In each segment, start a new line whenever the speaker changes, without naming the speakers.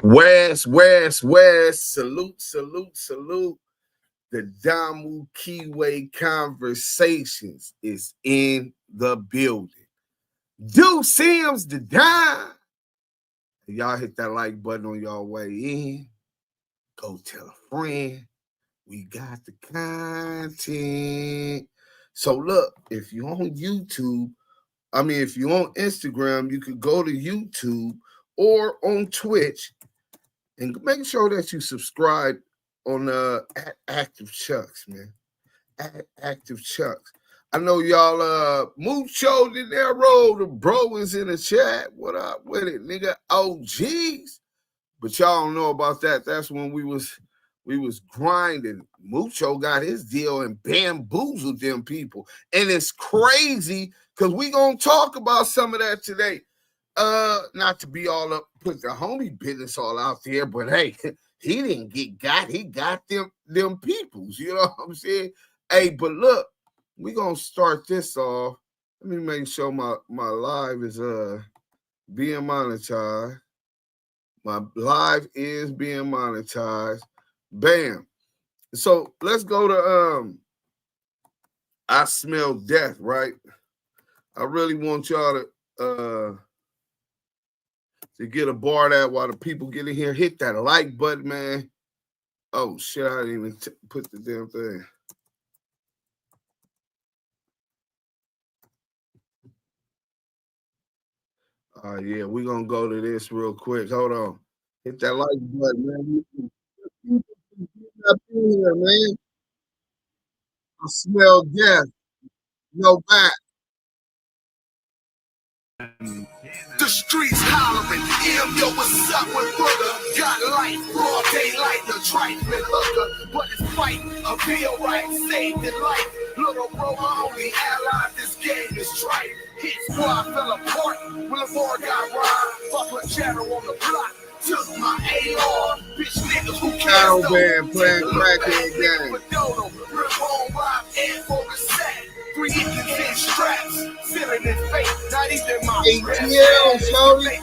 West. Salute. The Damu Keyway Conversations is in the building. Do Sims the dime. Y'all hit that like button on y'all way in. Go tell a friend. We got the content. So look, if you're on YouTube, if you're on Instagram, you could go to YouTube or on Twitch and make sure that you subscribe on Active Chucks, man. Active Chucks. I know y'all Mucho in there, roll. The bro is in the chat. What up with it, nigga? OGs. But y'all don't know about that. That's when we was grinding. Mucho got his deal and bamboozled them people. And it's crazy because we gonna talk about some of that today. Not to be all up, put the homie business all out there, but hey, he didn't get got. He got them peoples. You know what I'm saying? Hey, but look, we gonna start this off. Let me make sure my live is being monetized. My live is being monetized. Bam. So let's go to I Smell Death, right? I really want y'all to get a bar that while the people get in here. Hit that like button, man. Oh shit, I didn't even put the damn thing. Yeah, we're gonna go to this real quick. Hold on. Hit that like button, man. Up in here, man. I smell death. No back.
The streets hollering, yo, what's up with brother? Got life, broad daylight, the trifling hooker, but it's fight, a feel right, saved in life. Little bro, my only ally, this game is trife. Hit squad fell apart, when the war got robbed. Fuck a shadow on the block, took my AR. Bitch niggas who
cares though. Playing crackhead game.
Rip on rob and for the sack. 3 inches in straps, feeling in fate, not even my
ATL, shorty.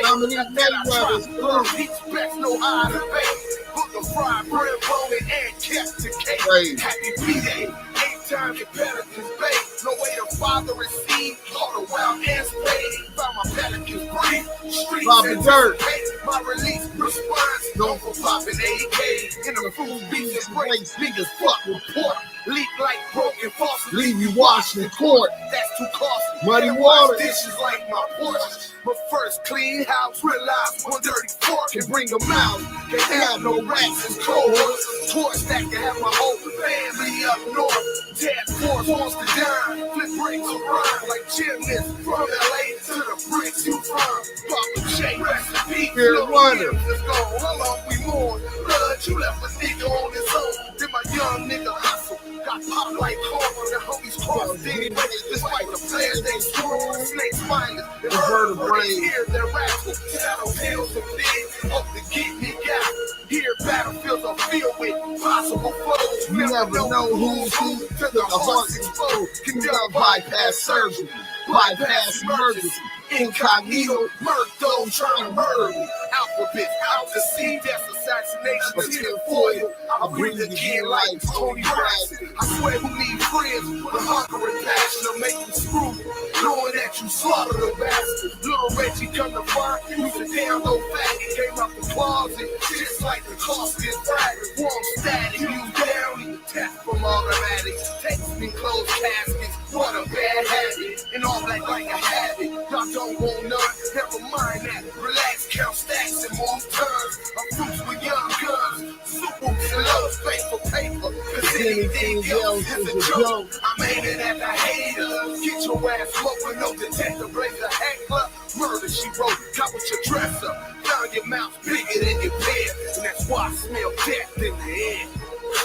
Dominique Mayweather's blue.
Each best know how to bake. Put the fried bread bone and kept the cake. Happy B-Day, 8-time competitors bake. No way to father receive, all the wild and spade. Found my pelicans breathe, streets and dirt. My release response, known for popping AK. In the food beats and breaks, niggas fuck report. Leak like broken faucets,
leave you washing in court.
That's too costly.
Muddy water.
Dishes like my porch. But first, clean house, realize one dirty fork can bring them out. Can't have no rats and cohorts. Torch that can have my whole family up north. Taskforce wants to dine. Flip breaks around like gymnasts from LA to the bricks you from. Papa J, recipe.
Fear wonder.
Let's go. How long we mourn? Blood, you left a nigga on his own. Then my young nigga hustle. Got popped like corn, the homies crossed anyway. Despite the players they score, snakes spineless, the vertebrae here, they're rascal. Shadow hills and things, hope to get me out. Here, battlefields are filled with possible foes.
You never know who's who till the heart's exposed. Conduct bypass surgery, bypass emergency. Incognito, Murdo trying to murder me.
Alphabet, out to sea, that's assassination. But still for you, I breathe again like Tony Braxton. I swear we need friends with a hunger and passion to make you screw. Knowing that you slaughter the bastard. Little Reggie come to fire, use a damn low faggot. Came out the closet, just like the caustic fragment. Warm static, you down, test from automatics. Takes me closed caskets, what a bad habit. And all black like a habit. Y'all don't want none, never mind that. Relax, count stacks and move turns. I'm fruits with young guns, super and low space for paper. Cause anything else is a joke. I'm aiming at the haters. Get your ass smoked with no detector. Blaze a heckler. Murder, she wrote, got with your dresser. Found your mouth bigger than your bed. And that's why I smell death in the air.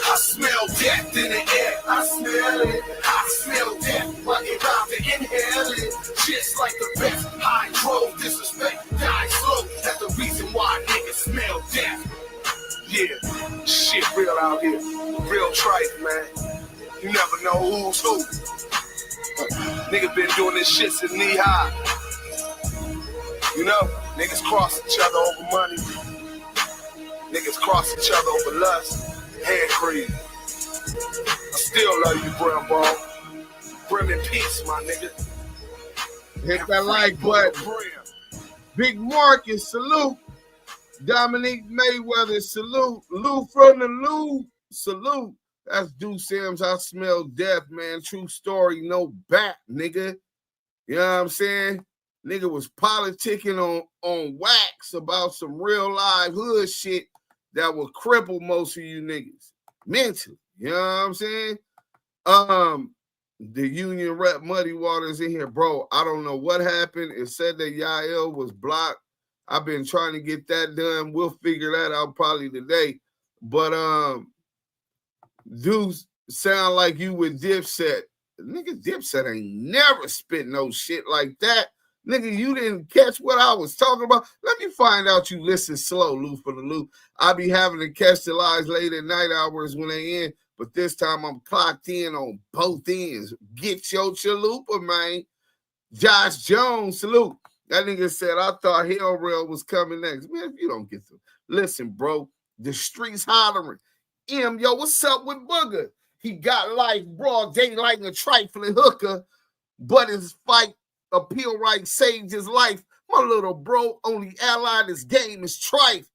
I smell death in the air. I smell it. I smell death. But it about to inhale it. Just like the best. High drove disrespect. Die slow. That's the reason why niggas smell death. Yeah. Shit real out here. Real trife, man. You never know who's who. Niggas been doing this shit since knee high. You know, niggas cross each other over money. Niggas cross each other over lust, hand cream. I still love you, Brim Ball. Brim in peace, my nigga.
Hit that like button. Big Marcus, salute. Dominique Mayweather, salute. Lou from the Lou, salute. That's Deuce Sims. I smell death, man. True story, no back, nigga. You know what I'm saying? Nigga was politicking on wax about some real live hood shit that would cripple most of you niggas mentally. You know what I'm saying? The union rep Muddy Waters in here, bro. I don't know what happened. It said that Yael was blocked. I've been trying to get that done. We'll figure that out probably today. But dudes sound like you with Dipset. Nigga, Dipset ain't never spit no shit like that. Nigga, you didn't catch what I was talking about. Let me find out you listen slow, Lou for the Lou. I be having to catch the lies late at night hours when they in, but this time I'm clocked in on both ends. Get your chalupa, man. Josh Jones, salute. That nigga said, I thought Hell Rail was coming next. Man, if you don't get to listen, bro, the streets hollering. Yo, what's up with Booger? He got life, broad daylight and a trifling hooker, but his fight appeal right saved his life. My little bro only ally this game is trife.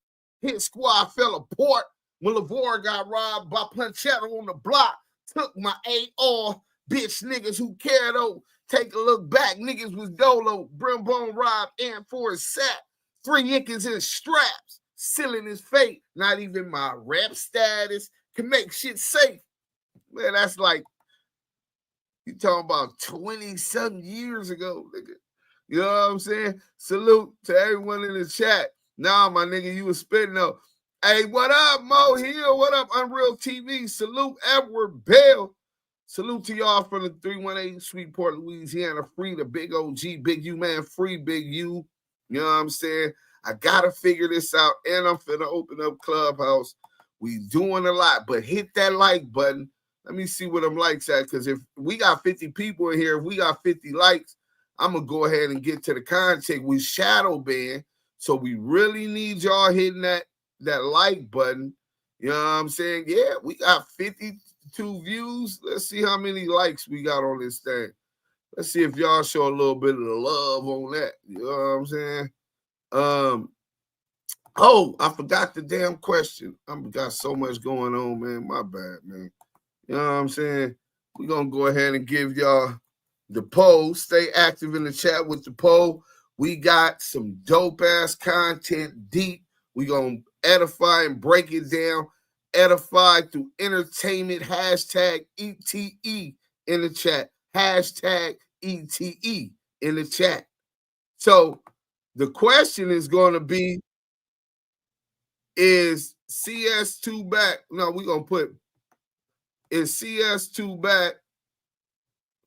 Hit squad fell apart when Lavore got robbed by Punchetta on the block. Took my AR, bitch niggas who care though. Take a look back, niggas was dolo. Brimbone robbed and for his sack. 3 inches in straps, sealing his fate. Not even my rap status can make shit safe. Man, that's like, you talking about 20-something years ago, nigga. You know what I'm saying? Salute to everyone in the chat. Nah, my nigga, you was spitting though. Hey, what up, Mo Hill? What up, Unreal TV? Salute, Edward Bell. Salute to y'all from the 318 Sweetport, Louisiana. Free the big OG, Big U, man. Free Big U. You know what I'm saying? I got to figure this out, and I'm finna open up Clubhouse. We doing a lot, but hit that like button. Let me see what them likes at, because if we got 50 people in here, if we got 50 likes, I'm going to go ahead and get to the content. We shadow ban, so we really need y'all hitting that like button. You know what I'm saying? Yeah, we got 52 views. Let's see how many likes we got on this thing. Let's see if y'all show a little bit of the love on that. You know what I'm saying? Oh, I forgot the damn question. I've got so much going on, man. My bad, man. You know what I'm saying? We're going to go ahead and give y'all the poll. Stay active in the chat with the poll. We got some dope-ass content deep. We're going to edify and break it down. Edify through entertainment. Hashtag ETE in the chat. Hashtag ETE in the chat. So the question is going to be, is CS2 back? No, we're going to put, is CS2 back?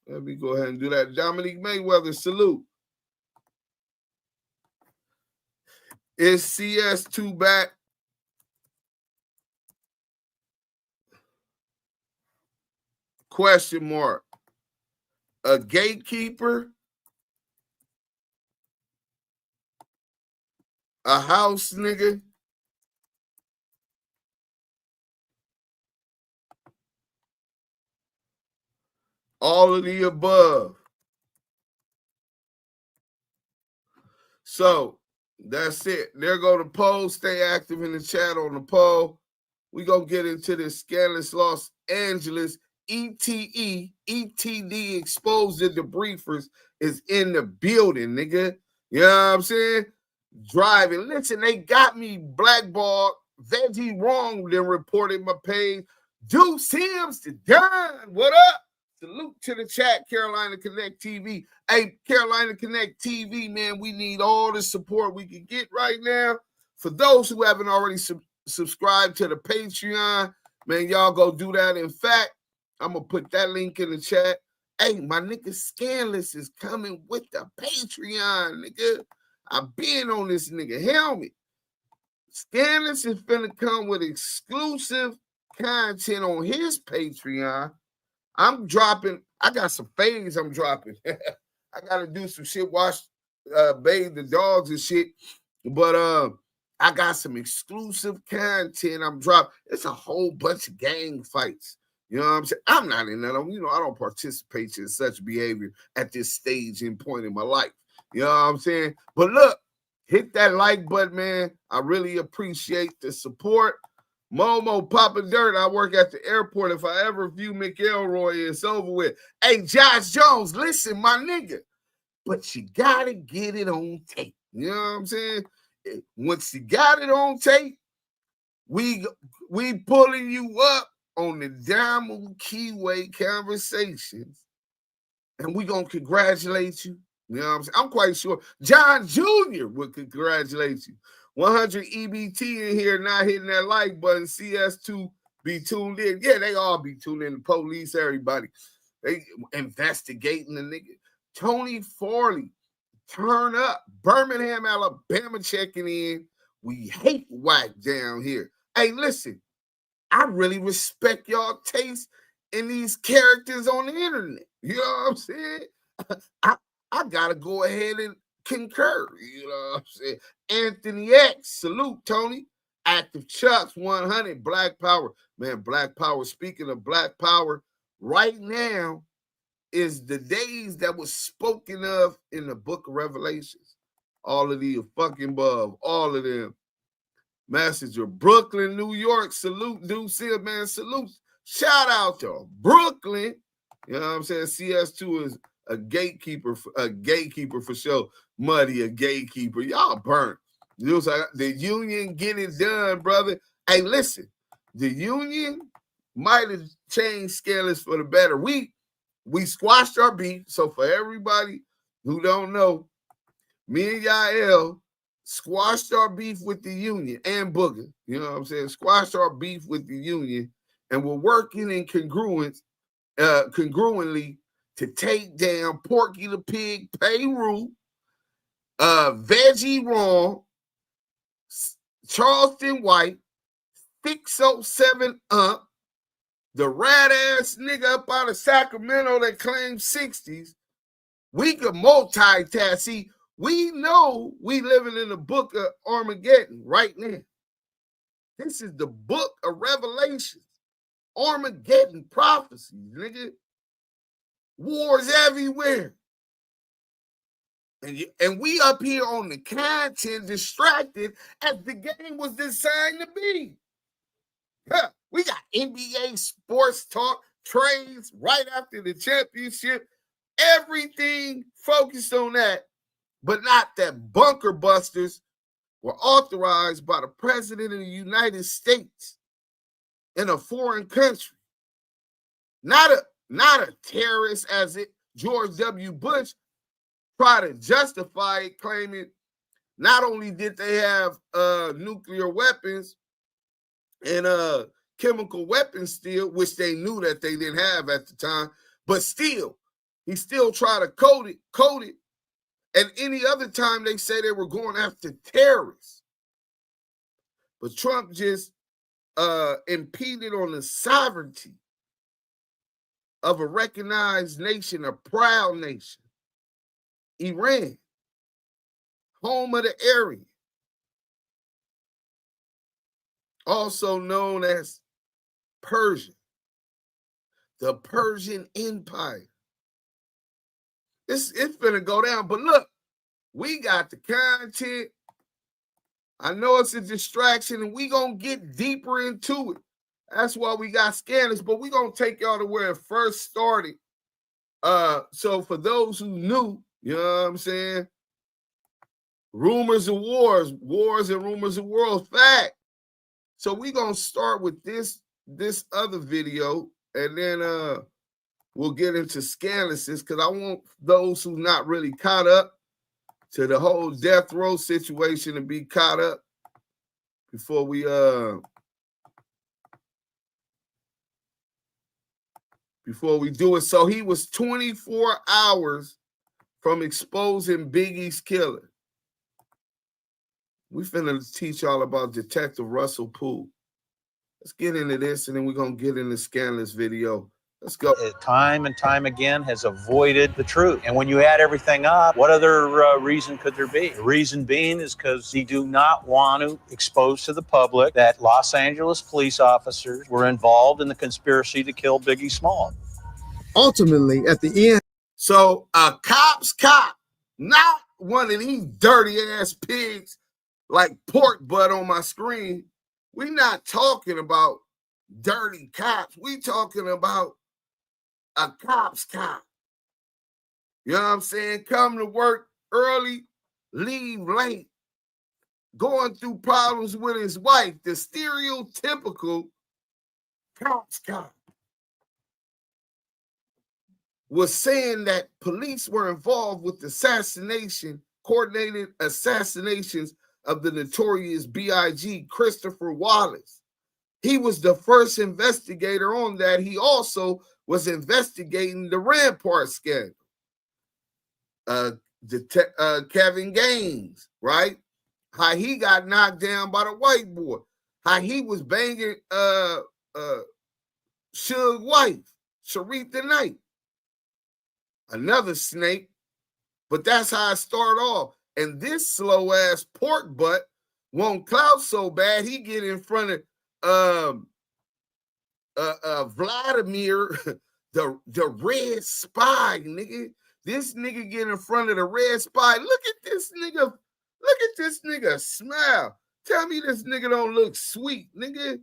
Let me go ahead and do that. Dominique Mayweather, salute. Is CS2 back? Question mark. A gatekeeper? A house nigga? All of the above. So that's it. There go the poll. Stay active in the chat on the poll. We're going to get into this scandalous Los Angeles. ETE, ETD, exposed the debriefers is in the building, nigga. You know what I'm saying? Driving. Listen, they got me blackballed. Veggie wrong, then reported my page. Deuce Sims to Don. What up? Salute to the chat, Carolina Connect TV. Hey, Carolina Connect TV, man, we need all the support we can get right now. For those who haven't already subscribed to the Patreon, man, y'all go do that. In fact, I'm going to put that link in the chat. Hey, my nigga Scandalous is coming with the Patreon, nigga. I've been on this nigga helmet. Scandalous is finna come with exclusive content on his Patreon. I'm dropping, I got some fades I'm dropping. I gotta do some shit, bathe the dogs and shit. But I got some exclusive content I'm dropping. It's a whole bunch of gang fights. You know what I'm saying? I'm not in that. I don't participate in such behavior at this stage and point in my life. You know what I'm saying? But look, hit that like button, man. I really appreciate the support. Momo Papa Dirt, I work at the airport. If I ever view McElroy, it's over with. Hey, Josh Jones, listen, my nigga. But you gotta get it on tape. You know what I'm saying? Once you got it on tape, we pulling you up on the Diamond Keyway conversations, and we gonna congratulate you. You know what I'm saying? I'm quite sure John Jr. would congratulate you. 100 EBT in here not hitting that like button. CS2 be tuned in. Yeah, they all be tuned in. The police, everybody. They investigating the nigga. Tony Farley, turn up. Birmingham, Alabama checking in. We hate Wack down here. Hey, listen, I really respect y'all taste in these characters on the internet. You know what I'm saying? I gotta go ahead and concur. You know what I'm saying? Anthony X, salute, Tony. Active Chucks 100, Black Power. Man, Black Power, speaking of Black Power, right now is the days that was spoken of in the book of Revelations. All of the fucking above, all of them. Messenger, Brooklyn, New York, salute, Deuce, man, salute. Shout out to Brooklyn. You know what I'm saying? CS2 is a gatekeeper for sure. Muddy, a gatekeeper. Y'all burnt. The union get it done, brother. Hey, listen, the union might have changed scales for the better. We squashed our beef. So for everybody who don't know, me and Yael squashed our beef with the union and Booger. You know what I'm saying? Squashed our beef with the union, and we're working in congruently to take down Porky the Pig, Peru, Veggie Wrong, Charleston White, 607 the rat ass nigga up out of Sacramento that claims 60s. We could multitask. See, we know we living in the book of Armageddon right now. This is the book of Revelations. Armageddon prophecies, nigga. Wars everywhere. And we up here on the content distracted as the game was designed to be. Huh. We got NBA sports talk, trades right after the championship. Everything focused on that, but not that bunker busters were authorized by the president of the United States in a foreign country. Not a terrorist as George W. Bush tried to justify it, claiming not only did they have nuclear weapons and chemical weapons still, which they knew that they didn't have at the time, but still, he still tried to code it. And any other time they say they were going after terrorists. But Trump just impeded on the sovereignty of a recognized nation, a proud nation. Iran, home of the Aryan, also known as Persia, the Persian Empire. It's gonna go down, but look, we got the content. I know it's a distraction, and we gonna get deeper into it. That's why we got scanners, but we gonna take y'all to where it first started. So for those who knew, you know what I'm saying? Rumors of wars and rumors of wars, fact. So we gonna start with this other video, and then we'll get into scandalousness, because I want those who not really caught up to the whole death row situation to be caught up before we do it. So he was 24 hours from exposing Biggie's killer. We finna teach y'all about Detective Russell Poole. Let's get into this, and then we're gonna get into scandalous video. Let's go.
Time and time again has avoided the truth. And when you add everything up, what other reason could there be? The reason being is because they do not want to expose to the public that Los Angeles police officers were involved in the conspiracy to kill Biggie Smalls.
Ultimately, at the end.
So a cop's cop, not one of these dirty ass pigs like pork butt on my screen. We're not talking about dirty cops. We talking about a cop's cop. You know what I'm saying? Come to work early, leave late, going through problems with his wife, the stereotypical cop's cop. Was saying that police were involved with coordinated assassinations of the Notorious B.I.G, Christopher Wallace. He was the first investigator on that. He also was investigating the Rampart scandal. Kevin Gaines, right? How he got knocked down by the white boy. How he was banging Suge's wife, Sharita Knight. Another snake, but that's how I start off. And this slow ass pork butt won't clout so bad he get in front of Vladimir, the red spy, nigga. This nigga get in front of the red spy. Look at this nigga. Look at this nigga smile. Tell me this nigga don't look sweet, nigga.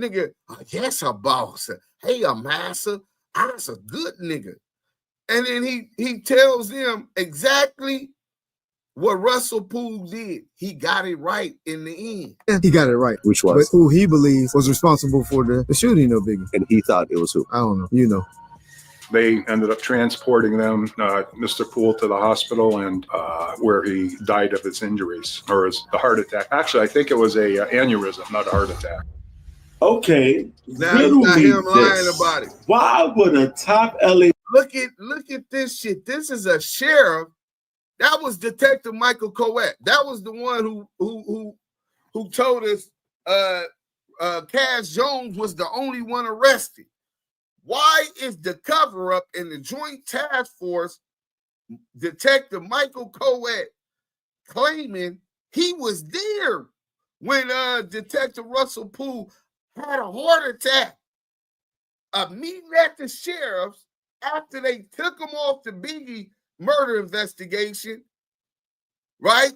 Nigga, oh, yes, a boss. Hey, a master. I's a good nigga. And then he tells them exactly what Russell Poole did. He got it right in the end.
Yeah, he got it right.
Which was?
But who he believes was responsible for the shooting of Biggie.
And he thought it was who?
I don't know. You know.
They ended up transporting them, Mr. Poole, to the hospital, and where he died of his injuries, or the heart attack. Actually, I think it was a aneurysm, not a heart attack.
Okay,
now you got him lying about it.
Why would a top LA
look at this shit? This is a sheriff. That was Detective Michael Coet. That was the one who told us Cass Jones was the only one arrested. Why is the cover-up in the Joint Task Force Detective Michael Coet claiming he was there when Detective Russell Poole had a heart attack? A meeting at the sheriff's after they took him off the Biggie murder investigation, right?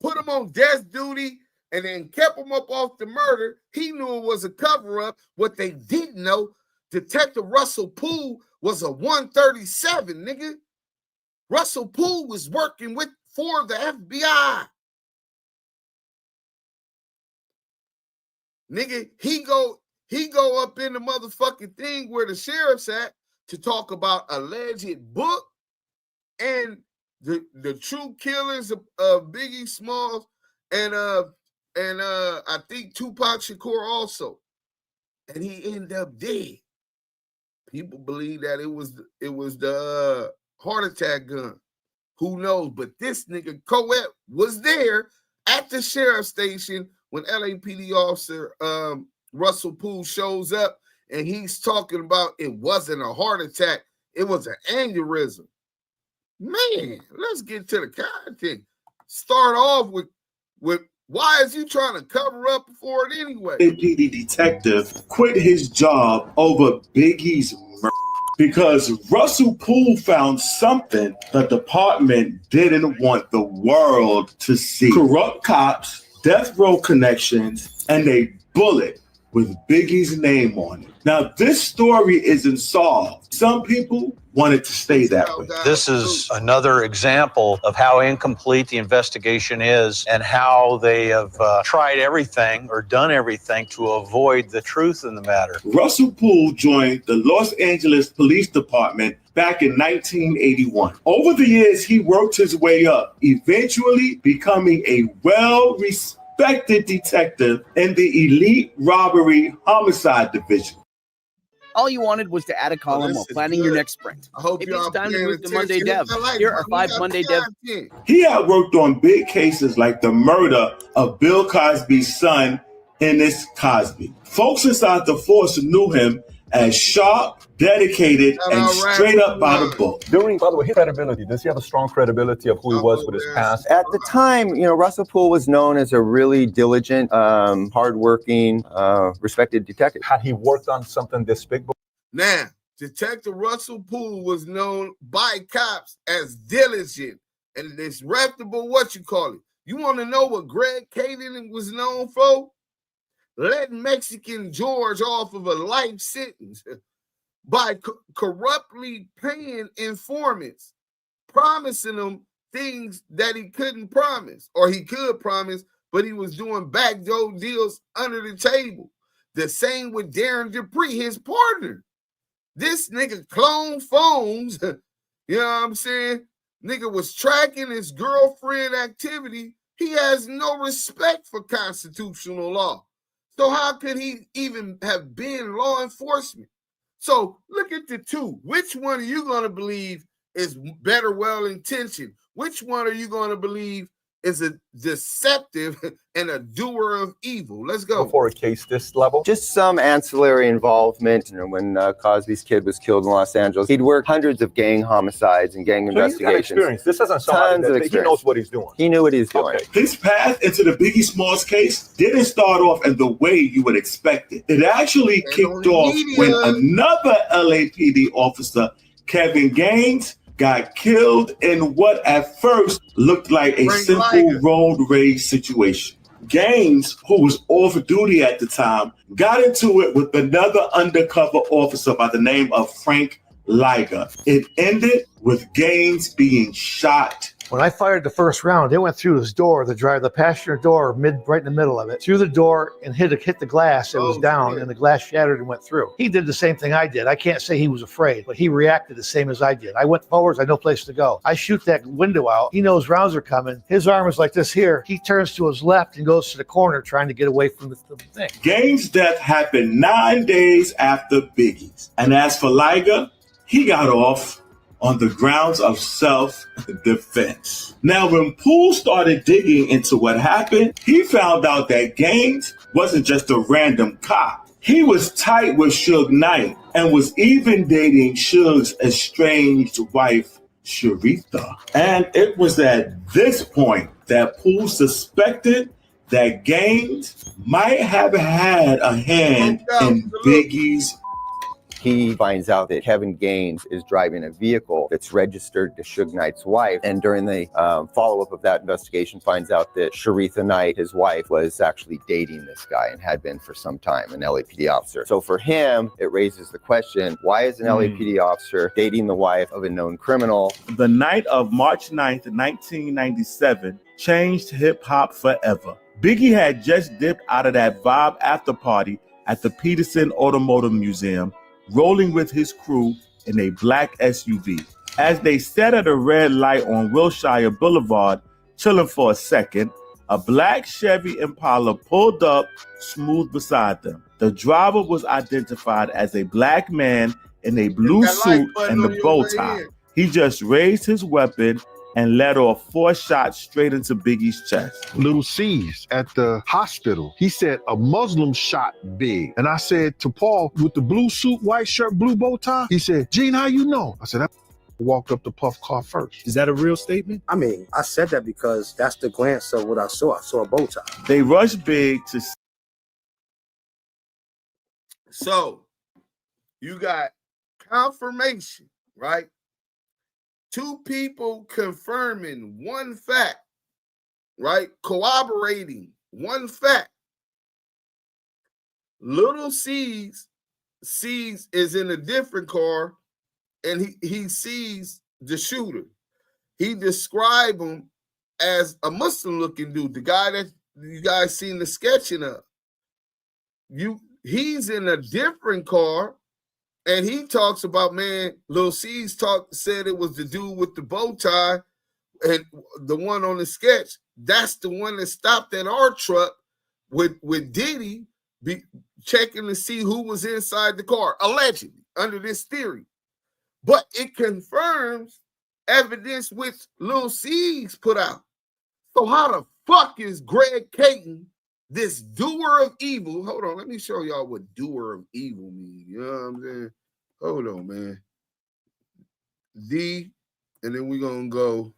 Put him on desk duty and then kept him up off the murder. He knew it was a cover-up. What they didn't know, Detective Russell Poole was a 137, nigga. Russell Poole was working for the FBI. Nigga, he go up in the motherfucking thing where the sheriff's at to talk about alleged book and the true killers of Biggie Smalls and I think Tupac Shakur also. And he ended up dead. People believe that it was the heart attack gun. Who knows? But this nigga Coet was there at the sheriff's station when LAPD officer Russell Poole shows up, and he's talking about it wasn't a heart attack, it was an aneurysm. Man, let's get to the content. Start off with why is you trying to cover up for it anyway?
PD detective quit his job over Biggie's murder because Russell Poole found something the department didn't want the world to see. Corrupt cops, death row connections, and a bullet with Biggie's name on it. Now, this story isn't solved. Some people want it to stay that way.
This is another example of how incomplete the investigation is and how they have tried everything or done everything to avoid the truth in the matter.
Russell Poole joined the Los Angeles Police Department back in 1981. Over the years, he worked his way up, eventually becoming a well-respected detective in the elite robbery homicide division.
All you wanted was to add a column while planning your next sprint.
I hope
Maybe
y'all
it's time to
paying
move to Monday
attention.
Dev. Here are 5 Monday Dev.
He had worked on big cases like the murder of Bill Cosby's son, Ennis Cosby. Folks inside the force knew him as sharp, dedicated, and straight up by the book.
During, by the way, his credibility, does he have a strong credibility of who he was with his past?
At the time, Russell Poole was known as a really diligent, hardworking, respected detective.
Had he worked on something this big?
Now, Detective Russell Poole was known by cops as diligent and this reputable, You want to know what Greg Kading was known for? Letting Mexican George off of a life sentence by corruptly paying informants, promising them things that he couldn't promise, or he could promise, but he was doing backdoor deals under the table. The same with Darren Dupree, his partner. This nigga cloned phones, you know what I'm saying? Nigga was tracking his girlfriend activity. He has no respect for constitutional law. So how could he even have been law enforcement? So look at the two. Which one are you going to believe is better well-intentioned? Which one are you going to believe is a deceptive and a doer of evil? Let's go.
For a case this level?
Just some ancillary involvement. When Cosby's kid was killed in Los Angeles, he'd worked hundreds of gang homicides and gang investigations.
He's got experience. This isn't somebody that he knows what he's doing.
He knew what he was doing.
Okay. His path into the Biggie Smalls case didn't start off in the way you would expect it. It actually kicked off when another LAPD officer, Kevin Gaines, got killed in what at first looked like a simple road rage situation. Gaines, who was off duty at the time, got into it with another undercover officer by the name of Frank Liger. It ended with Gaines being shot.
When I fired the first round, it went through his door, the passenger door, right in the middle of it, through the door and hit the glass. It was down and the glass shattered and went through. He did the same thing I did. I can't say he was afraid, but he reacted the same as I did. I went forwards, I had no place to go. I shoot that window out. He knows rounds are coming. His arm is like this here. He turns to his left and goes to the corner trying to get away from the thing.
Gaines' death happened 9 days after Biggie's. And as for Liger, he got off on the grounds of self-defense. Now, when Poole started digging into what happened, he found out that Gaines wasn't just a random cop. He was tight with Suge Knight and was even dating Suge's estranged wife, Sharitha. And it was at this point that Poole suspected that Gaines might have had a hand in Biggie's.
He finds out that Kevin Gaines is driving a vehicle that's registered to Suge Knight's wife. And during the follow-up of that investigation, finds out that Sharitha Knight, his wife, was actually dating this guy and had been for some time, an LAPD officer. So for him, it raises the question, why is an LAPD officer dating the wife of a known criminal?
The night of March 9th, 1997, changed hip-hop forever. Biggie had just dipped out of that Vibe after party at the Peterson Automotive Museum, rolling with his crew in a black SUV. As they sat at a red light on Wilshire Boulevard, chilling for a second, a black Chevy Impala pulled up smooth beside them. The driver was identified as a black man in a blue suit and the bow tie. He just raised his weapon and let off 4 shots straight into Biggie's chest.
Little C's at the hospital, he said a Muslim shot Big. And I said to Paul, with the blue suit, white shirt, blue bow tie, he said, Gene, how you know? I said, I walked up to Puff car first.
Is that a real statement? I mean, I said that because that's the glance of what I saw. I saw a bow tie.
They rushed Big to...
So, you got confirmation, right? 2 people confirming one fact, right? Corroborating one fact. Little C's is in a different car, and he sees the shooter. He described him as a Muslim-looking dude, the guy that you guys seen the sketching of. He's in a different car. And he talks about, man, Lil C's said it was the dude with the bow tie and the one on the sketch. That's the one that stopped at our truck with Diddy checking to see who was inside the car, allegedly, under this theory. But it confirms evidence which Lil C's put out. So how the fuck is Greg Kading, this doer of evil? Hold on, let me show y'all what doer of evil means. You know what I'm saying? Hold on, man. D, and then we're gonna go.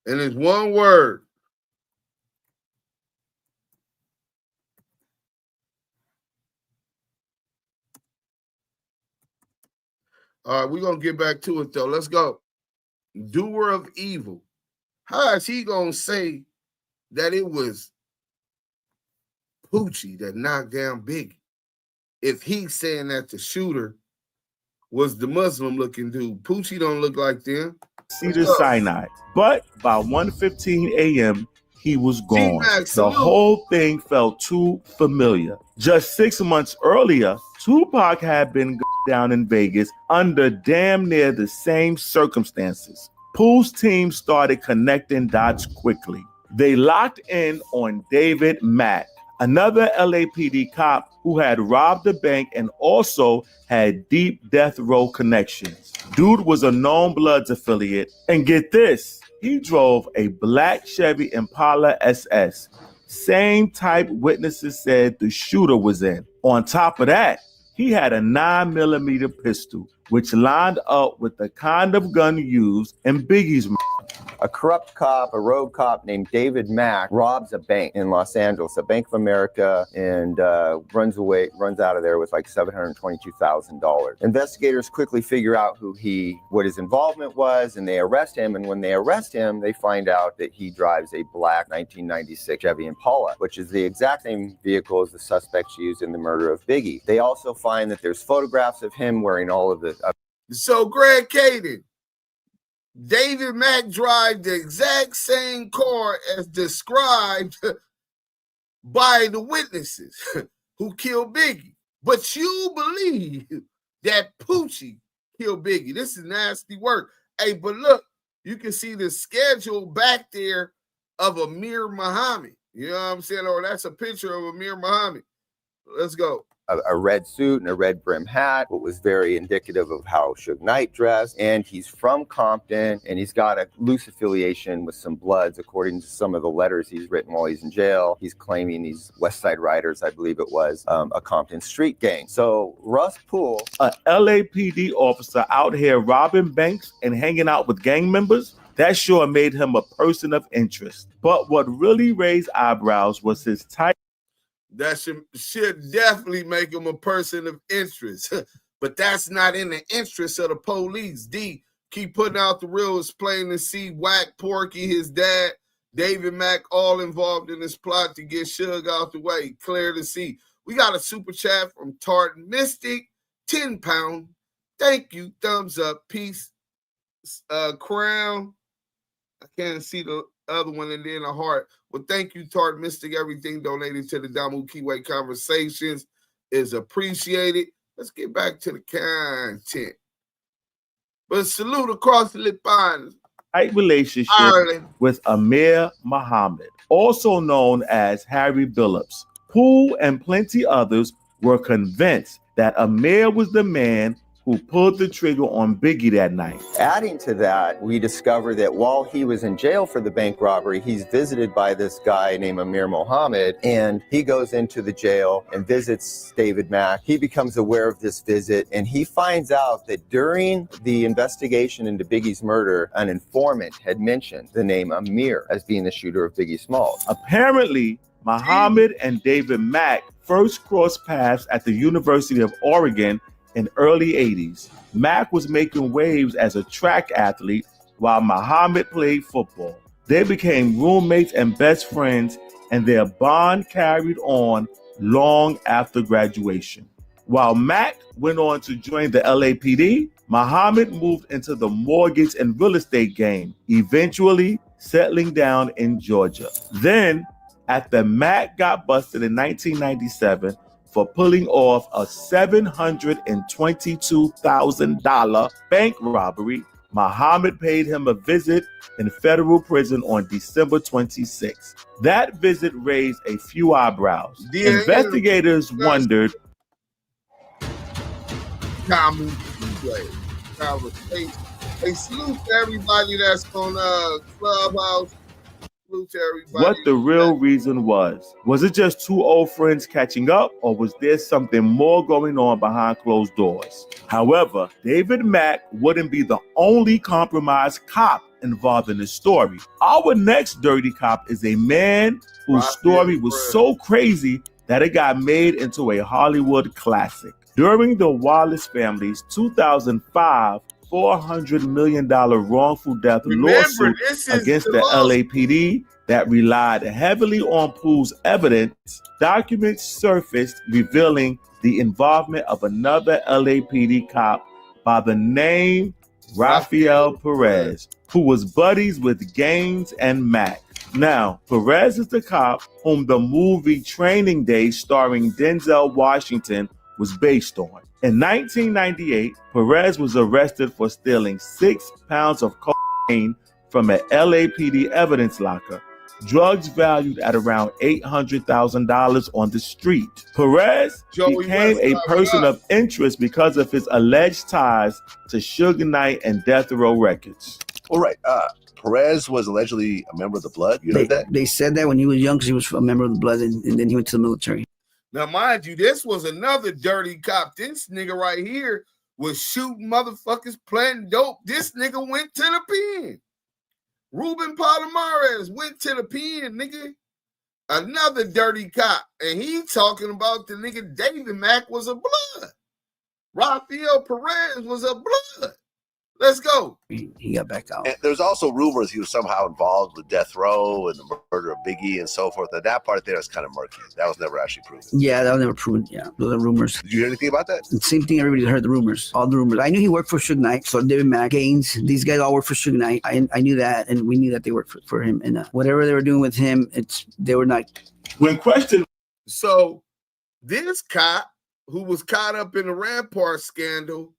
And it's one word. All right, we're gonna get back to it though. Let's go. Doer of evil. How is he gonna say that it was Poochie that knocked down Biggie if he's saying that the shooter was the Muslim-looking dude? Poochie don't look like them.
Cedar Sinai. But by 1:15 a.m., he was gone. The whole thing felt too familiar. Just 6 months earlier, Tupac had been down in Vegas under damn near the same circumstances. Poole's team started connecting dots quickly. They locked in on David Mack, another LAPD cop who had robbed a bank and also had deep death row connections. Dude was a known Bloods affiliate, and get this, he drove a black Chevy Impala SS, same type witnesses said the shooter was in. On top of that, he had a 9mm pistol, which lined up with the kind of gun used in Biggie's.
A corrupt cop, a rogue cop named David Mack, robs a bank in Los Angeles, a Bank of America, and runs out of there with like $722,000. Investigators quickly figure out what his involvement was, and they arrest him. And when they arrest him, they find out that he drives a black 1996 Chevy Impala, which is the exact same vehicle as the suspects used in the murder of Biggie. They also find that there's photographs of him wearing all of the.
So, Greg Kading, David Mack drive the exact same car as described by the witnesses who killed Biggie. But you believe that Poochie killed Biggie. This is nasty work. Hey, but look, you can see the schedule back there of Amir Muhammad. You know what I'm saying? Or that's a picture of Amir Muhammad. Let's go.
A red suit and a red brim hat, what was very indicative of how Suge Knight dressed. And he's from Compton, and he's got a loose affiliation with some Bloods, according to some of the letters he's written while he's in jail. He's claiming these West Side Riders, I believe it was, a Compton street gang. So Russ Poole,
a LAPD officer out here robbing banks and hanging out with gang members, that sure made him a person of interest. But what really raised eyebrows was his tight.
That should definitely make him a person of interest. But that's not in the interest of the police. D, keep putting out the real. It's plain to see Wack, Porky, his dad, David Mack, all involved in this plot to get Suge out the way. Clear to see. We got a super chat from Tartan Mystic, 10 pound. Thank you. Thumbs up. Peace. Crown. I can't see the other one, and then a heart. Well, thank you, Tart Mystic. Everything donated to the Damu Kiwi Conversations is appreciated. Let's get back to the content. But salute across the lip lines.
Relationship
Ireland
with Amir Muhammad, also known as Harry Billups. Poole and plenty others were convinced that Amir was the man who pulled the trigger on Biggie that night.
Adding to that, we discover that while he was in jail for the bank robbery, he's visited by this guy named Amir Muhammad, and he goes into the jail and visits David Mack. He becomes aware of this visit, and he finds out that during the investigation into Biggie's murder, an informant had mentioned the name Amir as being the shooter of Biggie Smalls.
Apparently, Muhammad and David Mack first crossed paths at the University of Oregon in early 80s. Mack was making waves as a track athlete while Muhammad played football. They became roommates and best friends, and their bond carried on long after graduation. While Mack went on to join the LAPD, Muhammad moved into the mortgage and real estate game, eventually settling down in Georgia. Then, after Mack got busted in 1997, for pulling off a $722,000 bank robbery, Muhammad paid him a visit in federal prison on December 26. That visit raised a few eyebrows. Investigators wondered.
Hey, salute to everybody that's on Clubhouse. Salute to everybody.
what the real reason was. Was it just two old friends catching up, or was there something more going on behind closed doors? However, David Mack wouldn't be the only compromised cop involved in this story. Our next dirty cop is a man whose story was so crazy that it got made into a Hollywood classic. During the Wallace family's 2005 $400 million wrongful death lawsuit against the LAPD that relied heavily on Poole's evidence, documents surfaced revealing the involvement of another LAPD cop by the name Rafael Perez, who was buddies with Gaines and Mack. Now, Perez is the cop whom the movie Training Day starring Denzel Washington was based on. In 1998, Perez was arrested for stealing 6 pounds of cocaine from an LAPD evidence locker, drugs valued at around $800,000 on the street. Perez became a person of interest because of his alleged ties to Suge Knight and Death Row Records.
All right. Perez was allegedly a member of the Blood. You heard that?
They said that when he was young because he was a member of the Blood, and then he went to the military.
Now, mind you, this was another dirty cop. This nigga right here was shooting motherfuckers, planting dope. This nigga went to the pen. Ruben Palomares went to the pen, nigga. Another dirty cop. And he talking about the nigga David Mack was a blood. Rafael Perez was a blood. Let's go.
He got back out.
And there's also rumors he was somehow involved with Death Row and the murder of Biggie and so forth. And that part there is kind of murky. That was never actually proven.
Yeah, that was never proven. Yeah, those are rumors.
Did you hear anything about that?
Same thing. Everybody heard the rumors. All the rumors. I knew he worked for Suge Knight. So David Mack, Gaines, these guys all worked for Suge Knight. I knew that, and we knew that they worked for him. And whatever they were doing with him, they were not.
When questioned.
So this cop who was caught up in the Rampart scandal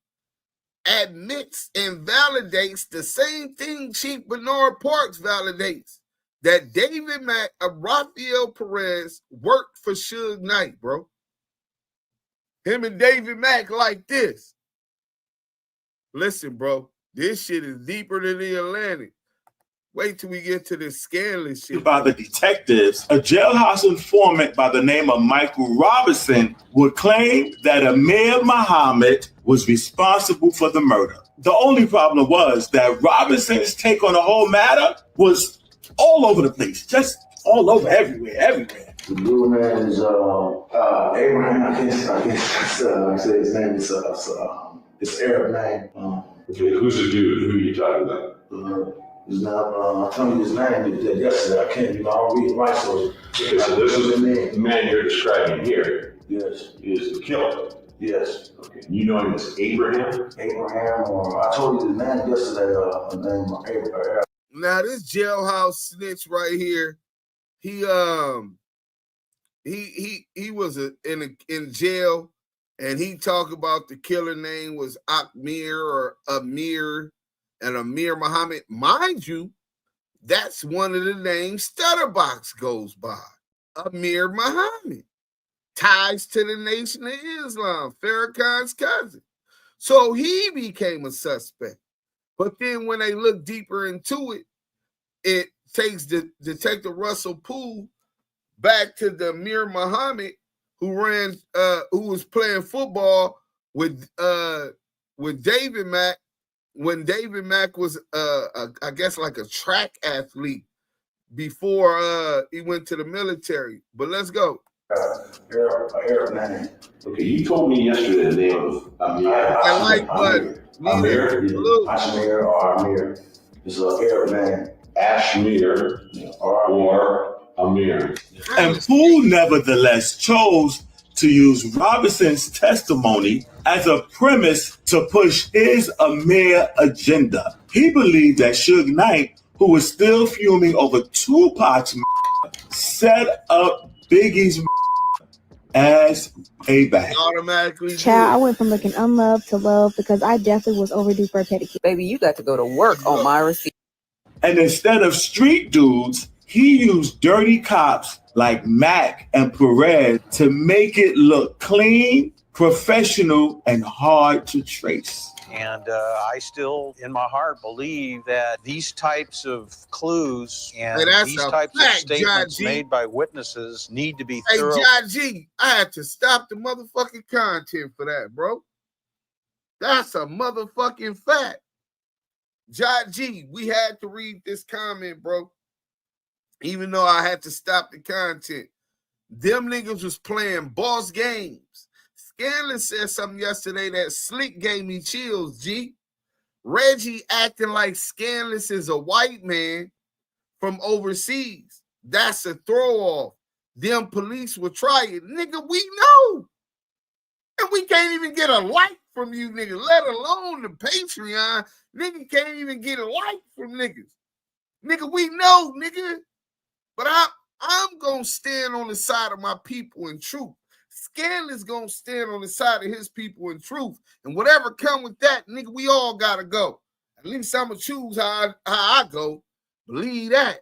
admits and validates the same thing Chief Bernard Parks validates, that David Mack of Rafael Perez worked for Suge Knight, bro. Him and David Mack like this. Listen, bro, this shit is deeper than the Atlantic. Wait till we get to this scandalous shit.
By the detectives, a jailhouse informant by the name of Michael Robinson would claim that Amir Muhammad was responsible for the murder. The only problem was that Robinson's take on the whole matter was all over the place, just all over, everywhere.
The blue man is Abraham. I say his name is it's Arab name.
Okay, who's the dude? Who are you talking about?
Is not I'll tell you his name yesterday. I can't, I'll read it right. So
this is the man you're describing here.
Yes.
Is the killer.
Yes.
Okay. You know him as Abraham?
Abraham, or I told you his name yesterday, name Abraham.
Now this jailhouse snitch right here, he was in jail, and he talked about the killer name was Amir or Amir. And Amir Muhammad, mind you, that's one of the names Studdabox goes by. Amir Muhammad. Ties to the Nation of Islam, Farrakhan's cousin. So he became a suspect. But then when they look deeper into it, it takes the Detective Russell Poole back to the Amir Muhammad who was playing football with David Mack. When David Mack was, I guess, like a track athlete before he went to the military. But let's go.
Arab name.
Okay, you told me yesterday the name of Amir.
I like what?
Ashmir or Amir. It's an Arab name.
Ashmir or Amir.
And Poole nevertheless chose to use Robinson's testimony as a premise to push his Amir agenda. He believed that Suge Knight, who was still fuming over Tupac's set up Biggie's as payback.
Automatically.
Child, I went from looking unloved to love because I definitely was overdue for a pedicure.
Baby, you got to go to work on my receipt.
And instead of street dudes, he used dirty cops like Mack and Perez to make it look clean, professional, and hard to trace.
And I still, in my heart, believe that these types of clues and these types of statements made by witnesses need to be thorough.
Hey, John G, I had to stop the motherfucking content for that, bro. That's a motherfucking fact. John G, we had to read this comment, bro. Even though I had to stop the content. Them niggas was playing boss games. Scanlon said something yesterday that slick gave me chills, G. Reggie acting like Scanlon is a white man from overseas. That's a throw-off. Them police will try it. Nigga, we know. And we can't even get a like from you, nigga, let alone the Patreon. Nigga can't even get a like from niggas. Nigga, we know, nigga. But I'm going to stand on the side of my people in truth. Scanlon's going to stand on the side of his people in truth. And whatever come with that, nigga, we all got to go. At least I'm going to choose how I go. Believe that.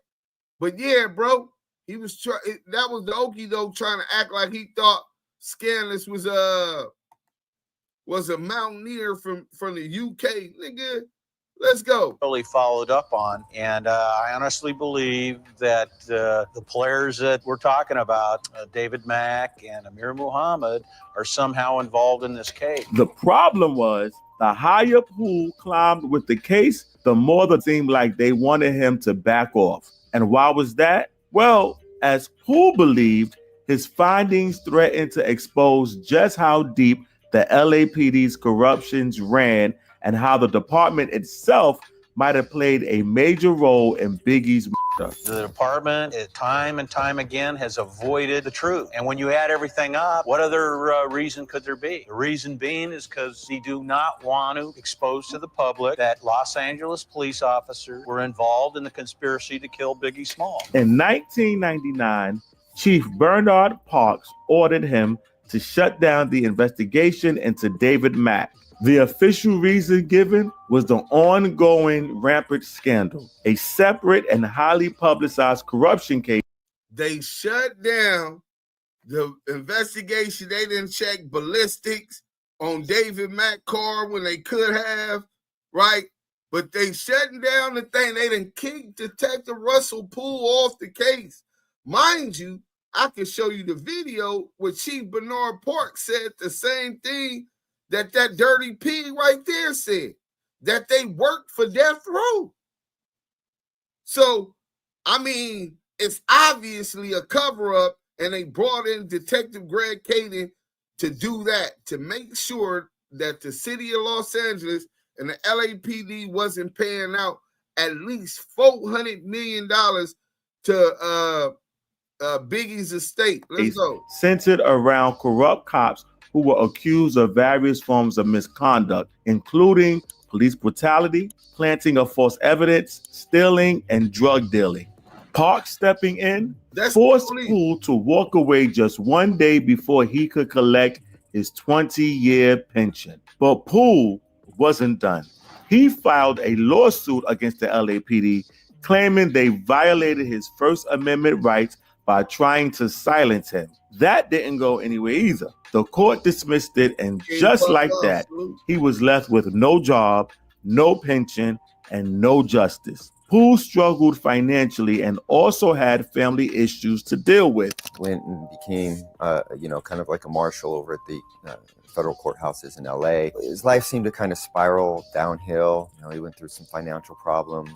But yeah, bro, he was that was the Okie doke trying to act like he thought Scanlon was a mountaineer from the UK. Nigga, let's go.
Really followed up on, and I honestly believe that the players that we're talking about, David Mack and Amir Muhammad, are somehow involved in this case.
The problem was the higher Poole climbed with the case, the more it seemed like they wanted him to back off. And why was that? Well, as Poole believed, his findings threatened to expose just how deep the LAPD's corruptions ran and how the department itself might have played a major role in Biggie's murder.
The department, time and time again, has avoided the truth. And when you add everything up, what other reason could there be? The reason being is because they do not want to expose to the public that Los Angeles police officers were involved in the conspiracy to kill Biggie Small.
In 1999, Chief Bernard Parks ordered him to shut down the investigation into David Mack. The official reason given was the ongoing Rampart scandal, a separate and highly publicized corruption case.
They shut down the investigation. They didn't check ballistics on David Mack car when they could have, right? But they shutting down the thing. They didn't kick Detective Russell Poole off the case. Mind you, I can show you the video where Chief Bernard Parks said the same thing that dirty pig right there said, that they worked for death row. So, I mean, it's obviously a cover-up, and they brought in Detective Greg Kading to do that, to make sure that the city of Los Angeles and the LAPD wasn't paying out at least $400 million to Biggie's estate. Let's go.
Centered around corrupt cops who were accused of various forms of misconduct, including police brutality, planting of false evidence, stealing, and drug dealing. Parks stepping in forced Poole to walk away just one day before he could collect his 20-year pension. But Poole wasn't done. He filed a lawsuit against the LAPD, claiming they violated his First Amendment rights by trying to silence him. That didn't go anywhere either. The court dismissed it, and just like that, he was left with no job, no pension, and no justice. Poole struggled financially and also had family issues to deal with.
Went and became, kind of like a marshal over at the federal courthouses in LA. His life seemed to kind of spiral downhill. He went through some financial problems,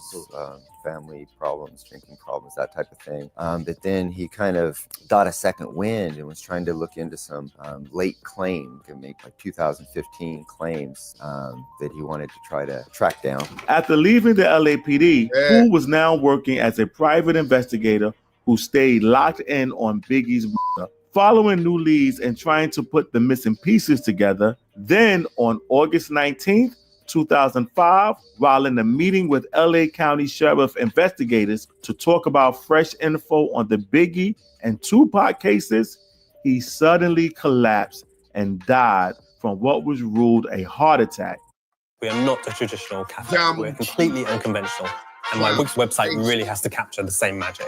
family problems, drinking problems, that type of thing. But then he kind of got a second wind and was trying to look into some late claim, could make like 2015 claims that he wanted to try to track down.
After leaving the LAPD, Poole was now working as a private investigator who stayed locked in on Biggie's murder, following new leads and trying to put the missing pieces together. Then on August 19th, 2005, while in a meeting with LA County Sheriff investigators to talk about fresh info on the Biggie and Tupac cases, he suddenly collapsed and died from what was ruled a heart attack.
We are not a traditional cafe. We're completely unconventional. And my website really has to capture the same magic.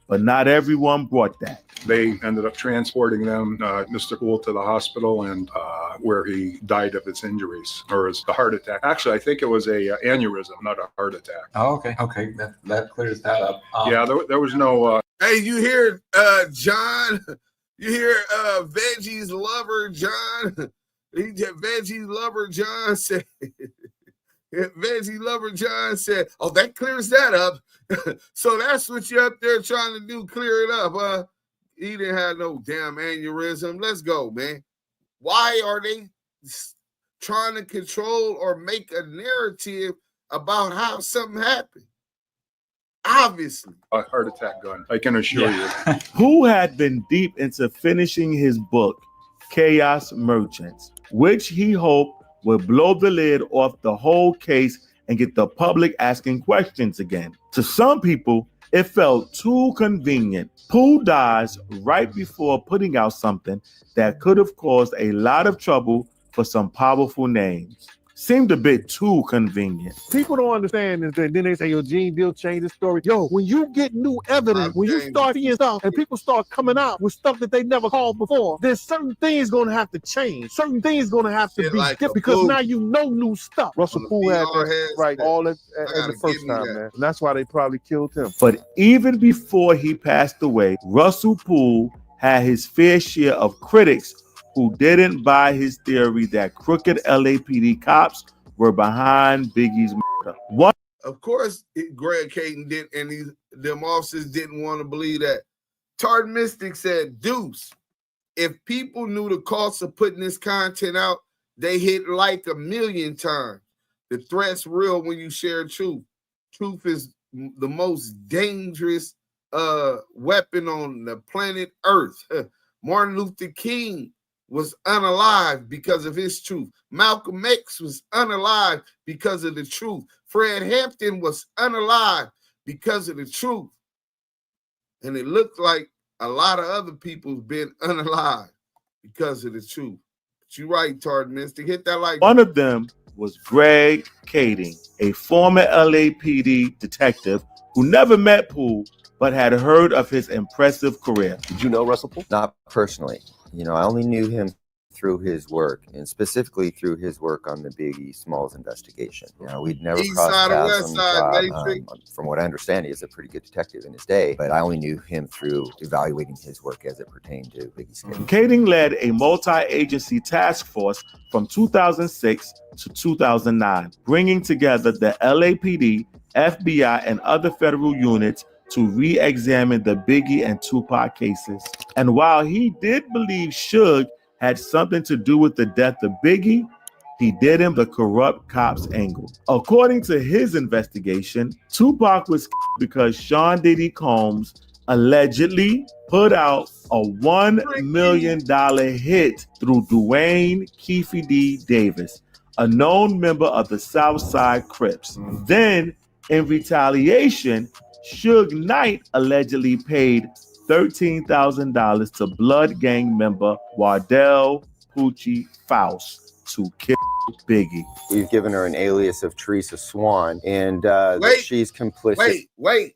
but not everyone brought that.
They ended up transporting them, Mr. Poole, to the hospital, and where he died of his injuries or the heart attack. Actually, I think it was a aneurysm, not a heart attack.
Oh, okay. That clears that up.
Yeah, there was no.
Hey, you hear John? You hear Veggie's lover John? Veggie's lover John said. Veggie lover John said, "Oh, that clears that up." So that's what you're up there trying to do, clear it up. He didn't have no damn aneurysm. Let's go, man. Why are they trying to control or make a narrative about how something happened? Obviously.
A heart attack gun, I can assure you.
Who had been deep into finishing his book, Chaos Merchants, which he hoped would blow the lid off the whole case and get the public asking questions again. To some people, it felt too convenient. Poole dies right before putting out something that could have caused a lot of trouble for some powerful names. Seemed a bit too convenient.
People don't understand is that then they say, yo, Gene Deal changed the story. Yo, when you get new evidence, when you start seeing stuff and people start coming out with stuff that they never called before, there's certain things going to have to change. Certain things going to have to be different because now you know new stuff. Russell Poole had that right all at the first time, man. And that's why they probably killed him.
But even before he passed away, Russell Poole had his fair share of critics who didn't buy his theory that crooked LAPD cops were behind Biggie's murder.
Of course, Greg Kading did, and them officers didn't want to believe that. Tard Mystic said, Deuce, if people knew the cost of putting this content out, they hit like 1 million times. The threat's real when you share truth. Truth is the most dangerous weapon on the planet Earth. Martin Luther King was unalive because of his truth. Malcolm X was unalive because of the truth. Fred Hampton was unalive because of the truth. And it looked like a lot of other people's been unalive because of the truth. But you're right, Tard Mystic. Hit that like.
One of them was Greg Kading, a former LAPD detective who never met Poole, but had heard of his impressive career.
Did you know Russell Poole? Not personally. You know, I only knew him through his work, and specifically through his work on the Biggie Smalls investigation. You know, we'd never crossed paths on the job. From what I understand, he is a pretty good detective in his day, but I only knew him through evaluating his work as it pertained to Biggie's case.
Kading led a multi-agency task force from 2006 to 2009, bringing together the LAPD, FBI, and other federal units to re-examine the Biggie and Tupac cases. And while he did believe Suge had something to do with the death of Biggie, he didn't the corrupt cops angle. According to his investigation, Tupac was because Sean Diddy Combs allegedly put out a $1 million hit through Dwayne Keefe D. Davis, a known member of the Southside Crips. Then, in retaliation, Suge Knight allegedly paid $13,000 to Blood Gang member Wardell Poochie Faust to kill Biggie.
We've given her an alias of Tanisha Swan, and that she's complicit.
Wait.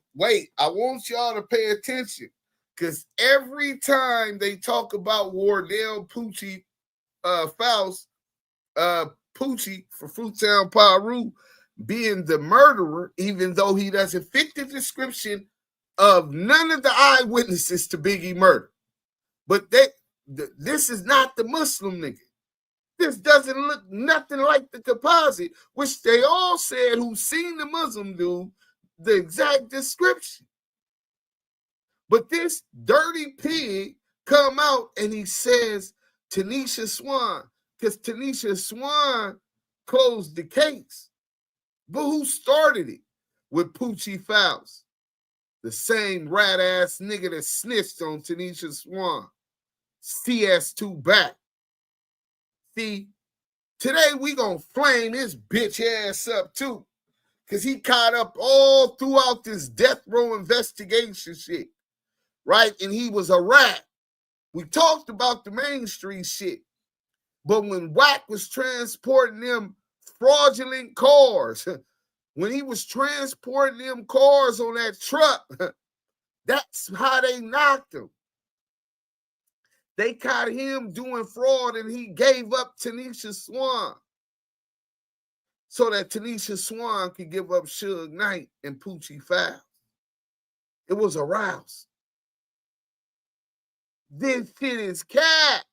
I want y'all to pay attention, because every time they talk about Wardell Poochie Faust, Poochie for Fruittown Piru being the murderer, even though he doesn't fit the description of none of the eyewitnesses to Biggie murder. But this is not the Muslim nigga. This doesn't look nothing like the composite, which they all said who seen the Muslim dude, the exact description. But this dirty pig come out and he says Tanisha Swan, because Tanisha Swan closed the case. But who started it? With Poochie Faust, the same rat-ass nigga that snitched on Tanisha Swan. CS2 back. See, today we gonna flame his bitch ass up too, because he caught up all throughout this death row investigation shit, right? And he was a rat. We talked about the Main Street shit, but when Wack was transporting them fraudulent cars, when he was transporting them cars on that truck, That's how they knocked him. They caught him doing fraud and he gave up Tanisha Swan so that Tanisha Swan could give up Suge Knight and Poochie Fowl. It was a rouse. This shit is cat.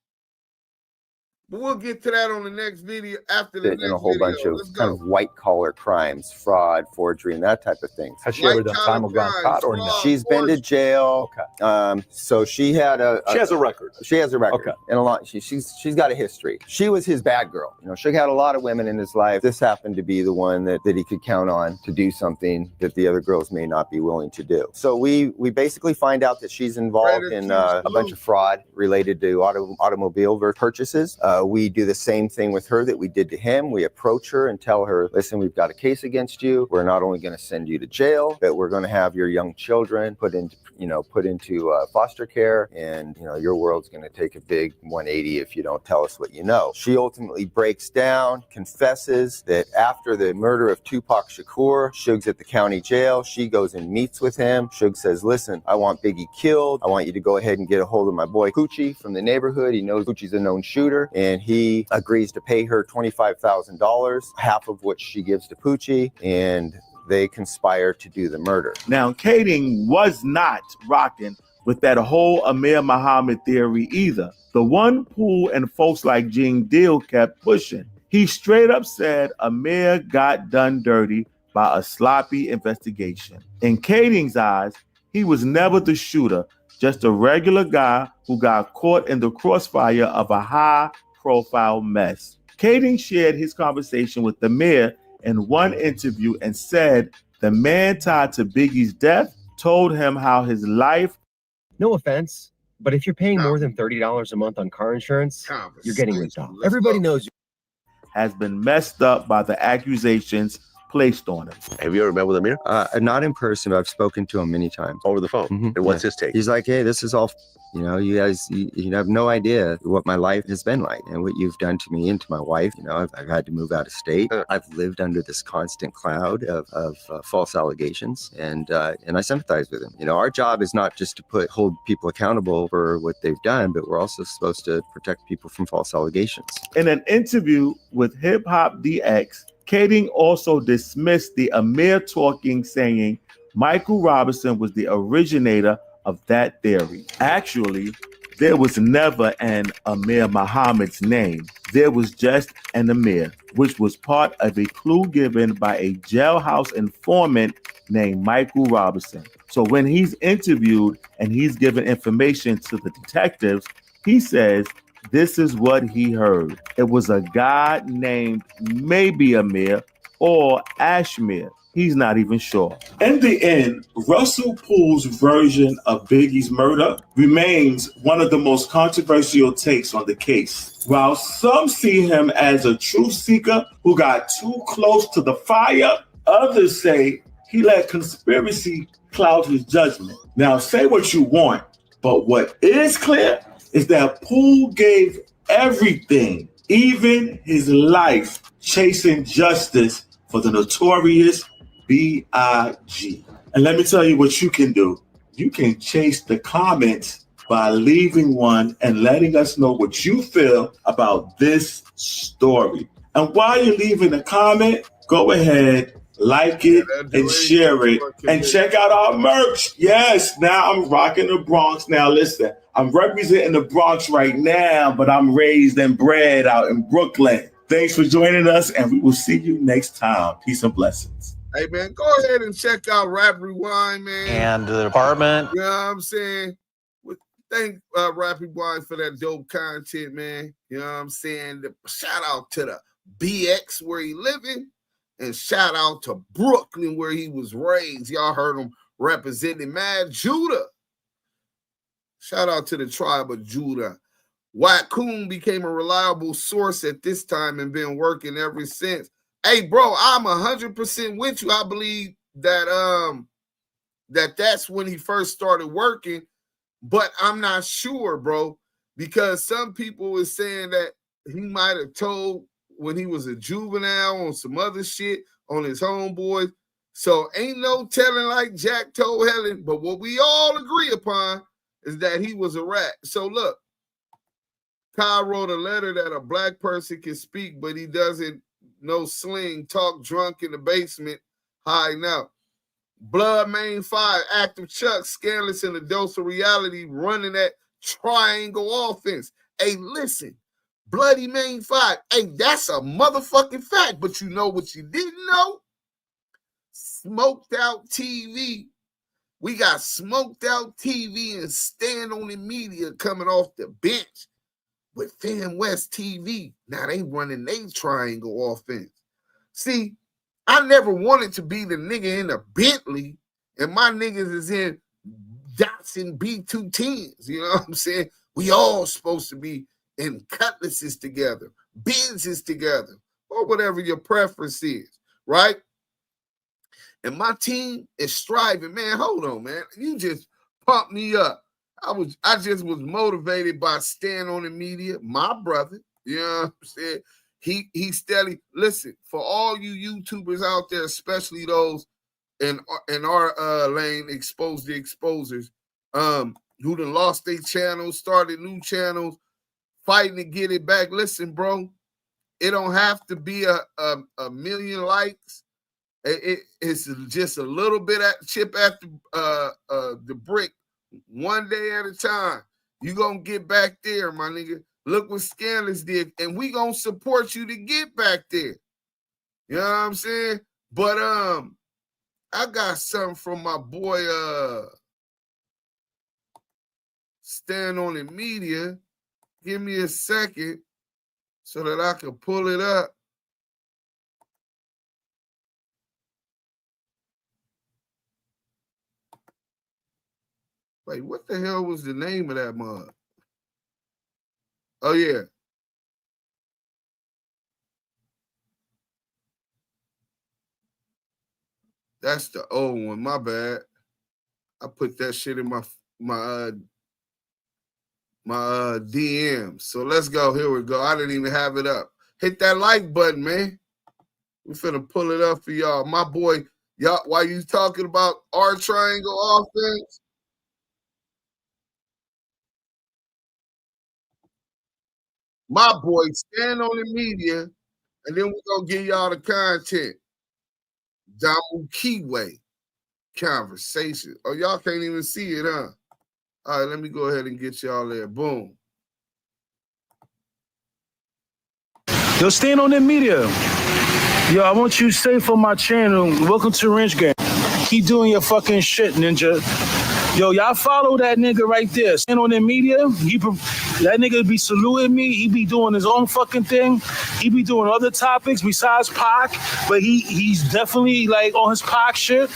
But we'll get to that on the next video after the next
in a whole bunch of kind of white collar crimes, fraud, forgery, and that type of thing.
Has she ever done time or gone caught or no?
She's been to jail.
Okay.
So she had
she has a record.
She has a record.
Okay.
And a lot. She's got a history. She was his bad girl. You know, Suge had a lot of women in his life. This happened to be the one that he could count on to do something that the other girls may not be willing to do. So we basically find out that she's involved in a bunch of fraud related to automobile purchases. We do the same thing with her that we did to him. We approach her and tell her, listen, we've got a case against you. We're not only going to send you to jail, but we're going to have your young children put into foster care, and your world's going to take a big 180 if you don't tell us what you know. She ultimately breaks down, confesses that after the murder of Tupac Shakur, Suge's at the county jail. She goes and meets with him. Suge says, listen, I want Biggie killed. I want you to go ahead and get a hold of my boy Poochie from the neighborhood. He knows Poochie's a known shooter, and he agrees to pay her $25,000, half of which she gives to Poochie, and they conspire to do the murder.
Now, Kading was not rocking with that whole Amir Muhammad theory either. The one Poole and folks like Gene Deal kept pushing. He straight up said Amir got done dirty by a sloppy investigation. In Kading's eyes, he was never the shooter, just a regular guy who got caught in the crossfire of a high-profile mess. Kading shared his conversation with the mayor in one interview and said the man tied to Biggie's death told him how his life...
No offense, but if you're paying more than $30 a month on car insurance, you're getting ripped off. Everybody knows
has been messed up by the accusations placed on him.
Have you ever met with Amir?
Not in person, but I've spoken to him many times.
Over the phone?
Mm-hmm.
And what's his take?
He's like, hey, this is all, you guys, you have no idea what my life has been like and what you've done to me and to my wife. I've had to move out of state. I've lived under this constant cloud of false allegations, and I sympathize with him. Our job is not just to hold people accountable for what they've done, but we're also supposed to protect people from false allegations.
In an interview with Hip Hop DX, Kading also dismissed the Amir talking, saying Michael Robinson was the originator of that theory. Actually, there was never an Amir Muhammad's name. There was just an Amir, which was part of a clue given by a jailhouse informant named Michael Robinson. So when he's interviewed and he's given information to the detectives, he says, this is what he heard. It was a guy named maybe Amir or Ashmir. He's not even sure. In the end, Russell Poole's version of Biggie's murder remains one of the most controversial takes on the case. While some see him as a truth seeker who got too close to the fire, others say he let conspiracy cloud his judgment. Now, say what you want, but what is clear is that Poole gave everything, even his life, chasing justice for the Notorious B.I.G. And let me tell you what you can do. You can chase the comments by leaving one and letting us know what you feel about this story. And while you're leaving a comment, go ahead, like it and share it, and check out our merch. Yes, now I'm rocking the Bronx. Now listen, I'm representing the Bronx right now, but I'm raised and bred out in Brooklyn. Thanks for joining us, and we will see you next time. Peace and blessings.
Hey, man, go ahead and check out Rap Rewind, man.
And the department.
You know what I'm saying? Thank Rap Rewind for that dope content, man. You know what I'm saying? Shout out to the BX where he living, and shout out to Brooklyn where he was raised. Y'all heard him representing Mad Judah. Shout out to the tribe of Judah. WACK100 became a reliable source at this time and been working ever since. Hey, bro, I'm 100% with you. I believe that that's when he first started working, but I'm not sure, bro, because some people is saying that he might have told when he was a juvenile on some other shit on his homeboys. So ain't no telling like Jack told Helen, but what we all agree upon is that he was a rat. So look, Kyle wrote a letter that a black person can speak, but he doesn't know sling, talk drunk in the basement, hiding out. Blood Main 5, Active Chuck, Scandalous in the Dose of Reality, running that triangle offense. Hey, listen, Bloody Main 5, hey, that's a motherfucking fact, but you know what you didn't know? Smoked Out TV. We got Smoked Out TV and Stand on the Media coming off the bench with Fan West TV. Now they running their triangle offense. See, I never wanted to be the nigga in a Bentley, and my niggas is in Datsun B210s. You know what I'm saying? We all supposed to be in Cutlasses together, Benzes together, or whatever your preference is, right? And my team is striving. Man, hold on, man. You just pumped me up. I just was motivated by Stand on the Media, my brother. You know what I'm saying? He steady. Listen, for all you YouTubers out there, especially those in our lane, Expose the Exposers, who done lost their channels, started new channels, fighting to get it back. Listen, bro, it don't have to be a million likes. It's just a little bit at chip at the brick, one day at a time. You gonna get back there, my nigga. Look what Scandalous did, and we gonna support you to get back there. You know what I'm saying? But I got something from my boy Stand on the Media. Give me a second so that I can pull it up. Wait, what the hell was the name of that mug? Oh, yeah. That's the old one. My bad. I put that shit in my DM. So let's go. Here we go. I didn't even have it up. Hit that like button, man. We finna pull it up for y'all. My boy, y'all, while you talking about our triangle offense, my boy, Stand on the Media, and then we're gonna give y'all the content. Damu Kiwe conversation. Oh, y'all can't even see it, huh? All right, let me go ahead and get y'all there. Boom.
Yo, Stand on the Media. Yo, I want you to say for my channel, welcome to Ranch Game. Keep doing your fucking shit, ninja. Yo, y'all follow that nigga right there. Stand on the Media. That nigga be saluting me. He be doing his own fucking thing. He be doing other topics besides Pac, but he's definitely like on his Pac shit.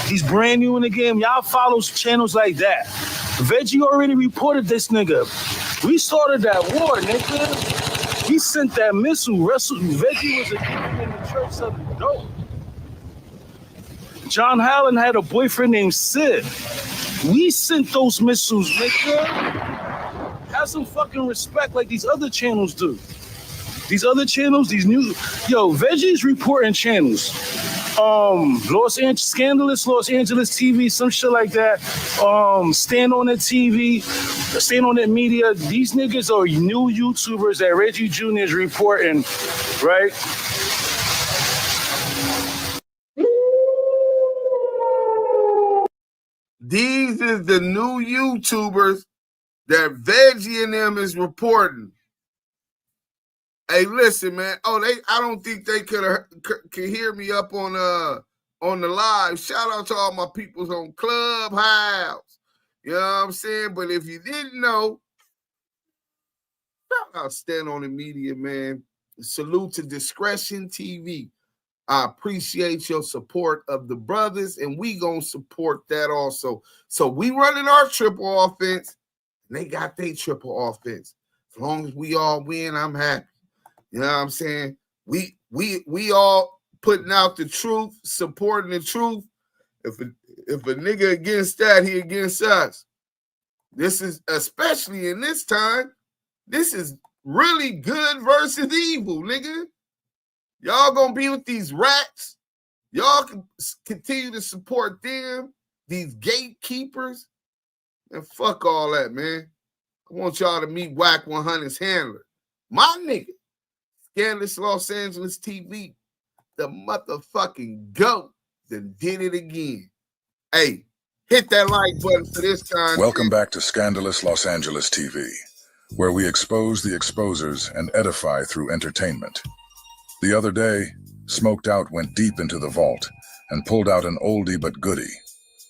He's brand new in the game. Y'all follow channels like that. Veggie already reported this nigga. We started that war, nigga. He sent that missile. Veggie was a nigga in the church selling dope. John Allen had a boyfriend named Sid. We sent those missiles, nigga. Have some fucking respect like these other channels do. These other channels, these new... Yo, Veggie's reporting channels. Los Angeles, Scandalous Los Angeles TV, some shit like that. Stand on the TV, Stand on the Media. These niggas are new YouTubers that Reggie Jr. is reporting, right?
These is the new YouTubers that Veggie and them is reporting. Hey, listen, man. Oh, I don't think they could hear me up on the live. Shout out to all my peoples on Clubhouse. You know what I'm saying? But if you didn't know, shout out Stand on the Media, man. Salute to Discretion TV. I appreciate your support of the brothers, and we gonna support that also. So we running our triple offense, and they got their triple offense. As long as we all win, I'm happy. You know what I'm saying? We all putting out the truth, supporting the truth. If a nigga against that, he against us. This is, especially in this time, this is really good versus evil, nigga. Y'all gonna be with these rats Y'all can continue to support them, these gatekeepers, and fuck all that, man. I want y'all to meet WACK100's handler. My nigga, Scandalous Los Angeles TV, the motherfucking GOAT that did it again. Hey, hit that like button for this time.
Welcome back to Scandalous Los Angeles TV, where we expose the exposers and edify through entertainment. The other day, Smoked Out went deep into the vault and pulled out an oldie but goodie,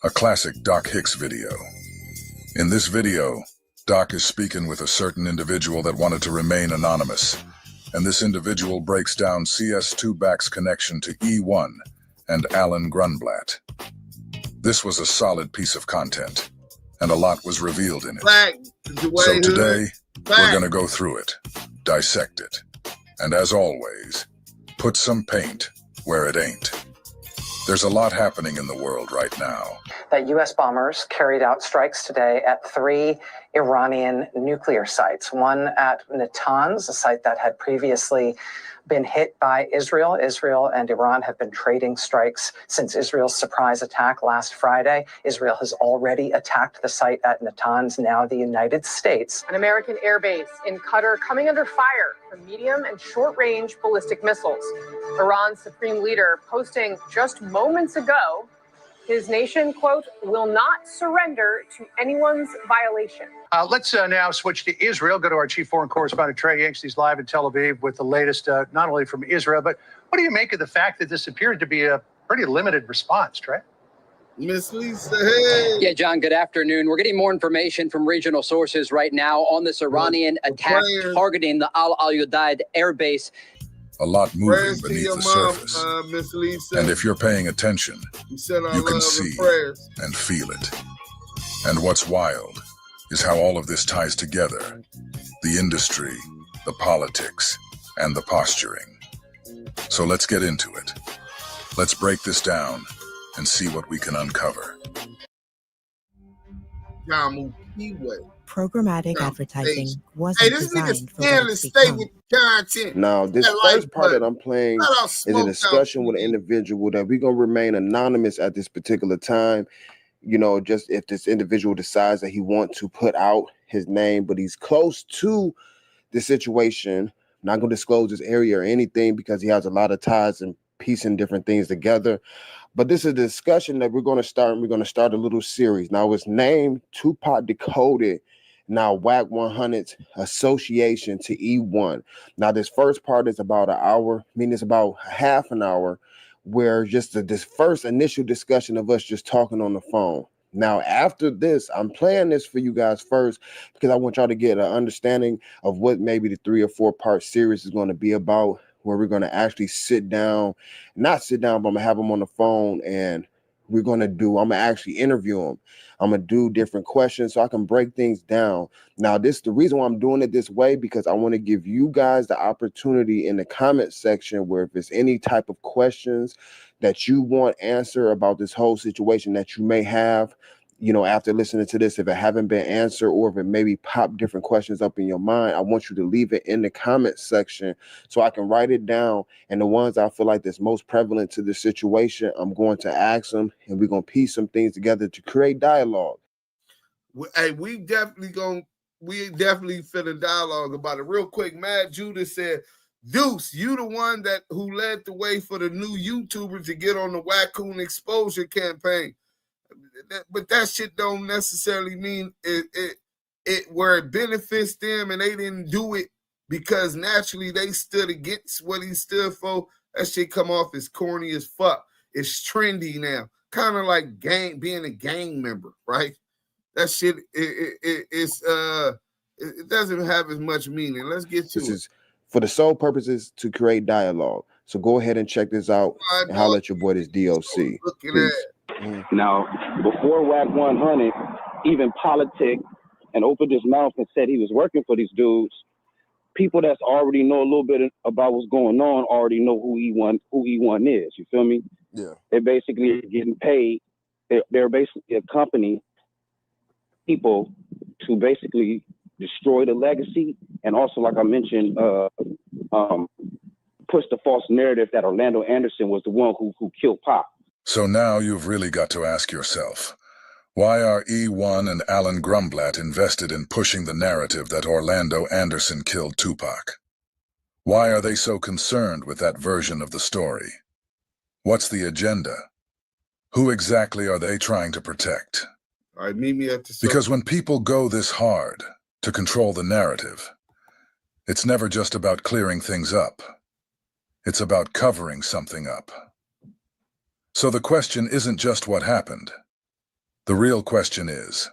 a classic Doc Hicks video. In this video, Doc is speaking with a certain individual that wanted to remain anonymous, and this individual breaks down CS2Back's connection to E1 and Alan Grunblatt. This was a solid piece of content, and a lot was revealed in it. So today, we're going to go through it, dissect it, and as always, put some paint where it ain't. There's a lot happening in the world right now.
That U.S. bombers carried out strikes today at 3 Iranian nuclear sites. One at Natanz, a site that had previously been hit by Israel. Israel and Iran have been trading strikes since Israel's surprise attack last Friday. Israel has already attacked the site at Natanz, now the United States.
An American airbase in Qatar coming under fire from medium and short-range ballistic missiles. Iran's supreme leader posting just moments ago, his nation, quote, will not surrender to anyone's violation.
Let's now switch to Israel. Go to our chief foreign correspondent, Trey Yanks. He's live in Tel Aviv with the latest, not only from Israel, but what do you make of the fact that this appeared to be a pretty limited response, Trey?
Miss Lisa, hey.
Yeah, John, good afternoon. We're getting more information from regional sources right now on this Iranian attack targeting the Al-Udeid air base.
A lot moving beneath the surface.
Miss Lisa.
And if you're paying attention, you can see and feel it. And what's wild is how all of this ties together. The industry, the politics, and the posturing. So let's get into it. Let's break this down and see what we can uncover.
Programmatic advertising wasn't designed for what it's
stay with content.
Now, this first part that I'm playing is a discussion with an individual that we're going to remain anonymous at this particular time. You know, just if this individual decides that he wants to put out his name, but he's close to the situation. I'm not going to disclose his area or anything because he has a lot of ties and piecing different things together. But this is a discussion that we're going to start, and we're going to start a little series. Now, it's named Tupac Decoded. Now, WACK100's association to E1. Now, this first part is about an hour, meaning it's about half an hour, where just this first initial discussion of us just talking on the phone. Now, after this, I'm playing this for you guys first because I want y'all to get an understanding of what maybe the 3 or 4 part series is going to be about, where we're going to actually sit down, not sit down, but I'm going to have them on the phone and I'm going to actually interview them. I'm going to do different questions so I can break things down. Now, the reason why I'm doing it this way, because I want to give you guys the opportunity in the comment section where if there's any type of questions that you want answer about this whole situation that you may have, you know, after listening to this, if it haven't been answered or if it maybe pop different questions up in your mind, I want you to leave it in the comment section so I can write it down. And the ones I feel like that's most prevalent to the situation, I'm going to ask them, and we're going to piece some things together to create dialogue.
Hey, we definitely finna dialogue about it. Real quick, Mad Judah said, Deuce, you the one who led the way for the new YouTubers to get on the Wackoon exposure campaign. But that shit don't necessarily mean it where it benefits them, and they didn't do it because naturally they stood against what he stood for. That shit come off as corny as fuck. It's trendy now, kind of like being a gang member, right? That shit it doesn't have as much meaning. Let's get to it.
This is for the sole purposes to create dialogue. So go ahead and check this out and holler at your boy, this DOC. Peace.
Now, before WACK100 even politic and opened his mouth and said he was working for these dudes, people that's already know a little bit about what's going on already know who E1 is. You feel me?
Yeah.
They're basically getting paid. They're basically a company, people to basically destroy the legacy and also, like I mentioned, push the false narrative that Orlando Anderson was the one who killed Pop.
So now you've really got to ask yourself, why are E1 and Alan Grumblatt invested in pushing the narrative that Orlando Anderson killed Tupac? Why are they so concerned with that version of the story? What's the agenda? Who exactly are they trying to protect?
All right, meet me at the
Because when people go this hard to control the narrative, it's never just about clearing things up. It's about covering something up. So the question isn't just what happened. The real question is,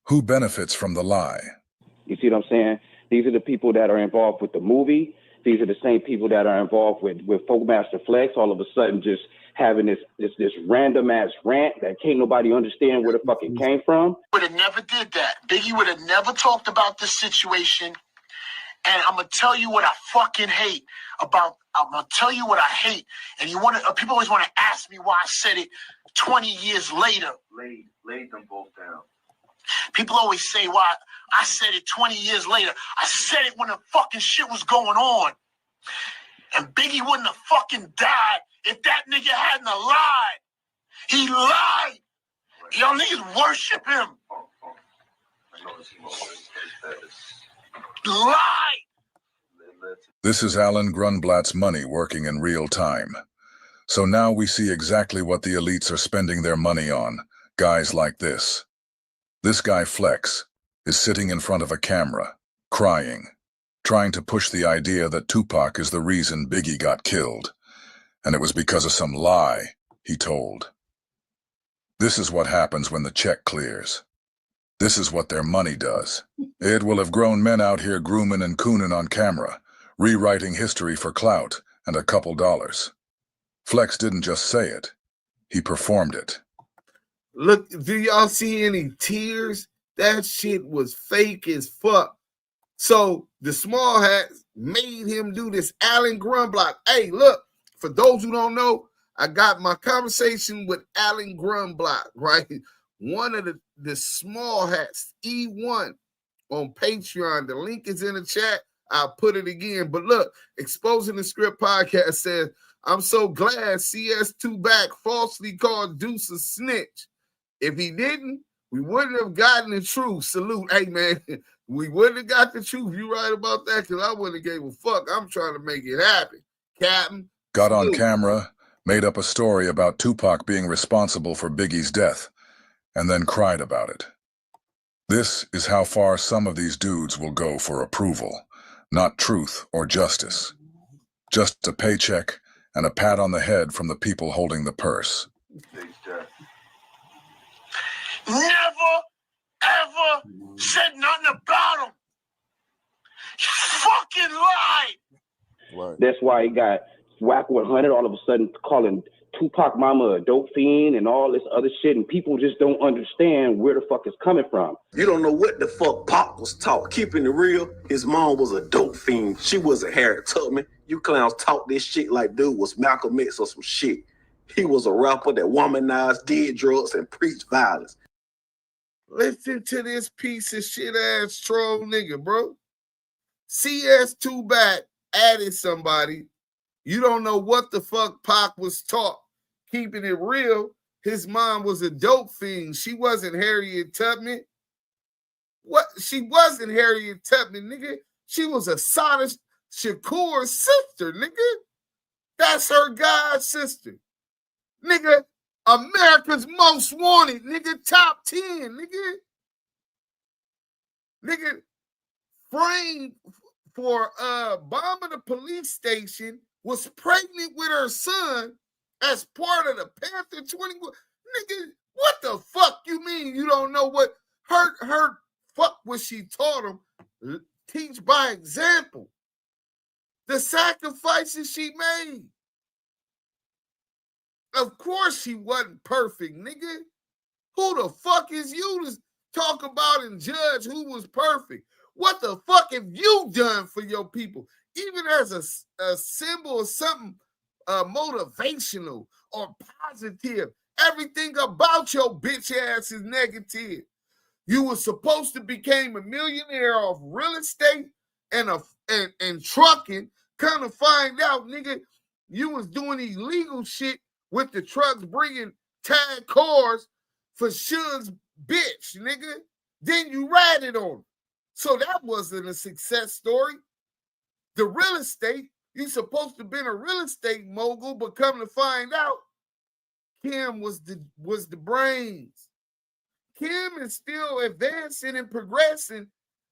who benefits from the lie?
You see what I'm saying? These are the people that are involved with the movie. These are the same people that are involved with Folkmaster Flex, all of a sudden just having this random ass rant that can't nobody understand where the fuck it came from.
Would have never did that. Biggie would have never talked about this situation. And I'm gonna tell you what I fucking hate about. I'm gonna tell you what I hate. And people always want to ask me why I said it 20 years later.
Laid them both down.
People always say why I said it 20 years later. I said it when the fucking shit was going on. And Biggie wouldn't have fucking died if that nigga hadn't lied. He lied. Y'all niggas worship him. Lied.
This is Alan Grunblatt's money working in real time. So now we see exactly what the elites are spending their money on. Guys like this. This guy Flex is sitting in front of a camera, crying, trying to push the idea that Tupac is the reason Biggie got killed, and it was because of some lie he told. This is what happens when the check clears. This is what their money does. It will have grown men out here grooming and cooning on camera, rewriting history for clout and a couple dollars. Flex didn't just say it, he performed it.
Look, do y'all see any tears? That shit was fake as fuck. So the small hats made him do this Alan Grunblatt. Hey, look, for those who don't know, I got my conversation with Alan Grunblatt, right? One of the small hats, E1, on Patreon. The link is in the chat. I'll put it again. But look, Exposing the Script podcast says, I'm so glad CS2 Back falsely called Deuce a snitch. If he didn't, we wouldn't have gotten the truth. Salute. Hey, man, we wouldn't have got the truth. You right about that, because I wouldn't have gave a fuck. I'm trying to make it happen. Captain.
Got on camera, made up a story about Tupac being responsible for Biggie's death, and then cried about it. This is how far some of these dudes will go for approval, not truth or justice. Just a paycheck and a pat on the head from the people holding the purse.
Never, ever said nothing about him. He fucking lied.
Right. That's why he got WACK100 all of a sudden calling Tupac Mama a dope fiend and all this other shit, and people just don't understand where the fuck it's coming from.
You don't know what the fuck Pop was taught. Keeping it real, his mom was a dope fiend. She was a Harriet Tubman. You clowns talk this shit like dude was Malcolm X or some shit. He was a rapper that womanized, did drugs, and preached violence.
Listen to this piece of shit ass troll nigga, bro. CS2 Back added somebody. You don't know what the fuck Pac was taught. Keeping it real, his mom was a dope fiend. She wasn't Harriet Tubman. What? She wasn't Harriet Tubman, nigga. She was a Sada Shakur's sister, nigga. That's her god sister. Nigga, America's Most Wanted, nigga, top 10, nigga. Nigga, framed for bombing a police station, was pregnant with her son as part of the Panther 21. Nigga, what the fuck you mean you don't know what her fuck what she taught him? Teach by example. The sacrifices she made. Of course she wasn't perfect, nigga. Who the fuck is you to talk about and judge who was perfect? What the fuck have you done for your people? Even as a symbol of something motivational or positive. Everything about your bitch ass is negative. You were supposed to become a millionaire off real estate and trucking. Come to find out, nigga, you was doing illegal shit with the trucks bringing tag cars for Suge's bitch, nigga. Then you ratted on him. So that wasn't a success story. The real estate, you supposed to have been a real estate mogul, but come to find out, Kim was the brains. Kim is still advancing and progressing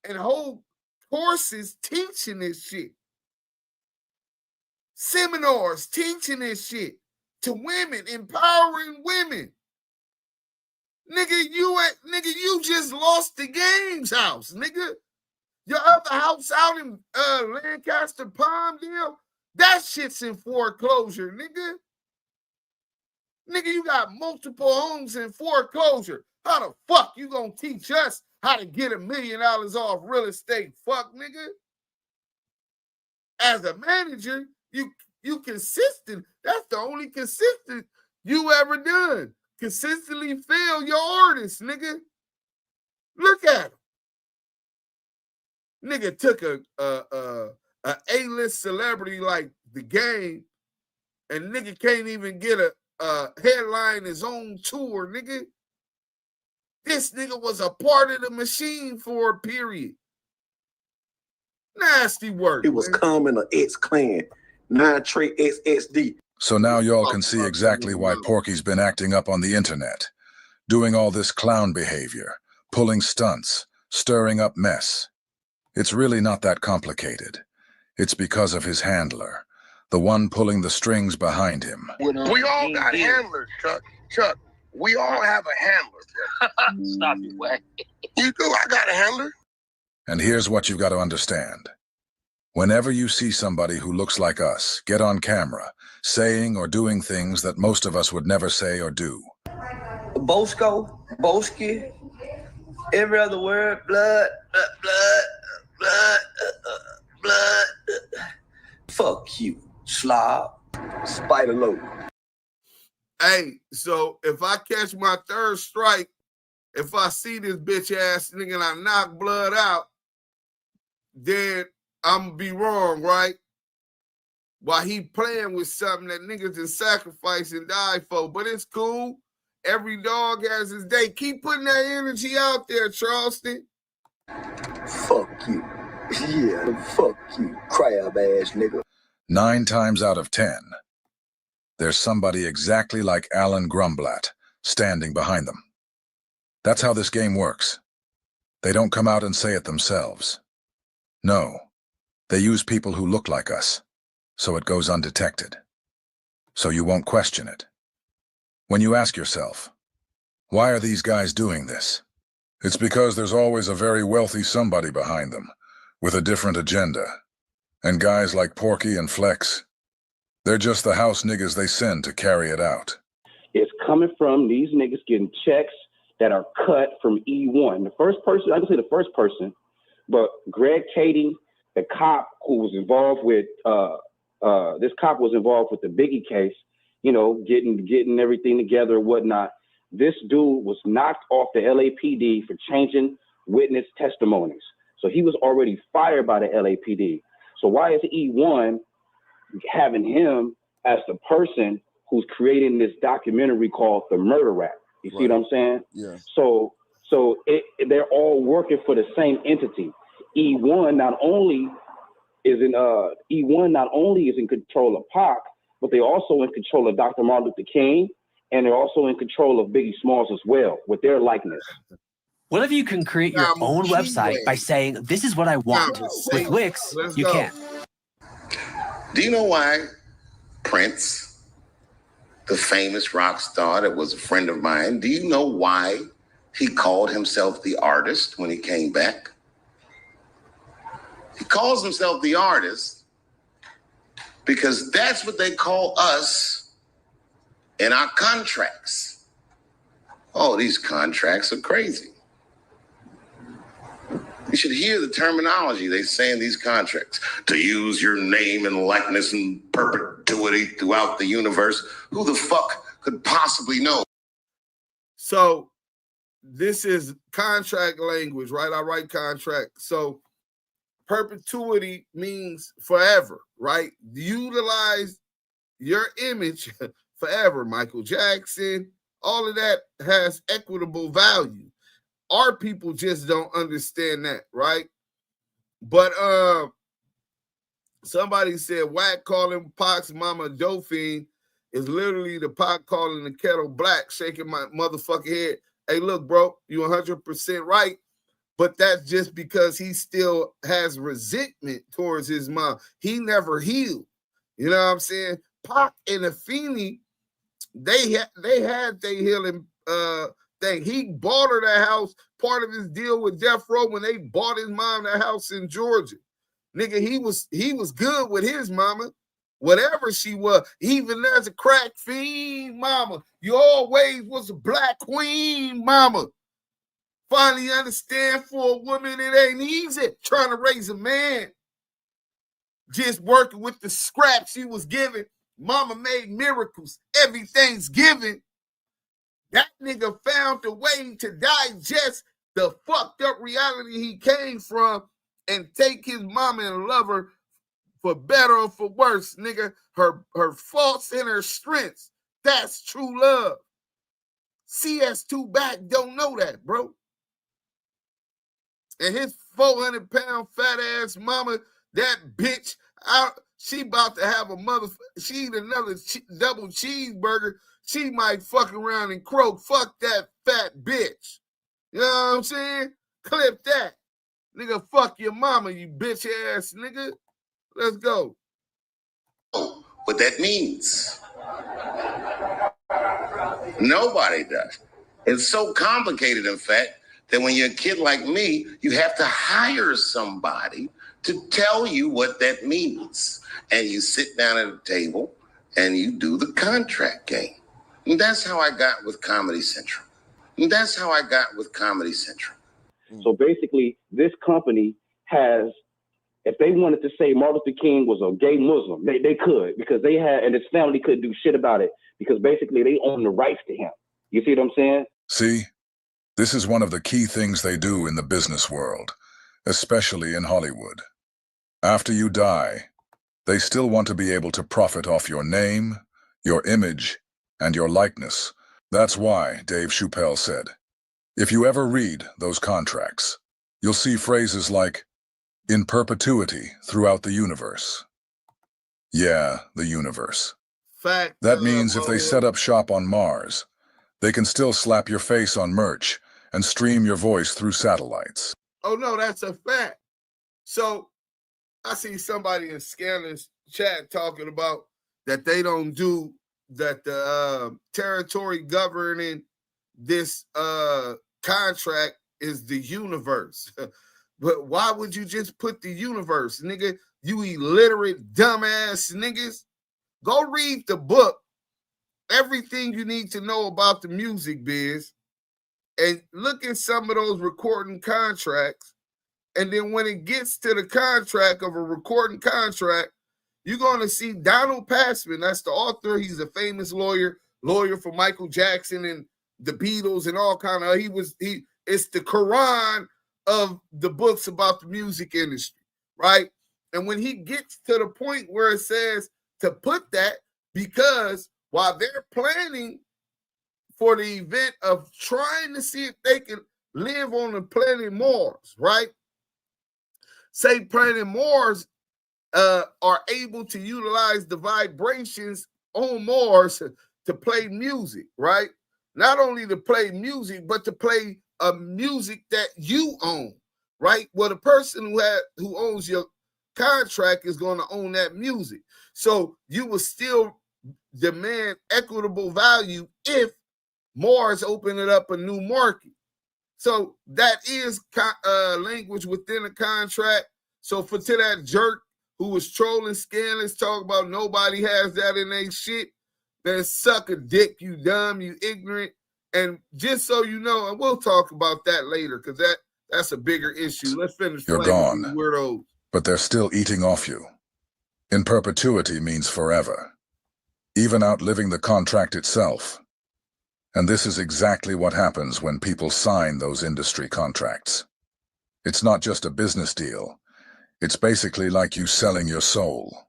and whole courses teaching this shit. Seminars teaching this shit to women, empowering women. Nigga, you just lost the Games house, nigga. Your other house out in Lancaster, Palmdale, that shit's in foreclosure, nigga. Nigga, you got multiple homes in foreclosure. How the fuck you gonna teach us how to get $1 million off real estate? Fuck, nigga. As a manager, you consistent. That's the only consistent you ever done. Consistently fail your artists, nigga. Look at him. Nigga took a A-list celebrity like The Game, and nigga can't even get a headline his own tour, nigga. This nigga was a part of the machine for a period. Nasty work.
It was coming an X-Clan, 9-Trey XXD.
So now y'all can see exactly why Porky's been acting up on the internet, doing all this clown behavior, pulling stunts, stirring up mess. It's really not that complicated. It's because of his handler, the one pulling the strings behind him.
We all got handlers, Chuck. Chuck, we all have a handler. Stop it, Wack. You do, I got a handler.
And here's what you've got to understand. Whenever you see somebody who looks like us get on camera, saying or doing things that most of us would never say or do.
Bosco, Boski, every other word, blood. Fuck you, slob, spider load.
Hey, so if I catch my third strike, if I see this bitch ass nigga and I knock blood out, then I'm gonna be wrong, right? While he playing with something that niggas can sacrifice and die for, but it's cool. Every dog has his day. Keep putting that energy out there, Charleston.
Fuck you. Yeah, fuck you, crab ass nigga.
9 times out of 10, there's somebody exactly like Alan Grumblatt standing behind them. That's how this game works. They don't come out and say it themselves. No, they use people who look like us, so it goes undetected. So you won't question it. When you ask yourself, why are these guys doing this? It's because there's always a very wealthy somebody behind them, with a different agenda. And guys like Porky and Flex, they're just the house niggas they send to carry it out.
It's coming from these niggas getting checks that are cut from E1. The first person, I can say the first person, but Greg Kading, the cop who was involved with, this cop was involved with the Biggie case, you know, getting everything together and whatnot. This dude was knocked off the LAPD for changing witness testimonies. So he was already fired by the LAPD. So why is E1 having him as the person who's creating this documentary called The Murder Rap? You see what I'm saying?
Yeah.
So they're all working for the same entity. E1 not only is in control of Pac, but they're also in control of Dr. Martin Luther King, and they're also in control of Biggie Smalls as well, with their likeness.
What if you can create your own website by saying, this is what I want? With Wix, you can.
Do you know why Prince, the famous rock star that was a friend of mine, do you know why he called himself the artist when he came back? He calls himself the artist because that's what they call us in our contracts. Oh, these contracts are crazy. You should hear the terminology they say in these contracts. To use your name and likeness in perpetuity throughout the universe. Who the fuck could possibly know?
So this is contract language, right? I write contract. So perpetuity means forever, right? Utilize your image forever. Michael Jackson, all of that has equitable value. Our people just don't understand that, right? But somebody said Wack calling Pac's mama Dauphine is literally the Pac calling the kettle black, shaking my motherfucking head. Hey, look, bro, you 100% right. But that's just because he still has resentment towards his mom. He never healed. You know what I'm saying? Pac and Afeni, they had their healing thing. He bought her the house, part of his deal with Death Row when they bought his mom the house in Georgia. Nigga, he was good with his mama, whatever she was. Even as a crack fiend mama, you always was a black queen mama. Finally understand for a woman it ain't easy trying to raise a man. Just working with the scraps she was given. Mama made miracles every Thanksgiving. That nigga found a way to digest the fucked up reality he came from and take his mama and love her for better or for worse, nigga. Her faults and her strengths. That's true love. CS2 back don't know that, bro. And his 400-pound fat ass mama, that bitch, she about to have a mother. She eat another double cheeseburger. She might fuck around and croak. Fuck that fat bitch. You know what I'm saying? Clip that. Nigga, fuck your mama, you bitch ass nigga. Let's go.
What that means. Nobody does. It's so complicated, in fact, that when you're a kid like me, you have to hire somebody to tell you what that means. And you sit down at a table and you do the contract game. And that's how I got with Comedy Central.
So basically, this company has, if they wanted to say Martin Luther King was a gay Muslim, they could, because they had, and his family couldn't do shit about it, because basically they own the rights to him. You see what I'm saying?
See, this is one of the key things they do in the business world, especially in Hollywood. After you die, they still want to be able to profit off your name, your image, and your likeness. That's why Dave Chappelle said, if you ever read those contracts, you'll see phrases like, in perpetuity throughout the universe. Yeah, the universe.
Fact.
That means if they set up shop on Mars, they can still slap your face on merch and stream your voice through satellites.
Oh, no, that's a fact. So I see somebody in Scanner's chat talking about that they don't do that the territory governing this contract is the universe. But why would you just put the universe, nigga? You illiterate, dumbass niggas. Go read the book, Everything You Need to Know About the Music Biz, and look at some of those recording contracts. And then when it gets to the contract of a recording contract, you're going to see Donald Passman. That's the author. He's a famous lawyer for Michael Jackson and the Beatles and all kind of. It's the Quran of the books about the music industry, right? And when he gets to the point where it says to put that, because while they're planning for the event of trying to see if they can live on the planet Mars, right? Say planet Mars are able to utilize the vibrations on Mars to play music, right? Not only to play music, but to play a music that you own, right? Well, the person who owns your contract is going to own that music. So you will still demand equitable value if Mars open it up a new market. So that is language within a contract. So to that jerk who was trolling scandalous, talk about nobody has that in their shit, then suck a dick, you dumb, you ignorant. And just so you know, and we'll talk about that later, because that's a bigger issue. Let's finish.
You're
playing
gone,
weirdos.
But they're still eating off you. In perpetuity means forever, even outliving the contract itself. And this is exactly what happens when people sign those industry contracts. It's not just a business deal. It's basically like you selling your soul.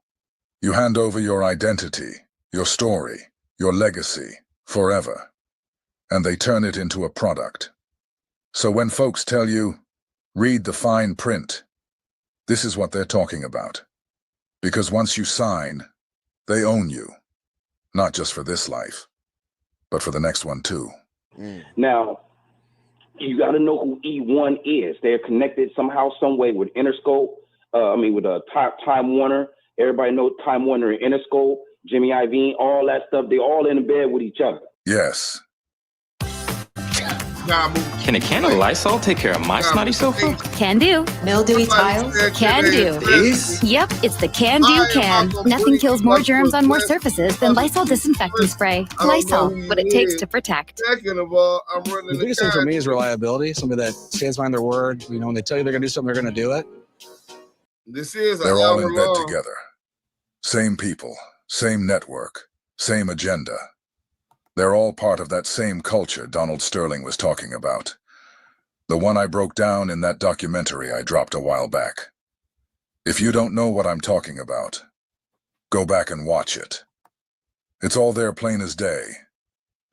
You hand over your identity, your story, your legacy, forever, and they turn it into a product. So when folks tell you, read the fine print, this is what they're talking about. Because once you sign, they own you. Not just for this life, but for the next one too.
Now, you got to know who E1 is. They're connected somehow, some way with Interscope. With Time Warner. Everybody knows Time Warner and Interscope, Jimmy Iovine, all that stuff. They're all in bed with each other.
Yes.
Can a can of Lysol take care of my snotty sofa?
Can do. Mildewy tiles? Can do.
This?
Yep, it's the Can Do can. Nothing kills more germs on more surfaces than Lysol disinfectant spray. Lysol, what it takes to protect.
Second of all, I'm running
the biggest thing for me is reliability. Somebody that stands behind their word. You know, when they tell you they're going to do something, they're going to do it.
They're all in bed together. Same people, same network, same agenda. They're all part of that same culture Donald Sterling was talking about. The one I broke down in that documentary I dropped a while back. If you don't know what I'm talking about, go back and watch it. It's all there plain as day.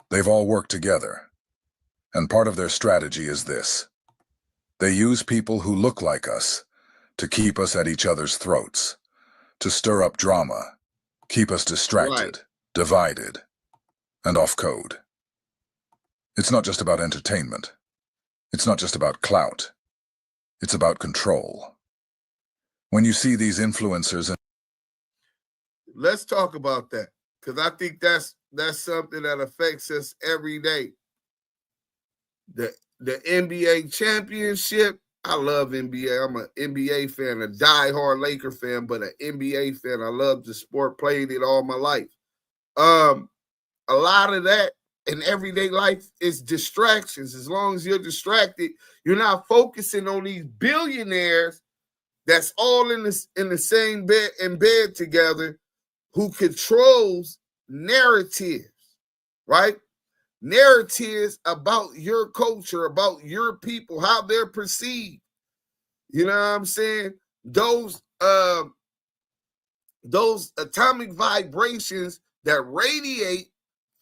They've all worked together. And part of their strategy is this. They use people who look like us to keep us at each other's throats, to stir up drama, keep us distracted, divided, and off code. It's not just about entertainment. It's not just about clout. It's about control. When you see these influencers and
let's talk about that, because I think that's something that affects us every day. The NBA championship, I love NBA. I'm an NBA fan, a diehard Laker fan, but an NBA fan. I love the sport, played it all my life. A lot of that in everyday life is distractions. As long as you're distracted, you're not focusing on these billionaires that's all in the same bed together, who controls narratives, right? Narratives about your culture, about your people, how they're perceived. You know what I'm saying? Those atomic vibrations that radiate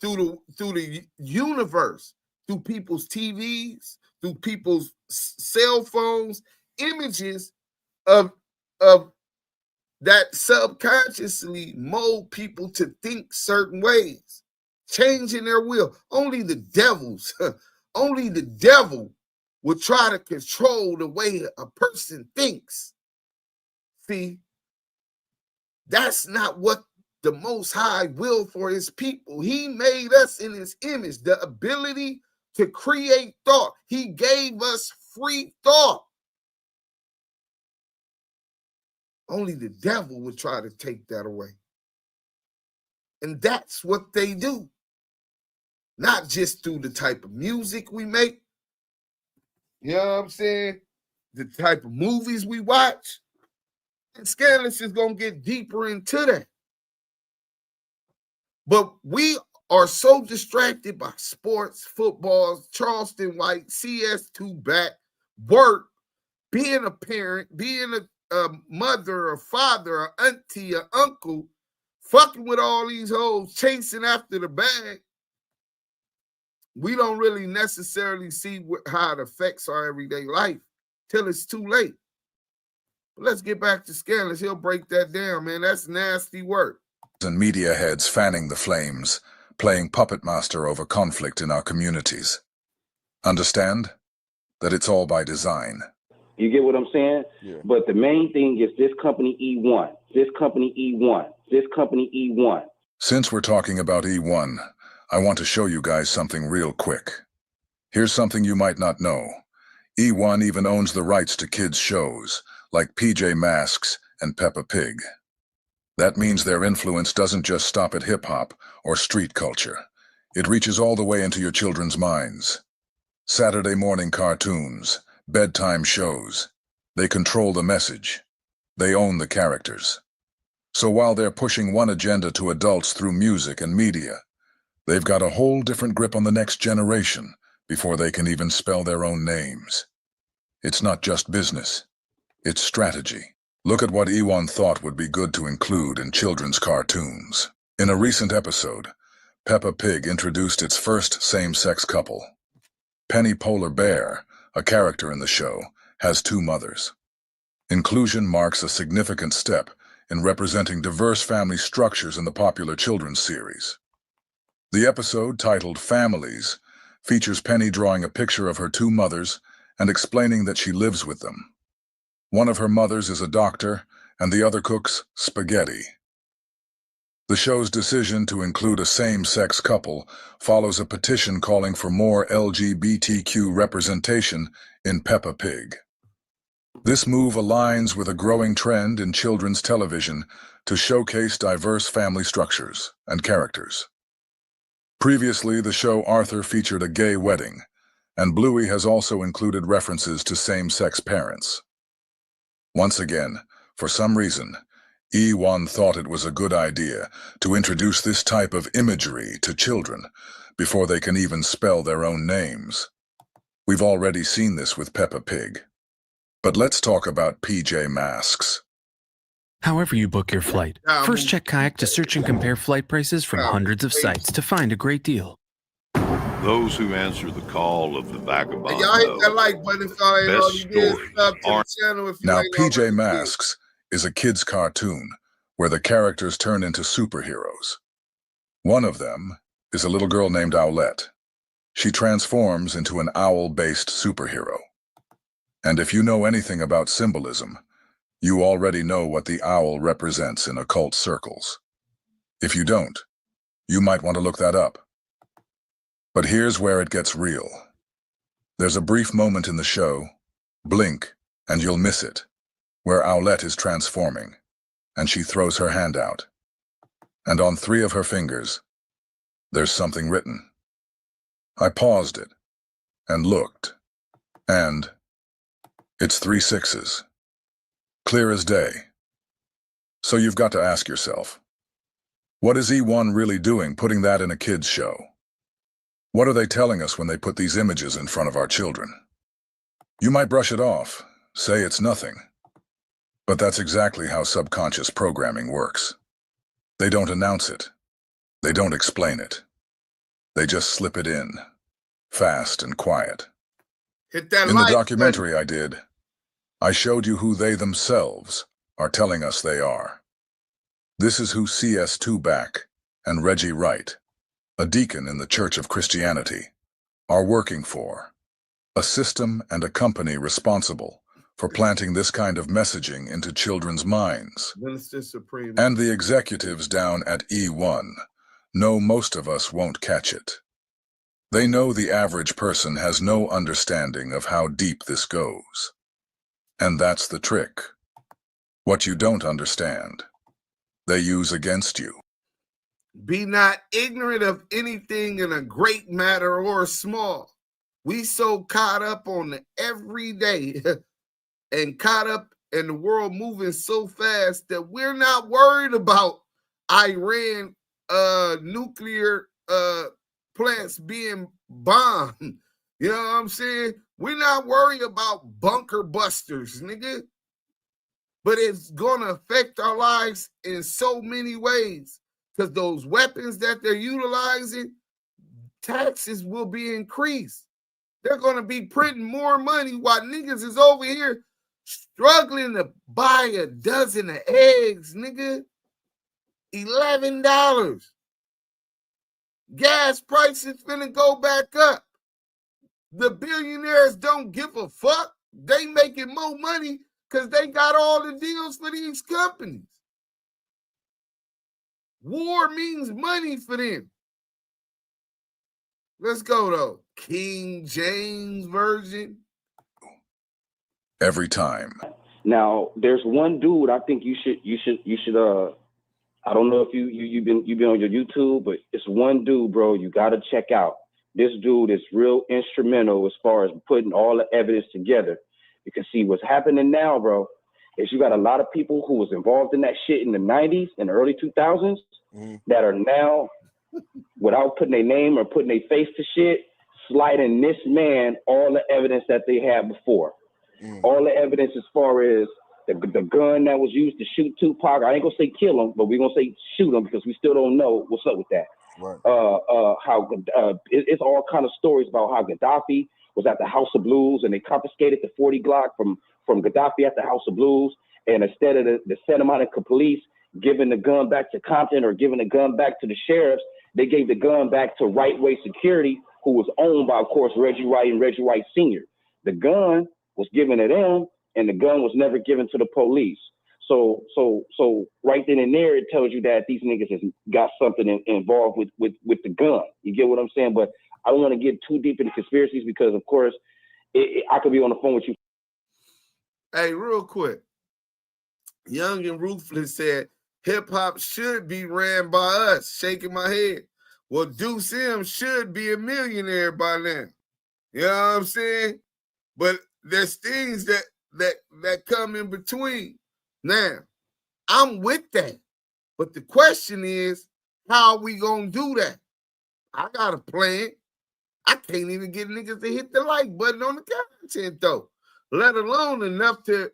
through the universe, through people's TVs, through people's cell phones, images of that subconsciously mold people to think certain ways, changing their will. Only the devil will try to control the way a person thinks. See, that's not what the Most High will for his people. He made us in his image, the ability to create thought. He gave us free thought. Only the devil would try to take that away. And that's what they do. Not just through the type of music we make, you know what I'm saying? The type of movies we watch. And Scandalous is going to get deeper into that. But we are so distracted by sports, football, Charleston White, CS2 back, work, being a parent, being a mother, a father, an auntie, an uncle, fucking with all these hoes, chasing after the bag. We don't really necessarily see how it affects our everyday life till it's too late. But let's get back to Scandalous. He'll break that down, man. That's nasty work.
And media heads fanning the flames, playing puppet master over conflict in our communities. Understand that it's all by design.
You get what I'm saying?
Yeah.
But the main thing is this company E1, this company E1, this company E1.
Since we're talking about E1, I want to show you guys something real quick. Here's something you might not know. E1 even owns the rights to kids' shows, like PJ Masks and Peppa Pig. That means their influence doesn't just stop at hip-hop or street culture. It reaches all the way into your children's minds. Saturday morning cartoons, bedtime shows. They control the message. They own the characters. So while they're pushing one agenda to adults through music and media, they've got a whole different grip on the next generation before they can even spell their own names. It's not just business. It's strategy. Look at what Ewan thought would be good to include in children's cartoons. In a recent episode, Peppa Pig introduced its first same-sex couple. Penny Polar Bear, a character in the show, has 2 mothers. Inclusion marks a significant step in representing diverse family structures in the popular children's series. The episode, titled Families, features Penny drawing a picture of her 2 mothers and explaining that she lives with them. One of her mothers is a doctor, and the other cooks spaghetti. The show's decision to include a same-sex couple follows a petition calling for more LGBTQ representation in Peppa Pig. This move aligns with a growing trend in children's television to showcase diverse family structures and characters. Previously, the show Arthur featured a gay wedding, and Bluey has also included references to same-sex parents. Once again, for some reason, Ewan thought it was a good idea to introduce this type of imagery to children before they can even spell their own names. We've already seen this with Peppa Pig. But let's talk about PJ Masks.
However you book your flight, first check Kayak to search and compare flight prices from hundreds of sites to find a great deal.
Those who answer the call of the vagabond
Y'all hit that like button if y'all ain't already did. Sub to the channel if you
Now,
ain't
PJ
already
Masks is a kid's cartoon where the characters turn into superheroes. One of them is a little girl named Owlette. She transforms into an owl-based superhero. And if you know anything about symbolism, you already know what the owl represents in occult circles. If you don't, you might want to look that up. But here's where it gets real. There's a brief moment in the show, blink, and you'll miss it, where Owlette is transforming, and she throws her hand out. And on 3 of her fingers, there's something written. I paused it, and looked, and it's 3 6s. Clear as day. So you've got to ask yourself, what is E1 really doing putting that in a kid's show? What are they telling us when they put these images in front of our children? You might brush it off, say it's nothing. But that's exactly how subconscious programming works. They don't announce it. They don't explain it. They just slip it in, fast and quiet.
Hit that
in the
like
documentary I did, I showed you who they themselves are telling us they are. This is who CS2 Back and Reggie Wright, a deacon in the Church of Christianity, are working for. A system and a company responsible for planting this kind of messaging into children's minds.
Minister Supreme.
And the executives down at E1 know most of us won't catch it. They know the average person has no understanding of how deep this goes. And that's the trick. What you don't understand, they use against you.
Be not ignorant of anything in a great matter or small. We so caught up on the everyday and caught up in the world moving so fast that we're not worried about Iran nuclear plants being bombed. You know what I'm saying? We're not worried about bunker busters, nigga. But it's going to affect our lives in so many ways. Because those weapons that they're utilizing, taxes will be increased. They're going to be printing more money while niggas is over here struggling to buy a dozen of eggs, nigga. $11. Gas prices finna go back up. The billionaires don't give a fuck. They making more money because they got all the deals for these companies. War means money for them. Let's go, though. King James Version.
Every time.
Now, there's one dude I think you should I don't know if you've been on your YouTube, but it's one dude, bro, you gotta check out. This dude is real instrumental as far as putting all the evidence together. You can see what's happening now, bro, is you got a lot of people who was involved in that shit in the 90s and the early 2000s that are now, without putting their name or putting their face to shit, sliding this man all the evidence that they had before. All the evidence as far as the gun that was used to shoot Tupac. I ain't gonna say kill him, but we're gonna say shoot him because we still don't know what's up with that.
Right.
It's all kind of stories about how Gaddafi was at the House of Blues and they confiscated the 40 Glock from Gaddafi at the House of Blues, and instead of the Santa Monica police giving the gun back to Compton or giving the gun back to the sheriffs, they gave the gun back to Right Way Security, who was owned by, of course, Reggie Wright and Reggie Wright Sr. The gun was given to them, and the gun was never given to the police. So right then and there, it tells you that these niggas has got something involved with the gun. You get what I'm saying? But I don't want to get too deep into conspiracies because, of course, I could be on the phone with you.
Hey, real quick. Young and Ruthless said, hip-hop should be ran by us. Shaking my head. Well, Deuce M should be a millionaire by now. You know what I'm saying? But there's things that come in between. Now, I'm with that. But the question is, how are we going to do that? I got a plan. I can't even get niggas to hit the like button on the content, though, let alone enough to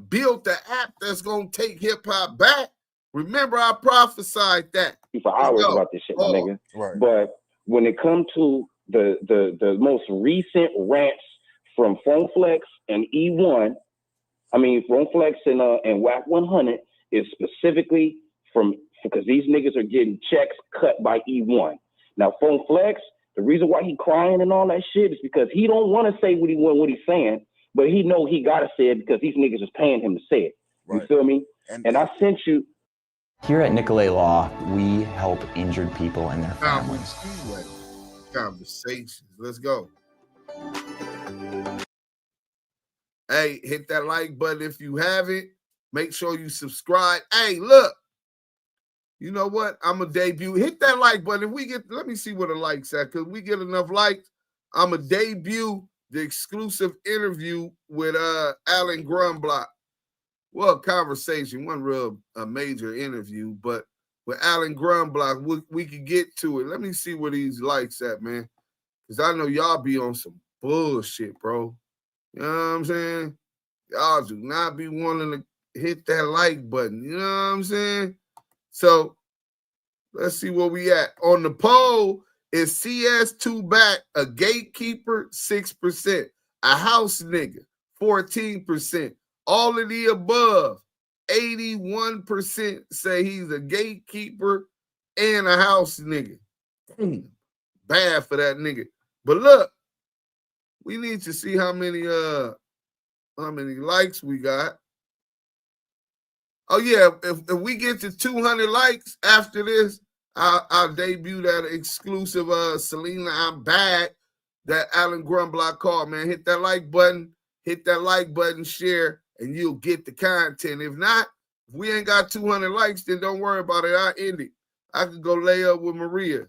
build the app that's going to take hip-hop back. Remember, I prophesied that.
For hours about this shit, my nigga.
Right.
But when it comes to the most recent rants from Phone Flex and E1, Phone Flex and WACK100 is specifically because these niggas are getting checks cut by E1. Now, Phone Flex, the reason why he crying and all that shit is because he don't want to say what he's saying, but he know he gotta say it because these niggas is paying him to say it. Right. You feel me? And I sent you.
Here at Nicolay Law, we help injured people and their families.
Conversations. Let's go. Hey, hit that like button if you haven't. Make sure you subscribe. Hey, look. You know what? I'm going to debut. Hit that like button. Let me see what the likes at. Because we get enough likes, I'm going to debut the exclusive interview with Alan Grumblock. Well, conversation, wasn't a major interview, but with Alan Grumblock, we could get to it. Let me see what these likes at, man. Because I know y'all be on some bullshit, bro. You know what I'm saying? Y'all do not be wanting to hit that like button. You know what I'm saying? So let's see where we at. On the poll, is CS2 back a gatekeeper? 6%. A house nigga? 14%. All of the above. 81% say he's a gatekeeper and a house nigga. Bad for that nigga. But look, we need to see how many likes we got. Oh yeah, if we get to 200 likes after this, I'll debut that exclusive Selena I'm Bad that Alan Grumblock called, man. Hit that like button, share, and you'll get the content. If not, if we ain't got 200 likes, then don't worry about it. I'll end it. I could go lay up with Maria.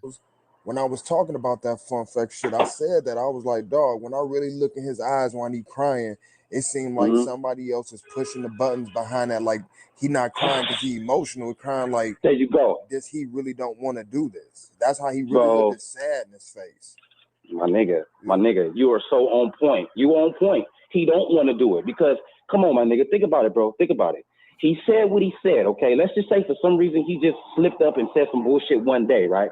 When I was talking about that Fun Flex shit, I said that I was like, dog, when I really look in his eyes when he crying, it seemed like somebody else is pushing the buttons behind that. Like, he not crying because he emotional, crying like,
there you go.
He really don't want to do this. That's how he really looked, at sad in his face.
My nigga, you are so on point. You on point. He don't want to do it because, come on, my nigga, think about it, bro. Think about it. He said what he said, okay? Let's just say for some reason he just slipped up and said some bullshit one day, right?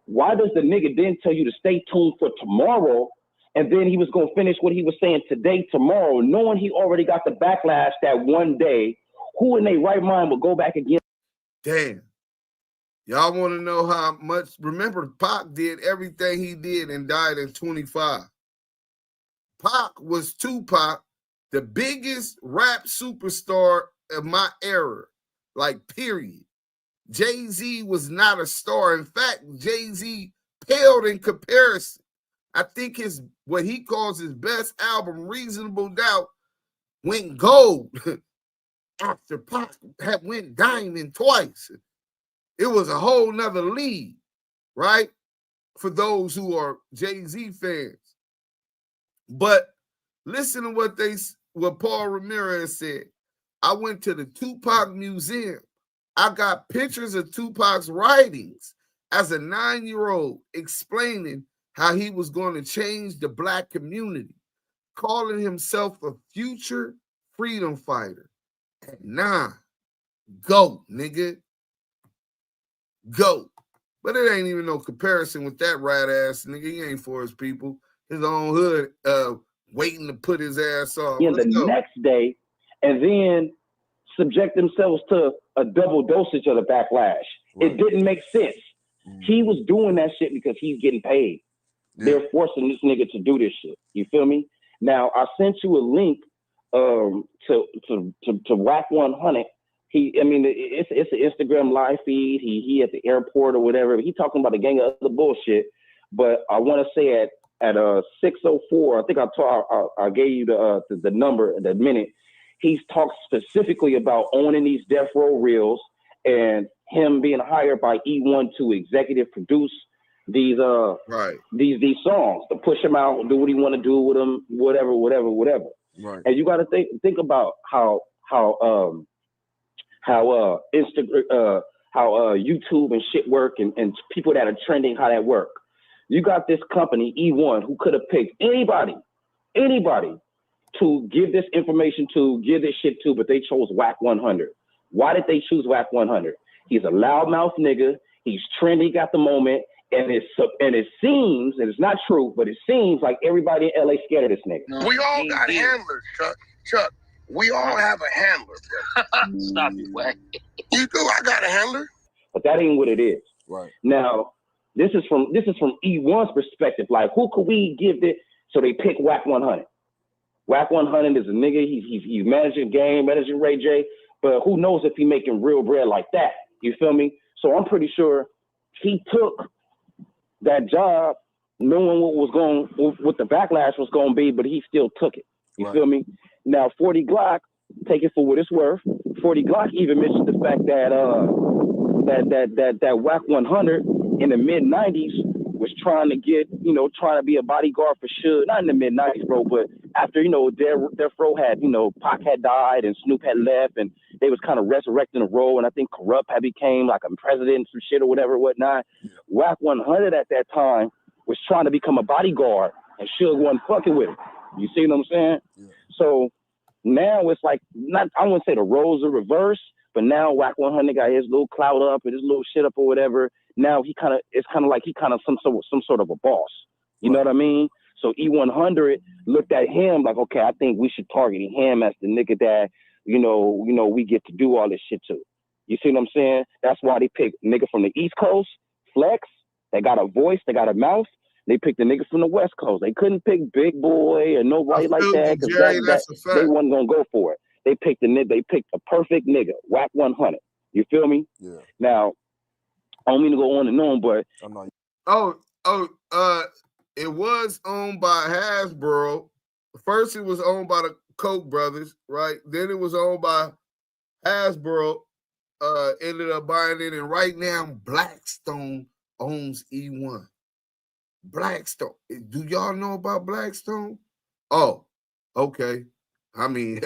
Why does the nigga then tell you to stay tuned for tomorrow, and then he was going to finish what he was saying today, tomorrow, knowing he already got the backlash that one day? Who in their right mind will go back again?
Damn. Y'all want to know how much? Remember, Pac did everything he did and died in 25. Pac was Tupac, the biggest rap superstar of my era, like, period. Jay-Z was not a star. In fact, Jay-Z paled in comparison. I think what he calls his best album, Reasonable Doubt, went gold after Pac had went diamond twice. It was a whole nother league, right? For those who are Jay-Z fans. But listen to what Paul Ramirez said. I went to the Tupac Museum. I got pictures of Tupac's writings as a 9-year-old explaining how he was going to change the Black community, calling himself a future freedom fighter. at 9. Go, nigga. Go. But it ain't even no comparison with that rat ass nigga. He ain't for his people. His own hood waiting to put his ass off.
Yeah, the next day, and then subject themselves to a double dosage of the backlash. Right. It didn't make sense. He was doing that shit because he's getting paid. Yeah. They're forcing this nigga to do this shit. You feel me? Now, I sent you a link to WACK100. It's an Instagram live feed. He at the airport or whatever. He talking about a gang of other bullshit. But I want to say at 6:04, I think I gave you the number, the minute. He's talked specifically about owning these death row reels and him being hired by E1 to executive produce these these songs, to push them out, do what he want to do with them, whatever. Right. And you got to think about how YouTube and shit work and people that are trending, how that work. You got this company, E1, who could have picked anybody to give this information to, give this shit to, but they chose WACK100. Why did they choose WACK100? He's a loudmouth nigga. He's trendy, got the moment, and it seems, and it's not true, but it seems like everybody in LA scared of this nigga.
We all got handlers, Chuck. We all have a handler.
Stop it, Wack.
You do. I got a handler.
But that ain't what it is.
Right.
Now, this is from E1's perspective. Like, who could we give this? So they pick WACK100. WACK100 is a nigga. He's managing game, managing Ray J. But who knows if he making real bread like that? You feel me? So I'm pretty sure he took that job knowing what the backlash was going to be, but he still took it. You feel me? Now, 40 Glock, take it for what it's worth. 40 Glock even mentioned the fact that that WACK100 in the mid-90s was trying to be a bodyguard for Suge. Not in the mid-90s, bro, but after, Death Row had, Pac had died and Snoop had left, and they was kind of resurrecting the role, and I think Corrupt had became like a president, some shit or whatnot. WACK100 at that time was trying to become a bodyguard, and Suge wasn't fucking with him. You see what I'm saying? Yeah. So now it's like, I wouldn't say the roles are reversed, but now WACK100 got his little clout up and his little shit up or whatever. Now it's kind of like he kind of some sort of a boss. You know what I mean? So E100 looked at him like, okay, I think we should target him as the nigga that, we get to do all this shit to. You see what I'm saying? That's why they picked nigga from the East Coast, Flex. They got a voice, they got a mouth. They picked the nigga from the West Coast. They couldn't pick Big Boy or nobody like that because they wasn't gonna go for it. They picked a perfect nigga, WACK100. You feel me? Yeah. Now, I don't mean to go on and on, but
it was owned by Hasbro. First, it was owned by the Koch brothers, right? Then it was owned by Hasbro. Ended up buying it, and right now Blackstone owns E1. Blackstone. Do y'all know about Blackstone? Oh, okay. I mean,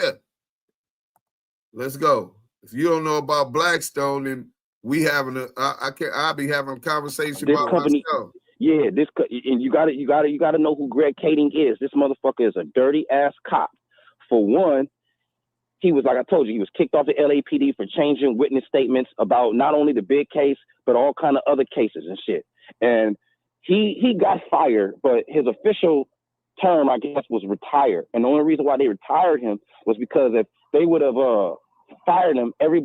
let's go. If you don't know about Blackstone, then I'll be having a conversation
this
about
company,
myself.
Yeah, and you gotta know who Greg Kading is. This motherfucker is a dirty ass cop. For one, he was, like I told you, he was kicked off the LAPD for changing witness statements about not only the big case, but all kind of other cases and shit. And he got fired, but his official term, I guess, was retired. And the only reason why they retired him was because if they would have fired him, every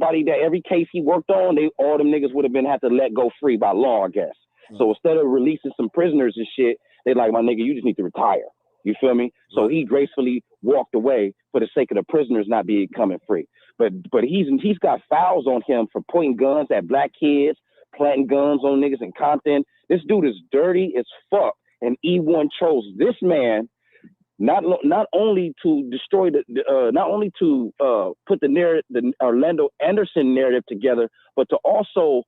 case he worked on, all them niggas would have had to let go free by law, I guess. So instead of releasing some prisoners and shit, they like, my nigga, you just need to retire. You feel me? So he gracefully walked away for the sake of the prisoners not coming free. But he's got files on him for pointing guns at black kids, planting guns on niggas in Compton. This dude is dirty as fuck. And E1 chose this man not only to destroy not only to put the narrative, the Orlando Anderson narrative together, but to also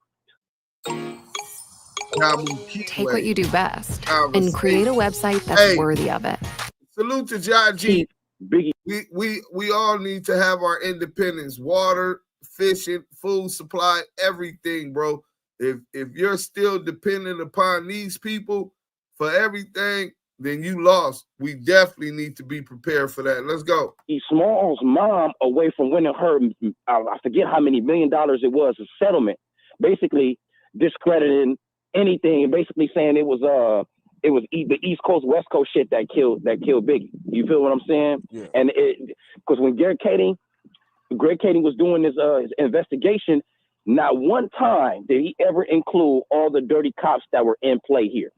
take what you do best and create a website that's worthy of it.
Salute to John G. Biggie. We all need to have our independence, water, fishing, food supply, everything, bro. If you're still dependent upon these people for everything, then you lost. We definitely need to be prepared for that. Let's go.
Small's mom, away from winning her, I forget how many $1 million it was, a settlement, basically discrediting anything and basically saying it was the East Coast, West Coast shit that killed Biggie. You feel what I'm saying?
Yeah.
And because when Greg Kading was doing his investigation, not one time did he ever include all the dirty cops that were in play here.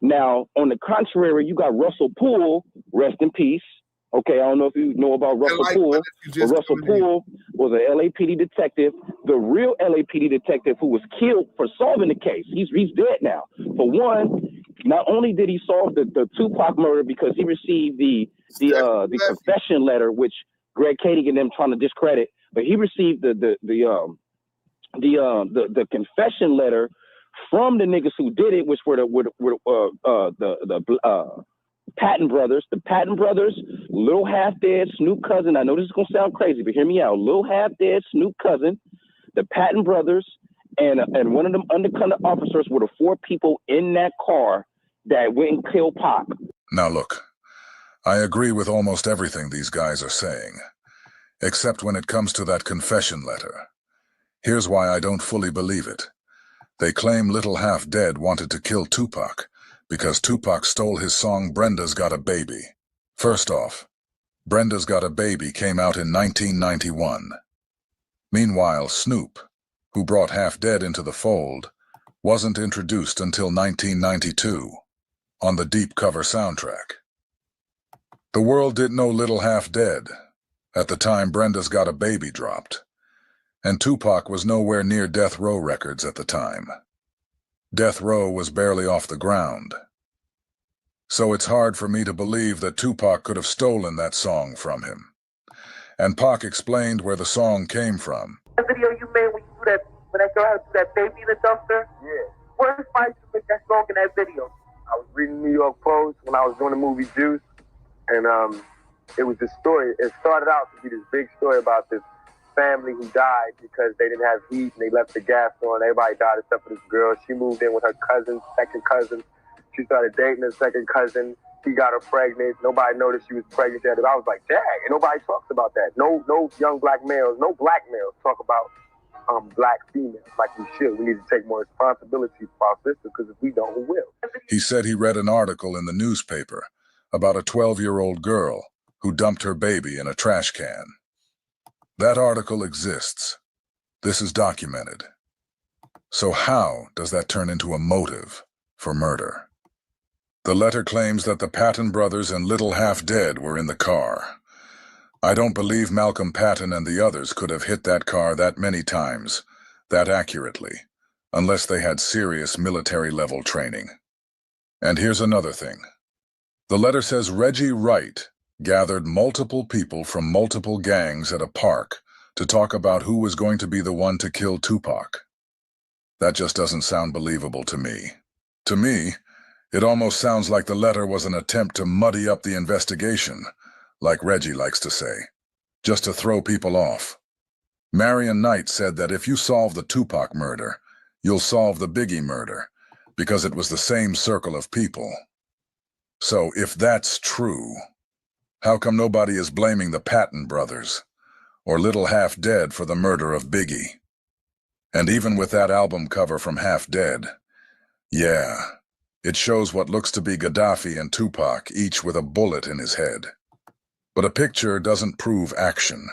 Now, on the contrary, you got Russell Poole, rest in peace. Okay, I don't know if you know about Russell Poole, but Russell Poole was an LAPD detective, the real LAPD detective who was killed for solving the case. He's dead now. For one, not only did he solve the Tupac murder because he received the confession letter, which Greg Kading and them trying to discredit, but he received the confession letter from the niggas who did it, which were the Patton brothers. The Patton brothers, Lil Half Dead, Snoop cousin. I know this is gonna sound crazy, but hear me out. Lil Half Dead, Snoop cousin, the Patton brothers, and one of them undercover officers were the 4 people in that car that went and killed Pac.
Now look, I agree with almost everything these guys are saying, except when it comes to that confession letter. Here's why I don't fully believe it. They claim Little Half Dead wanted to kill Tupac because Tupac stole his song Brenda's Got a Baby. First off, Brenda's Got a Baby came out in 1991. Meanwhile, Snoop, who brought Half Dead into the fold, wasn't introduced until 1992 on the Deep Cover soundtrack. The world didn't know Little Half Dead at the time Brenda's Got a Baby dropped, and Tupac was nowhere near Death Row Records at the time. Death Row was barely off the ground. So it's hard for me to believe that Tupac could have stolen that song from him. And Pac explained where the song came from.
The video you made when you do that, when that girl had to do that baby in the dumpster? Yeah. What inspired you to make that song in that video?
I was reading New York Post when I was doing the movie Juice, and it was this story. It started out to be this big story about this family who died because they didn't have heat and they left the gas on. Everybody died except for this girl. She moved in with her cousin, second cousin. She started dating her second cousin. He got her pregnant. Nobody noticed she was pregnant. I was like, dang, and nobody talks about that. No young black males, no black males talk about black females like we should. We need to take more responsibility for our sisters because if we don't, who will?
He said he read an article in the newspaper about a 12-year-old girl who dumped her baby in a trash can. That article exists. This is documented. So how does that turn into a motive for murder? The letter claims that the Patton brothers and Little Half Dead were in the car. I don't believe Malcolm Patton and the others could have hit that car that many times, that accurately, unless they had serious military-level training. And here's another thing. The letter says Reggie Wright gathered multiple people from multiple gangs at a park to talk about who was going to be the one to kill Tupac. That just doesn't sound believable to me. To me, it almost sounds like the letter was an attempt to muddy up the investigation, like Reggie likes to say, just to throw people off. Marion Knight said that if you solve the Tupac murder, you'll solve the Biggie murder, because it was the same circle of people. So if that's true, how come nobody is blaming the Patton brothers or Little Half Dead for the murder of Biggie? And even with that album cover from Half Dead, yeah, it shows what looks to be Gaddafi and Tupac, each with a bullet in his head. But a picture doesn't prove action.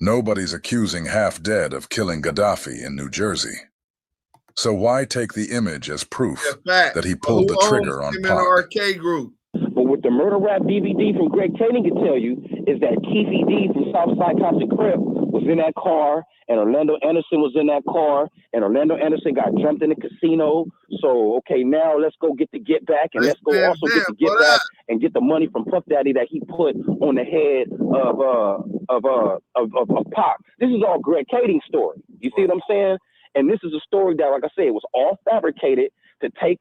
Nobody's accusing Half Dead of killing Gaddafi in New Jersey. So why take the image as proof that he pulled the trigger on Pac?
Group.
But what the murder rap DVD from Greg Kading can tell you is that Keefy D from Southside Compton Crip was in that car, and Orlando Anderson was in that car, and Orlando Anderson got jumped in the casino. So, okay, now let's go get the get back, and let's go also get the get back and get the money from Puff Daddy that he put on the head of Pac. This is all Greg Kading's story. You see what I'm saying? And this is a story that, like I said, was all fabricated to take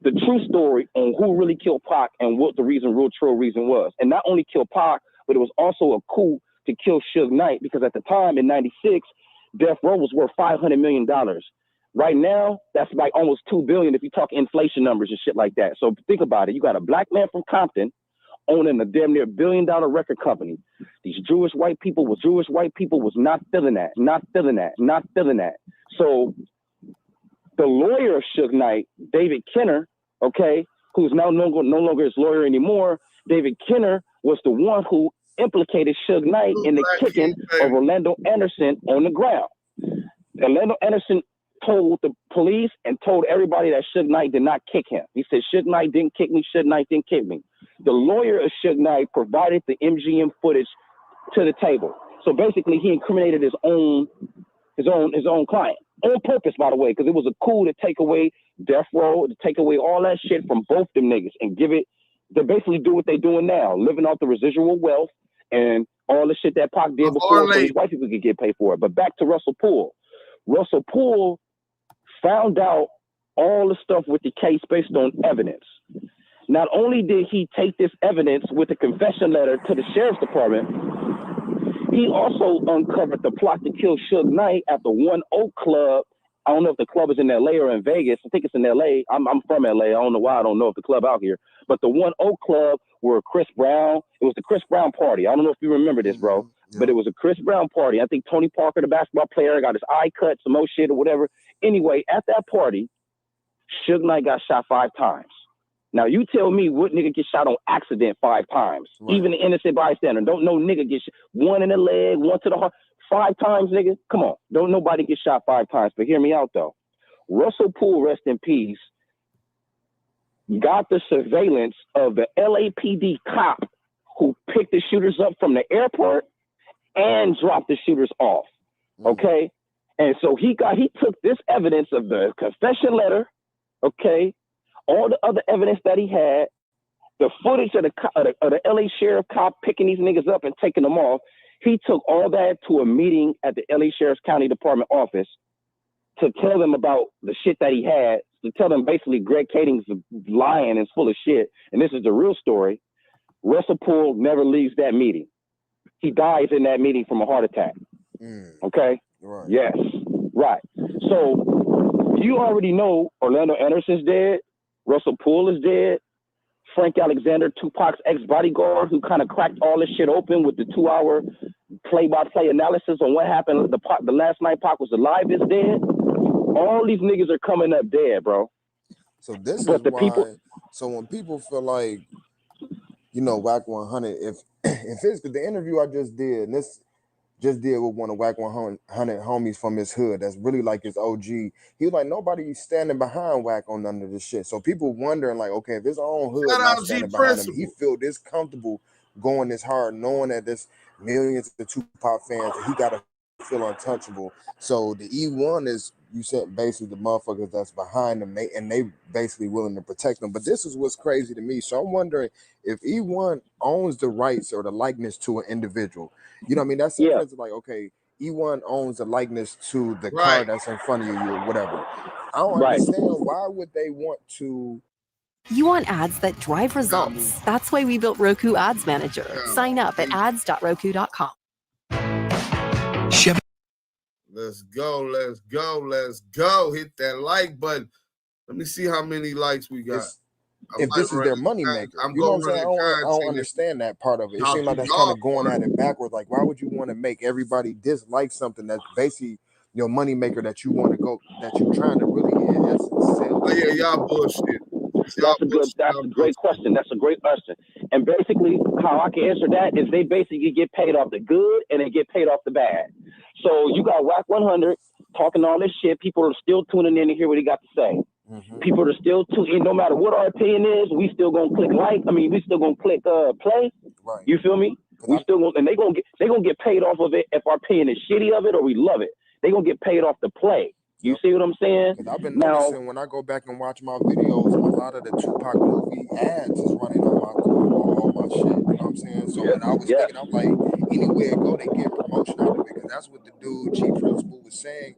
the true story on who really killed Pac and what the real true reason was. And not only kill Pac, but it was also a coup to kill Suge Knight, because at the time in '96, Death Row was worth $500 million. Right now, that's like almost $2 billion if you talk inflation numbers and shit like that. So think about it. You got a black man from Compton owning a damn near $1 billion record company. These Jewish white people was not feeling that. So the lawyer of Suge Knight, David Kenner, okay, who's now no longer his lawyer anymore, David Kenner was the one who implicated Suge Knight in the kicking of Orlando Anderson on the ground. Orlando Anderson told the police and told everybody that Suge Knight did not kick him. He said, Suge Knight didn't kick me, Suge Knight didn't kick me. The lawyer of Suge Knight provided the MGM footage to the table. So basically he incriminated his own client. On purpose, by the way, because it was a coup to take away death row, to take away all that shit from both them niggas and give it, to basically do what they doing now, living off the residual wealth and all the shit that Pac did before so these white people could get paid for it. But back to Russell Poole. Russell Poole found out all the stuff with the case based on evidence. Not only did he take this evidence with a confession letter to the sheriff's department, he also uncovered the plot to kill Suge Knight at the One Oak Club. I don't know if the club is in LA or in Vegas. I think it's in LA. I'm from LA. I don't know why. I don't know if the club out here. But the One Oak Club where Chris Brown, it was the Chris Brown party. I don't know if you remember this, bro. But it was a Chris Brown party. I think Tony Parker, the basketball player, got his eye cut, some more shit or whatever. Anyway, at that party, Suge Knight got shot 5 times. Now, you tell me what nigga get shot on accident 5 times. Right. Even the innocent bystander. Don't no nigga get shot. 1 in the leg, 1 to the heart. 5 times, nigga. Come on. Don't nobody get shot 5 times. But hear me out, though. Russell Poole, rest in peace, got the surveillance of the LAPD cop who picked the shooters up from the airport and dropped the shooters off. Okay? And so he took this evidence of the confession letter, okay, all the other evidence that he had, the footage of the LA sheriff cop picking these niggas up and taking them off. He took all that to a meeting at the LA Sheriff's County Department office to tell them about the shit that he had, to tell them basically Greg Kading's lying and is full of shit. And this is the real story. Russell Poole never leaves that meeting. He dies in that meeting from a heart attack. Okay? Right. Yes. Right. So you already know Orlando Anderson's dead. Russell Poole is dead. Frank Alexander, Tupac's ex-bodyguard, who kind of cracked all this shit open with the 2-hour play-by-play analysis on what happened the last night Pac was alive, is dead. All these niggas are coming up dead, bro.
So this is why. So when people feel like, you know, WACK100, if it's the interview I just did, and this just did with one of WACK100 homies from his hood that's really like his OG. He was like, nobody's standing behind Wack on none of this shit. So people wondering like, okay, if his own hood not standing behind him, he feel this comfortable going this hard, knowing that there's millions of Tupac fans, and he gotta feel untouchable. So the E1 is, you said, basically the motherfuckers that's behind them, they basically willing to protect them. But this is what's crazy to me. So I'm wondering if E1 owns the rights or the likeness to an individual. You know what I mean? That's like, okay, E1 owns the likeness to the car that's in front of you or whatever. I don't understand why would they want to.
You want ads that drive results. That's why we built Roku Ads Manager. Sign up at ads.roku.com.
Let's go. Hit that like button. Let me see how many likes we got.
If this is their money maker, you know what I'm saying? I don't understand that part of it. It seems like that's kind of going at it backwards. Like, why would you want to make everybody dislike something that's basically your money maker that you want to go, that you're trying to really in essence sell?
Oh yeah, y'all bullshit.
That's a great question. That's a great question. And basically, how I can answer that is they basically get paid off the good and they get paid off the bad. So you got WACK100 talking all this shit. People are still tuning in to hear what he got to say. People are still tuning. No matter what our opinion is, we still gonna click like. I mean, we still gonna click play. Right. You feel me? We still gonna, and they gonna get paid off of it if our opinion is shitty of it or we love it. They gonna get paid off the play. You see what I'm saying?
I've been noticing when I go back and watch my videos, a lot of the Tupac movie ads is running on all my shit. You know what I'm saying? So when I was thinking, I'm like, anywhere I go, they get promotion out of it, because that's what the dude Chief Principal was saying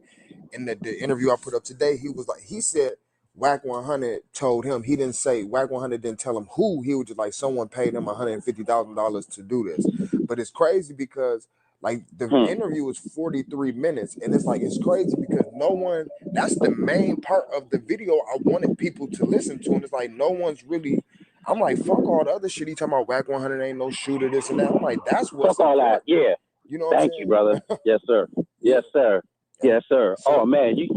in the interview I put up today. He was like, he said WACK100 told him, he didn't say, WACK100 didn't tell him who. He was just like, someone paid him $150,000 to do this. But it's crazy because, Like the interview was 43 minutes, and it's like it's crazy because no one. That's the main part of the video I wanted people to listen to, and it's like no one's really. I'm like, fuck all the other shit. He talking about WACK100 ain't no shooter, this and that. I'm like, that's what's
fuck all that. Yeah.
You know what
Thank
I'm saying?
you, brother. Yes, sir. Yes, sir. Yes, sir.
So,
oh man, you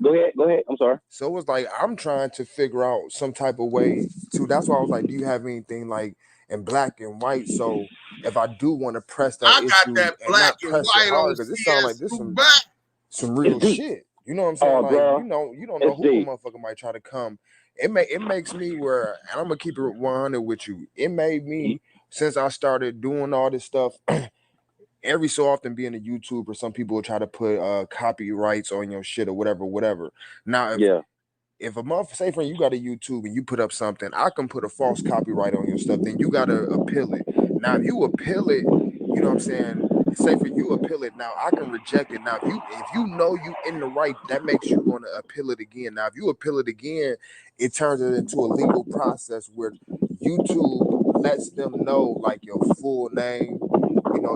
go ahead. I'm sorry.
So it's like I'm trying to figure out some type of way to. That's why I was like, do you have anything like in black and white? So if I do want to press that issue,
got that
and
black
not
and
press
white
it hard
on
because it sounds like this some real
It's deep.
shit. You know what I'm saying? Like
bro,
you don't know
it's
who a
deep.
motherfucker might try to come. It makes me where, and I'm gonna keep it 100 with you. It made me since I started doing all this stuff. Every so often being a YouTuber, some people will try to put copyrights on your shit or whatever. Now, if a month, say for you got a YouTube and you put up something, I can put a false copyright on your stuff, then you gotta appeal it. Now, if you appeal it, you know what I'm saying? Say for you appeal it, now I can reject it. Now, if you know you in the right, that makes you want to appeal it again. Now, if you appeal it again, it turns it into a legal process where YouTube lets them know like your full name, you know,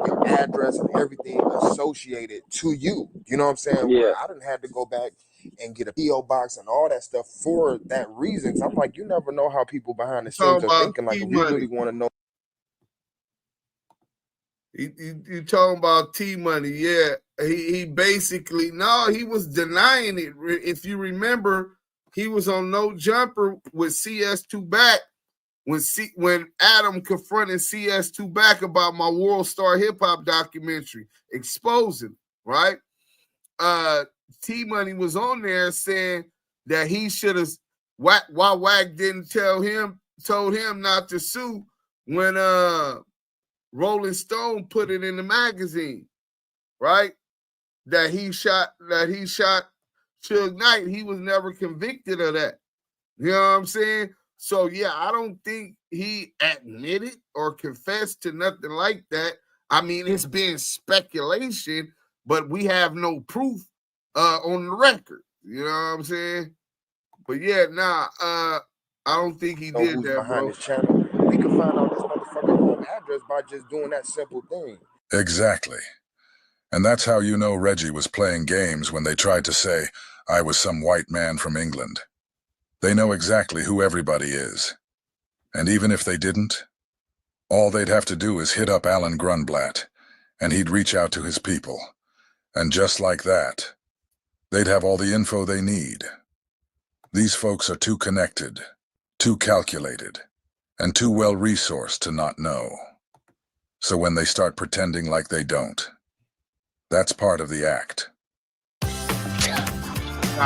your address and everything associated to you. You know what I'm saying?
Yeah.
Where I didn't have to go back and get a P.O. box and all that stuff for that reason. So I'm like, you never know how people behind the scenes are thinking. Like, if you really want to know.
You talking about T-Money? Yeah, he basically he was denying it. If you remember, he was on No Jumper with CS2 Back when Adam confronted CS2 Back about my World Star Hip Hop documentary, exposing, right? T-Money was on there saying that he should have why Wack didn't told him not to sue when Rolling Stone put it in the magazine, right? That he shot Suge Knight. He was never convicted of that. You know what I'm saying? So yeah, I don't think he admitted or confessed to nothing like that. I mean, it's been speculation, but we have no proof on the record. You know what I'm saying? But yeah, I don't think he did
who's
that,
behind
bro.
this channel. We can find out this motherfucker home address by just doing that simple thing.
Exactly. And that's how you know Reggie was playing games when they tried to say I was some white man from England. They know exactly who everybody is. And even if they didn't, all they'd have to do is hit up Alan Grunblatt, and he'd reach out to his people. And just like that, they'd have all the info they need. These folks are too connected, too calculated, and too well-resourced to not know. So when they start pretending like they don't, that's part of the act.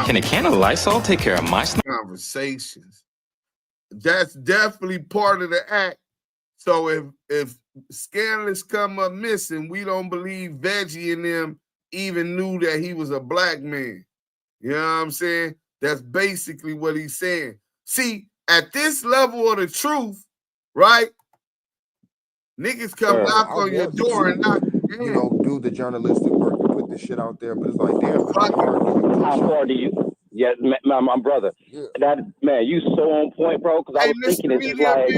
Can a can of Lysol take care of my
conversations? That's definitely part of the act. So if scandalous come up missing, we don't believe Veggie and them even knew that he was a black man. You know what I'm saying? That's basically what he's saying. See, at this level of the truth, right? Niggas come knock on your door and knock you in.
You know, do the journalistic work to put this shit out there, but it's like, damn,
How far do you? Yeah, my brother. Yeah. That man, you so on point, bro. Because I was thinking it's just like,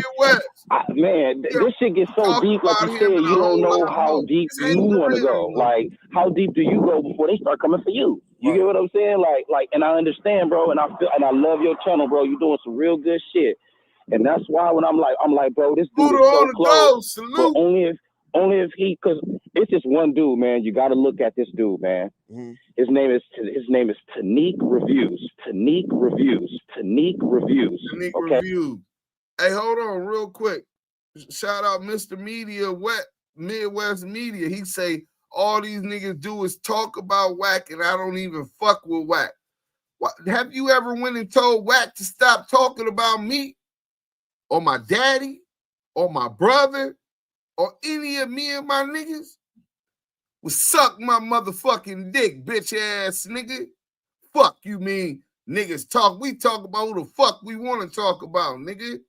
this shit gets so deep. Like you said, you don't know how deep you want to go. Like, how deep do you go before they start coming for you? You get what I'm saying? Like, and I understand, bro. And I feel, and I love your channel, bro. You're doing some real good shit. And that's why when I'm like, bro, this dude is so close. But only if he, because it's just one dude, man. You got to look at this dude, man.
Mm-hmm.
His name is Tanique Reviews. Tanique Reviews.
Reviews. Hey, hold on real quick. Shout out Mr. Media, Midwest Media. He say all these niggas do is talk about Wack, and I don't even fuck with Wack. What, have you ever went and told Wack to stop talking about me, or my daddy, or my brother, or any of me and my niggas? Well, suck my motherfucking dick, bitch ass nigga. Fuck you mean niggas talk. We talk about who the fuck we want to talk about, nigga.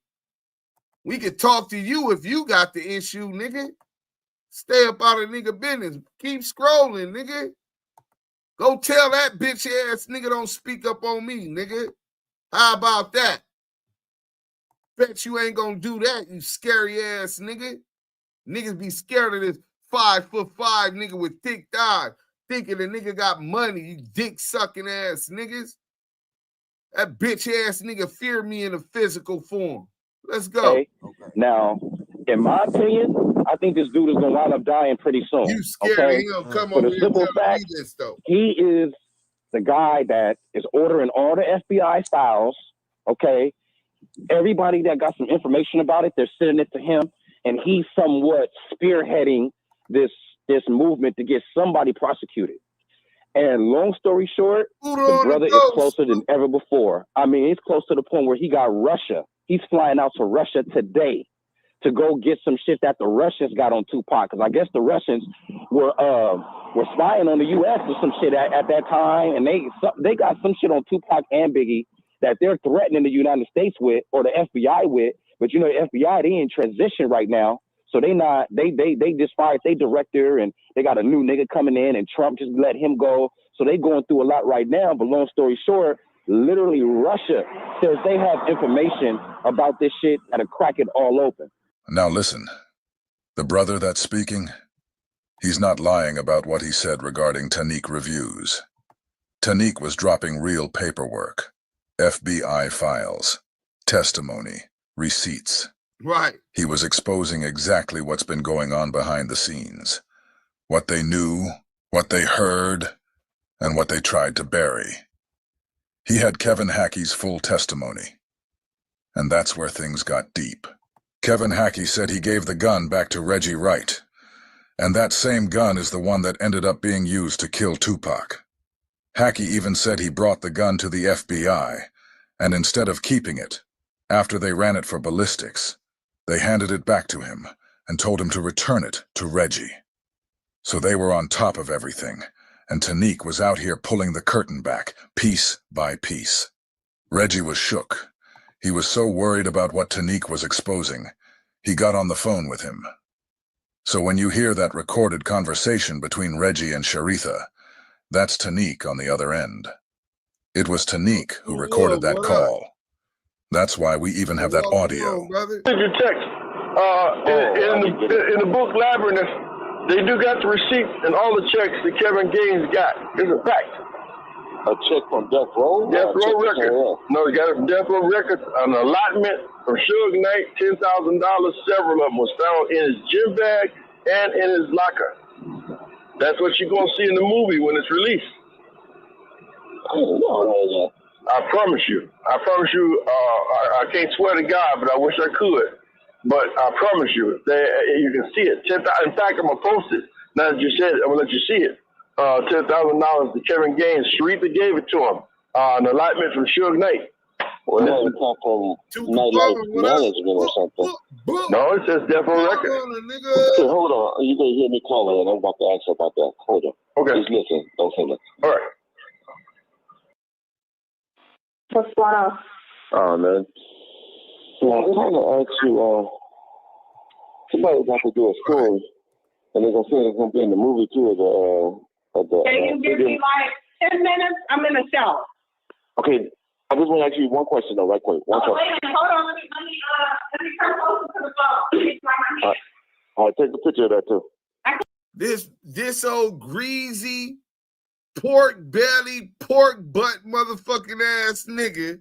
We could talk to you if you got the issue, nigga. Stay up out of nigga business. Keep scrolling, nigga. Go tell that bitch ass nigga don't speak up on me, nigga. How about that? Bet you ain't gonna do that, you scary ass nigga. Niggas be scared of this 5'5" nigga with thick thighs, thinking the nigga got money, you dick sucking ass niggas. That bitch ass nigga fear me in a physical form. Let's go.
Okay. Now, in my opinion, I think this dude is gonna wind up dying pretty soon.
You scared of him? Come
For
over
the
here
simple
telling me
fact,
this though.
he is the guy that is ordering all the FBI files. Okay, everybody that got some information about it, they're sending it to him, and he's somewhat spearheading this movement to get somebody prosecuted. And long story short, the brother is closer than ever before. I mean, he's close to the point where he got Russia. He's flying out to Russia today to go get some shit that the Russians got on Tupac. Because I guess the Russians were spying on the U.S. or some shit at that time, and they got some shit on Tupac and Biggie that they're threatening the United States with, or the FBI with. But you know, the FBI, they in transition right now. So they just fired their director, and they got a new nigga coming in, and Trump just let him go. So they going through a lot right now. But long story short, literally Russia says they have information about this shit that'll crack it all open.
Now listen, the brother that's speaking, he's not lying about what he said regarding Tanique reviews. Tanique was dropping real paperwork, FBI files, testimony, receipts.
Right.
He was exposing exactly what's been going on behind the scenes. What they knew, what they heard, and what they tried to bury. He had Kevin Hackey's full testimony. And that's where things got deep. Kevin Hackey said he gave the gun back to Reggie Wright. And that same gun is the one that ended up being used to kill Tupac. Hackey even said he brought the gun to the FBI, and instead of keeping it, after they ran it for ballistics, they handed it back to him and told him to return it to Reggie. So they were on top of everything, and Tanique was out here pulling the curtain back, piece by piece. Reggie was shook. He was so worried about what Tanique was exposing, he got on the phone with him. So when you hear that recorded conversation between Reggie and Sharitha, that's Tanique on the other end. It was Tanique who recorded that call. That's why we even have that audio.
Your text. In the book Labyrinth, they do got the receipt and all the checks that Kevin Gaines got. It's a fact.
A check from Death Row?
Death Row Records. No, they got it from Death Row Records. An allotment from Suge Knight, $10,000. Several of them was found in his gym bag and in his locker. That's what you're going to see in the movie when it's released. I promise you. I can't swear to God, but I wish I could. But I promise you, you can see it. In fact, I'm going to post it. Now that you said it, I'm going to let you see it. $10,000 to Kevin Gaines. Sharitha gave it to him. An allotment from Suge Knight.
Well, no, it come from Nightlife Management or something.
No, it says Death Row Records.
Okay, hold on. You can hear me calling, and I'm about to ask you about that. Hold on.
Okay.
Just listen. Don't say nothing.
All right.
What's going on?
Oh, man. So I'm trying to ask you, somebody's about to do a story, and they're going to say it's going to be in the movie, too,
Can you give me like 10 minutes? I'm in the shower.
Okay, I just want to ask you one question, though, right quick. One question.
Wait a minute. Hold on. Let me come closer to the phone.
All right, take a picture of that, too.
This old greasy, pork belly, pork butt motherfucking ass nigga,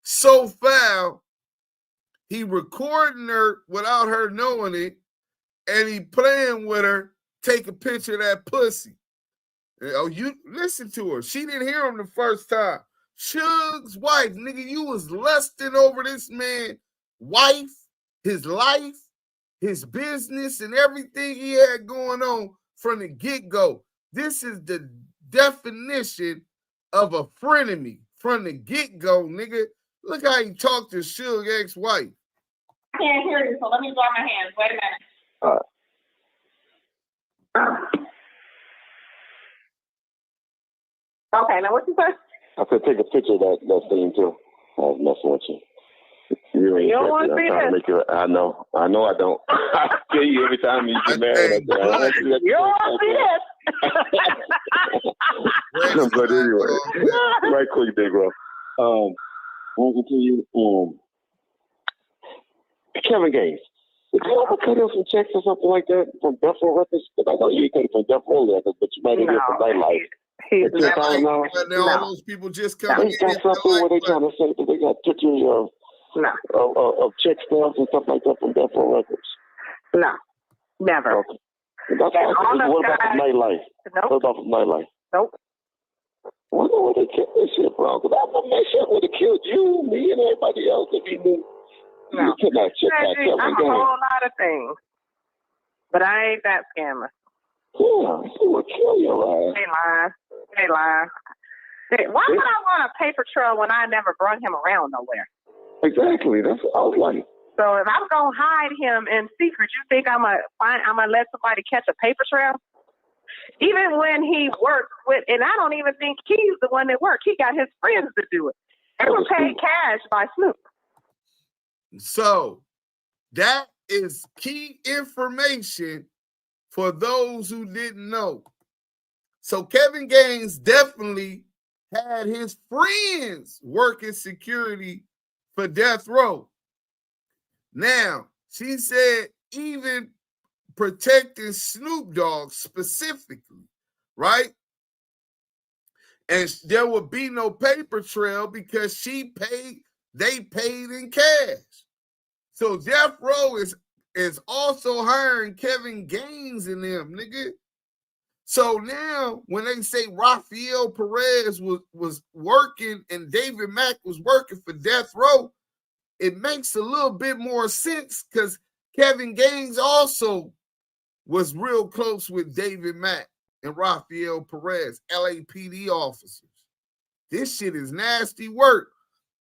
so foul, he recording her without her knowing it, and he playing with her, take a picture of that pussy. Oh, you listen to her. She didn't hear him the first time. Suge's wife, nigga, you was lusting over this man's wife, his life, his business, and everything he had going on from the get-go. This is the definition of a frenemy from the get-go, nigga. Look how he talked to Suge's ex-wife.
I can't hear you, so let me blow my hands. Wait a minute. Okay, now what you say?
I said take a picture of that scene, too. I was messing with you.
You don't want to see that?
I know I don't. I tell you every time you get married.
You don't want to see that?
But anyway, right quick, big bro. I want to tell you, Kevin Gaines. Did you ever cut in some checks or something like that from Death Row Records? Because I know you ain't cut from Death Row Records, but you might have got from Nightlife.
All those people just
They
coming
got something where they trying to say that they got pictures of check stubs and stuff like that from Death Row Records.
No, never.
Okay. What about from Nightlife?
Nope.
What about from Nightlife?
Nope.
I wonder where they killed this shit from. Because I know that shit would have killed you, me, and everybody else if he knew.
No.
You could not check that
I'm
Kevin
a
Gaines.
whole lot of things, but I ain't that scammer.
Yeah, he would kill your ass.
They lying. Why would I want a paper trail when I never brought him around nowhere?
Exactly. That's what I was like.
So if I'm gonna hide him in secret, you think I'm gonna let somebody catch a paper trail? Even when he worked with, and I don't even think he's the one that worked. He got his friends to do it. They were paid cash by Snoop.
So that is key information for those who didn't know. So Kevin Gaines definitely had his friends working security for Death Row. Now, she said even protecting Snoop Dogg specifically, right? And there would be no paper trail because they paid in cash. So Death Row is also hiring Kevin Gaines and them, nigga. So now when they say Rafael Perez was working and David Mack was working for Death Row, it makes a little bit more sense because Kevin Gaines also was real close with David Mack and Rafael Perez, LAPD officers. This shit is nasty work.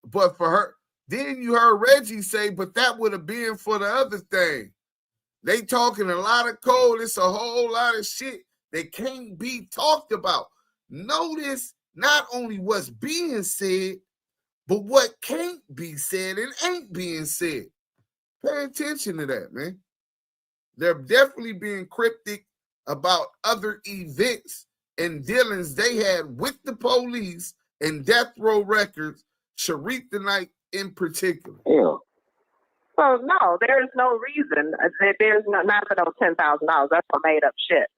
But for her, then you heard Reggie say, but that would have been for the other thing. They talking a lot of code. It's a whole lot of shit that can't be talked about. Notice not only what's being said, but what can't be said and ain't being said. Pay attention to that, man. They're definitely being cryptic about other events and dealings they had with the police and Death Row Records, Sharif the Night in particular.
Yeah.
So no, there's no reason. There's not for those $10,000. That's a made up shit.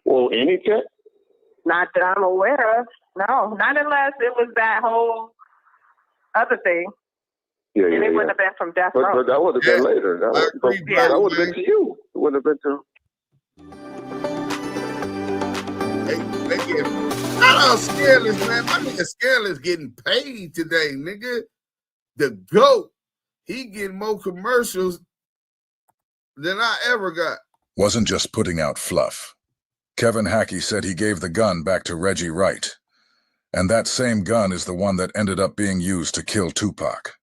Well, any check?
Not that I'm aware of. No, not unless it was that whole other thing.
Yeah,
and it wouldn't have been from Death Row.
But that would have been later. That would have been to you. It wouldn't have been to.
They get shout out Scandalous, man. My nigga Scandalous getting paid today, nigga. The GOAT. He getting more commercials than I ever got.
Wasn't just putting out fluff. Kevin Hackey said he gave the gun back to Reggie Wright. And that same gun is the one that ended up being used to kill Tupac.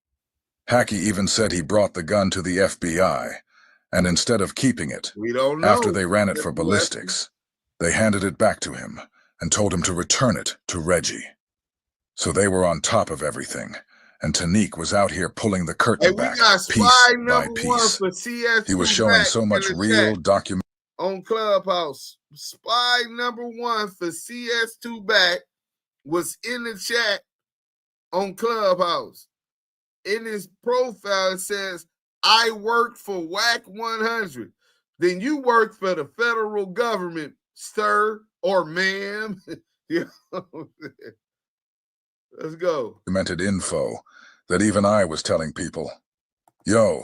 Hackey even said he brought the gun to the FBI, and instead of keeping it,
we don't know.
After they ran it for ballistics, they handed it back to him and told him to return it to Reggie. So they were on top of everything, and Tanique was out here pulling the curtain back, piece by piece. He was showing so much real document
on Clubhouse. Spy number 1 for CS2 back was in the chat on Clubhouse. In his profile, it says, I work for WACK100. Then you work for the federal government, sir or ma'am. Let's go.
Documented info that even I was telling people, yo,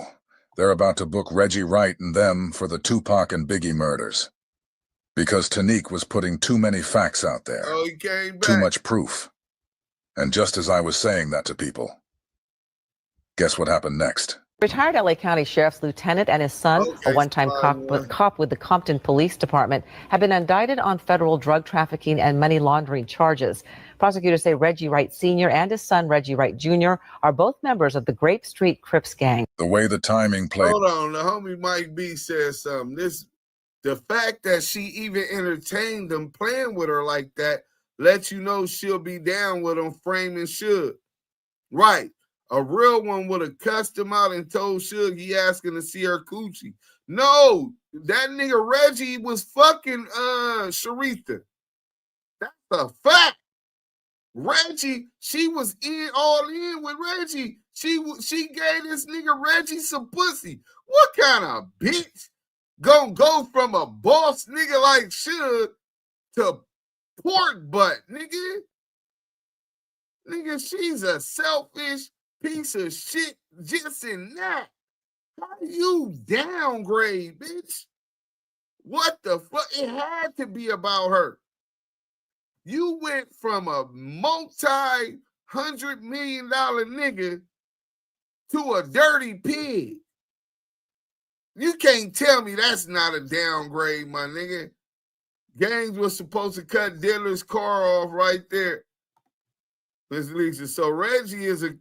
they're about to book Reggie Wright and them for the Tupac and Biggie murders. Because Tanique was putting too many facts out there.
Oh, he came back.
Too much proof. And just as I was saying that to people, guess what happened next?
Retired LA County Sheriff's Lieutenant and his son, a one-time cop with the Compton Police Department, have been indicted on federal drug trafficking and money laundering charges. Prosecutors say Reggie Wright Sr. and his son, Reggie Wright Jr., are both members of the Grape Street Crips gang.
The way the timing played.
Hold on, the homie Mike B says something. The fact that she even entertained them playing with her like that lets you know she'll be down with them framing Suge. Right. A real one would have cussed him out and told Suge he asking to see her coochie. No, that nigga Reggie was fucking Sharitha. That's a fact. Reggie, she was all in with Reggie. She gave this nigga Reggie some pussy. What kind of bitch gonna go from a boss nigga like Suge to pork butt, nigga? Nigga, she's a selfish piece of shit just in that. How you downgrade, bitch? What the fuck? It had to be about her. You went from a multi-$100 million nigga to a dirty pig. You can't tell me that's not a downgrade, my nigga. Gangs was supposed to cut Diller's car off right there. Miss Lisa. So Reggie is a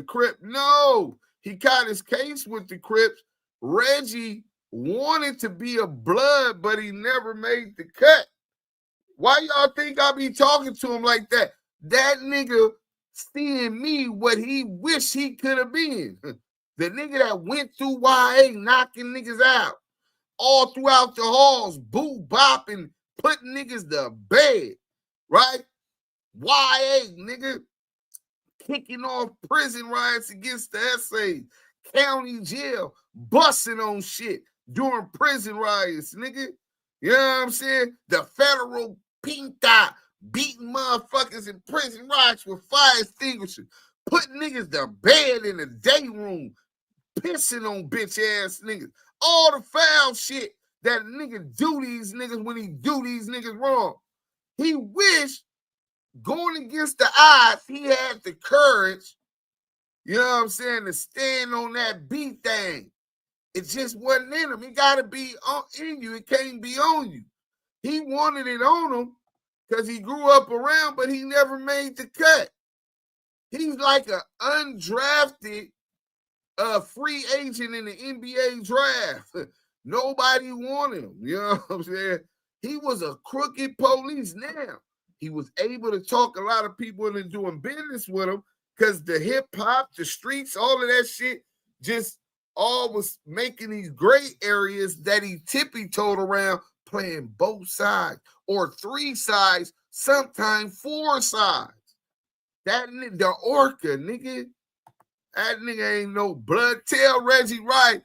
Crip. No, he caught his case with the Crips. Reggie wanted to be a Blood, but he never made the cut. Why y'all think I be talking to him like that? That nigga seeing me what he wish he could have been. The nigga that went through YA knocking niggas out all throughout the halls, boo bopping, putting niggas to bed, right? YA, nigga, kicking off prison riots against the essays, county jail, busting on shit during prison riots, nigga. You know what I'm saying? The federal pinta beating motherfuckers in prison riots with fire extinguishers, putting niggas to bed in the day room, pissing on bitch ass niggas. All the foul shit that nigga do these niggas when he do these niggas wrong. He wished going against the odds, he had the courage, you know what I'm saying, to stand on that beat thing. It just wasn't in him. It got to be in you. It can't be on you. He wanted it on him because he grew up around, but he never made the cut. He's like an undrafted free agent in the NBA draft. Nobody wanted him. You know what I'm saying? He was a crooked police now. He was able to talk a lot of people into doing business with him because the hip-hop, the streets, all of that shit just all was making these gray areas that he tippy-toed around playing both sides or 3 sides, sometimes 4 sides. That the orca, nigga. That nigga ain't no blood. Tell Reggie Wright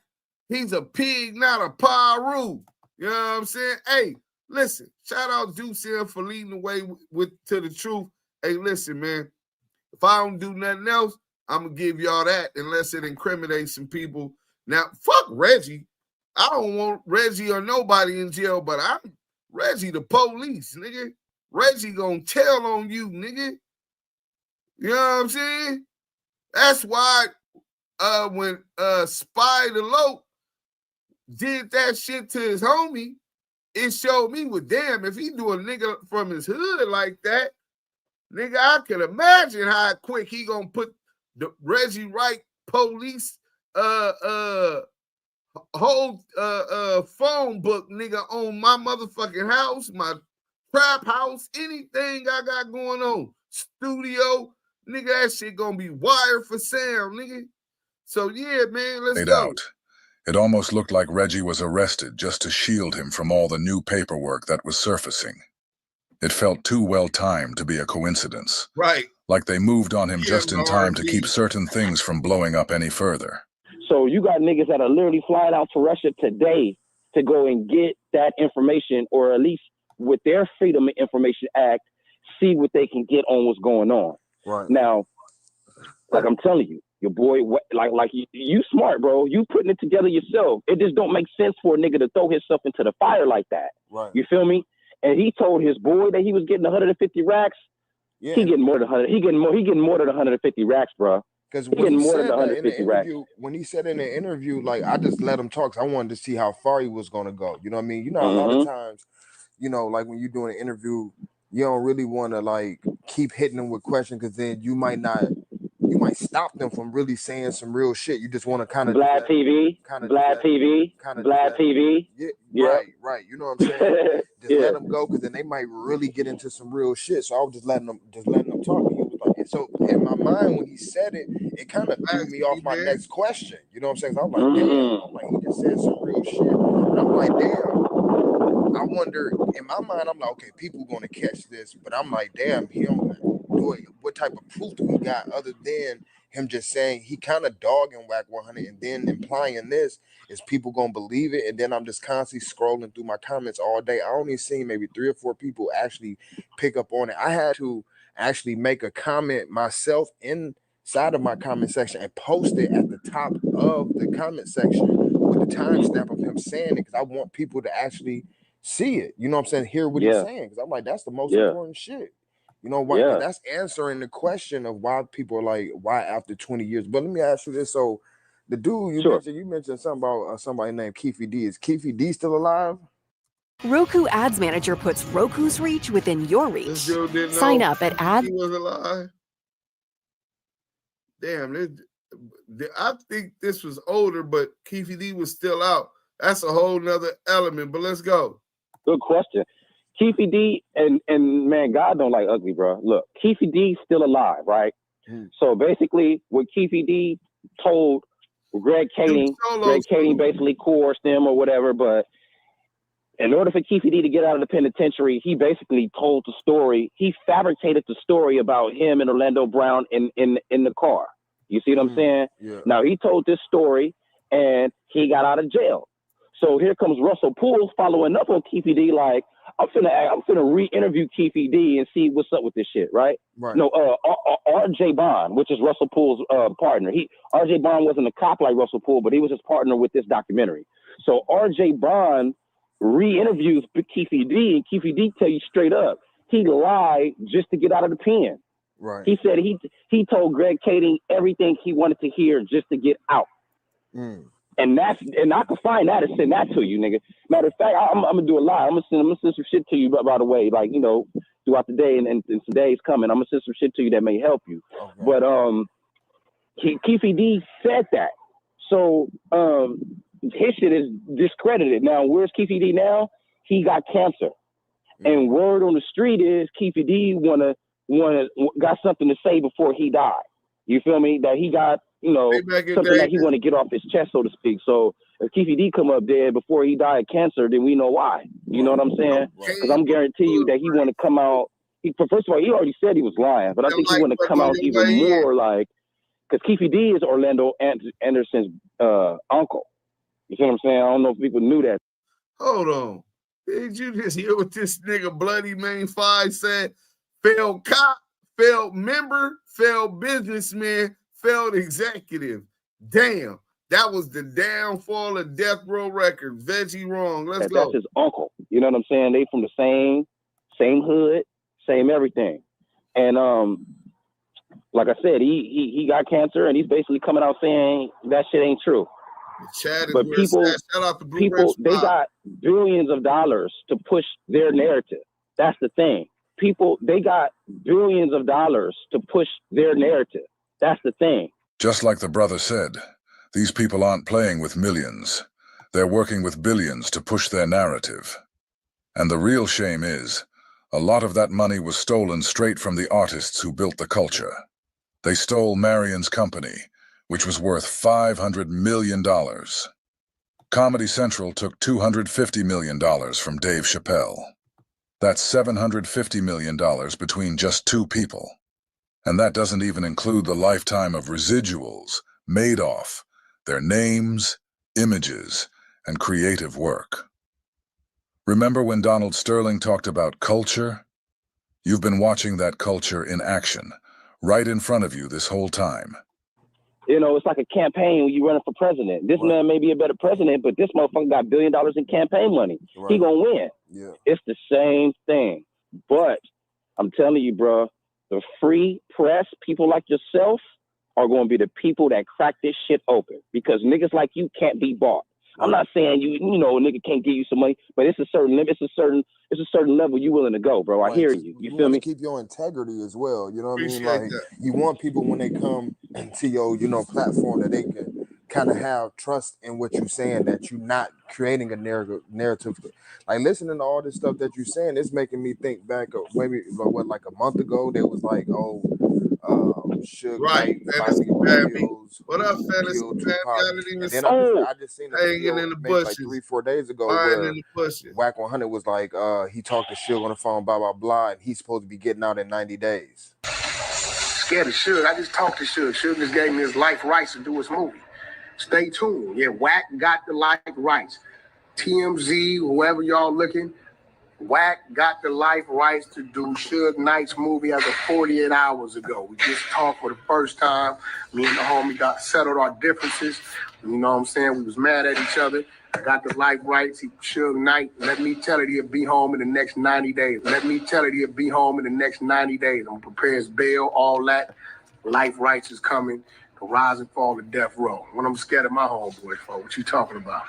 he's a pig, not a paru. You know what I'm saying? Hey, listen, shout out Deuce for leading the way to the truth. Hey, listen, man. If I don't do nothing else, I'm going to give y'all that unless it incriminates some people. Now, fuck Reggie. I don't want Reggie or nobody in jail, but I'm Reggie the police, nigga. Reggie gonna tell on you, nigga. You know what I'm saying? That's why when Spy the Lope did that shit to his homie, it showed me, well, damn, if he do a nigga from his hood like that, nigga, I can imagine how quick he gonna put the Reggie Wright police whole phone book, nigga, on my motherfucking house, my trap house, anything I got going on, studio, nigga, that shit gonna be wired for sound, nigga. So yeah, man, let's go.
Out. It almost looked like Reggie was arrested just to shield him from all the new paperwork that was surfacing. It felt too well timed to be a coincidence.
Right.
Like they moved on him just in time to keep certain things from blowing up any further.
So you got niggas that are literally flying out to Russia today to go and get that information, or at least with their Freedom of Information Act, see what they can get on what's going on.
Right.
Now, like I'm telling you, your boy, like you smart, bro. You putting it together yourself. It just don't make sense for a nigga to throw himself into the fire like that.
Right.
You feel me? And he told his boy that he was getting 150 racks.
Yeah.
He getting more than 100. He getting more than 150 racks, bro.
Because
when he said that in the
interview, when he said in the interview, like, I just let him talk. I wanted to see how far he was going to go. You know what I mean? You know, a lot of times, you know, like when you're doing an interview, you don't really want to like keep hitting them with questions, because then you might stop them from really saying some real shit. You just want to kind of
Vlad TV.
Yeah, right. You know what I'm saying? Just let them go, because then they might really get into some real shit. So I was just letting them talk. And he was like, and so in my mind when he said it, it kind of threw me off my next question. You know what I'm saying? So I'm like, damn. I'm like, he just said some real shit. And I'm like, damn. I wonder, in my mind, I'm like, okay, people gonna catch this, but I'm like, damn, he don't. what type of proof do we got other than him just saying he kind of dogging WACK100 and then implying this? Is people gonna believe it? And then I'm just constantly scrolling through my comments all day. I only seen maybe 3 or 4 people actually pick up on it. I had to actually make a comment myself inside of my comment section and post it at the top of the comment section with the timestamp of him saying it, because I want people to actually see it. You know what I'm saying? Hear what he's saying, because I'm like, that's the most important shit. You know why? That's answering the question of why people are like, why after 20 years? But let me ask you this: so the dude you mentioned something about somebody named Keefy D. Is Keefy D still alive?
Roku Ads Manager puts Roku's reach within your reach. Sign up at
He was alive. Damn, I think this was older, but Keefy D was still out. That's a whole nother element. But let's go.
Good question. Keefy D and man, God don't like ugly, bro. Look, Keefy D still alive, right? So basically, what Keefy D told Greg Kading basically coerced him or whatever, but in order for Keefy D to get out of the penitentiary, he basically told the story. He fabricated the story about him and Orlando Brown in the car. You see what I'm saying?
Yeah.
Now, he told this story, and he got out of jail. So here comes Russell Poole following up on Keefy D, like, I'm finna re-interview Keefy D and see what's up with this shit, right? No, R.J. Bond, which is Russell Poole's partner. R.J. Bond wasn't a cop like Russell Poole, but he was his partner with this documentary. So R.J. Bond re-interviews Keefy D, and Keefy D tell you straight up, he lied just to get out of the pen.
Right.
He said he told Greg Kading everything he wanted to hear just to get out. And I can find that and send that to you, nigga. Matter of fact, I'm gonna do a live. I'm gonna send some shit to you by the way, like, you know, throughout the day and some days coming. I'm gonna send some shit to you that may help you. Okay. But Keefy D said that. So his shit is discredited. Now, where's Keefy D now? He got cancer. And word on the street is Keefy D got something to say before he died. You feel me? That he got, you know, something that he want to get off his chest, so to speak. So if Keefy D come up dead before he died of cancer, then we know why. You know what I'm saying? Because I'm guarantee you that he want to come out. First of all, he already said he was lying, but I think he want to come out even more like, because Keefy D is Orlando Anderson's uncle. You see what I'm saying? I don't know if people knew that.
Hold on. Did you just hear what this nigga Bloody Main 5 said? Failed cop, failed member, failed businessman, failed executive. Damn. That was the downfall of Death Row Records. Veggie wrong. Let's go.
That's his uncle. You know what I'm saying? They from the same hood, same everything. And like I said, he got cancer, and he's basically coming out saying that shit ain't true.
Chad is
but
where
people,
it's at. Shout out to Blue
people,
Red
they
Spot.
got billions of dollars to push their narrative. That's the thing. People, they got billions of dollars to push their narrative. That's the thing.
Just like the brother said, these people aren't playing with millions. They're working with billions to push their narrative. And the real shame is, a lot of that money was stolen straight from the artists who built the culture. They stole Marion's company, which was worth $500 million. Comedy Central took $250 million from Dave Chappelle. That's $750 million between just 2 people. And that doesn't even include the lifetime of residuals made off their names, images, and creative work. Remember when Donald Sterling talked about culture? You've been watching that culture in action, right in front of you this whole time.
You know, it's like a campaign when you're running for president. This man may be a better president, but this motherfucker got $1 billion in campaign money.
Right.
He gonna win.
Yeah.
It's the same thing. But I'm telling you, bro, the free press, people like yourself, are going to be the people that crack this shit open, because niggas like you can't be bought. I'm not saying you know, a nigga can't give you some money, but it's a certain limit. It's a certain level you willing to go, bro. I hear you. You feel me?
Keep your integrity as well. You know what I mean? Like, you want people when they come to your, you know, platform, that they can kind of have trust in what you're saying, that you're not creating a narrative. Like, listening to all this stuff that you're saying, it's making me think back of maybe like a month ago, there was like, Suge Knight,
what up, fellas?
And then I just seen a video
in the
maybe
bushes.
like 3-4 days ago
Lying in
where
the bushes.
WACK100 was like, he talked to Suge on the phone, blah, blah, blah, and he's supposed to be getting out in 90 days.
scared of Suge. I just talked to Suge. Suge just gave me his life rights to do his movie. Stay tuned. Yeah, Wack got the life rights. TMZ, whoever y'all looking, Wack got the life rights to do Suge Knight's movie as of 48 hours ago. We just talked for the first time. Me and the homie got settled our differences. You know what I'm saying? We was mad at each other. I got the life rights. Suge Knight, let me tell it, he'll be home in the next 90 days. Let me tell it, he'll be home in the next 90 days. I'm prepared his bail, all that. Life rights is coming. The rise and fall of death row. When I'm scared of my homeboy, for what you talking about?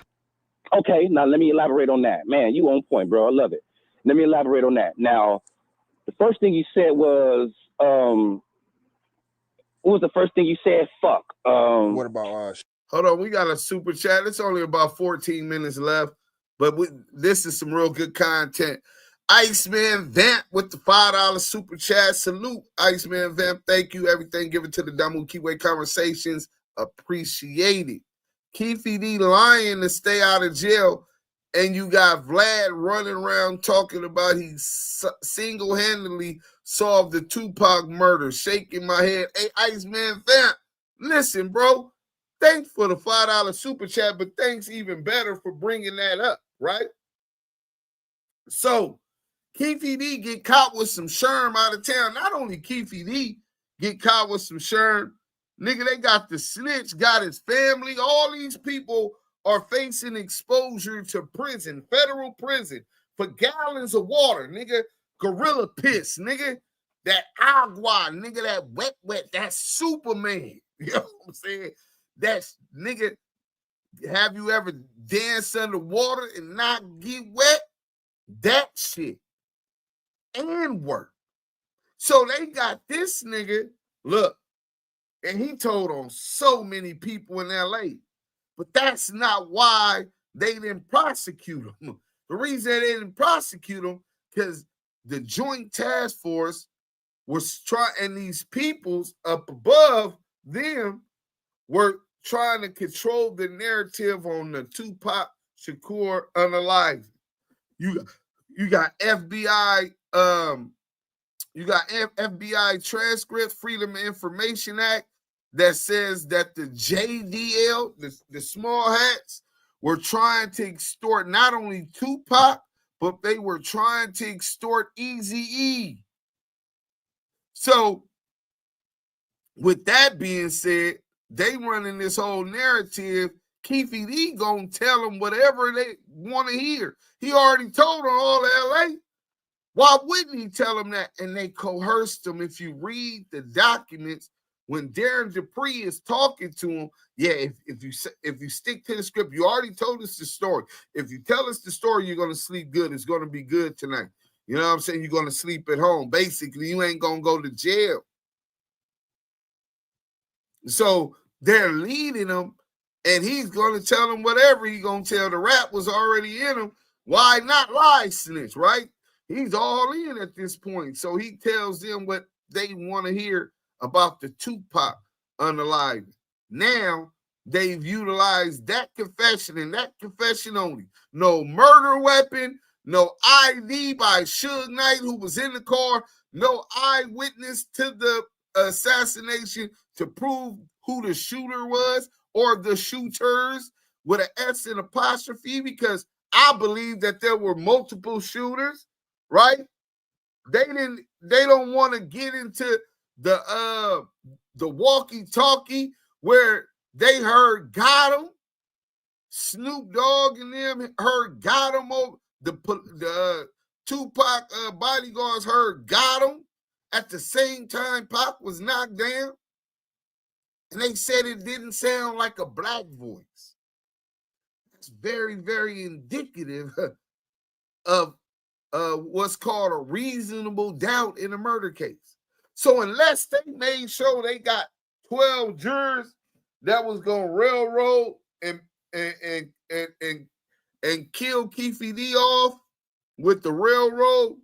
Okay, now let me elaborate on that. Man, you on point, bro. I love it. Let me elaborate on that. Now, the first thing you said was, what was the first thing you said? Fuck.
What about
Hold on, we got a super chat. It's only about 14 minutes left, but this is some real good content. Iceman Vamp with the $5 super chat. Salute, Iceman Vamp. Thank you. Everything given to the Damu Keyway Conversations. Appreciate it. Keefy D lying to stay out of jail, and you got Vlad running around talking about he single-handedly solved the Tupac murder. Shaking my head. Hey, Iceman Vamp, listen, bro. Thanks for the $5 super chat, but thanks even better for bringing that up, right? So, Keefy D get caught with some sherm out of town. Not only Keefy D get caught with some sherm, nigga, they got the snitch, got his family. All these people are facing exposure to prison, federal prison, for gallons of water, nigga. Gorilla piss, nigga. That agua, nigga, that wet, that's Superman. You know what I'm saying? That's, nigga, have you ever danced underwater and not get wet? That shit. And work. So they got this nigga, look, and he told on so many people in LA, but that's not why they didn't prosecute him. The reason they didn't prosecute him, because the joint task force was trying, and these peoples up above them were trying to control the narrative on the Tupac Shakur unalive. You got FBI, you got FBI transcript, Freedom of Information Act, that says that the JDL, the small hats, were trying to extort not only Tupac, but they were trying to extort Eazy-E. So, with that being said, they running this whole narrative. Keefy D gonna tell them whatever they want to hear. He already told on all of LA. Why wouldn't he tell them that? And they coerced him. If you read the documents, when Darren Dupree is talking to him, yeah, if you stick to the script, you already told us the story. If you tell us the story, you're gonna sleep good. It's gonna be good tonight. You know what I'm saying? You're gonna sleep at home. Basically, you ain't gonna go to jail. So they're leading him, and he's going to tell them whatever he's going to tell. The rap was already in him. Why not lie, snitch, right? He's all in at this point. So he tells them what they want to hear about the Tupac unalive. Now they've utilized that confession and that confession only. No murder weapon, no ID by Suge Knight, who was in the car, no eyewitness to the assassination to prove who the shooter was or the shooters with an S and apostrophe, because I believe that there were multiple shooters, right? They don't want to get into the walkie-talkie where they heard got him. Snoop Dogg and them heard got him over the Tupac bodyguards heard got him. At the same time, Pac was knocked down, and they said it didn't sound like a black voice. It's very, very indicative of what's called a reasonable doubt in a murder case. So unless they made sure they got 12 jurors that was gonna railroad and kill Keefy D off with the railroad,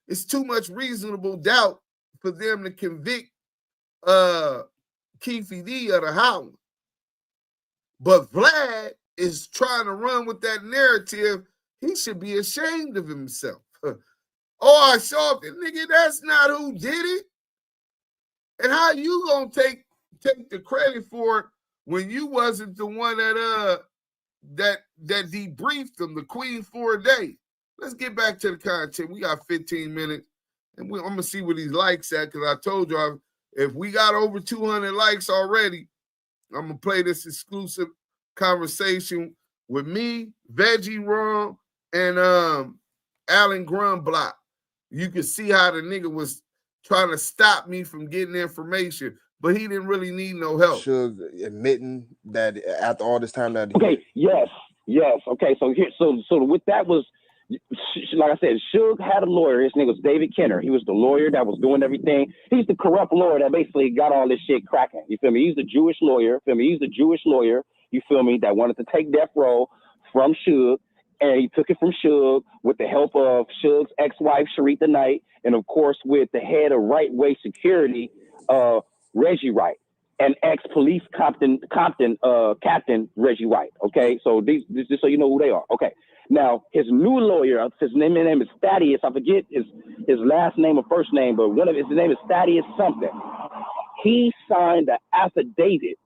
it's too much reasonable doubt for them to convict Keefy D of the Howland. But Vlad is trying to run with that narrative. He should be ashamed of himself. Oh, I saw it. Nigga, that's not who did it. And how you gonna take the credit for it when you wasn't the one that debriefed them, the queen for a day? Let's get back to the content. We got 15 minutes, and I'm gonna see what these likes at, because I told you if we got over 200 likes already, I'm gonna play this exclusive conversation with me, Veggie Rum, and Alan Grumblock. You can see how the nigga was trying to stop me from getting information, but he didn't really need no help.
Suge admitting that after all this time that
yes. Okay, so with that was, like I said, Suge had a lawyer. His name was David Kenner. He was the lawyer that was doing everything. He's the corrupt lawyer that basically got all this shit cracking. You feel me? He's the Jewish lawyer. He's the Jewish lawyer. You feel me? That wanted to take death row from Suge. And he took it from Suge with the help of Suge's ex-wife, Sharita Knight, and of course with the head of Right Way Security, Reggie Wright, and ex-police captain Reggie Wright. Okay, so these just so you know who they are. Okay, now his new lawyer, his name is Thaddeus. I forget his last name or first name, but his name is Thaddeus something. He signed the affidavit.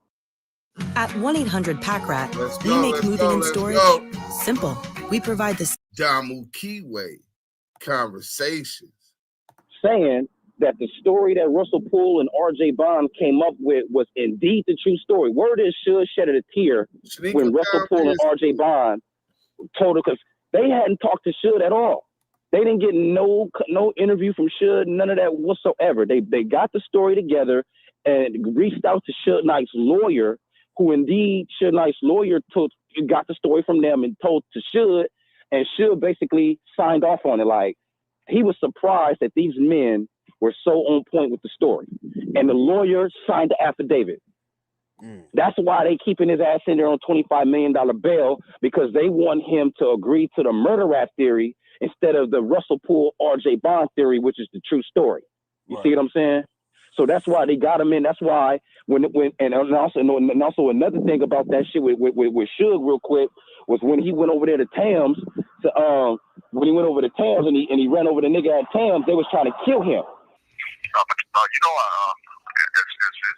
At 1-800-PACK-RAT, we make moving and storage simple. We provide this
Damu Kiwe conversations
saying that the story that Russell Poole and R.J. Bond came up with was indeed the true story. Word is Suge shedded a tear when Russell Poole and R.J. Bond told her, because they hadn't talked to Suge at all. They didn't get no interview from Suge, none of that whatsoever. They got the story together and reached out to Suge Knight's lawyer, who indeed Suge Knight's lawyer got the story from them and told to Suge, and Suge basically signed off on it. Like, he was surprised that these men were so on point with the story. And the lawyer signed the affidavit. That's why they keeping his ass in there on $25 million bail, because they want him to agree to the murder rap theory instead of the Russell Poole R.J. Bond theory, which is the true story. You see what I'm saying? So that's why they got him in. That's why and also another thing about that shit with Suge real quick was when he went over there to Tams and he ran over the nigga at Tams, they was trying to kill him.
It's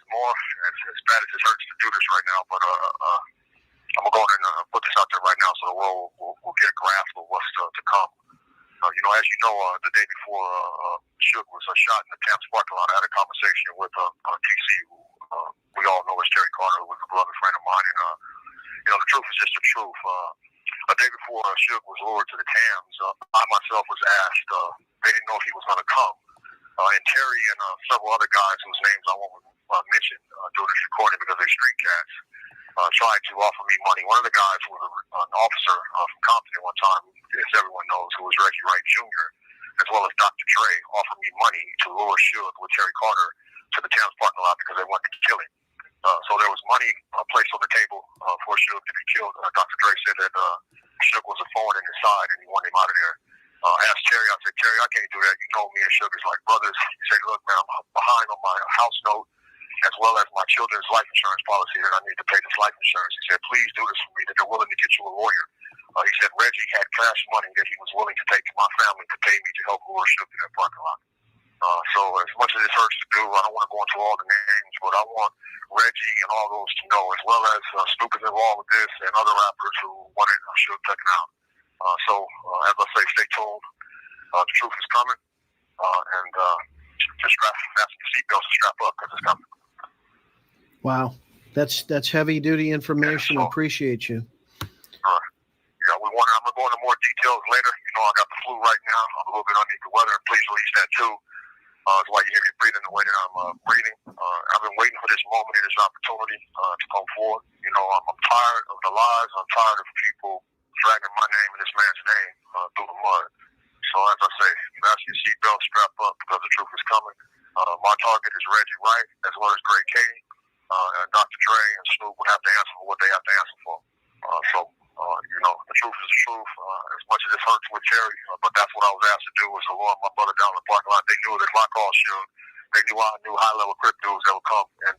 more as bad as it hurts to do this right now, but I'm gonna go ahead and put this out there right now so the world will get a grasp of what's to come. As you know, the day before Suge was shot in the Tampa parking lot, I had a conversation with TC, who we all know as Terry Carter, who was a beloved friend of mine, and the truth is just the truth. A day before Suge was lured to the Tams, I myself was asked, they didn't know if he was going to come. And Terry and several other guys whose names I won't mention during this recording because they're street cats, tried to offer me money. One of the guys was an officer from Compton at one time, as everyone knows, who was Reggie Wright Jr., as well as Dr. Dre, offered me money to lure Suge with Terry Carter to the Tams parking lot because they wanted to kill him. So there was money placed on the table for Suge to be killed. Dr. Dre said that Suge was a thorn in his side and he wanted him out of there. I asked Terry, I said, Terry, I can't do that. You know me and Suge is like brothers. He said, look, man, I'm behind on my house note as well as my children's life insurance policy that I need to pay this life insurance. He said, please do this for me, that they're willing to get you a lawyer. He said, Reggie had cash money that he was willing to take to my family to pay me to help lure Suge in that parking lot. So as much as it hurts to do, I don't want to go into all the names, but I want Reggie and all those to know, as well as Snoop is involved with this and other rappers who wanted Suge taken out. So as I say, stay tuned. The truth is coming, and just fasten your seatbelts and strap up because it's coming.
Wow, that's heavy duty information. Yeah, appreciate you.
Yeah, I'm gonna go into more details later. I got the flu right now. I'm a little bit underneath the weather. Please release that too. That's why you hear me breathing the way that I'm breathing. I've been waiting for this moment and this opportunity to come forward. I'm tired of the lies. I'm tired of people dragging my name and this man's name through the mud. So as I say, fasten your seatbelt, strap up because the truth is coming. My target is Reggie Wright as well as Greg Kading. Dr. Dre and Snoop would have to answer for what they have to answer for. The truth is the truth. As much as it hurts with Terry, but that's what I was asked to do, was to lure my brother down the parking lot. They knew that if I called Suge, they knew I knew high-level crip dudes that would come, and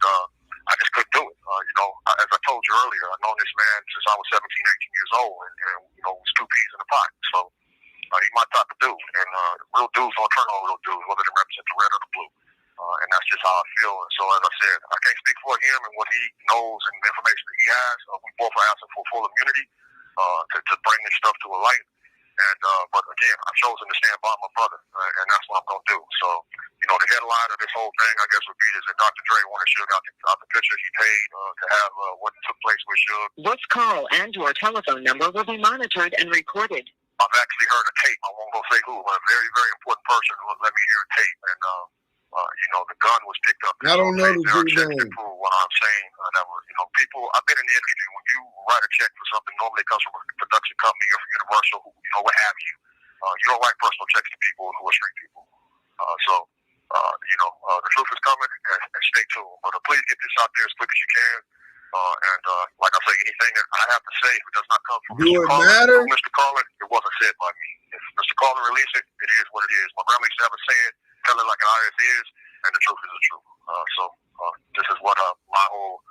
I just couldn't do it. As I told you earlier, I've known this man since I was 17, 18 years old, and it was two peas in a pot. So he's my type of dude, and real dudes don't turn on real dudes, whether they represent the red or the blue.
And that's just how I feel. And so, as I said, I can't speak for him and what he knows and the information that he has. We both are asking for full immunity to bring this stuff to a light. And but again, I've chosen to stand by my brother, and that's what I'm going to do. So, you know, the headline of this whole thing, I guess, would be is that Dr. Dre wanted Suge out the picture. He paid to have what took place with Suge.
This call and your telephone number will be monitored and recorded.
I've actually heard a tape. I won't go say who, but a very, very important person let me hear a tape. And, you know, the gun was picked up.
I don't know the dude's name.
What I'm saying, that was, you know, people, I've been in the industry. When you write a check for something, normally it comes from a production company or from Universal, you know, what have you. You don't write personal checks to people who are street people. You know, the truth is coming, and stay tuned. But please get this out there as quick as you can. Like I say, anything that I have to say, if it does not come from Mr. Carlin, it wasn't said by me. If Mr. Carlin released it, it is what it is. My grandma used to have a saying, tell it like an IS is, and the truth is the truth. This is what my whole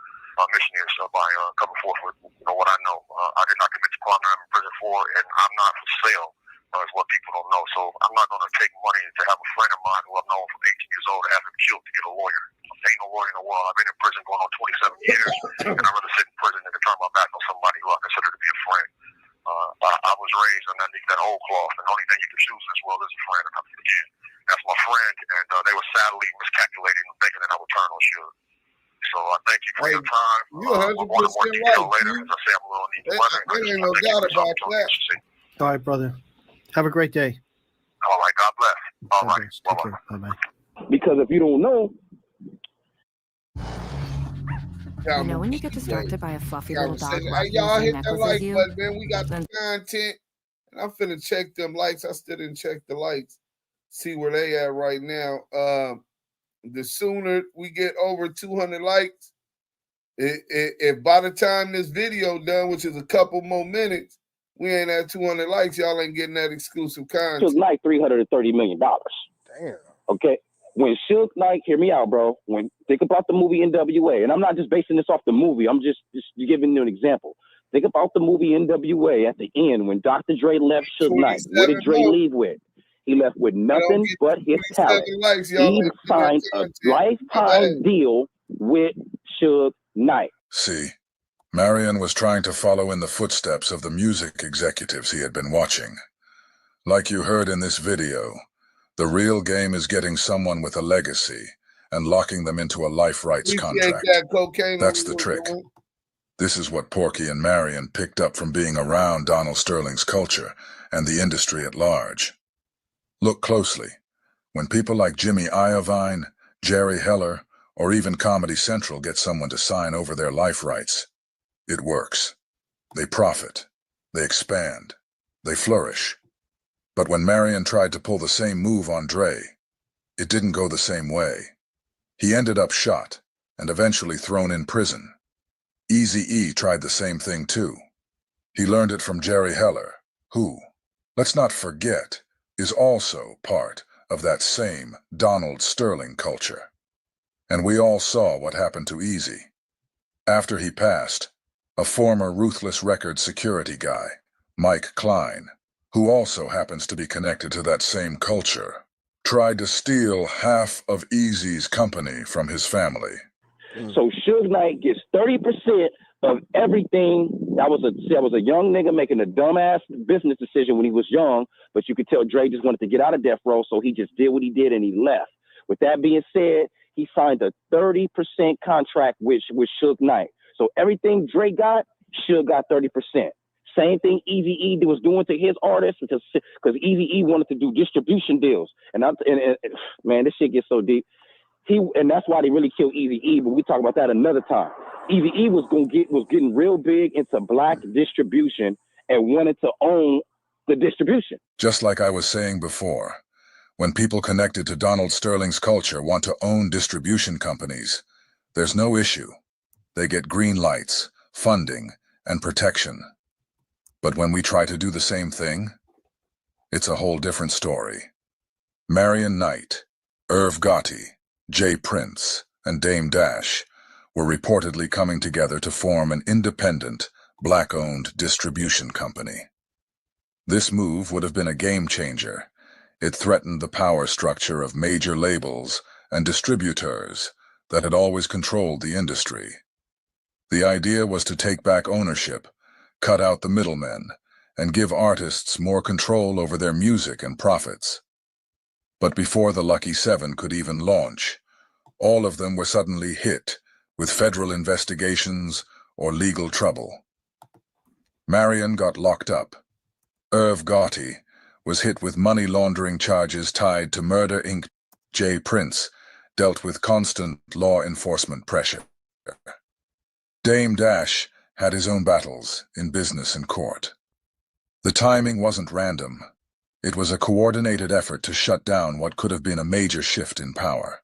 mission is by coming forth with, you know, what I know. I did not commit the crime I'm in prison for, and I'm not for sale. Is what people don't know. So I'm not going to take money to have a friend of mine who I've known from 18 years old to have him killed to get a lawyer. Ain't no lawyer in the world. I've been in prison going on 27 years, and I'd rather sit in prison than to turn my back on somebody who I consider to be a friend. I was raised underneath that old cloth, and the only thing you can choose in this world is a friend. And again, that's my friend, and they were sadly miscalculating and thinking that I would turn on Suge. So I thank you for your time.
You're 100% right.
Later, as I say, I'm a little need the weather.
There ain't no doubt about that.
All right, brother. Have a great day.
All right, God bless. All right,
bye-bye. Bye-bye.
Because if you don't know,
you know when you get distracted by a fluffy little dog
y'all hit that like
you,
button, man. We got the content, and I'm finna check them likes. I still didn't check the likes. See where they at right now. The sooner we get over 200 likes, if by the time this video done, which is a couple more minutes, we ain't at 200 likes, y'all ain't getting that exclusive content.
Suge Knight $330 million.
Damn.
Okay. When Suge Knight, hear me out, bro. Think about the movie NWA, and I'm not just basing this off the movie. I'm just giving you an example. Think about the movie NWA at the end when Dr. Dre left Suge Knight. What did Dre leave with? He left with nothing but his talent. He signed a lifetime deal with Suge Knight.
See, Marion was trying to follow in the footsteps of the music executives he had been watching. Like you heard in this video, the real game is getting someone with a legacy and locking them into a life rights contract. That's the trick. This is what Porky and Marion picked up from being around Donald Sterling's culture and the industry at large. Look closely. When people like Jimmy Iovine, Jerry Heller, or even Comedy Central get someone to sign over their life rights, it works. They profit. They expand. They flourish. But when Marion tried to pull the same move on Dre, it didn't go the same way. He ended up shot and eventually thrown in prison. Eazy-E tried the same thing too. He learned it from Jerry Heller, who, let's not forget, is also part of that same Donald Sterling culture. And we all saw what happened to Eazy. After he passed, a former Ruthless Records security guy, Mike Klein, who also happens to be connected to that same culture, tried to steal half of Eazy's company from his family.
So Suge Knight gets 30% of everything. That was a young nigga making a dumbass business decision when he was young, but you could tell Dre just wanted to get out of death row, so he just did what he did and he left. With that being said, he signed a 30% contract with Suge Knight. So everything Dre got, Suge got 30%. Same thing Eazy-E was doing to his artists because Eazy-E wanted to do distribution deals. And man, this shit gets so deep. And that's why they really killed Eazy-E, but we talk about that another time. Eazy-E was getting real big into black distribution and wanted to own the distribution.
Just like I was saying before, when people connected to Donald Sterling's culture want to own distribution companies, there's no issue. They get green lights, funding, and protection. But when we try to do the same thing, it's a whole different story. Marion Knight, Irv Gotti, Jay Prince, and Dame Dash were reportedly coming together to form an independent, black-owned distribution company. This move would have been a game changer. It threatened the power structure of major labels and distributors that had always controlled the industry. The idea was to take back ownership, cut out the middlemen, and give artists more control over their music and profits. But before the Lucky Seven could even launch, all of them were suddenly hit with federal investigations or legal trouble. Marion got locked up. Irv Gotti was hit with money laundering charges tied to Murder, Inc. Jay Prince dealt with constant law enforcement pressure. Dame Dash had his own battles in business and court. The timing wasn't random. It was a coordinated effort to shut down what could have been a major shift in power.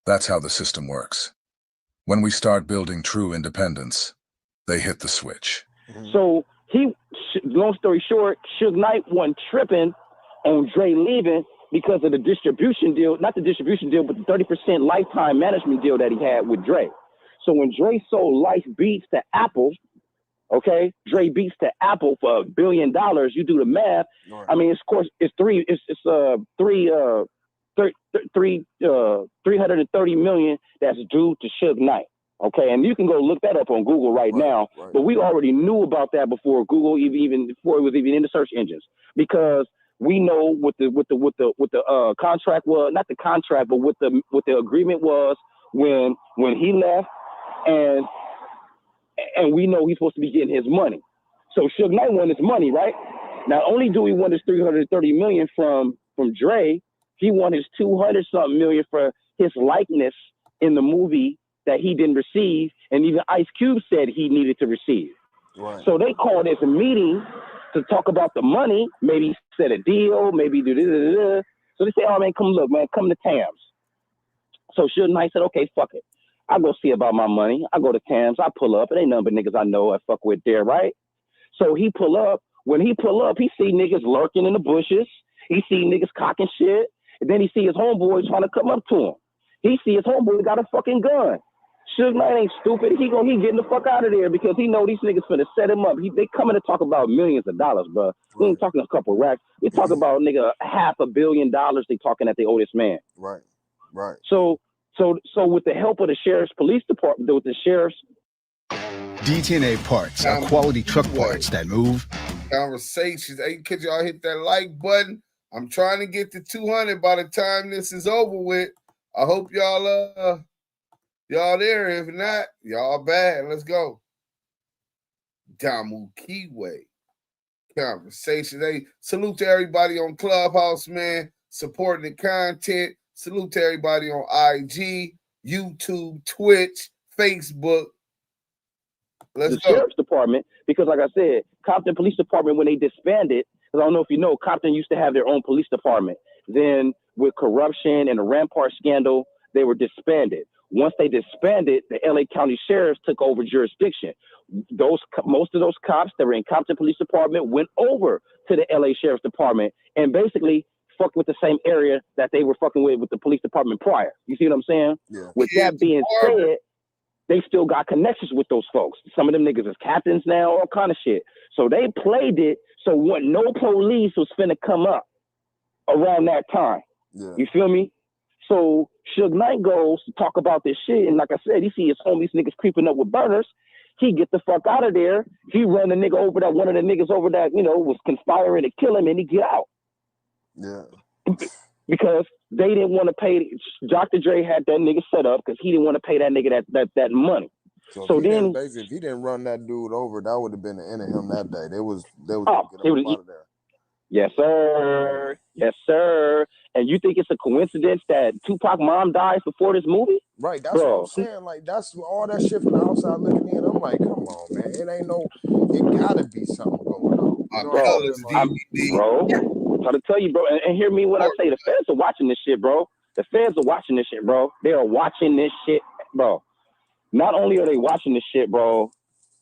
That's how the system works. When we start building true independence, they hit the switch.
So long story short, Suge Knight wasn't tripping on Dre leaving because of the distribution deal, not the distribution deal, but the 30% lifetime management deal that he had with Dre. So when Dre sold Life Beats to Apple, okay, Dre Beats to Apple for $1 billion, you do the math. Right. I mean, it's $330 million that's due to Suge Knight. Okay, and you can go look that up on Google right now. Right. But we already knew about that before Google even before it was even in the search engines, because we know what the contract was, not the contract, but what the agreement was when he left, and we know he's supposed to be getting his money. So Suge Knight wanted his money, right? Not only do we want his $330 million from Dre, he wanted his $200-something million for his likeness in the movie that he didn't receive, and even Ice Cube said he needed to receive. Right. So they called this a meeting to talk about the money, maybe set a deal, maybe do this. So they say, oh man, come to Tams. So Suge Knight said, okay, fuck it. I'll go see about my money. I go to Tams, I pull up. It ain't nothing but niggas I know I fuck with there, right? So he pull up. When he pull up, he see niggas lurking in the bushes. He see niggas cocking shit. And then he see his homeboy trying to come up to him. He see his homeboy got a fucking gun. Suge Knight ain't stupid. He getting the fuck out of there because he know these niggas finna set him up. They coming to talk about millions of dollars, bro. Right. We ain't talking a couple racks. We talking about nigga $500 million. They talking at the oldest man.
Right.
So with the help of the sheriff's police department, with the sheriff's
DTNA parts are quality truck parts that move.
Conversations. Hey, could y'all hit that like button? I'm trying to get to 200 by the time this is over with. I hope y'all there. If not, y'all bad. Let's go. Damu Kiwe. Conversation. Hey, salute to everybody on Clubhouse, man. Supporting the content. Salute to everybody on IG, YouTube, Twitch, Facebook. Let's go.
Sheriff's Department, because like I said, Compton Police Department, when they disbanded, because I don't know if you know, Compton used to have their own police department. Then with corruption and the Rampart scandal, they were disbanded. Once they disbanded, the LA County Sheriffs took over jurisdiction. Most of those cops that were in Compton Police Department went over to the LA Sheriff's Department and basically fucked with the same area that they were fucking with the police department prior. You see what I'm saying? Yeah. With that being said, they still got connections with those folks. Some of them niggas is captains now, all kind of shit. So they played it so when no police was finna come up around that time. Yeah. You feel me? So Suge Knight goes to talk about this shit, and like I said, he see his homies niggas creeping up with burners. He get the fuck out of there. He run the nigga over that, one of the niggas over that, was conspiring to kill him, and he get out.
Yeah.
Because they didn't want to pay. Dr. Dre had that nigga set up because he didn't want to pay that nigga that money.
So then, basically, if he didn't run that dude over, that would have been the end of him that day. They was get him out of there.
Yes, sir. Yes, sir. And you think it's a coincidence that Tupac mom dies before this movie?
Right. That's what I'm saying. Like, that's all that shit from the outside looking in. I'm like, come on, man. It gotta be something going on.
Bro. I'm trying to tell you, bro. And hear me when I say the feds are watching this shit, bro. The feds are watching this shit, bro. They are watching this shit, bro. Not only are they watching this shit, bro.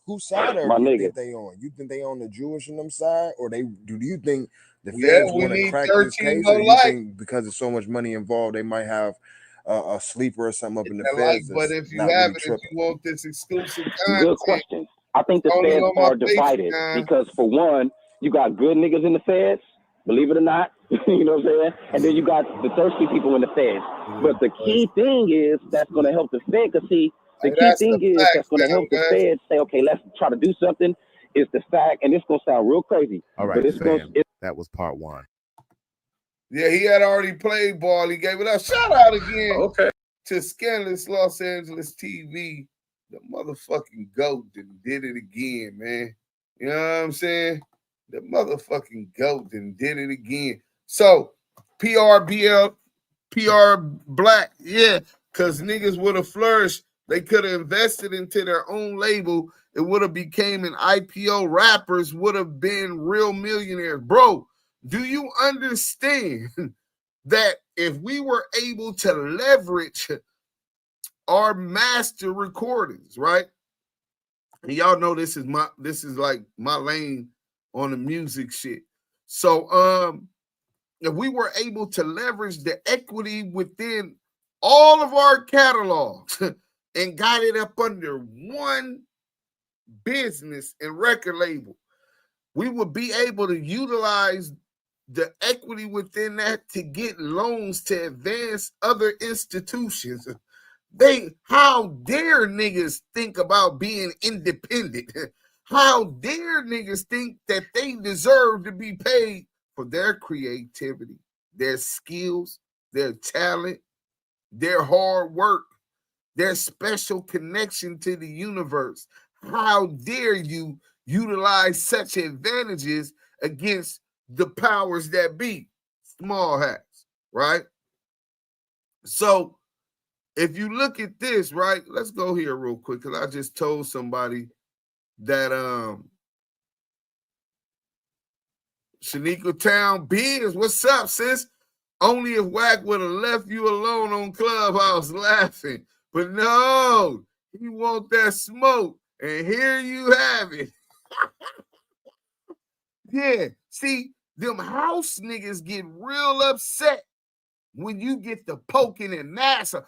Whose side are you think they on? You think they on the Jewish in them side, or do you think the feds want to crack this case, or you think because there's so much money involved, they might have a sleeper or something up in the feds?
But if you have it, if you want this exclusive content,
good question. I think the feds are divided because for one, you got good niggas in the feds, believe it or not. You know what I'm saying? And then you got the thirsty people in the feds. But the key thing is that's going to help the Fed. Because see, the key thing is that's going to help the Fed say, okay, let's try to do something. Is the fact, and it's going to sound real crazy.
All right,
but it's
fam, that was part one.
Yeah, he had already played ball. He gave it up. Shout out again to Scandalous Los Angeles TV. The motherfucking GOAT did it again, man. You know what I'm saying? The motherfucking GOAT did it again. So, PR Black, yeah, because niggas would have flourished. They could have invested into their own label. It would have became an IPO. Rappers would have been real millionaires. Bro, do you understand that if we were able to leverage our master recordings, right? And y'all know this is like my lane on the music shit. So if we were able to leverage the equity within all of our catalogs and got it up under one business and record label, we would be able to utilize the equity within that to get loans to advance other institutions. How dare niggas think about being independent? How dare niggas think that they deserve to be paid for their creativity, their skills, their talent, their hard work, their special connection to the universe? How dare you utilize such advantages against the powers that be? Small hats, right? So if you look at this, right, let's go here real quick because I just told somebody that Shaniqua Town Biz, what's up, sis? Only if Wack would have left you alone on Clubhouse laughing. But no, he want that smoke. And here you have it. Yeah, see, them house niggas get real upset when you get the poking and massa.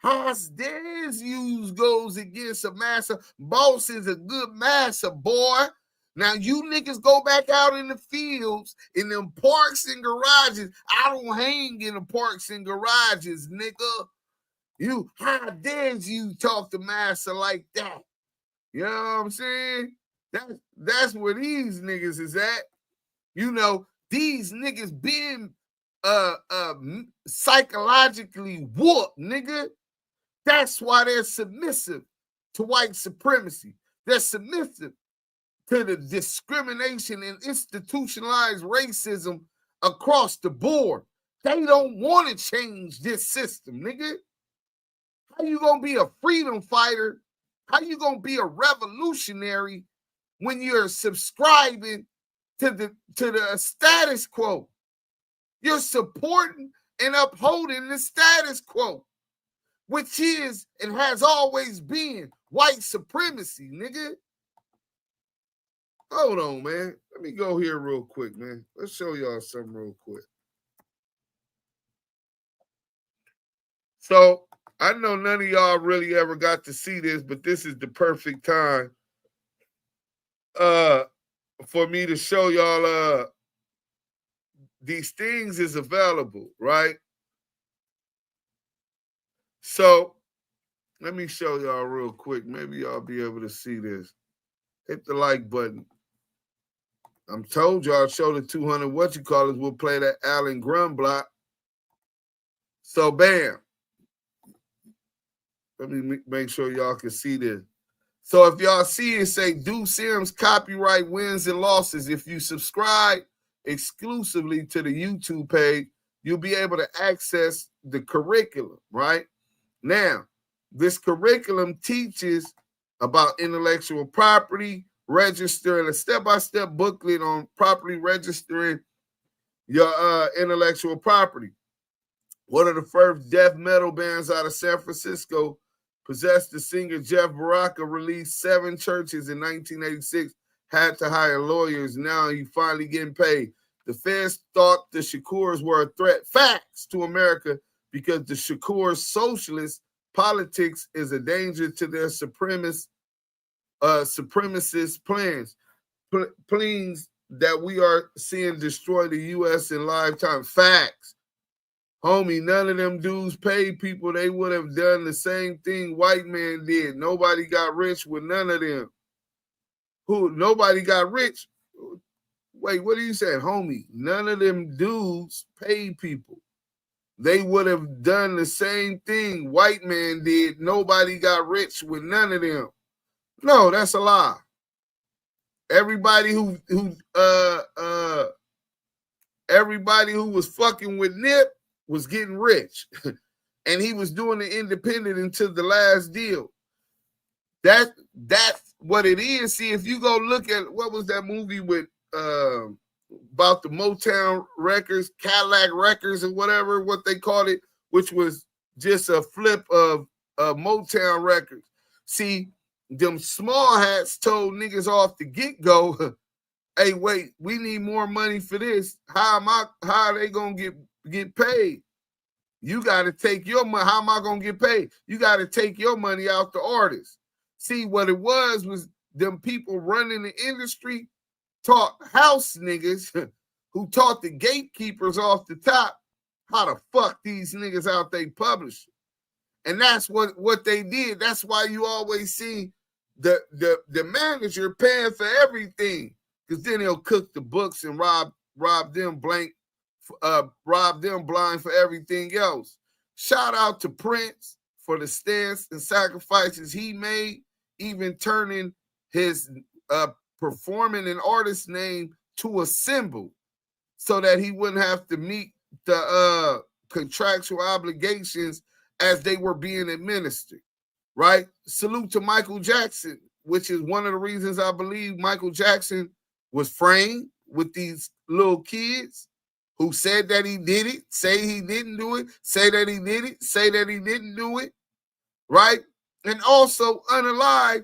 How's theirs use goes against a massa? Boss is a good massa, boy. Now you niggas go back out in the fields, in them parks and garages. I don't hang in the parks and garages, nigga. How dare you talk to massa like that? You know what I'm saying? That's where these niggas is at. You know, these niggas been psychologically whooped, nigga. That's why they're submissive to white supremacy. They're submissive to the discrimination and institutionalized racism across the board. They don't want to change this system, nigga. How you gonna be a freedom fighter? How you gonna be a revolutionary when you're subscribing to the status quo? You're supporting and upholding the status quo, which is and has always been white supremacy, nigga. Hold on, man. Let me go here real quick, man. Let's show y'all something real quick. So I know none of y'all really ever got to see this, but this is the perfect time for me to show y'all these things is available, right? So let me show y'all real quick. Maybe y'all be able to see this. Hit the like button. I'm told y'all show the 200 we'll play that Allen Grum block. So bam. Let me make sure y'all can see this. So if y'all see it, say Do Serum's copyright wins and losses. If you subscribe exclusively to the YouTube page, you'll be able to access the curriculum, right? Now, this curriculum teaches about intellectual property, registering, a step-by-step booklet on properly registering your intellectual property. One of the first death metal bands out of San Francisco possessed the singer Jeff Baraka, released 7 churches in 1986, had to hire lawyers. Now he finally getting paid. The feds thought the Shakurs were a threat. Facts to America, because the Shakurs' socialist politics is a danger to their supremacist plans. that we are seeing destroy the U.S. in lifetime. Facts. Homie, none of them dudes paid people. They would have done the same thing white man did. Nobody got rich with none of them. Nobody got rich. Wait, what are you saying? Homie, none of them dudes paid people. They would have done the same thing white man did. Nobody got rich with none of them. No, that's a lie. Everybody who was fucking with Nip was getting rich. And he was doing the independent until the last deal. That's what it is. See, if you go look at what was that movie with about the Motown records, Cadillac records, or whatever what they called it, which was just a flip of Motown records. See, them small hats told niggas off the get-go, hey, wait, we need more money for this. How are they gonna get paid? You gotta take your money. How am I gonna get paid? You gotta take your money out the artist. See, what it was them people running the industry taught house niggas who taught the gatekeepers off the top how to fuck these niggas out they publish. And that's what they did. That's why you always see the manager paying for everything, because then he'll cook the books and rob them blind for everything else. Shout out to Prince for the stance and sacrifices he made, even turning his performing an artist name to a symbol so that he wouldn't have to meet the contractual obligations as they were being administered, right? Salute to Michael Jackson, which is one of the reasons I believe Michael Jackson was framed with these little kids who said that he did it, say he didn't do it, say that he did it, say that he didn't do it, right? And also unalive,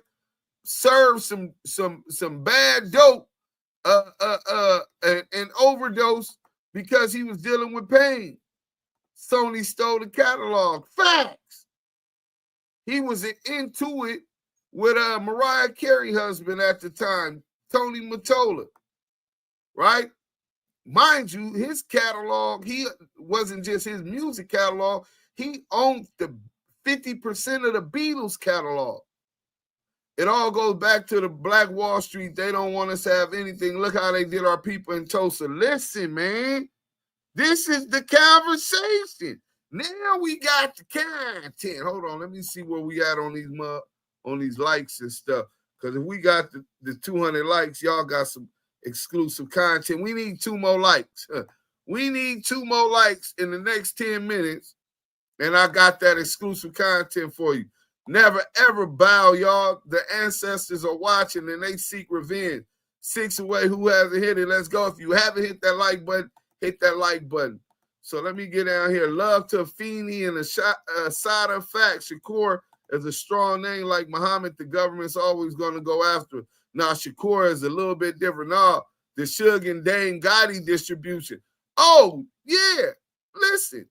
serve some bad dope and overdose because he was dealing with pain. Sony stole the catalog. Facts. He was into it with Mariah Carey husband at the time, Tony Mottola, right? Mind you, his catalog, he wasn't just his music catalog. He owned the 50% of the Beatles catalog. It all goes back to the Black Wall Street. They don't want us to have anything. Look how they did our people in Tulsa. Listen, man, this is the conversation. Now we got the content. Hold on, let me see where we at on these likes and stuff. Because if we got the 200 likes, y'all got some exclusive content. We need 2 more likes. We need 2 more likes in the next 10 minutes. And I got that exclusive content for you. Never, ever bow, y'all. The ancestors are watching and they seek revenge. 6 away. Who hasn't hit it? Let's go. If you haven't hit that like button, hit that like button. So let me get down here. Love to Feeney and a side of fact. Shakur is a strong name like Muhammad. The government's always going to go after it. Now, Shakur is a little bit different. Now, the Suge and Dame Gotti distribution. Oh, yeah. Listen,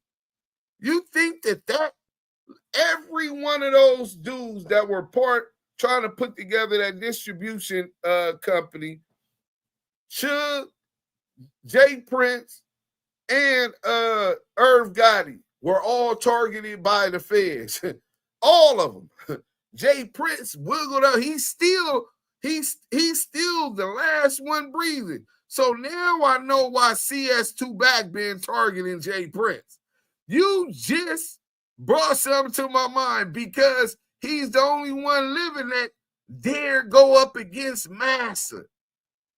you think that every one of those dudes that were trying to put together that distribution company, Suge, Jay Prince, and Irv Gotti were all targeted by the feds. All of them. Jay Prince wiggled out. He's still the last one breathing. So now I know why CS2 Back been targeting Jay Prince. You just brought something to my mind because he's the only one living that dare go up against Massa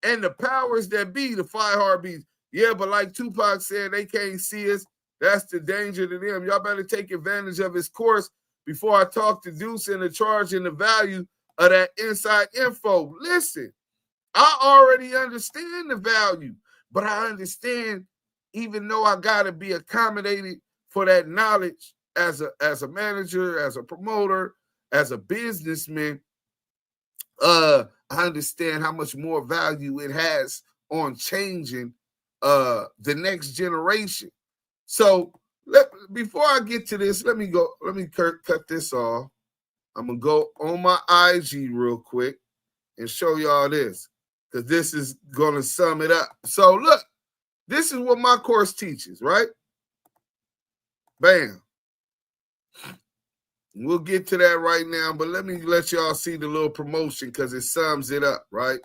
and the powers that be, the Five Heartbeats. Yeah, but like Tupac said, they can't see us. That's the danger to them. Y'all better take advantage of his course before I talk to Deuce and the charge and the value of that inside info. Listen, I already understand the value, but I understand even though I got to be accommodated for that knowledge as a manager, as a promoter, as a businessman, I understand how much more value it has on changing the next generation. So before I get to this, let me cut this off. I'm gonna go on my IG real quick and show y'all this. because this is going to sum it up. So look, this is what my course teaches, right? Bam. We'll get to that right now, but let me let y'all see the little promotion because it sums it up, right?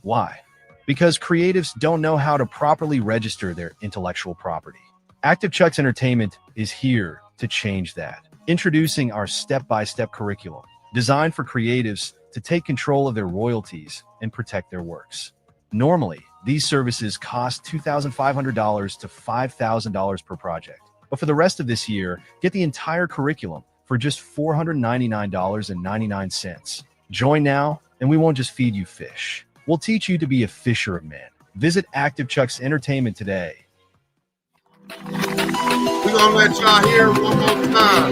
Why? Because creatives don't know how to properly register their intellectual property. Active Chucks Entertainment is here to change that. Introducing our step-by-step curriculum, designed for creatives to take control of their royalties and protect their works. Normally, these services cost $2,500 to $5,000 per project. But for the rest of this year, get the entire curriculum for just $499.99. Join now, and we won't just feed you fish. We'll teach you to be a fisher of men. Visit Active Chucks Entertainment today.
We're going to let y'all hear it one more time.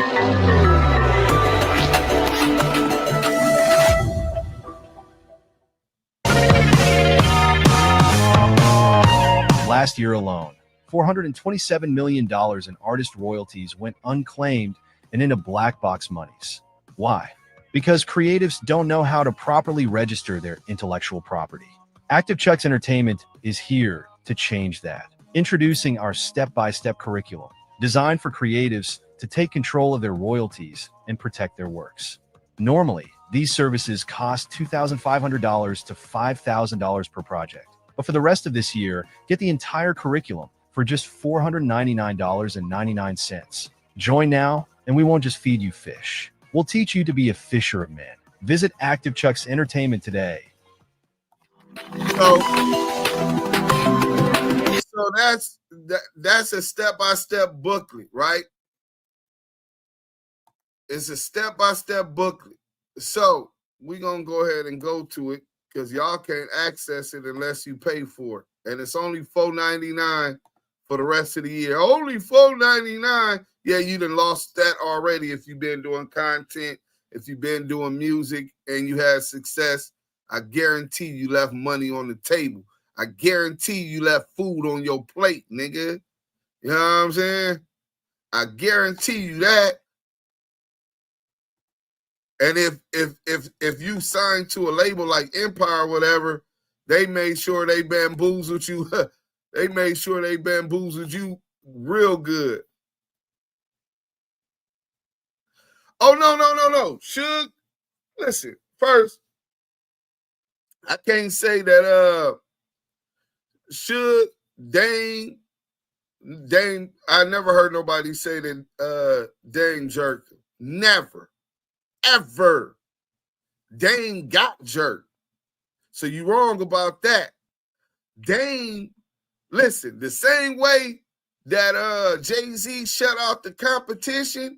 Last year alone, $427 million in artist royalties went unclaimed and into black box monies. Why? Because creatives don't know how to properly register their intellectual property. Active Chucks Entertainment is here to change that. Introducing our step-by-step curriculum, designed for creatives to take control of their royalties and protect their works. Normally, these services cost $2,500 to $5,000 per project. But for the rest of this year, get the entire curriculum for just $499.99. Join now, and we won't just feed you fish. We'll teach you to be a fisher of men. Visit Active Chucks Entertainment today.
So that's a step-by-step booklet, right? It's a step-by-step booklet. So we're going to go ahead and go to it because y'all can't access it unless you pay for it. And it's only $4.99 for the rest of the year. Only $4.99. Yeah, you done lost that already if you've been doing content, if you've been doing music and you had success. I guarantee you left money on the table. I guarantee you left food on your plate, nigga. You know what I'm saying? I guarantee you that. And if you signed to a label like Empire or whatever, they made sure they bamboozled you. They made sure they bamboozled you real good. Oh, no. Suge, listen, first, I can't say that Suge, Dame, I never heard nobody say that Dame jerked him. Never. Ever. Dame got jerked. So you wrong about that. Dame, listen, the same way that Jay-Z shut out the competition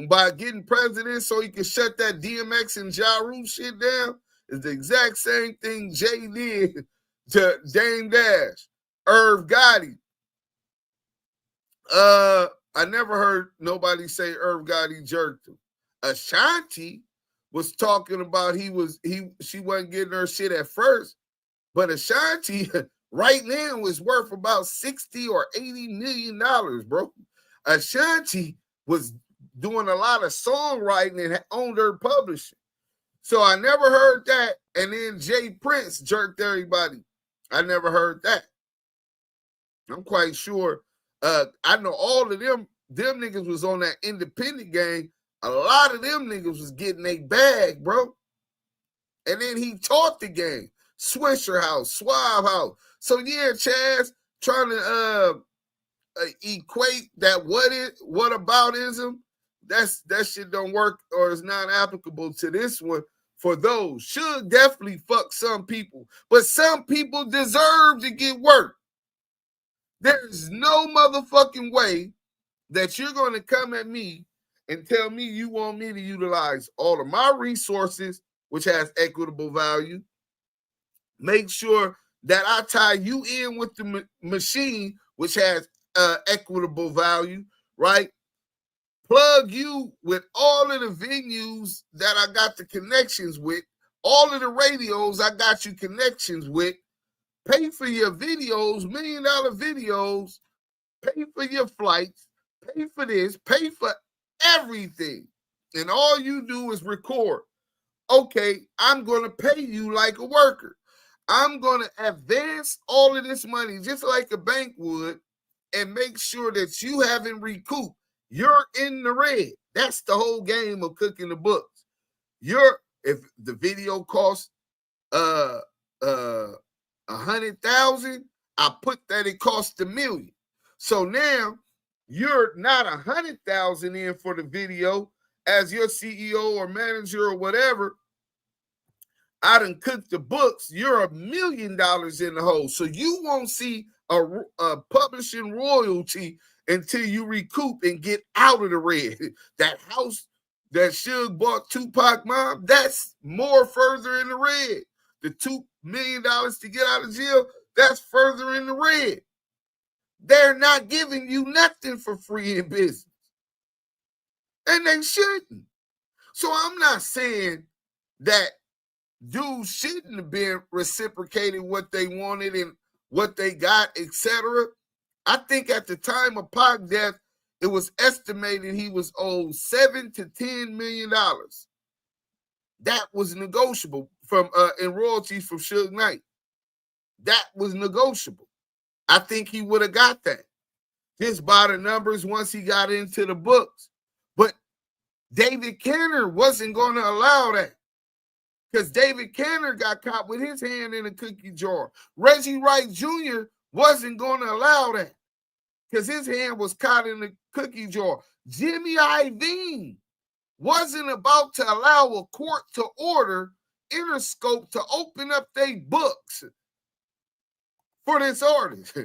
by getting president so he could shut that DMX and Ja Rule shit down is the exact same thing Jay did to Dame Dash, Irv Gotti. I never heard nobody say Irv Gotti jerked him. Ashanti was talking about she wasn't getting her shit at first, but Ashanti right now is worth about $60 or $80 million, bro. Ashanti was doing a lot of songwriting and owned her publishing. So I never heard that. And then Jay Prince jerked everybody. I never heard that. I'm quite sure. I know all of them niggas was on that independent game. A lot of them niggas was getting a bag, bro. And then he taught the game. Swisher House, Suave House. So yeah, Chaz trying to equate that whataboutism. That shit don't work or is not applicable to this one. For those, should definitely fuck some people, but some people deserve to get work. There's no motherfucking way that you're going to come at me and tell me you want me to utilize all of my resources, which has equitable value. Make sure that I tie you in with the machine, which has equitable value, right? Plug you with all of the venues that I got the connections with, all of the radios I got you connections with. Pay for your videos, $1 million videos, pay for your flights, pay for this, pay for everything. And all you do is record. Okay, I'm going to pay you like a worker. I'm going to advance all of this money just like a bank would and make sure that you haven't recouped. You're in the red. That's the whole game of cooking the books. If the video costs $100,000, I put that it cost $1 million. So now you're not $100,000 in for the video as your CEO or manager or whatever. I done cooked the books. You're $1 million in the hole. So you won't see a publishing royalty until you recoup and get out of the red. That house that Suge bought Tupac mom, that's more further in the red. The $2 million to get out of jail, that's further in the red. They're not giving you nothing for free in business. And they shouldn't. So I'm not saying that dudes shouldn't have been reciprocating what they wanted and what they got, etc. I think at the time of Pac's death, it was estimated he was owed $7 to $10 million. That was negotiable from in royalties from Suge Knight. That was negotiable. I think he would have got that just by the numbers once he got into the books. But David Kenner wasn't going to allow that because David Kenner got caught with his hand in a cookie jar. Reggie Wright Jr. wasn't going to allow that because his hand was caught in the cookie jar. Jimmy Iovine wasn't about to allow a court to order Interscope to open up their books for this artist.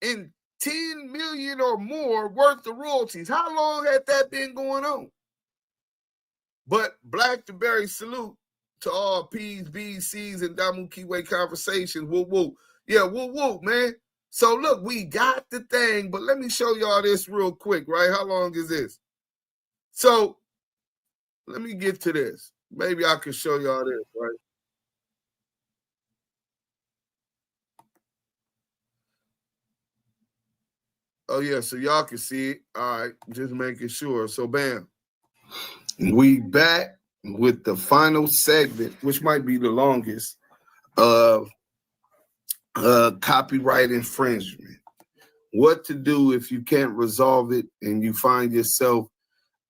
And $10 million or more worth of royalties. How long had that been going on? But Black to Berry salute to all P's, B's, C's, and Damu Kiwe conversations. Woo woo. Yeah, woo woo, man. So look, we got the thing, but let me show y'all this real quick, right? How long is this? So let me get to this. Maybe I can show y'all this, right? Oh, yeah, so y'all can see it. All right, just making sure. So, bam. We back with the final segment, which might be the longest, of copyright infringement. What to do if you can't resolve it and you find yourself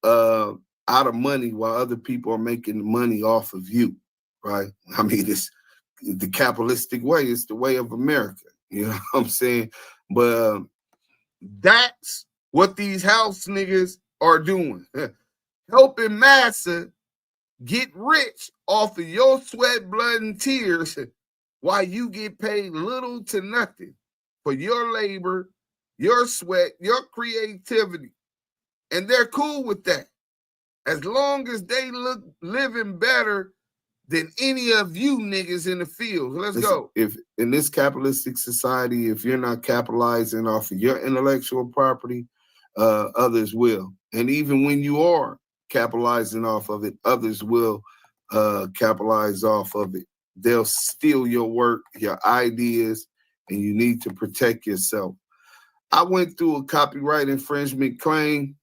out of money while other people are making money off of you, right? I mean, it's the capitalistic way. It's the way of America. You know what I'm saying? But that's what these house niggas are doing. Helping massa get rich off of your sweat, blood, and tears while you get paid little to nothing for your labor, your sweat, your creativity. And they're cool with that. As long as they look living better than any of you niggas in the field. Let's go. If in this capitalistic society, if you're not capitalizing off of your intellectual property, others will. And even when you are capitalizing off of it, others will capitalize off of it. They'll steal your work, your ideas, and you need to protect yourself. I went through a copyright infringement claim.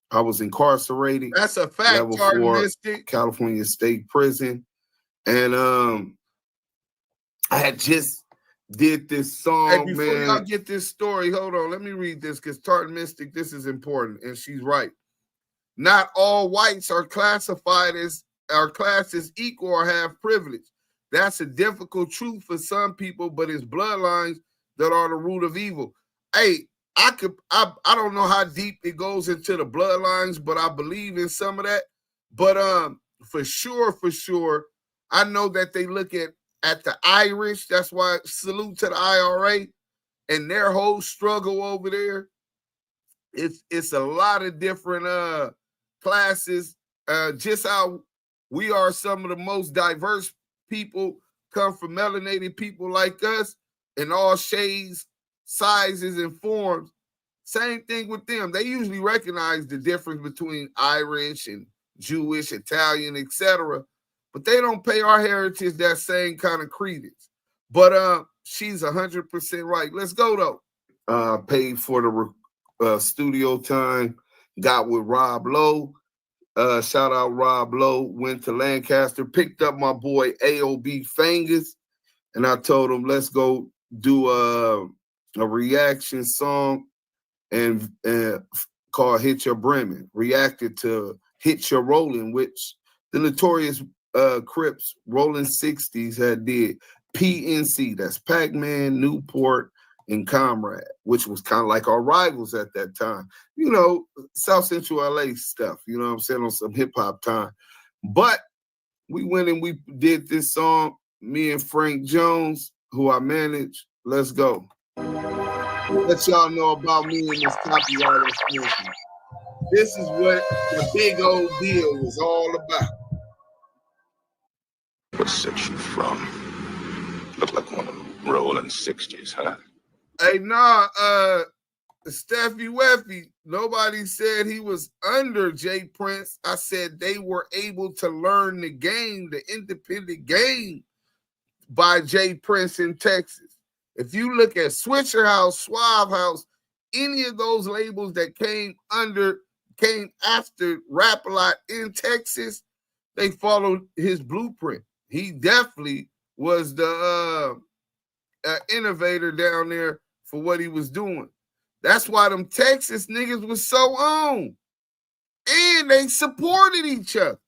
I was incarcerated. That's a fact, level 4, California State Prison. And I had just did this song, hey, before man. Y'all get this story, hold on. Let me read this because Tartan Mystic, this is important, and she's right. Not all whites are classified as classed as equal or have privilege. That's a difficult truth for some people, but it's bloodlines that are the root of evil. Hey, I don't know how deep it goes into the bloodlines, but I believe in some of that. But for sure, I know that they look at the Irish. That's why salute to the IRA and their whole struggle over there. It's a lot of different classes. Just how we are some of the most diverse people, come from melanated people like us in all shades, sizes, and forms. Same thing with them. They usually recognize the difference between Irish and Jewish, Italian, etc. But they don't pay our heritage that same kind of credence. But she's 100% right. Let's go, though. Paid for the studio time. Got with Rob Lowe. Shout out Rob Lowe. Went to Lancaster, picked up my boy AOB Fingers, and I told him, let's go do a reaction song and called Hit Your Brim. Reacted to Hit Your Rollin', which the Notorious Crips Rolling 60s had did. PNC, that's Pac-Man, Newport, and Comrade, which was kind of like our rivals at that time. You know, South Central LA stuff, you know what I'm saying, on some hip-hop time. But we went and we did this song, me and Frank Jones, who I manage. Let's go. Let y'all know about me and this copyright extension. This is what the big old deal was all about.
What section from? Look like one of them rolling 60s, huh?
Hey, nah, Steffi Weffy, nobody said he was under Jay Prince. I said they were able to learn the game, the independent game, by Jay Prince in Texas. If you look at Switcher House, Suave House, any of those labels that came after Rap-A-Lot in Texas, they followed his blueprint. He definitely was the innovator down there for what he was doing. That's why them Texas niggas was so on. And they supported each other.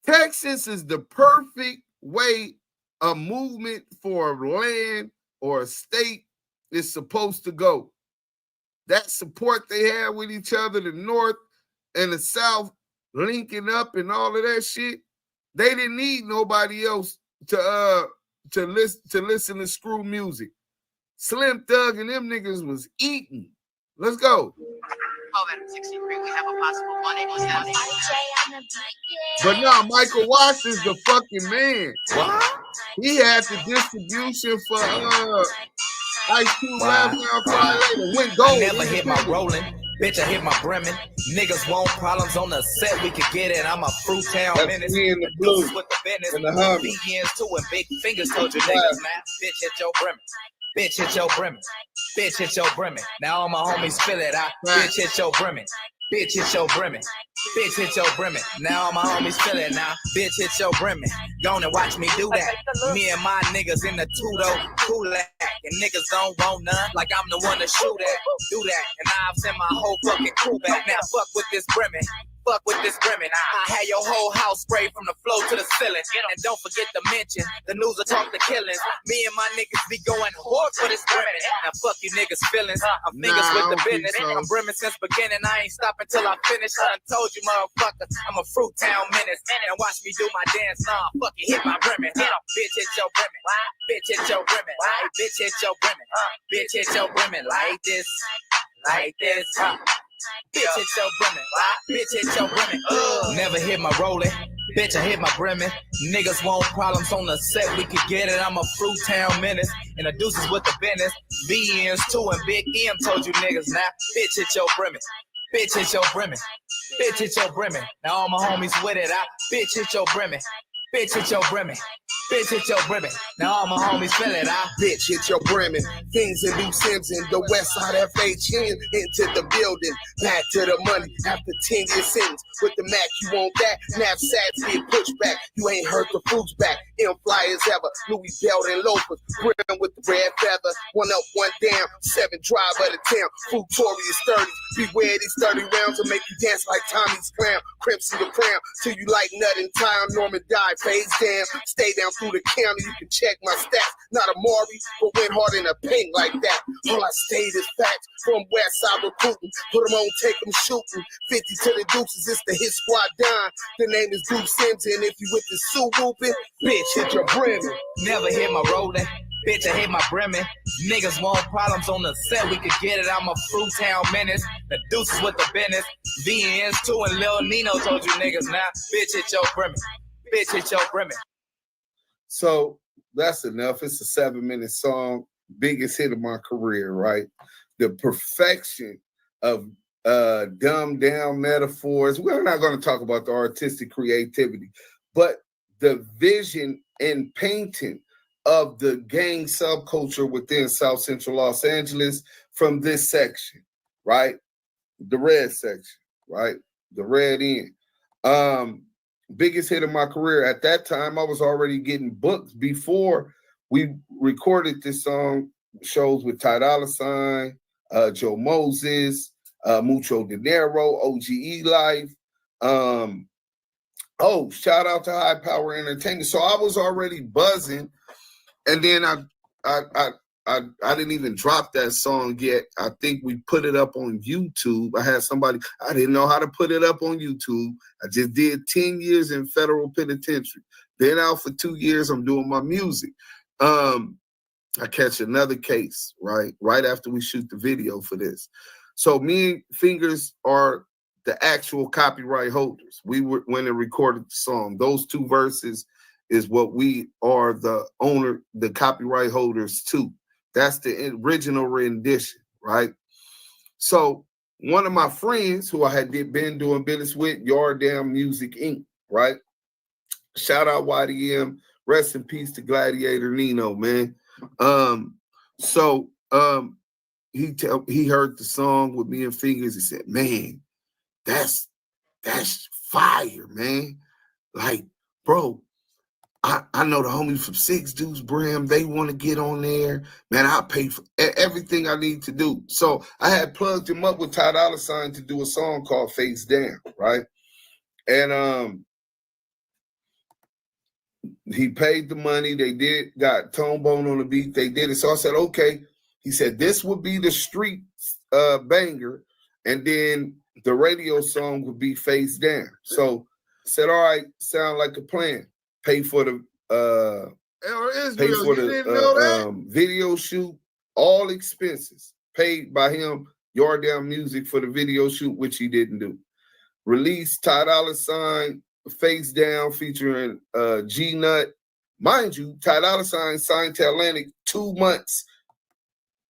Texas is the perfect way a movement for a land or a state is supposed to go. That support they had with each other, the North and the South linking up and all of that shit, they didn't need nobody else to listen to screw music. Slim Thug and them niggas was eating. Let's go.
We have a possible 187.
But no, Michael Watts is the fucking man. What? He had the distribution for Ice Cube Last Round Fire Later. Went gold.
I never hit my rolling. Bitch, I hit my brimming. Niggas want problems on the set. We could get it. I'm a fruit town menace.
Me in the blue.
With the business.
And the Hummer.
BNs too and big fingers told you niggas, man. Bitch, hit your brimming. Bitch, hit your brimming. Bitch, hit your brimming. Now all my homies feel it. Bitch, hit your brimming. Bitch, hit your brimming. Bitch, hit your brimming. Now all my homies feel it now. Bitch, hit your brimming. Go on and watch me do that. Me and my niggas in the two-door Kool-Aid. And niggas don't want none like I'm the one to shoot at. Do that. And I've sent my whole fucking crew back. Now fuck with this brimming. Fuck with this brimming. I had your whole house sprayed from the floor to the ceiling. And don't forget to mention, the news will talk the killings. Me and my niggas be going hard for this brimming. Now fuck you niggas feelings. I'm fingers with the business. I'm brimming since beginning. I ain't stopping till I finish. I done told you motherfuckers, I'm a fruit town menace. And watch me do my dance. Nah, fuck you, hit my brimming. Bitch, hit your brimming. Bitch, hit your brimming. Bitch, hit your brimming. Bitch, hit your brimming like this. Like this. Bitch, hit your brimming. Bitch, hit your brimming. Never hit my rolling. Bitch, I hit my brimming. Niggas want problems on the set. We could get it. I'm a fruit town menace. And the deuces with the business. VNs too and Big M told you niggas now. Bitch, hit your brimming. Bitch, hit your brimming. Bitch, hit your brimming. Now all my homies with it. Bitch, hit your brimming. Bitch, hit your brimming. Bitch, hit your brimming. Now all my homies feel it.
Bitch, hit your brimming. Things and loose ends in the West Side FHN into the building. Back to the money after 10 years sentence. With the Mack, you want that? Knapsacks get pushed back. You ain't heard the fruits back. Fly as ever. Louis belt and loafers. Brim with the red feather. One up, one down. 7 drive of the town. Notorious 30s. Beware these 30 rounds will make you dance like Tommy's clown. Crimson the crown. Till you like nut in town. Norman died. Face down. Stay down through the county. You can check my stats. Not a Maury, but went hard in the paint like that. All I stayed is facts. From West Side recruiting. Put them on, take them shooting. 50 to the deuces. It's the hit squad dime. The name is Duke Simpson. If you with the suit whooping, bitch, hit your brimming.
Never hit my rolling. Bitch, I hit my brimming. Niggas want problems on the set. We could get it. I'm a fruit town menace. The deuces with the business. VNs too and Lil Nino told you niggas now. Bitch, hit your brimming. Bitch, hit your brimming.
So that's enough. It's a 7-minute song. Biggest hit of my career, right? The perfection of dumbed down metaphors. We're not going to talk about the artistic creativity, but the vision and painting of the gang subculture within South Central Los Angeles from this section, right? The red section, right? the Red End. Biggest hit of my career. At that time, I was already getting booked before we recorded this song. Shows with Ty Dolla $ign, Joe Moses, Mucho Dinero, OGE Life. Shout out to High Power Entertainment. So I was already buzzing, and then I didn't even drop that song yet. I think we put it up on YouTube. I had somebody, I didn't know how to put it up on YouTube. I just did 10 years in federal penitentiary. Been out for 2 years. I'm doing my music. I catch another case, right after we shoot the video for this. So me and Fingers are the actual copyright holders. We went and recorded the song. Those 2 verses is what we are the owner, the copyright holders to. That's the original rendition, right? So one of my friends who I had been doing business with, Yardam Music Inc., right? Shout out YDM. Rest in peace to Gladiator Nino, man. He heard the song with me and Fingers. He said, man, that's fire, man. Like, bro, I know the homies from Six Deuce Brim. They want to get on there. Man, I'll pay for everything I need to do. So I had plugged him up with Ty Dolla $ign to do a song called Face Down, right? And he paid the money. They got Tone Bone on the beat. They did it. So I said, okay. He said, this would be the street banger. And then the radio song would be Face Down. So I said, all right, sound like a plan. Pay for the video shoot, all expenses paid by him. Yardam Music for the video shoot, which he didn't do. Release Ty Dolla $ign, Face Down featuring G Nut. Mind you, Ty Dolla $ign signed to Atlantic 2 months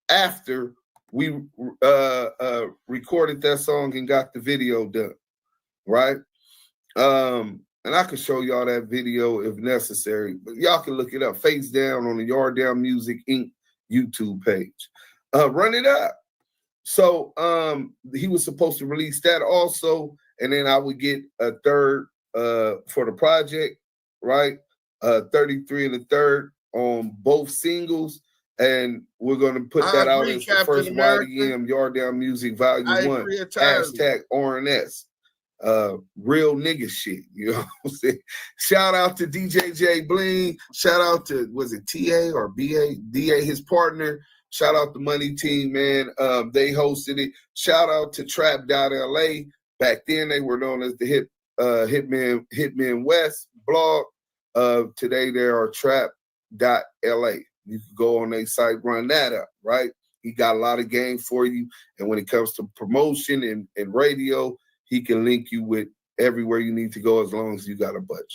after we recorded that song and got the video done, right? And I can show y'all that video if necessary, but y'all can look it up. Face Down on the Yardam Music Inc. YouTube page. Run it up. So he was supposed to release that also, and then I would get a third for the project, right? 33 and a third on both singles, and we're going to put that out as the first YDM Yardam Music Volume 1. Hashtag RNS. Real nigga shit, you know what I'm saying? Shout out to DJ J Bling. Shout out to, was it TA or BA? DA, his partner. Shout out the Money Team, man. They hosted it. Shout out to Trap.LA. Back then they were known as the Hitman West blog. Today they are Trap.LA. You can go on their site, run that up, right? He got a lot of game for you. And when it comes to promotion and radio, he can link you with everywhere you need to go as long as you got a budget.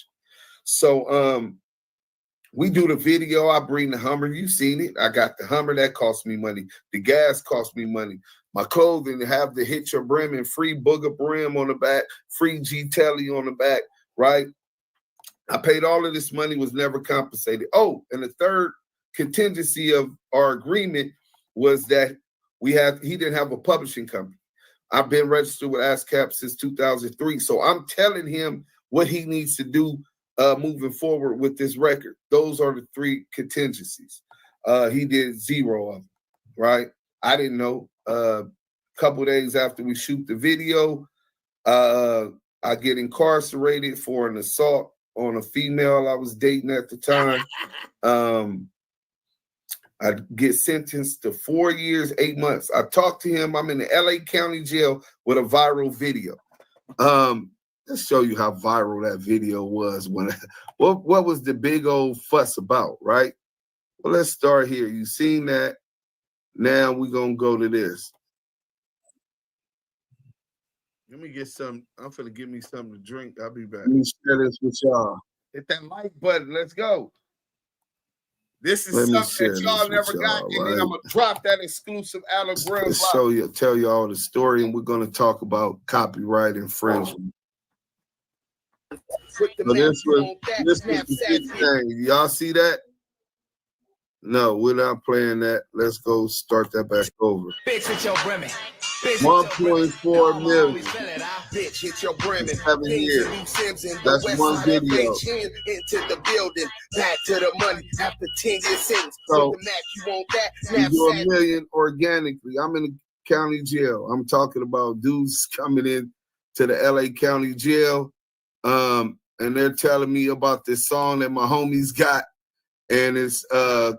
So we do the video. I bring the Hummer. You've seen it. I got the Hummer. That cost me money. The gas cost me money. My clothing have the Hit Your Brim and free Booger Brim on the back, free G Telly on the back, right? I paid all of this money, was never compensated. Oh, and the third contingency of our agreement was that he didn't have a publishing company. I've been registered with ASCAP since 2003. So I'm telling him what he needs to do moving forward with this record. Those are the 3 contingencies. He did 0 of them, right? I didn't know. A couple days after we shoot the video, I get incarcerated for an assault on a female I was dating at the time. I get sentenced to 4 years, 8 months. I talked to him. I'm in the LA County Jail with a viral video. Let's show you how viral that video was. What was the big old fuss about, right? Well, let's start here. You seen that? Now we're going to go to this. Let me get some. I'm finna give me something to drink. I'll be back. Let me share this with y'all. Hit that like button. Let's go. This is something that y'all never got, and then I'm gonna drop that exclusive Alabama. Let's tell you all the story, and we're gonna talk about copyright infringement. So this was the thing. Y'all see that? No, we're not playing that. Let's go start that back over.
Bitch hit your brimming.
1.4 million.
Bitch, hit your brim.
7 years. That's one video.
Into the building, back to the money after 10 years sentence.
So
With the Mack, you want that?
you do $1 million organically. I'm in the county jail. I'm talking about dudes coming in to the LA County Jail, and they're telling me about this song that my homies got, and it's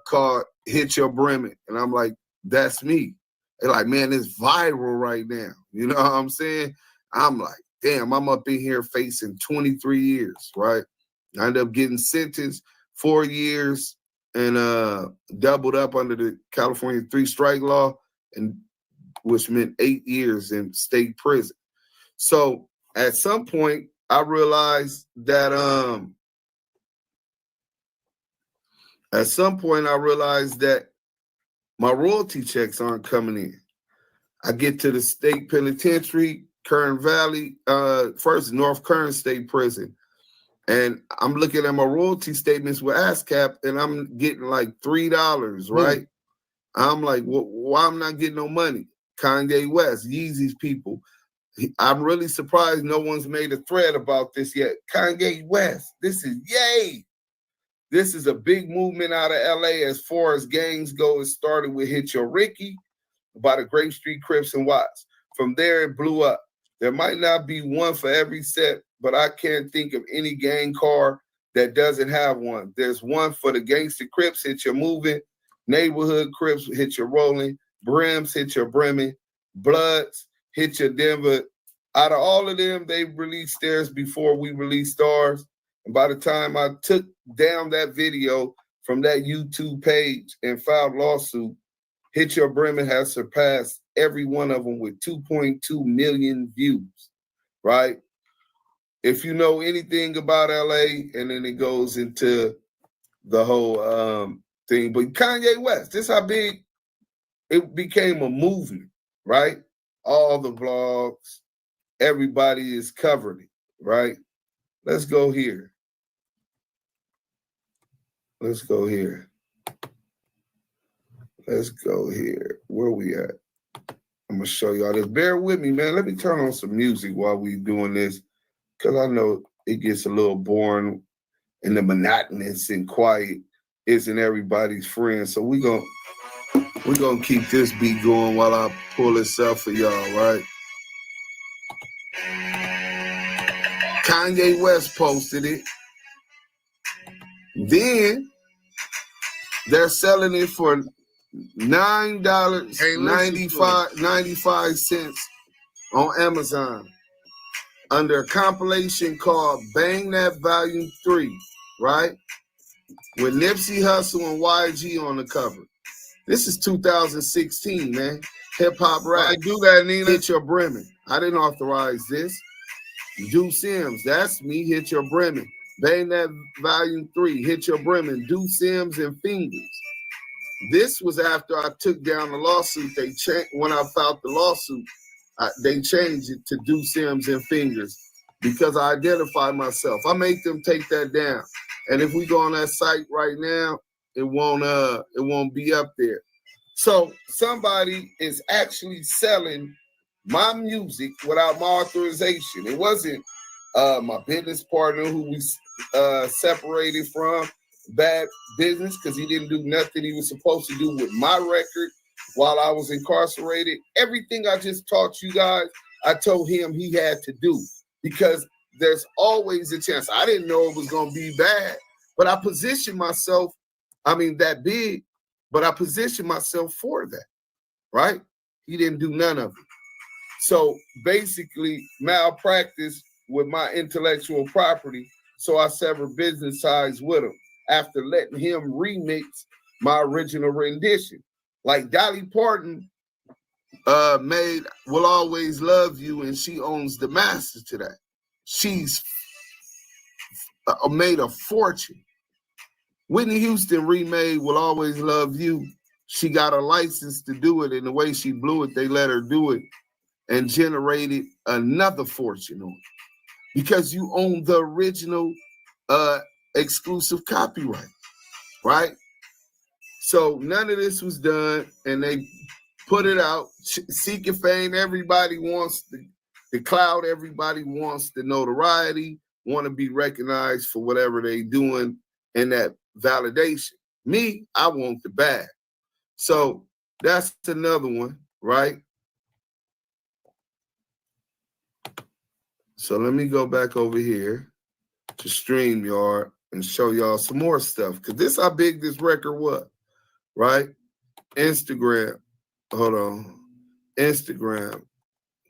called "Hit Your Brim," and I'm like, that's me. They're like, man, it's viral right now. You know what I'm saying? I'm like, damn, I'm up in here facing 23 years, right? I ended up getting sentenced 4 years and doubled up under the California 3-strike law, and which meant 8 years in state prison. So at some point, I realized that my royalty checks aren't coming in. I get to the state penitentiary, Kern Valley, first North Kern State Prison. And I'm looking at my royalty statements with ASCAP, and I'm getting like $3, right? I'm like, well, why I'm not getting no money? Kanye West, Yeezy's people. I'm really surprised no one's made a thread about this yet. Kanye West, this is yay. This is a big movement out of LA as far as gangs go. It started with Hit Your Ricky by the Grape Street Crips and Watts. From there, it blew up. There might not be one for every set, but I can't think of any gang car that doesn't have one. There's one for the Gangsta Crips, Hit Your Moving, Neighborhood Crips, Hit Your Rolling, Brims, Hit Your Brimming, Bloods, Hit Your Denver. Out of all of them, they released theirs before we released ours. And by the time I took down that video from that YouTube page and filed lawsuit, Hit Your Brim has surpassed every one of them with 2.2 million views, right? If you know anything about LA, and then it goes into the whole thing. But Kanye West, this is how big it became a movement, right? All the vlogs, everybody is covering it, right? Let's go here. Let's go here. Let's go here. Where we at? I'm going to show y'all this. Bear with me, man. Let me turn on some music while we doing this, because I know it gets a little boring and the monotonous and quiet isn't everybody's friend. So we're gonna keep this beat going while I pull this up for y'all, right? Kanye West posted it. Then they're selling it for $9.95 on Amazon under a compilation called Bang That Volume 3, right? With Nipsey Hussle and YG on the cover. This is 2016, man. Hip-hop rap. I do that, Nina. Hit Your Brim. I didn't authorize this. Do Sims, that's me. Hit Your Brim. Bang That Volume 3. Hit Your Brim. Do Sims and Fingers. This was after I took down the lawsuit. When I filed the lawsuit, they changed it to Do Sims and Fingers because I identified myself. I make them take that down. And if we go on that site right now, it won't be up there. So somebody is actually selling my music without my authorization. It wasn't my business partner who we separated from bad business because he didn't do nothing he was supposed to do with my record while I was incarcerated. Everything I just taught you guys, I told him he had to do because there's always a chance. I didn't know it was going to be bad, but I positioned myself, that big, but I positioned myself for that, right? He didn't do none of it. So basically malpractice with my intellectual property. So I severed business ties with him after letting him remix my original rendition. Like Dolly Parton made Will Always Love You, and she owns the master to that. She's made a fortune. Whitney Houston remade Will Always Love You. She got a license to do it, and the way she blew it, they let her do it and generated another fortune on it because you own the original exclusive copyright, right? So none of this was done, and they put it out, seeking fame. Everybody wants the clout. Everybody wants the notoriety, want to be recognized for whatever they doing and that validation. Me, I want the bag. So that's another one, right? So let me go back over here to StreamYard and show y'all some more stuff. Because this how big this record was, right? Instagram. Hold on. Instagram.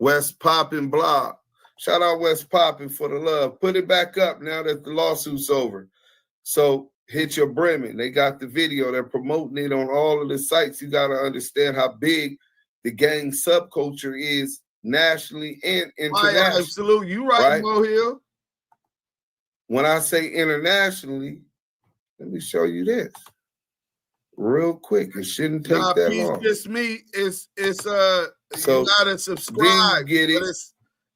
West Poppin' blog. Shout out West Poppin' for the love. Put it back up now that the lawsuit's over. So Hit Your Brim. They got the video. They're promoting it on all of the sites. You got to understand how big the gang subculture is nationally and internationally.
Absolutely. You right, Mo Hill.
When I say internationally, let me show you this real quick. It shouldn't take that long.
Just me. It's
so
you gotta subscribe.
Get it.
But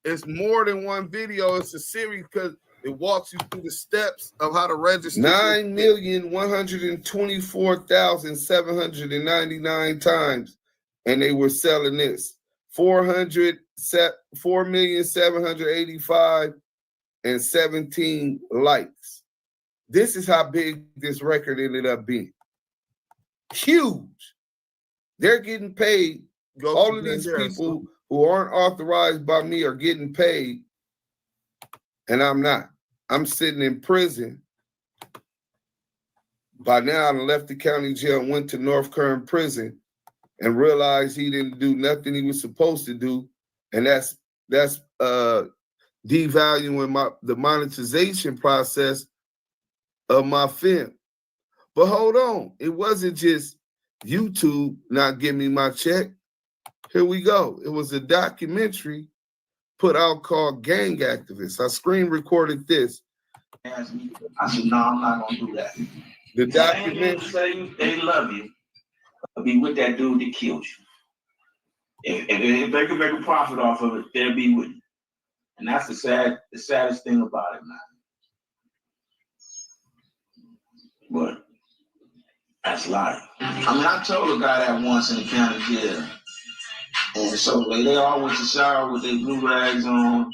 it's more than one video. It's a series because it walks you through the steps of how to register.
9,124,799 times, and they were selling this 4,785,000 and 17 likes. This is how big this record ended up being. Huge. They're getting paid. All of these people who aren't authorized by me are getting paid, and I'm not. I'm sitting in prison. By now, I left the county jail and went to North Kern prison and realized he didn't do nothing he was supposed to do, and that's devaluing the monetization process of my film. But hold on, it wasn't just YouTube not giving me my check. Here we go. It was a documentary put out called Gang Activists. I screen recorded this.
I said, no, I'm not gonna do that.
The documentary
say they love you, but be with that dude that killed you. If they could make a profit off of it, they'll be with you. And that's the saddest thing about it, man. But that's life. I mean, I told a guy that once in the county jail. And so they all went to shower with their blue rags on.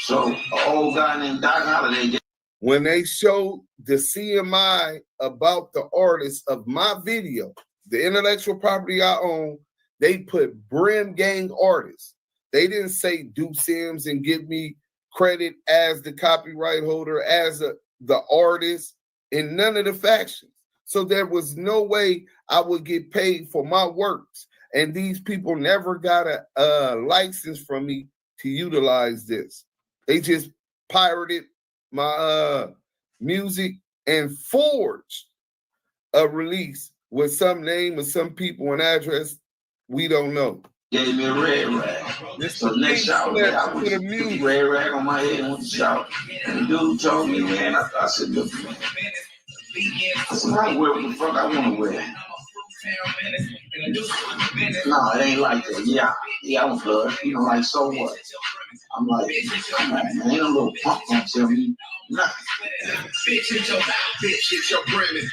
So an old guy named Doc Holiday.
When they showed the CMI about the artist of my video, the intellectual property I own, they put Brim Gang artists. They didn't say Do Sims and give me credit as the copyright holder, as the artist, in none of the factions. So there was no way I would get paid for my works. And these people never got a license from me to utilize this. They just pirated my music and forged a release with some name or some people and address we don't know.
Gave me a red rag. So next shower, I put a red rag on my head and went to shower. And the dude told me, man, I said, look, man. I said, I wear what the fuck I want to wear. No, it ain't like that. Yeah, I'm blood. You know, like, so what? I'm like, man, ain't a little punk gonna tell me nothing.
Bitch, hit your Brim.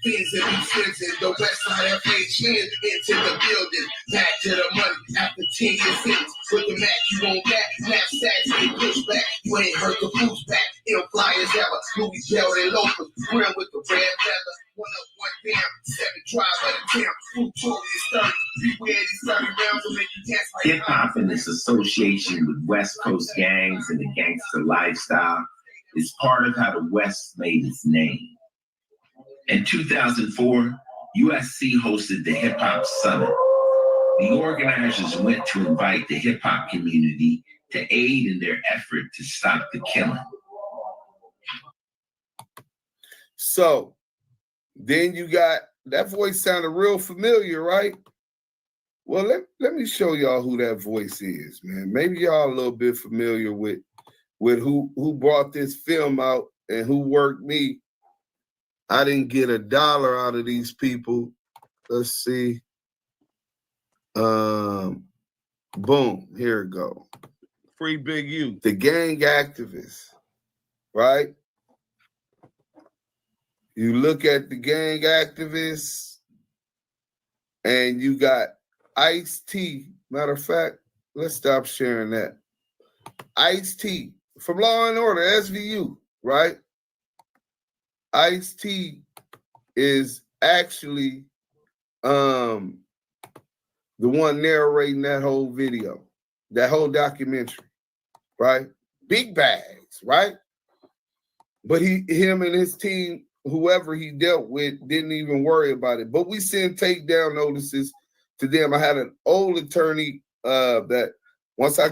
Things that be sensing, the west side FHN into the building, back to the money after 10 years sentence. With the Mack, you won't back, knapsacks get pushed back. You ain't heard the boots back, ill flyers ever. Louis Bell and loafers, grim with the red feather. One up, one down, 7 drive of the town. Notorious 30, beware these 30 rounds will make you dance like
hip hop and its association with West Coast gangs and the gangster lifestyle is part of how the West made its name. In 2004, USC hosted the Hip Hop Summit. The organizers went to invite the hip hop community to aid in their effort to stop the killing.
So then you got, that voice sounded real familiar, right? Well, let me show y'all who that voice is, man. Maybe y'all a little bit familiar with who brought this film out and who worked me. I didn't get $1 out of these people. Let's see. Boom. Here it go.
Free Big U.
The gang activists, right? You look at the gang activists, And you got Ice-T. Matter of fact, let's stop sharing that. Ice-T from Law and Order, SVU, right? Ice-T is actually the one narrating that whole video, that whole documentary, right? Big bags, right? But him and his team, whoever he dealt with, didn't even worry about it. But we sent takedown notices to them. I had an old attorney that once I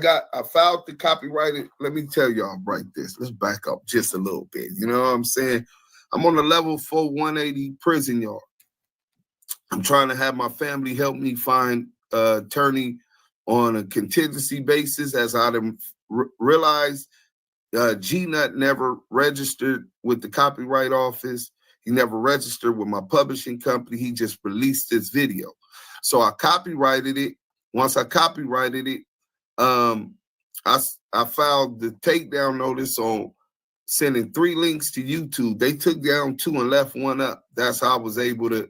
filed the copyrighted. Let me tell y'all right this. Let's back up just a little bit. You know what I'm saying? I'm on a level 4 180 prison yard. I'm trying to have my family help me find an attorney on a contingency basis, as I realized G-Nut never registered with the Copyright Office. He never registered with my publishing company. He just released this video. So I copyrighted it. Once I copyrighted it, I filed the takedown notice on sending 3 links to YouTube. They took down 2 and left 1 up. That's how I was able to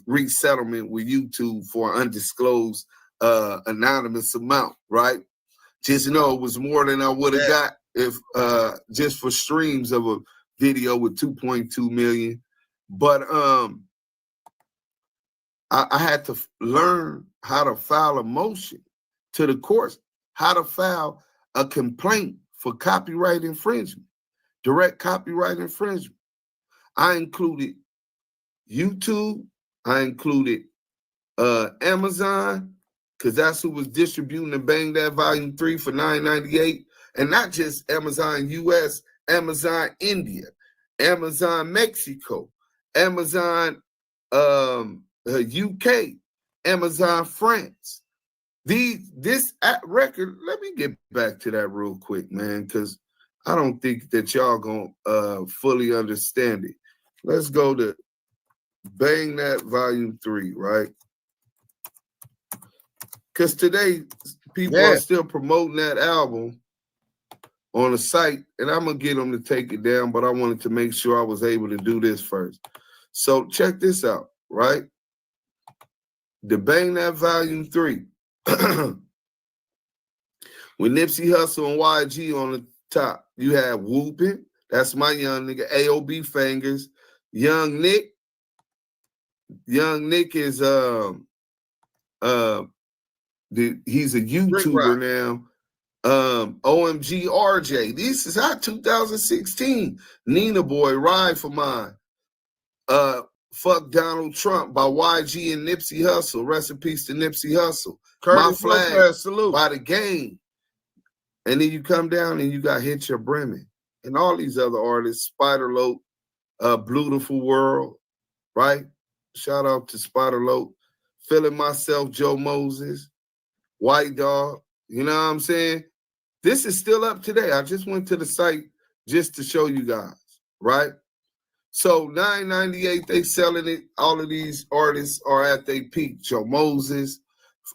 reach settlement with YouTube for undisclosed anonymous amount, right? Just know it was more than I would have got if just for streams of a video with 2.2 million. But I had to learn how to file a motion to the courts, how to file a complaint for copyright infringement, direct copyright infringement. I included YouTube, I included Amazon, because that's who was distributing and Bang That Volume 3 for $9.98. And not just Amazon US, Amazon India, Amazon Mexico, Amazon UK, Amazon France. This record, let me get back to that real quick, man, because I don't think that y'all gonna fully understand it. Let's go to Bang That Volume 3, right? Because today, people are still promoting that album on the site, and I'm going to get them to take it down, but I wanted to make sure I was able to do this first. So check this out, right? The Bang That Volume 3. With Nipsey Hussle and YG on the top, you have Whoopin', that's my young nigga, AOB Fingers, Young Nick. Young Nick is he's a YouTuber now. OMG RJ. This is hot 2016. Nina Boy, Ride for Mine. Fuck Donald Trump by YG and Nipsey Hussle. Rest in peace to Nipsey Hussle. My Flag by The Game. And then you come down and you got Hit Your Brim and all these other artists. Spider-Lope, Beautiful World, right? Shout out to Spider-Lope. Feeling Myself, Joe Moses, White Dog. You know what I'm saying? This is still up today. I just went to the site just to show you guys, right? So $9.98, they selling it. All of these artists are at their peak. Joe Moses,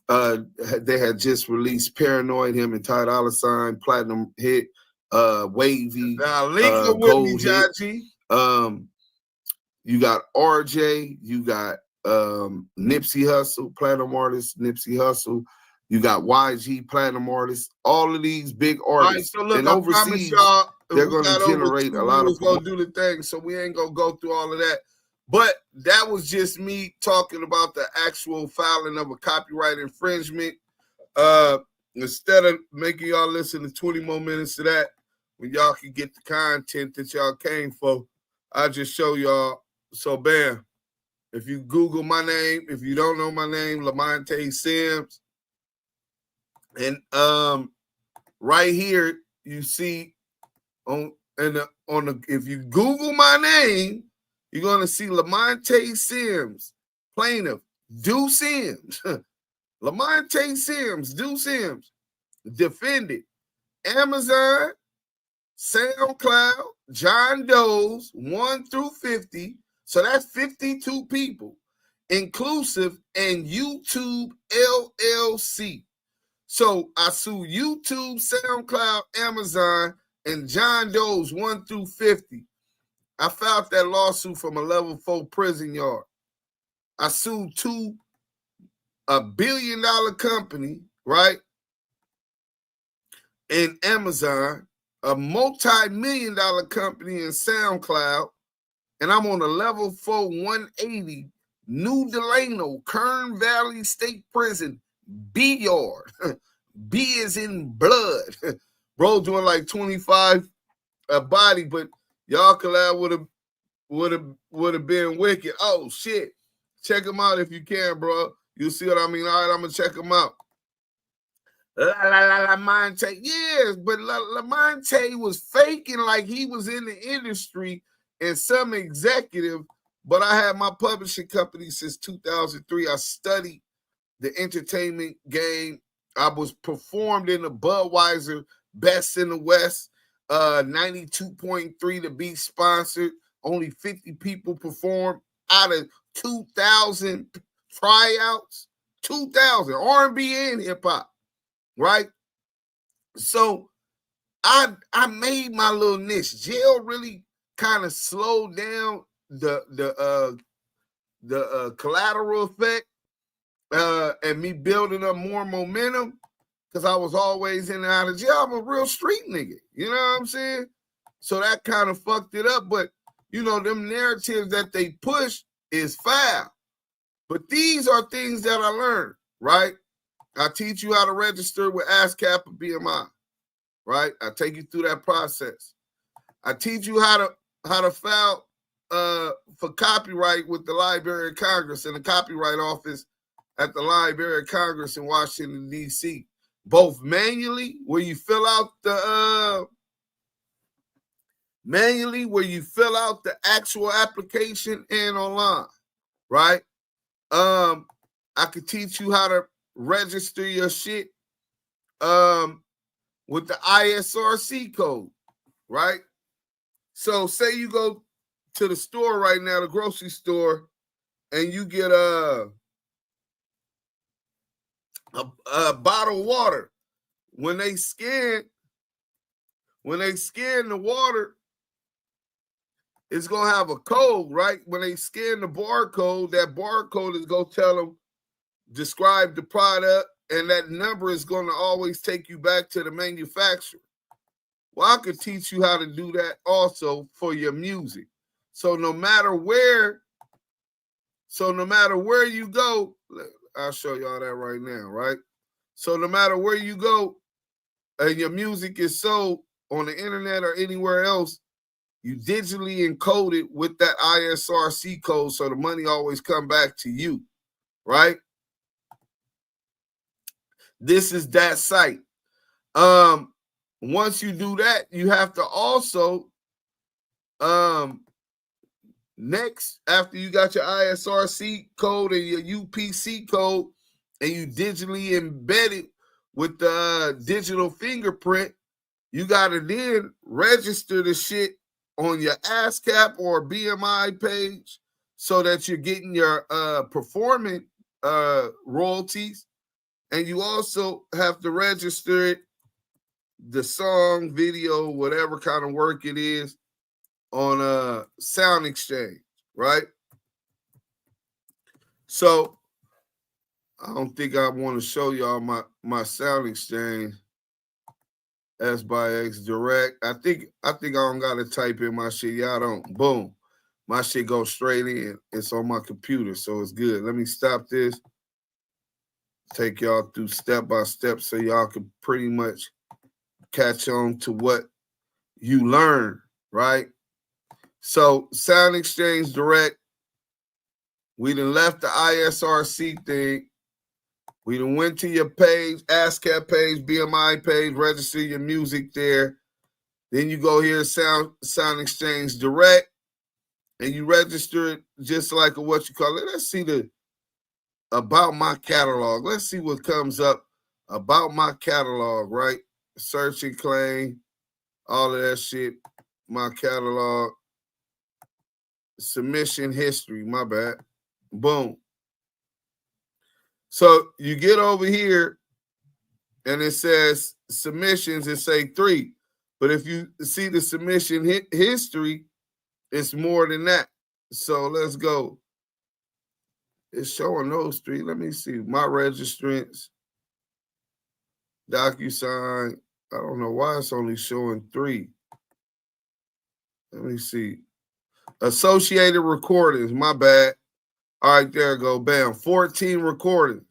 they had just released Paranoid, him and Ty Dolla $ign, platinum hit, Wavy,
now link
gold
with
hit. You got RJ, you got Nipsey Hussle, platinum artist, Nipsey Hussle. You got YG, platinum artists. All of these big artists.
All right, so look,
and overseas, they're going to generate a lot of.
Going to do the thing, so we ain't going to go through all of that. But that was just me talking about the actual filing of a copyright infringement. Instead of making y'all listen to 20 more minutes of that, when y'all can get the content that y'all came for, I just show y'all. So, bam. If you Google my name, if you don't know my name, Lamonte Sims. And right here, you see if you Google my name, you're gonna see Lamonte Sims, plaintiff, Do Sims, Lamonte Sims, Do Sims, defendant, Amazon, SoundCloud, John Doe's 1 through 50. So that's 52 people, inclusive, and YouTube LLC. So I sue YouTube, SoundCloud, Amazon, and John Doe's 1 through 50. I filed that lawsuit from a level 4 prison yard. I sued a $1 billion company, right? In Amazon, a multi-million-dollar company in SoundCloud, and I'm on a level 4 180 New Delano, Kern Valley State Prison, B yard. B is in blood. Bro doing like 25 a body, but y'all collab would have been wicked. Oh shit. Check them out if you can, bro. You see what I mean? All right, I'm gonna check them out. La Monte. Yes, but La Monte was faking like he was in the industry and some executive, but I had my publishing company since 2003. I studied the entertainment game. I was performed in the Budweiser Best in the West, 92.3 to be sponsored. Only 50 people performed out of 2,000 tryouts. 2,000 R&B and hip hop, right? So I made my little niche. Jail really kind of slowed down the collateral effect and me building up more momentum because I was always in and out of jail. I'm a real street nigga. You know what I'm saying? So that kind of fucked it up. But, you know, them narratives that they push is foul. But these are things that I learned, right? I teach you how to register with ASCAP or BMI, right? I take you through that process. I teach you how to file for copyright with the Library of Congress and the Copyright Office at the Library of Congress in Washington, D.C., both manually, where you fill out the actual application and online, right? I could teach you how to register your shit with the ISRC code, right? So say you go to the store right now, the grocery store, and you get a bottle of water. When they scan the water, it's gonna have a code, right? When they scan the barcode, that barcode is gonna tell them, describe the product, and that number is gonna always take you back to the manufacturer. Well, I could teach you how to do that also for your music. So no matter where you go, I'll show y'all that right now, right? So no matter where you go and your music is sold on the internet or anywhere else, you digitally encode it with that ISRC code so the money always come back to you, right? This is that site. Once you do that, you have to also next, after you got your ISRC code and your UPC code and you digitally embed it with the digital fingerprint, you got to then register the shit on your ASCAP or BMI page so that you're getting your performing royalties. And you also have to register it, the song, video, whatever kind of work it is, on a Sound Exchange, right? So I don't think I want to show y'all my Sound Exchange. S by X direct. I think I don't gotta type in my shit. Y'all don't. Boom. My shit goes straight in. It's on my computer, so it's good. Let me stop this. Take y'all through step by step so y'all can pretty much catch on to what you learn, right? So Sound Exchange Direct, we done left the ISRC thing. We done went to your page, ASCAP page, BMI page, register your music there. Then you go here, Sound Exchange Direct, and you register it just like a what you call it. Let's see the about my catalog. Let's see what comes up about my catalog, right? Search and claim, all of that shit, my catalog. Submission history, my bad. Boom. So you get over here and it says submissions, it say 3. But if you see the submission history, it's more than that. So let's go. It's showing those three. Let me see. My registrants, DocuSign. I don't know why it's only showing 3. Let me see. Associated recordings. My bad. All right, there we go. Bam. 14 recordings.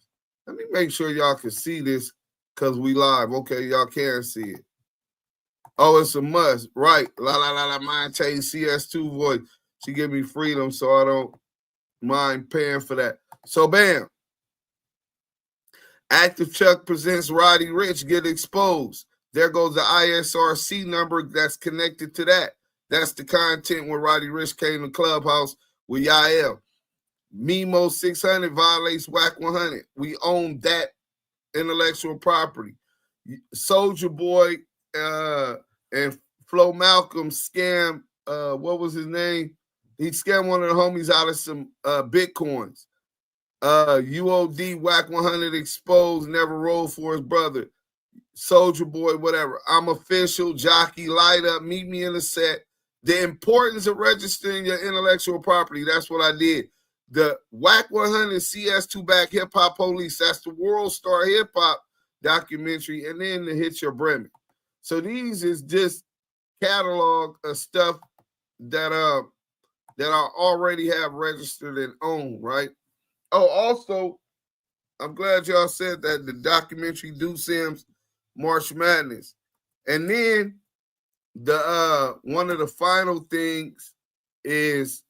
Let me make sure y'all can see this because we live. Okay, y'all can see it. Oh, it's a must. Right. La la la la. Mine take CS2 voice. She give me freedom, so I don't mind paying for that. So, bam. Active Chuck presents Roddy Ricch Get Exposed. There goes the ISRC number that's connected to that. That's the content when Roddy Ricch came to Clubhouse with Yael. Memo 600 violates WACK100. We own that intellectual property. Soldier Boy and Flo Malcolm scam. What was his name? He scammed one of the homies out of some Bitcoins. UOD WACK100 exposed, never rolled for his brother. Soldier Boy, whatever. I'm official, jockey, light up, meet me in the set. The importance of registering your intellectual property. That's what I did. The WACK100 CS2 Back Hip Hop Police. That's the World Star Hip Hop documentary. And then the Hit Your Brim. So these is just catalog of stuff that I already have registered and own, right? Oh, also, I'm glad y'all said that the documentary Do Sims March Madness. And then the one of the final things is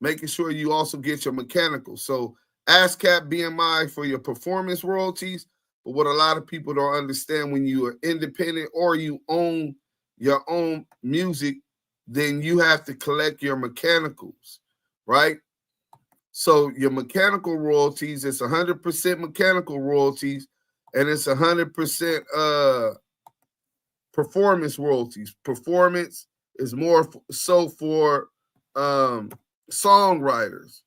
making sure you also get your mechanical. So ASCAP BMI for your performance royalties. But what a lot of people don't understand, when you are independent or you own your own music, then you have to collect your mechanicals, right? So your mechanical royalties, it's 100% mechanical royalties, and it's 100% performance royalties. Performance is more so for songwriters,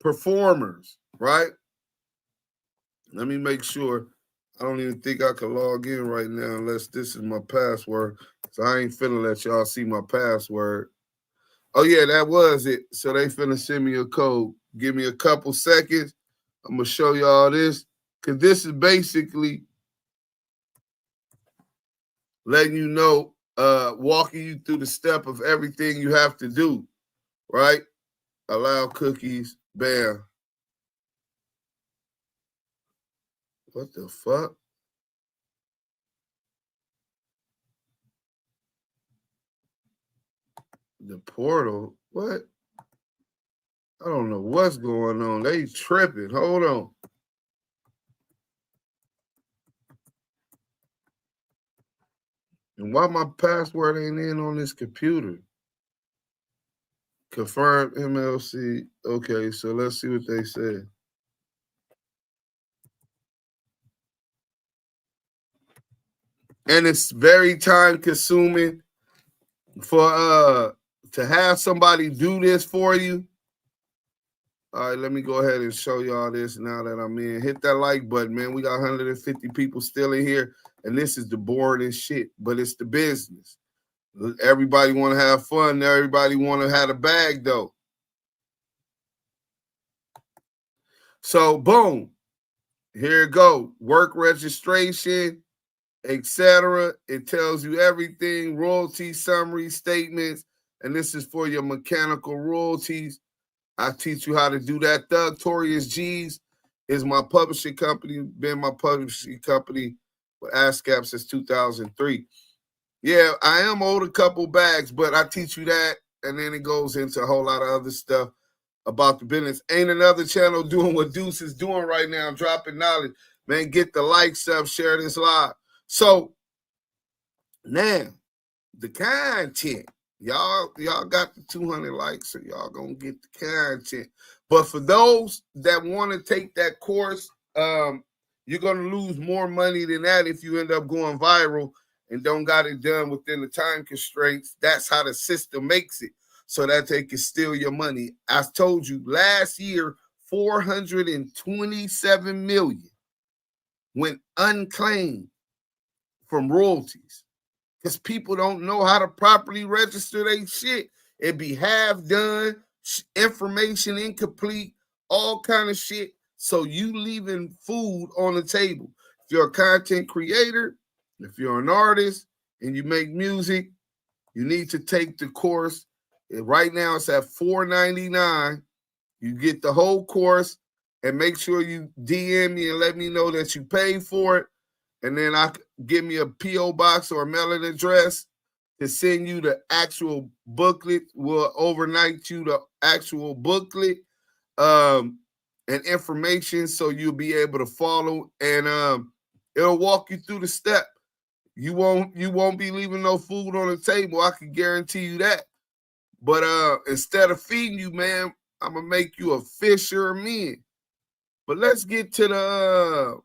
performers, right? Let me make sure. I don't even think I can log in right now unless this is my password. So I ain't finna let y'all see my password. Oh, yeah, that was it. So they finna send me a code. Give me a couple seconds. I'm going to show y'all this. Because this is basically letting you know, walking you through the step of everything you have to do, right? Allow cookies. Bam. What the fuck? The portal? What? I don't know what's going on. They tripping. Hold on. And why my password ain't in on this computer? Confirm MLC. Okay, so let's see what they said. And it's very time consuming for to have somebody do this for you. All right, let me go ahead and show y'all this now that I'm in. Hit that like button, man. We got 150 people still in here, and this is the boring shit, but it's the business. Everybody want to have fun. Everybody want to have a bag, though. So, boom. Here it go. Work registration, etc. It tells you everything, royalty summary statements, and this is for your mechanical royalties. I teach you how to do that. Notorious G's is my publishing company, been my publishing company with ASCAP since 2003. Yeah, I am owed a couple bags, but I teach you that, and then it goes into a whole lot of other stuff about the business. Ain't another channel doing what Deuce is doing right now, dropping knowledge. Man, get the likes up, share this live. So, now, the content. Y'all got the 200 likes, so y'all gonna get the content. But for those that want to take that course, you're gonna lose more money than that if you end up going viral and don't got it done within the time constraints. That's how the system makes it, so that they can steal your money. I told you last year, 427 million went unclaimed from royalties. Because people don't know how to properly register their shit. It be half done, information incomplete, all kind of shit. So you leaving food on the table. If you're a content creator, if you're an artist and you make music, you need to take the course. Right now it's at $4.99. You get the whole course, and make sure you DM me and let me know that you paid for it. And then give me a P.O. box or a mailing address to send you the actual booklet. We'll overnight you the actual booklet and information so you'll be able to follow, and it'll walk you through the step. You won't be leaving no food on the table. I can guarantee you that. But instead of feeding you, man, I'm gonna make you a fisher of men. But let's get to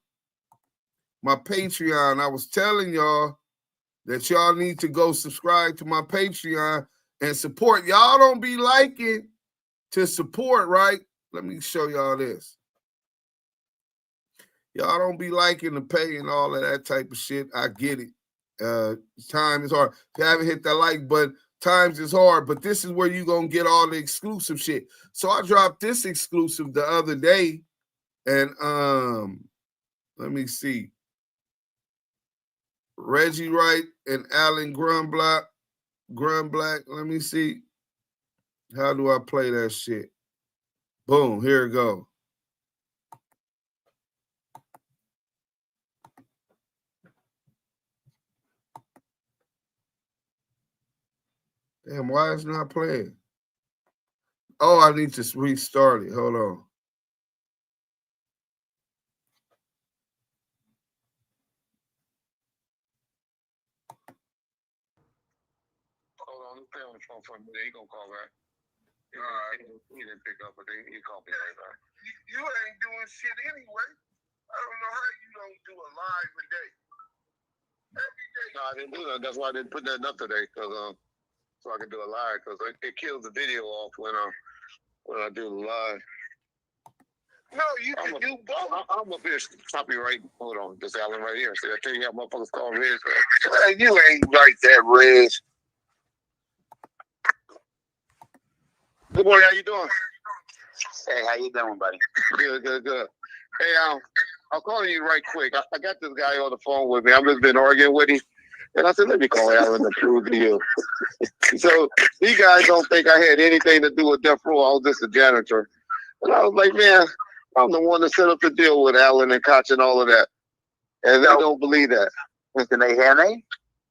my Patreon. I was telling y'all that y'all need to go subscribe to my Patreon and support. Y'all don't be liking to support, right? Let me show y'all this. Y'all don't be liking to pay and all of that type of shit. I get it. Time is hard. If you haven't hit that like button, times is hard, but this is where you're going to get all the exclusive shit. So I dropped this exclusive the other day, and let me see. Reggie Wright and Alan Grunblack. Let me see. How do I play that shit? Boom, here it go. Damn, why is it not playing? Oh, I need to restart it. Hold on.
Hold on, let's stay on the phone for a minute. He gonna call back. All right. He didn't pick up, but he called me right back. You ain't doing shit anyway. I don't know how you don't do a live a day. Every day. No, I didn't do that. That's why I didn't put that up today, because so I can do a live, because it kills the video off when I do the live. No, you can do both. I'm a bitch. Copyright. Hold on, this Alan right here. See, I tell you how motherfuckers call Riz. You ain't like that, Riz. Good morning. How you doing?
Hey, how you doing, buddy?
Good. Hey, I'm calling you right quick. I got this guy on the phone with me. I've just been arguing with him. And I said, let me call Alan to prove to you. So these guys don't think I had anything to do with Death Row. I was just a janitor. And I was like, man, I'm the one that set up the deal with Alan and Koch and all of that. And they don't believe that.
Can they hear me?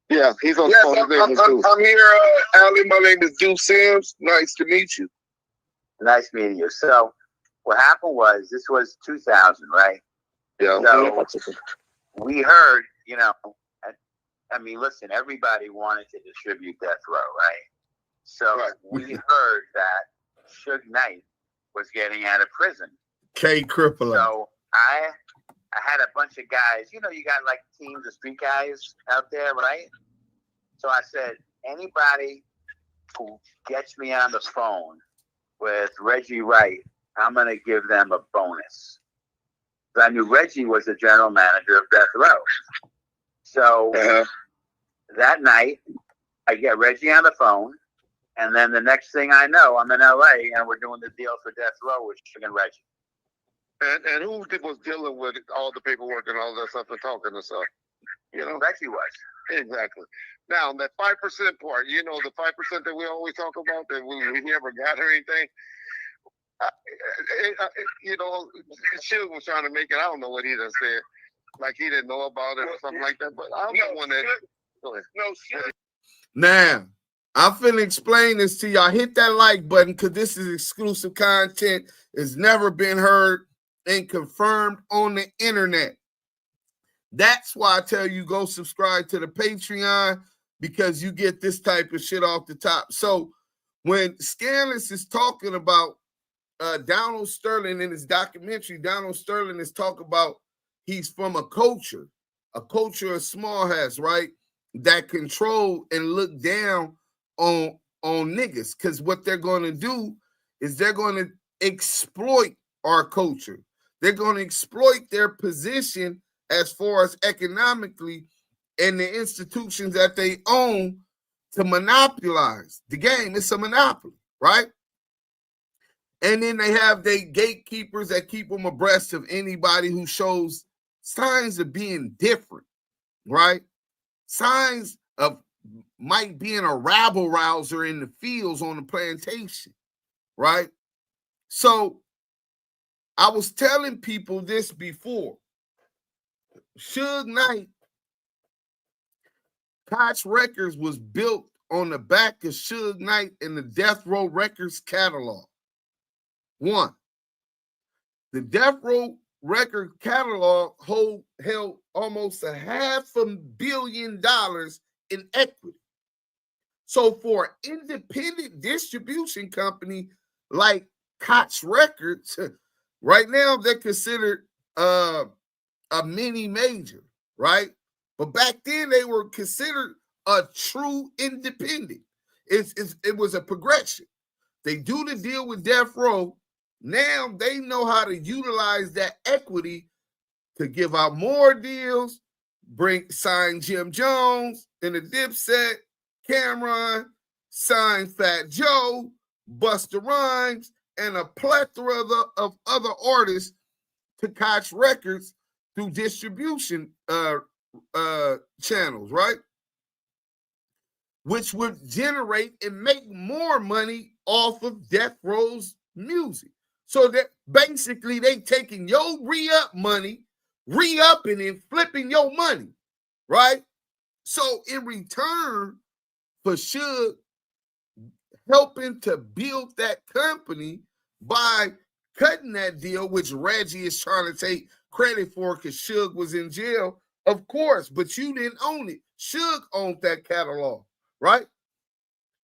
Yeah, he's on the phone. I'm here, Alan. My name is Deuce Sims. Nice to meet you.
Nice meeting you. So what happened was, this was 2000, right?
Yeah.
So we heard, I mean, listen, everybody wanted to distribute Death Row, right? So we heard that Suge Knight was getting out of prison.
K. Crippler.
So I had a bunch of guys, you got like teams of street guys out there, right? So I said, anybody who gets me on the phone with Reggie Wright, I'm going to give them a bonus. I knew Reggie was the general manager of Death Row. So that night, I get Reggie on the phone, and then the next thing I know, I'm in LA, and we're doing the deal for Death Row with Suge and Reggie.
And who was dealing with all the paperwork and all that stuff and talking and stuff?
Reggie was.
Exactly. Now, that 5% part, the 5% that we always talk about that we never got or anything, Suge was trying to make it. I don't know what he done said. Like he didn't know about it or something like that. But I'm the one that. Go ahead. No shit.
Now, I'm finna explain this to y'all. Hit that like button because this is exclusive content. It's never been heard and confirmed on the internet. That's why I tell you go subscribe to the Patreon, because you get this type of shit off the top. So when Scandalous is talking about Donald Sterling in his documentary, Donald Sterling is talking about he's from a culture of small hats, right? That control and look down on niggas, because what they're going to do is they're going to exploit our culture. They're going to exploit their position as far as economically and the institutions that they own to monopolize the game. It's a monopoly, right? And then they have their gatekeepers that keep them abreast of anybody who shows signs of being different, right? Signs of might being a rabble rouser in the fields on the plantation, right? So I was telling people this before. Suge Knight, Koch Records was built on the back of Suge Knight in the Death Row Records catalog. One, the Death Row Record catalog held almost $500 million in equity. So for an independent distribution company like Koch Records, right now they're considered a mini major, right? But back then they were considered a true independent. It was a progression. They do the deal with Death Row. Now they know how to utilize that equity to give out more deals, sign Jim Jones in the Dipset, Cameron, sign Fat Joe, Busta Rhymes, and a plethora of other artists to Koch Records through distribution channels, right? Which would generate and make more money off of Death Row's music. So that basically they taking your re-up money, re-upping and flipping your money, right? So in return for Suge helping to build that company by cutting that deal, which Reggie is trying to take credit for because Suge was in jail, of course, but you didn't own it. Suge owned that catalog, right?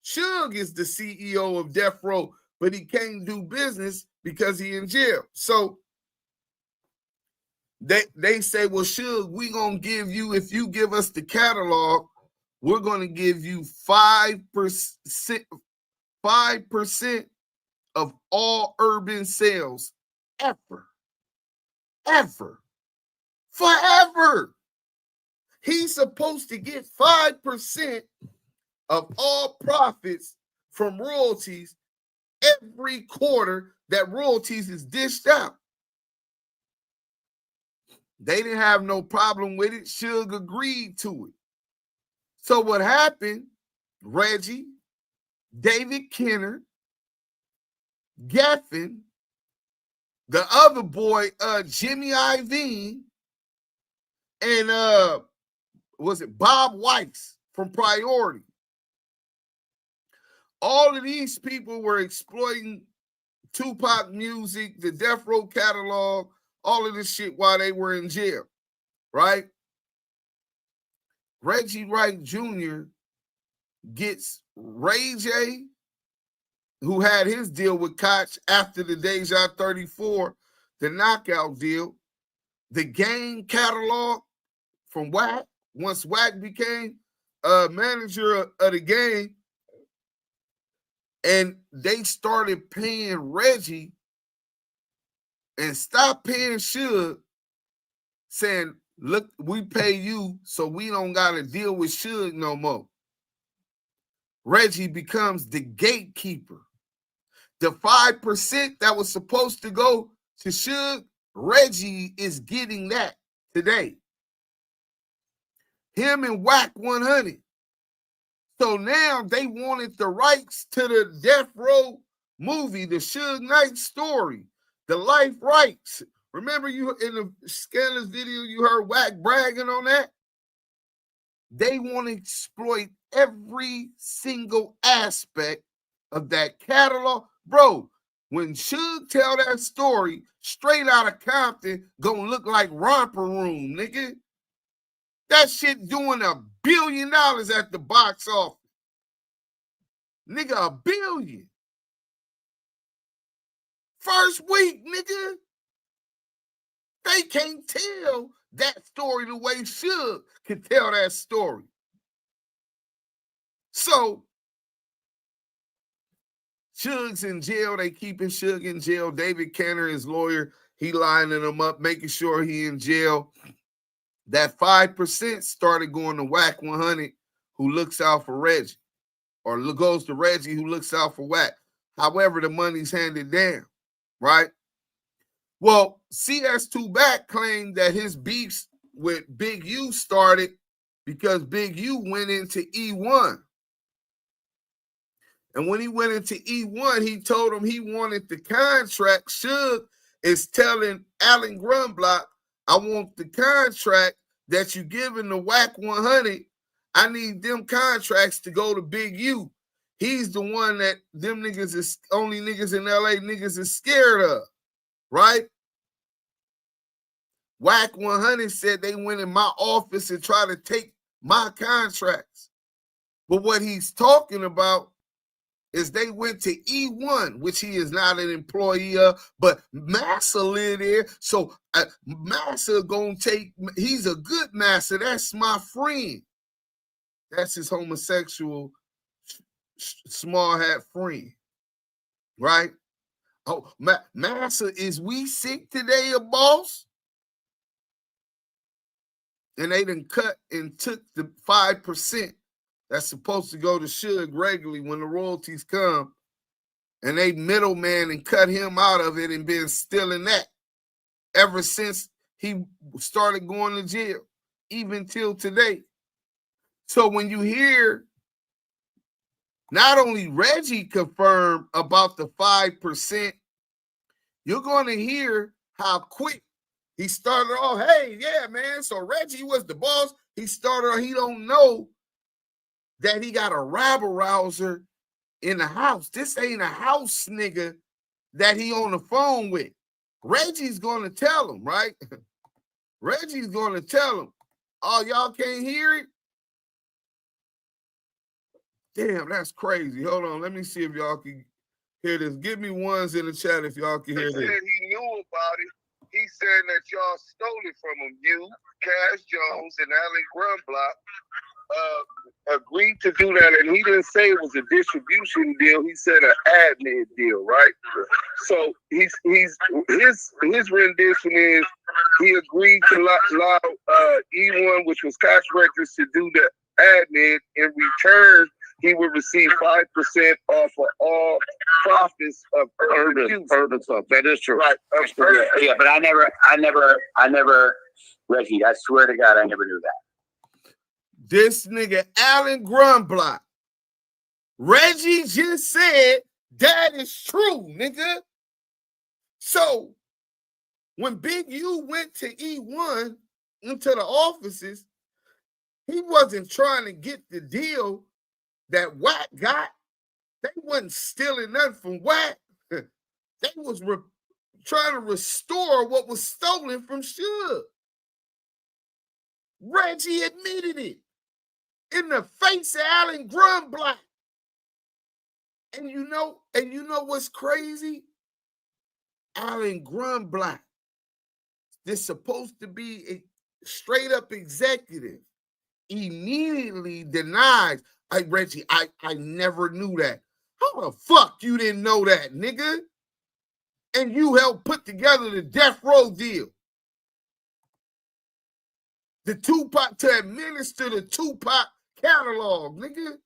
Suge is the CEO of Death Row, but he can't do business because he in jail. So they say, well, Suge, we gonna give you, if you give us the catalog, we're gonna give you 5% of all urban sales ever, forever. He's supposed to get 5% of all profits from royalties every quarter that royalties is dished out. They didn't have no problem with it. Suge agreed to it. So what happened, Reggie, David Kenner, Geffen, the other boy, Jimmy Iovine, and was it Bob Weiss from Priority? All of these people were exploiting Tupac music, the Death Row catalog, all of this shit while they were in jail, right? Reggie Wright Jr. gets Ray J, who had his deal with Koch after the Deja 34, the knockout deal, the Game catalog from Wack, once Wack became manager of the Game, and they started paying Reggie and stopped paying Suge, saying, look, we pay you so we don't got to deal with Suge no more. Reggie becomes the gatekeeper. The 5% that was supposed to go to Suge, Reggie is getting that today. Him and WACK100. So now they wanted the rights to the Death Row movie, the Suge Knight story, the life rights. Remember you in the Scandalous video, you heard Wack bragging on that? They want to exploit every single aspect of that catalog. Bro, when Suge tell that story, straight out of Compton, gonna look like Romper Room, nigga. That shit doing $1 billion at the box office. Nigga, $1 billion. First week, nigga. They can't tell that story the way Suge can tell that story. So, Suge's in jail. They keeping Suge in jail. David Kenner, his lawyer, he lining him up, making sure he in jail. That 5% started going to WACK100, who looks out for Reggie, or goes to Reggie, who looks out for Wack. however the money's handed down, right? Well, CS2 Back claimed that his beefs with Big U started because Big U went into E1. And when he went into E1, he told him he wanted the contract. Suge is telling Alan Grunblock, I want the contract that you giving the WACK100. I need them contracts to go to Big U. He's the one that them niggas is only niggas in LA niggas is scared of, right? WACK100 said they went in my office and tried to take my contracts. But what he's talking about is they went to E1, which he is not an employee of, but Massa live there. So Massa gonna take, he's a good Massa. That's my friend. That's his homosexual small hat friend, right? Oh, Massa, is we sick today a boss? And they done cut and took the 5% that's supposed to go to Suge regularly when the royalties come. And they middleman and cut him out of it and been stealing that ever since he started going to jail, even till today. So when you hear not only Reggie confirmed about the 5%, you're going to hear how quick he started off. Hey, yeah, man. So Reggie was the boss. He started off, he don't know that he got a rabble-rouser in the house. This ain't a house nigga that he on the phone with. Reggie's going to tell him, right? Reggie's going to tell him, oh, y'all can't hear it? Damn, that's crazy. Hold on. Let me see if y'all can hear this. Give me ones in the chat if y'all can hear this.
He said he knew about it. He said that y'all stole it from him. You, Cash Jones, and Alan Grunblock agreed to do that, and he didn't say it was a distribution deal. He said an admin deal, right? So his rendition is he agreed to allow E1, which was cash records, to do the admin. In return, he would receive 5% off of all profits of urban stuff. That is true, right?
Yeah, but I never, Reggie, I swear to God, I never knew that.
This nigga Alan Grunblock, Reggie just said that is true, nigga. So when Big U went to E1 into the offices, he wasn't trying to get the deal that Wack got. They wasn't stealing nothing from Wack. They was trying to restore what was stolen from Suge. Reggie admitted it in the face of Alan Grunblock. And you know what's crazy? Alan Grunblock, this supposed to be a straight up executive, immediately denies. Reggie, I never knew that. How the fuck you didn't know that, nigga? And you helped put together the Death Row deal. The Tupac, to administer the Tupac catalog, nigga.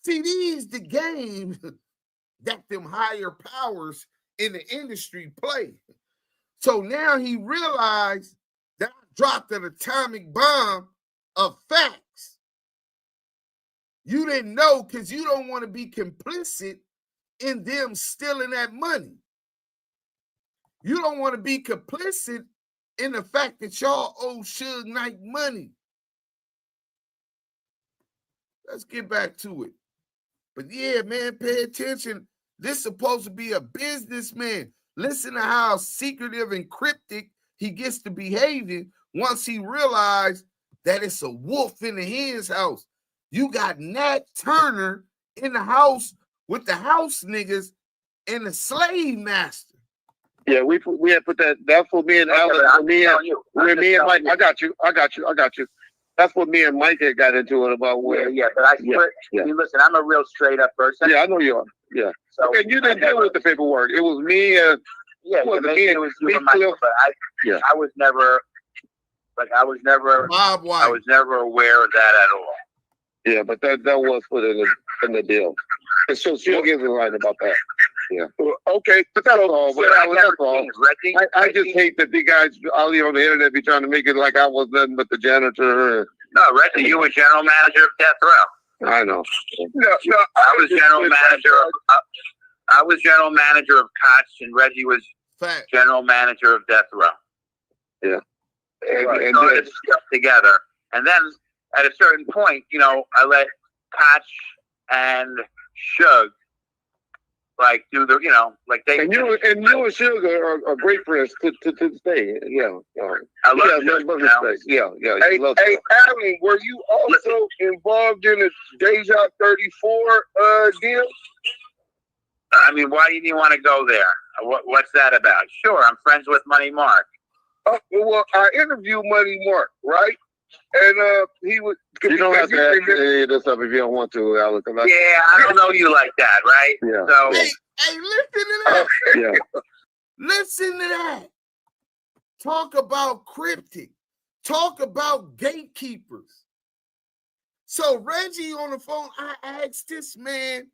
See, these the games that them higher powers in the industry play. So now he realized that I dropped an atomic bomb of facts. You didn't know because you don't want to be complicit in them stealing that money. You don't want to be complicit in the fact that y'all owe Suge Knight money. Let's get back to it. But yeah, man, pay attention. This is supposed to be a businessman. Listen to how secretive and cryptic he gets to behaving once he realized that it's a wolf in the hen's house. You got Nat Turner in the house with the house niggas and the slave master.
Yeah, we had put that. That's what me and Alan, me and Mike. I got you. That's what me and Mike had got into it about where.
Yeah, but I swear. I mean, listen, I'm a real straight up person.
Yeah, I know you are. Yeah. So and you didn't deal with the paperwork. It was me and.
Yeah, maybe it was you and Michael, but I was never. Like I was never aware of that at all.
Yeah, but that was put in.
in the deal. And so Suge isn't right about that. Yeah.
Okay, but that's all.
I just hate that the guys out here on the internet be trying to make it like I was nothing but the janitor.
No, Reggie, you were general manager of Death Row.
I know.
No,
I was general manager of. I was general manager of Koch, and Reggie was general manager of Death Row.
Yeah.
And started stuff together, and then at a certain point, you know, I let Koch and Suge do the, you know, like they.
And you and Suge are great friends to this day. Yeah.
I love Suge.
Yeah.
Hey, Alan, were you also involved in a Deja 34 deal?
I mean, why didn't you want to go there? What's that about? Sure, I'm friends with Money Mark.
Well, I interviewed Money Mark, right? And he would.
You don't have to ask this up if you don't want to, Alan.
Yeah, I don't know you like that, right?
Yeah.
So,
Hey, listen to that.
Yeah.
Listen to that. Talk about cryptic. Talk about gatekeepers. So Reggie on the phone, I asked this man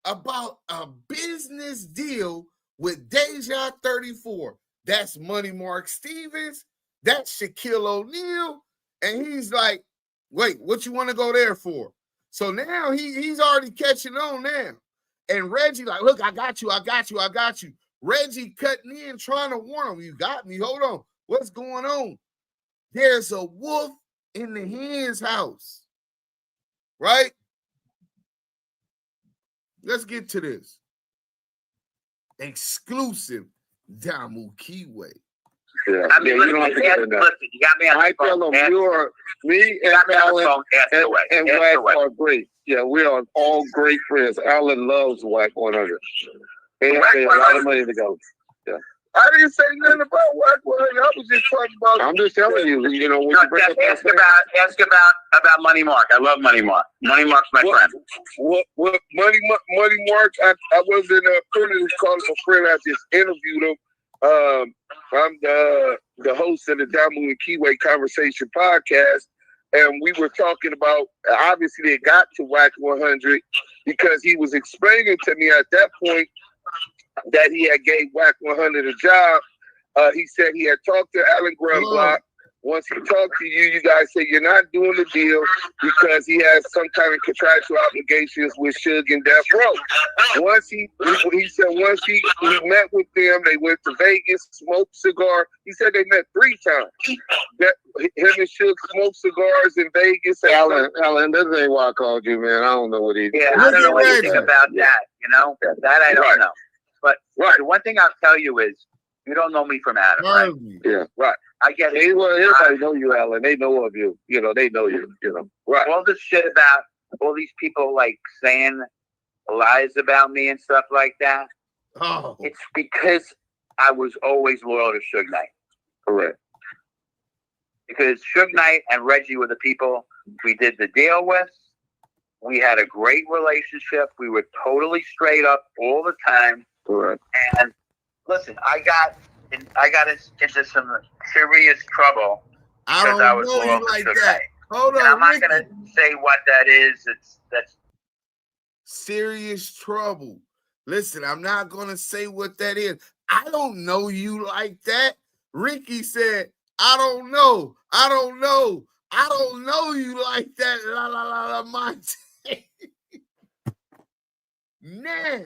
about a business deal with Deja 34. That's Money Mark Stevens. That's Shaquille O'Neal. And he's like, wait, what you want to go there for? So now he's already catching on now. And Reggie like, look, I got you. Reggie cutting in, trying to warn him. You got me. Hold on. What's going on? There's a wolf in the hen's house. Right? Let's get to this. Exclusive Damu Kiwe.
Yeah.
I mean, listen, you got me on the phone.
I tell them me and Alan and Wack are great. Yeah, we are all great friends. Alan loves WACK100. They pay a lot of money to go. Yeah.
I didn't say nothing about WACK100. I was just talking about.
I'm just telling you. You know,
ask about Money Mark. I love Money Mark. Money Mark's my friend.
What Money Mark? I was in a privilege calling my friend. I just interviewed him. I'm the host of the Damu and Kiwe Conversation podcast, and we were talking about, obviously it got to WACK100 because he was explaining to me at that point that he had gave WACK100 a job. He said he had talked to Alan Grunblock. Once he talked to you, you guys said you're not doing the deal because he has some kind of contractual obligations with Suge and Death Row. Once he said once he met with them, they went to Vegas, smoked cigar. He said they met 3 times. That him and Suge smoked cigars in Vegas.
Alan, this ain't why I called you, man. I don't know what he did.
Yeah, I don't know anything about that. You know, that I don't know. But the one thing I'll tell you is, you don't know me from Adam, right?
Yeah, right.
I get it.
Everybody know you, Alan. They know of you. You know, they know you. You know, right?
All this shit about all these people like saying lies about me and stuff like that.
Oh,
it's because I was always loyal to Suge Knight.
Correct.
Because Suge Knight and Reggie were the people we did the deal with. We had a great relationship. We were totally straight up all the time.
Correct.
And listen, I got into some serious trouble because I was loyal to Suge Knight.
Hold on,
and I'm not going to say what that is. That's
serious trouble. Listen, I'm not going to say what that is. I don't know you like that. Ricky said, I don't know you like that. La la la la, Monte. Now,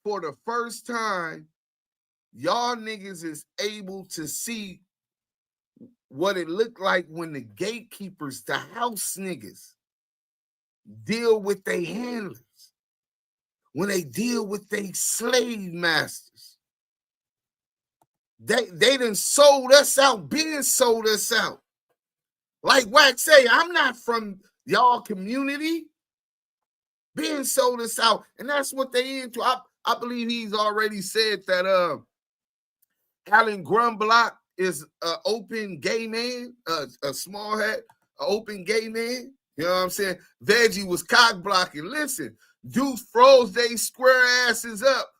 for the first time, y'all niggas is able to see what it looked like when the gatekeepers, the house niggas, deal with their handlers, when they deal with their slave masters. They done sold us out, been sold us out. Like Wack say, I'm not from y'all community. Being sold us out, and that's what they into. I believe he's already said that Alan Grunblock is an open gay man, a small hat, an open gay man. You know what I'm saying? Veggie was cock blocking. Listen, dudes froze they square asses up.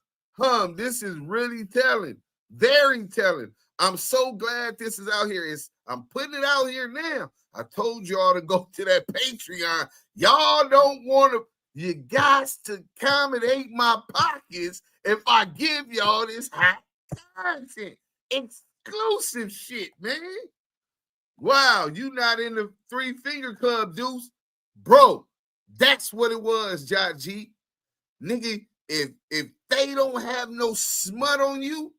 This is really telling, very telling. I'm so glad this is out here. I'm putting it out here now. I told y'all to go to that Patreon. Y'all don't want to. You got to accommodate my pockets if I give y'all this hot content. Exclusive shit, man. Wow, you not in the 3 Finger Club, Deuce? Bro, that's what it was, Jai G. Nigga, if they don't have no smut on you,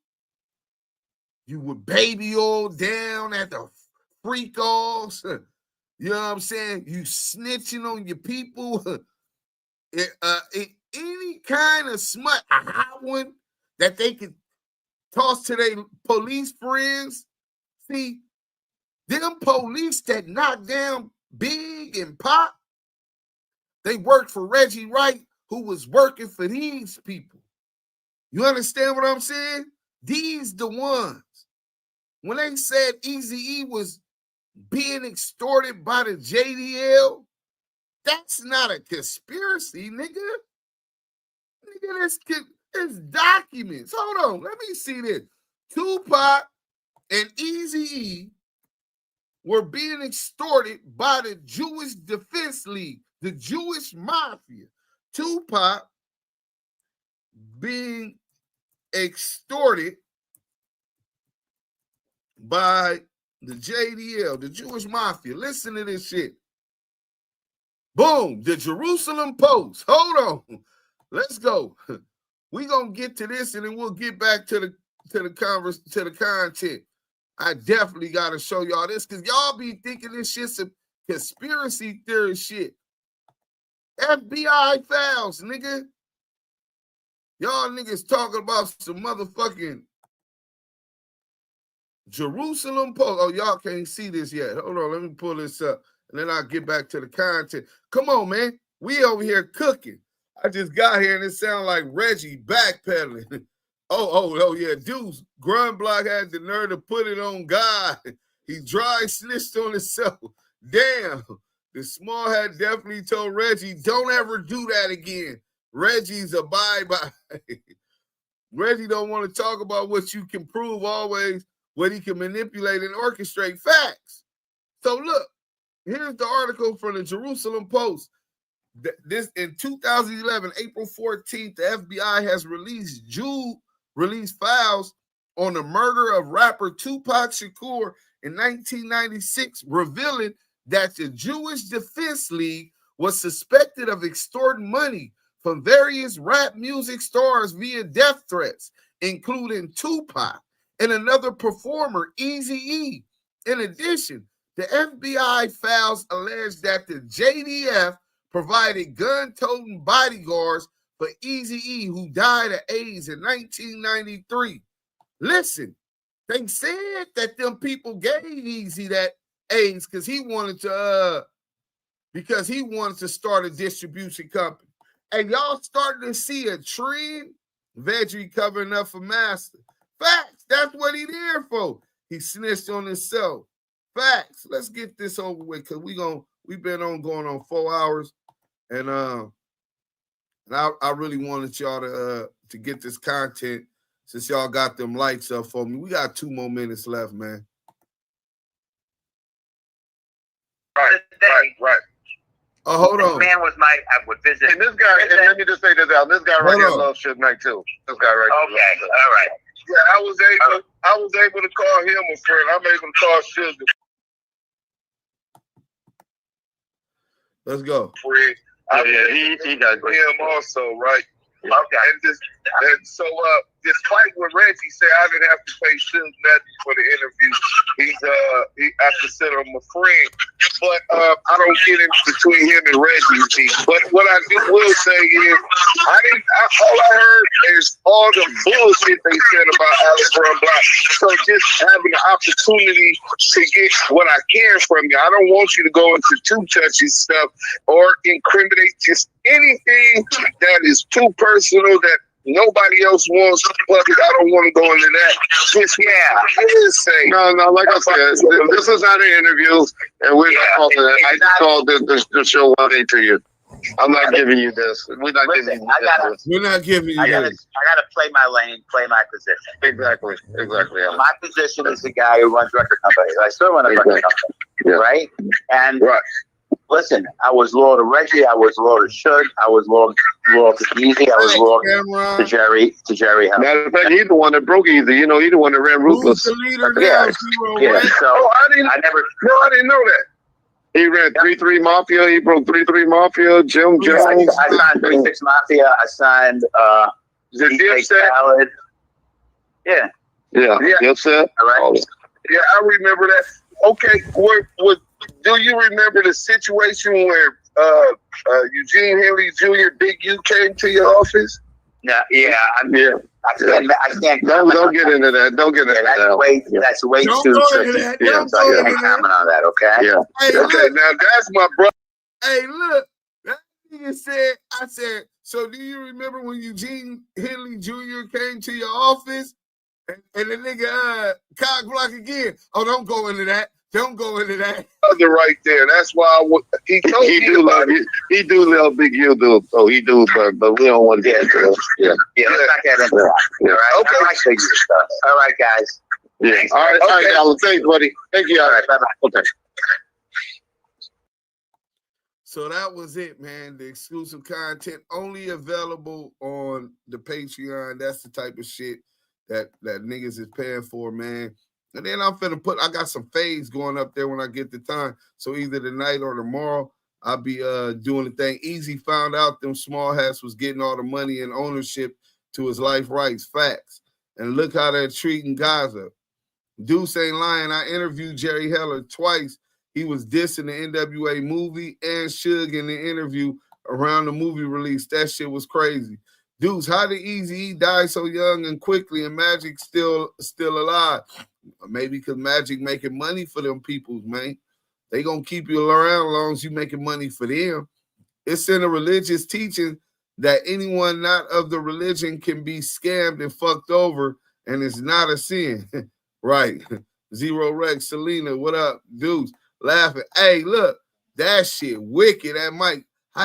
you would baby oil down at the freak offs. You know what I'm saying? You snitching on your people. Any kind of smut, a hot one that they could toss to their police friends. See, them police that knock down Big and Pop, they worked for Reggie Wright, who was working for these people. You understand what I'm saying? These the ones. When they said Eazy-E was being extorted by the JDL, that's not a conspiracy, nigga. Nigga, it's documents. Hold on, let me see this. Tupac and Eazy-E were being extorted by the Jewish Defense League, the Jewish Mafia. Tupac being extorted by the JDL, the Jewish Mafia. Listen to this shit. Boom, the Jerusalem Post. Hold on. Let's go. We're going to get to this and then we'll get back to the content. I definitely got to show y'all this because y'all be thinking this shit's a conspiracy theory shit. FBI files, nigga. Y'all niggas talking about some motherfucking Jerusalem Post. Oh, y'all can't see this yet. Hold on, let me pull this up and then I'll get back to the content. Come on, man. We over here cooking. I just got here and it sounds like Reggie backpedaling. Oh, yeah. Dude's Grunt Block had the nerve to put it on God. He dry snitched on himself. Damn. The small hat definitely told Reggie, don't ever do that again. Reggie's a bye-bye. Reggie don't want to talk about what you can prove always, what he can manipulate and orchestrate facts. So look, here's the article from the Jerusalem Post. This in 2011, April 14th, the FBI has released files on the murder of rapper Tupac Shakur in 1996, revealing that the Jewish Defense League was suspected of extorting money from various rap music stars via death threats, including Tupac and another performer, Eazy-E. In addition, the FBI files allege that the JDF provided gun-toting bodyguards for Eazy-E, who died of AIDS in 1993. Listen, they said that them people gave Eazy that AIDS because he wanted to start a distribution company. And y'all starting to see a trend. Veggie covering up for Master. Facts. That's what he there for. He snitched on himself. Facts. Let's get this over with because we've been going on 4 hours. And I really wanted y'all to get this content since y'all got them lights up for me. We got 2 more minutes left, man.
Right.
Oh, hold on.
This man was I would visit.
And this guy, and let me just say this out. This guy right here loves Suge Knight too. This guy right here.
Okay, all right.
Yeah, I was able to call him a friend. I'm able to call Suge.
Let's go.
Friend. He got him also, right? Okay. And so despite what Reggie said, I didn't have to pay Suge nothing for the interview. I consider him a friend. But I don't get in between him and Reggie. But what I will say is, all I heard is all the bullshit they said about Alex Block. So just having the opportunity to get what I can from you. I don't want you to go into too touchy stuff or incriminate just anything that is too personal that nobody else wants, but I don't want to go into that. Just, No, like I said, this is not an interview, and we're not calling it. I just called the show one day to you. I'm not giving you this. We're not giving you this.
We're not giving you this.
I gotta play my lane, play my position.
Exactly.
My position is the guy who runs record companies. I still run a record company, right? And Listen, I was loyal to Reggie. I was loyal to Suge. I was loyal to Easy. I was loyal to Jerry.
Matter of fact, he's the one that broke Easy. You know, he's the one that ran Ruthless.
Who's the leader now?
So I didn't know that.
He ran 3-3 Mafia. He broke 3-3 Mafia. Jim Jones.
I signed 36 Mafia. I signed
Dipset.
Yeah.
Dipset.
All right.
Yeah, I remember that. Okay, what do you remember the situation where Eugene Henley Jr., Big U, came to your office?
Yeah. I can't.
Don't get into that. Don't get into that.
That's way too tricky. So I can't comment on that. Okay.
Yeah.
Hey,
okay. Now that's my brother.
Hey, look. That nigga said. I said. So do you remember when Eugene Henley Jr. came to your office and the nigga cock block again? Oh, don't go into that. Don't go into that.
Right there. That's why he told
he do love you. He do love Big U, dude. Oh, he do, but we don't want to get into it.
Yeah. Let's not get into that. All right. Okay. I like Big U stuff. All right, guys.
Yeah.
Thanks.
All right, Alan. Thanks, buddy. Thank you.
All right. Bye-bye.
Okay.
So that was it, man. The exclusive content only available on the Patreon. That's the type of shit that niggas is paying for, man. And then I'm finna I got some fades going up there when I get the time. So either tonight or tomorrow, I'll be doing the thing. Easy found out them small hats was getting all the money and ownership to his life rights. Facts. And look how they're treating Gaza. Deuce ain't lying. I interviewed Jerry Heller twice. He was dissing the NWA movie and Suge in the interview around the movie release. That shit was crazy. Deuce, how did Eazy-E die so young and quickly and Magic still alive? Maybe because Magic making money for them peoples, man. They gonna keep you around as long as you making money for them. It's in a religious teaching that anyone not of the religion can be scammed and fucked over, and it's not a sin. Right. Zero Rex, Selena, what up? Dudes laughing. Hey, look, that shit wicked. That Mike.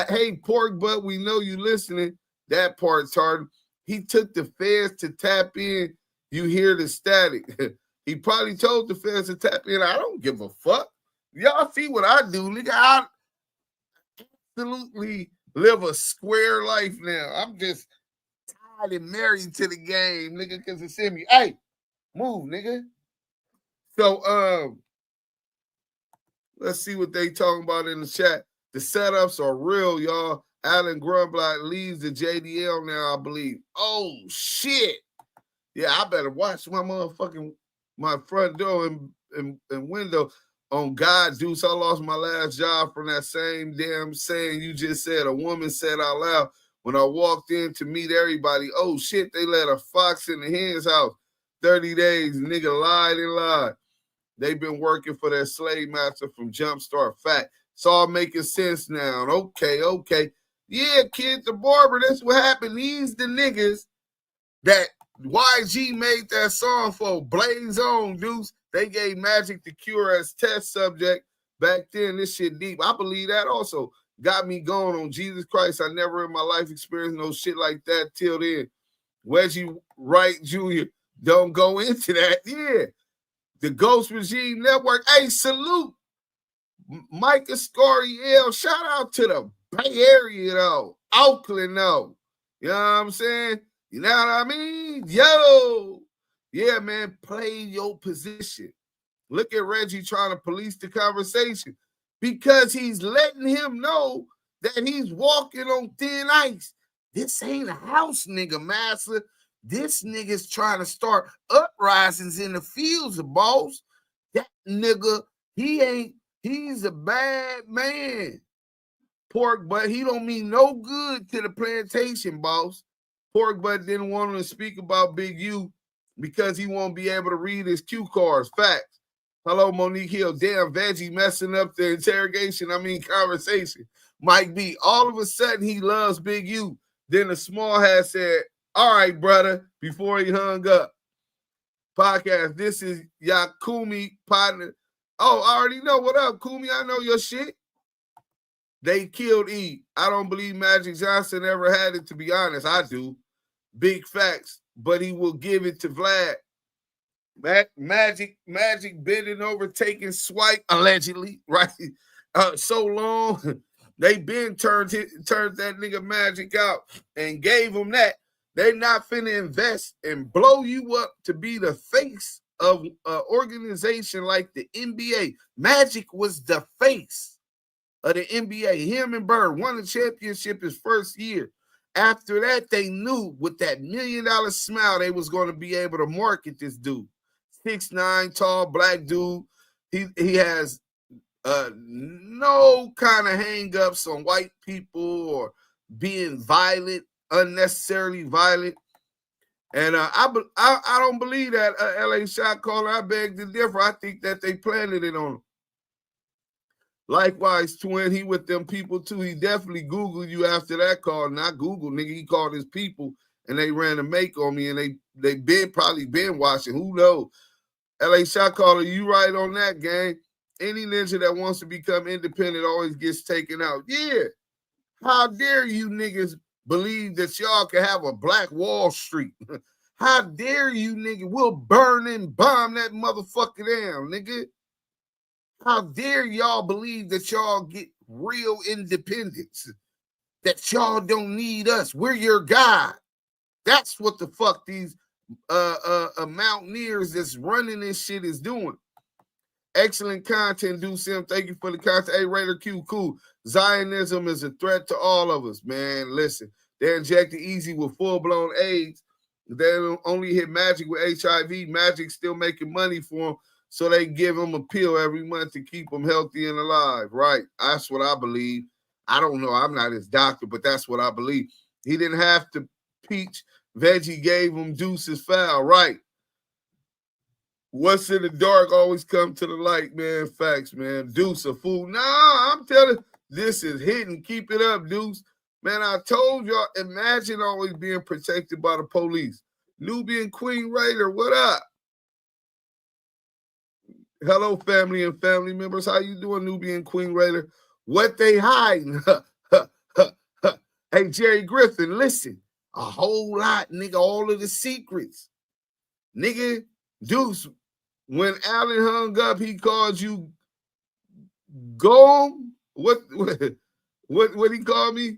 Hey, Pork Butt, we know you listening. That part's hard. He took the feds to tap in. You hear the static. He probably told the feds to tap in. I don't give a fuck. Y'all see what I do, nigga. I absolutely live a square life now. I'm just tired and married to the game, nigga, because it's in me. Hey, move, nigga. So, let's see what they talking about in the chat. The setups are real, y'all. Alan Grunblatt leaves the JDL now, I believe. Oh, shit. Yeah, I better watch my front door and window. On God, Deuce, I lost my last job from that same damn saying you just said. A woman said out loud when I walked in to meet everybody, oh, shit, they let a fox in the hen's house. 30 days, nigga lied and lied. They've been working for their slave master from Jumpstart. Fact. It's all making sense now. Okay. Yeah, Kid the Barber, that's what happened. These the niggas that YG made that song for. Blaze On, Deuce. They gave Magic the Cure as test subject back then. This shit deep. I believe that also got me going on Jesus Christ. I never in my life experienced no shit like that till then. Reggie Wright Jr. Don't go into that. Yeah. The Ghost Regime Network. Hey, salute. Mike Ascariel. Shout out to the Bay Area, though. Oakland, though. You know what I'm saying? You know what I mean? Yo. Yeah, man, play your position. Look at Reggie trying to police the conversation because he's letting him know that he's walking on thin ice. This ain't a house, nigga, master. This nigga's trying to start uprisings in the fields, boss. That nigga, he's a bad man. Pork Butt, he don't mean no good to the plantation, boss. Pork Butt didn't want him to speak about Big U because he won't be able to read his cue cards. Facts. Hello, Monique Hill. Damn, Veggie messing up the conversation. Mike B. All of a sudden, he loves Big U. Then the small hat said, all right, brother, before he hung up. Podcast, this is Yakumi partner. Oh, I already know. What up, Kumi? I know your shit. They killed E. I don't believe Magic Johnson ever had it, to be honest. I do. Big facts. But he will give it to Vlad. Magic bending over, taking swipe, allegedly, right? so long. They been turned that nigga Magic out and gave him that. They not finna invest and blow you up to be the face of an organization like the NBA. Magic was the face of the NBA. Him and Bird won the championship his first year. After that, they knew with that $1 million smile they was going to be able to market this dude. 6'9", tall, black dude. He has no kind of hang-ups on white people or being violent, unnecessarily violent. And I don't believe that LA shot caller. I beg to differ. I think that they planted it on him. Likewise, Twin, he with them people too. He definitely Googled you after that call. Not Google, nigga. He called his people and they ran a make on me and they probably been watching. Who knows? LA shot caller, you right on that, gang. Any ninja that wants to become independent always gets taken out. Yeah. How dare you niggas believe that y'all can have a Black Wall Street? How dare you, nigga? We'll burn and bomb that motherfucker down, nigga. How dare y'all believe that y'all get real independence? That y'all don't need us. We're your God. That's what the fuck these mountaineers that's running this shit is doing. Excellent content, do Sim. Thank you for the content. Hey, Raider Q, cool. Zionism is a threat to all of us, man. Listen, they're injected easy with full-blown AIDS. They don't only hit Magic with HIV. Magic's still making money for them, so they give them a pill every month to keep them healthy and alive, right? That's what I believe. I don't know. I'm not his doctor, but that's what I believe. He didn't have to peach. Veggie gave him Deuce's foul, right? What's in the dark always come to the light, man. Facts, man. Deuce a fool. Nah, I'm telling you, this is hitting. Keep it up, Deuce. Man, I told y'all, imagine always being protected by the police. Nubian Queen Raider, what up? Hello, family and family members. How you doing, Nubian Queen Raider? What they hiding? Hey, Jerry Griffin, listen. A whole lot, nigga. All of the secrets. Nigga, Deuce, when Allen hung up, he called you Gom. What he called me?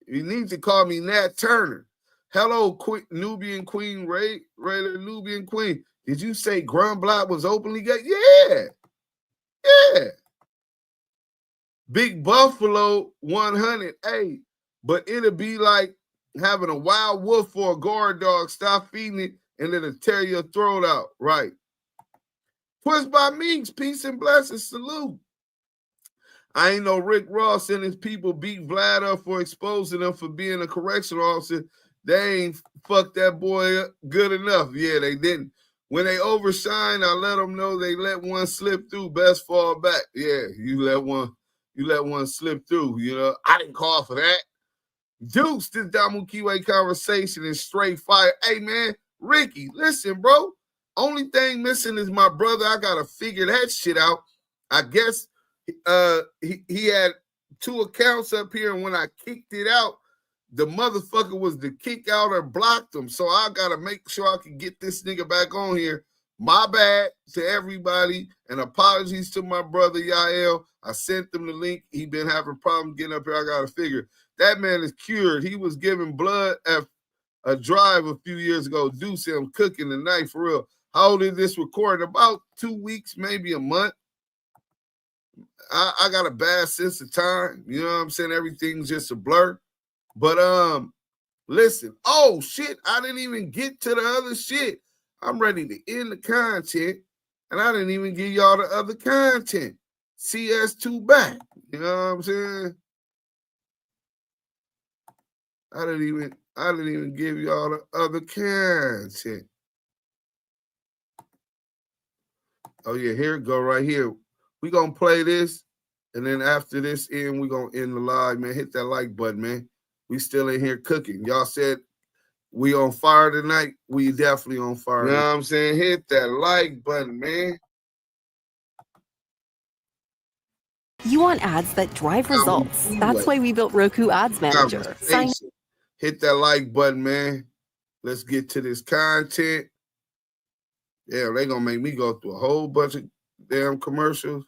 He needs to call me Nat Turner. Hello, Nubian Queen, Raider Nubian Queen. Did you say Grunblatt was openly gay? Yeah. Big Buffalo 100. Hey, but it'll be like having a wild wolf or a guard dog. Stop feeding it and it'll tear your throat out. Right. Pushed by Meeks. Peace and blessings. Salute. I ain't know Rick Ross and his people beat Vlad up for exposing them for being a correctional officer. They ain't fucked that boy up good enough. Yeah, they didn't. When they overshine, I let them know they let one slip through. Best fall back. Yeah, you let one slip through. You know, I didn't call for that. Deuce, this Damu Kiwe conversation is straight fire. Hey, man, Ricky, listen, bro. Only thing missing is my brother. I got to figure that shit out. I guess he had 2 accounts up here, and when I kicked it out, the motherfucker was to kick out or blocked him. So I got to make sure I can get this nigga back on here. My bad to everybody, and apologies to my brother, Yael. I sent them the link. He been having problems getting up here. I got to figure. That man is cured. He was giving blood at a drive a few years ago. Deuce him cooking the knife for real. How old is this recording? About 2 weeks, maybe a month. I got a bad sense of time. You know what I'm saying? Everything's just a blur. But listen. Oh shit! I didn't even get to the other shit. I'm ready to end the content, and I didn't even give y'all the other content. CS2 back. You know what I'm saying? I didn't even give y'all the other content. Oh yeah, here it go right here. We gonna play this, and then after this end, we gonna end the live, man. Hit that like button, man. We still in here cooking. Y'all said we on fire tonight. We definitely on fire. You know what I'm saying? Hit that like button, man.
You want ads that drive results. That's why we built Roku Ads Manager.
Hit that like button, man. Let's get to this content. Yeah, they gonna make me go through a whole bunch of damn commercials.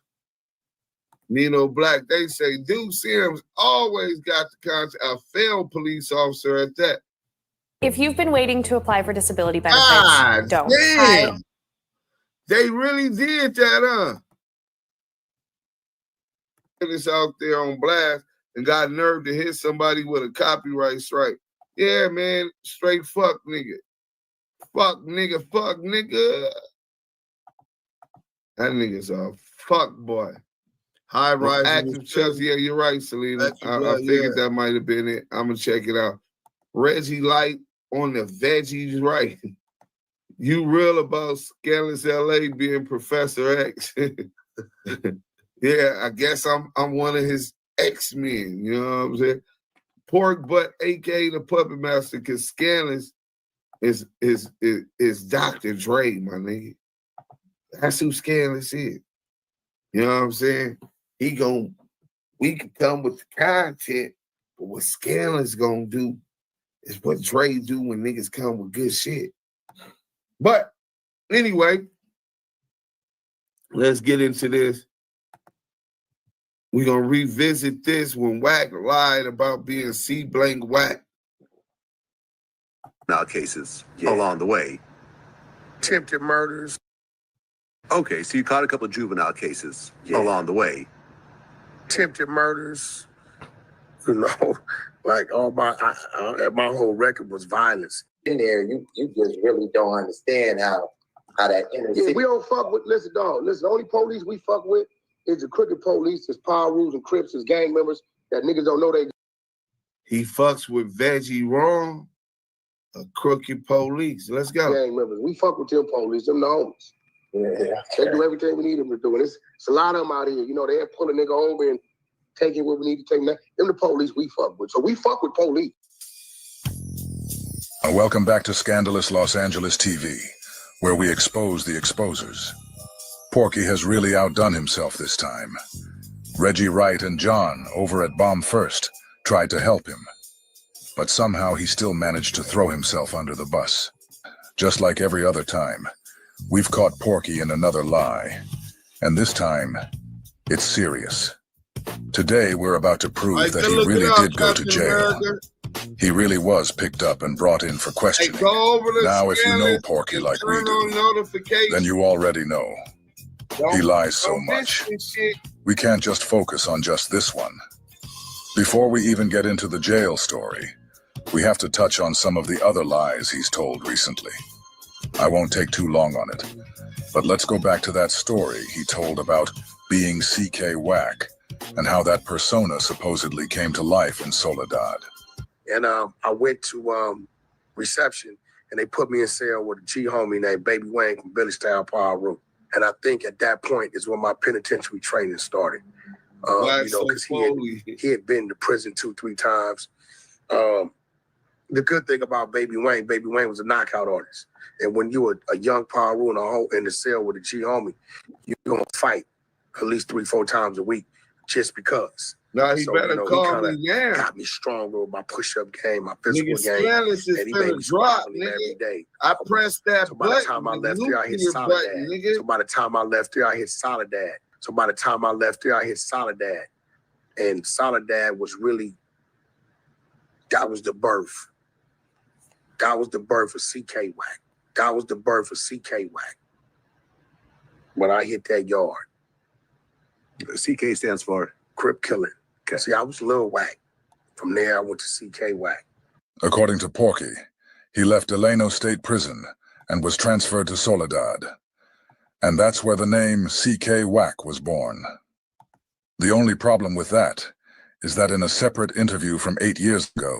Nino Black, they say Duke Sims always got the contact, a failed police officer at that.
If you've been waiting to apply for disability benefits, don't.
Damn. They really did that, huh? It's out there on blast and got nerve to hit somebody with a copyright strike. Yeah, man, straight fuck nigga. Fuck nigga, fuck nigga. That nigga's a fuck boy.
High rise.
Active Chelsea. Yeah, you're right, Selena. I figured that might have been it. I'm gonna check it out. Reggie Light on the veggies, right? You real about Scandalous LA being Professor X? Yeah, I guess I'm one of his X-Men. You know what I'm saying? Pork Butt, aka the Puppet Master, because Scandalous is Dr. Dre, my nigga. That's who Scandalous is. You know what I'm saying? We can come with the content, but what Scandalous gonna do is what Dre do when niggas come with good shit. But anyway, let's get into this. We're gonna revisit this when Wack lied about being C-blank Wack.
Now cases along the way.
Attempted murders.
Okay, so you caught a couple of juvenile cases along the way.
Attempted murders. You know, like all my whole record was violence.
In there, you just really don't understand how that inner city.
We don't fuck with. Listen, dog. Listen, the only police we fuck with is the crooked police, is power rules and Crips, is gang members that niggas don't know they.
He fucks with Veggie wrong, a crooked police. Let's go.
Gang members. We fuck with them police, them the homies. Yeah. They do everything we need them to do. And it's a lot of them out here. You know, they pull a nigga over and taking what we need to take. Them the police we fuck with. So we fuck with police.
Welcome back to Scandalous Los Angeles TV, where we expose the exposers. Porky has really outdone himself this time. Reggie Wright and John, over at Bomb First, tried to help him. But somehow he still managed to throw himself under the bus. Just like every other time, we've caught Porky in another lie. And this time, it's serious. Today, we're about to prove that he really did go to jail. He really was picked up and brought in for questioning. Now, if you know Porky like we do, then you already know. He lies so much. We can't just focus on just this one. Before we even get into the jail story, we have to touch on some of the other lies he's told recently. I won't take too long on it, but let's go back to that story he told about being CK Wack and how that persona supposedly came to life in Soledad.
And I went to reception, and they put me in cell with a G homie named Baby Wayne from Billy Style Power Room. And I think at that point is when my penitentiary training started. You know, because he had been to prison 2-3 times. The good thing about Baby Wayne was a knockout artist. And when you were a young Power Room in the cell with a G homie, you're gonna fight at least 3-4 times a week just because.
Now he better call me now.
Got me stronger with my push-up game, my physical game.
Scandalous is finna drop, nigga.
Every day.
I pressed that
so by the time I left here, I hit Soledad. So by the time I left here, I hit Soledad. So by the time I left here, I hit Soledad. And Soledad was really, that was the birth. That was the birth of CK Wack. That was the birth of CK Wack. When I hit that yard.
CK stands for
Crip Killing. Okay. See, I was Lil Wack. From there, I went to CK Wack.
According to Porky, he left Delano State Prison and was transferred to Soledad. And that's where the name CK Wack was born. The only problem with that is that in a separate interview from 8 years ago,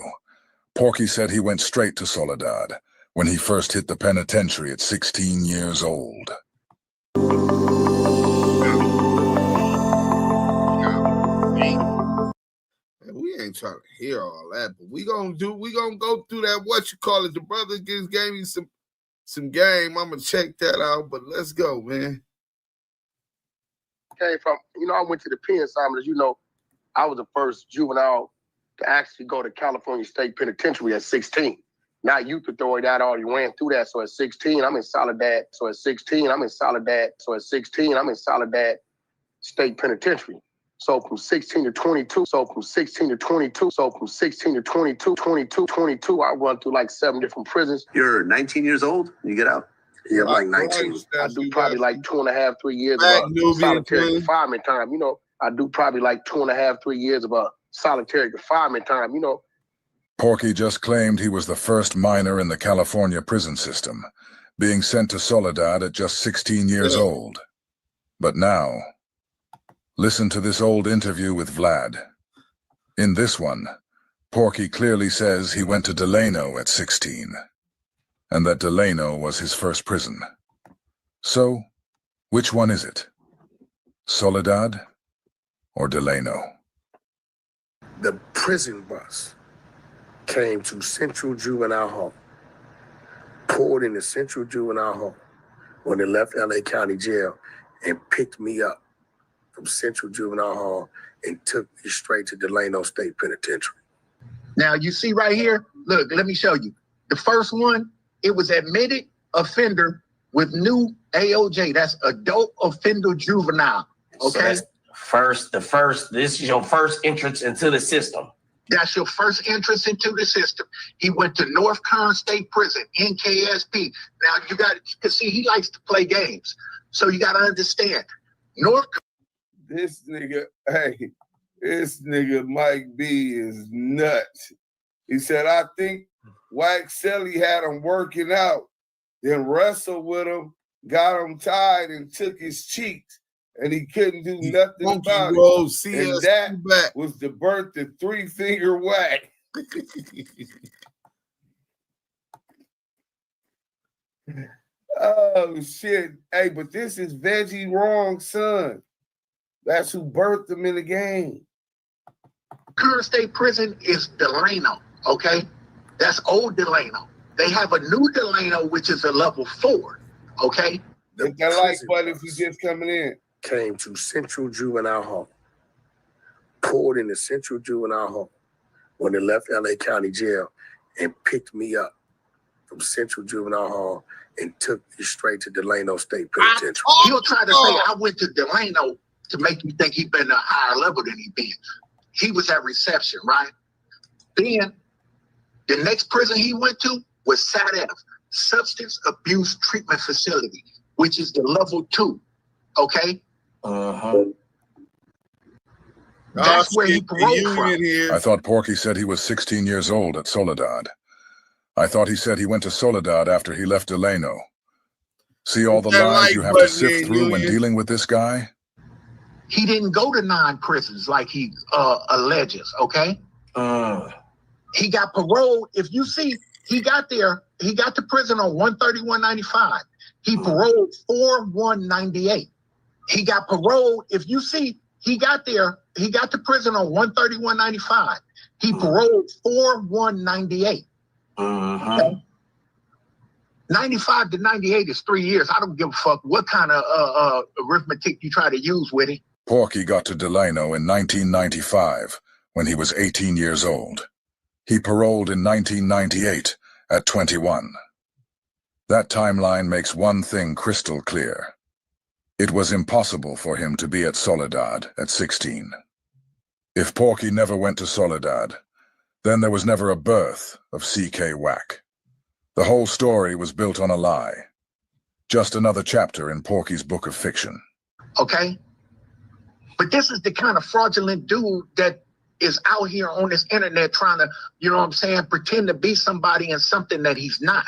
Porky said he went straight to Soledad when he first hit the penitentiary at 16 years old.
We ain't trying to hear all that, but we gonna go through that, what you call it. The brother gave me some game. I'm gonna check that out, but let's go, man.
Came from, I went to the pen, Simon, as you know, I was the first juvenile to actually go to California State Penitentiary at 16. Not youth authority, I already ran through that. So at 16, I'm in Soledad. So at 16, I'm in Soledad State Penitentiary. So from 16 to 22, so from 16 to 22, so from 16 to 22, 22, I run through like 7 different prisons.
You're 19 years old? You get out?
Yeah, like 19. I do probably like 2.5, 3 years of solitary confinement time. You know, I do probably like 2.5, 3 years of solitary confinement time, you know.
Porky just claimed he was the first minor in the California prison system, being sent to Soledad at just 16 years old. But now, listen to this old interview with Vlad. In this one, Porky clearly says he went to Delano at 16, and that Delano was his first prison. So, which one is it? Soledad or Delano?
The prison bus came to Central Juvenile Hall, pulled into Central Juvenile Hall when they left LA County Jail and picked me up from Central Juvenile Hall and took me straight to Delano State Penitentiary.
Now you see right here, look, let me show you. The first one, it was admitted offender with new AOJ. That's adult offender juvenile. Okay.
So this is your first entrance into the system.
That's your first entrance into the system. He went to North Kern State Prison, NKSP. Now you got to see he likes to play games. So you got to understand.
This nigga Mike B is nuts. He said, I think Wack Selly had him working out, then wrestled with him, got him tied and took his cheeks, and he couldn't do nothing about it. And that was the birth of 3-Finger Wack. Oh, shit. Hey, but this is Veggie Wrong's son. That's who birthed him in the game.
Current State Prison is Delano, okay? That's old Delano. They have a new Delano, which is a level 4, okay?
Hit that like button if you just coming in.
Came to Central Juvenile Hall, pulled into Central Juvenile Hall when they left LA County Jail and picked me up from Central Juvenile Hall and took me straight to Delano State Penitentiary.
He'll try to say, I went to Delano to make you think he'd been a higher level than he been. He was at reception, right? Then the next prison he went to was SATF, Substance Abuse Treatment Facility, which is the level 2, okay? That's where he paroled from.
I thought Porky said he was 16 years old at Soledad. I thought he said he went to Soledad after he left Delano. See all the lies you have to sift through when dealing with this guy?
He didn't go to 9 prisons like he alleges, okay? He got paroled. If you see, he got to prison on 131.95. He paroled 4/1/98. He got paroled. If you see, he got to prison on 131.95. He paroled 4/1/98. Okay? 95 to 98 is 3 years. I don't give a fuck what kind of arithmetic you try to use with it.
Porky got to Delano in 1995 when he was 18 years old. He paroled in 1998 at 21. That timeline makes one thing crystal clear. It was impossible for him to be at Soledad at 16. If Porky never went to Soledad, then there was never a birth of CK Wack. The whole story was built on a lie. Just another chapter in Porky's book of fiction.
Okay? But this is the kind of fraudulent dude that is out here on this internet trying to, you know what I'm saying, pretend to be somebody and something that he's not.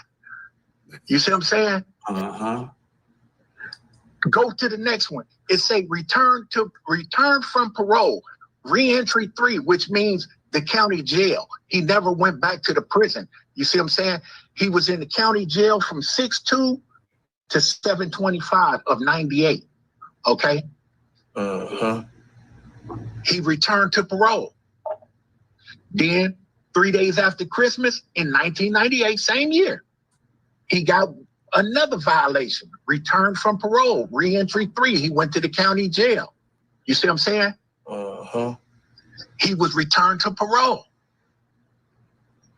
You see what I'm saying? Go to the next one. It say return from parole, re-entry 3, which means the county jail. He never went back to the prison. You see what I'm saying? He was in the county jail from 6/2 to 7/25 of 98. Okay? He returned to parole. Then 3 days after Christmas in 1998, same year, he got another violation, returned from parole, re-entry 3. He went to the county jail. You see what I'm saying? He was returned to parole.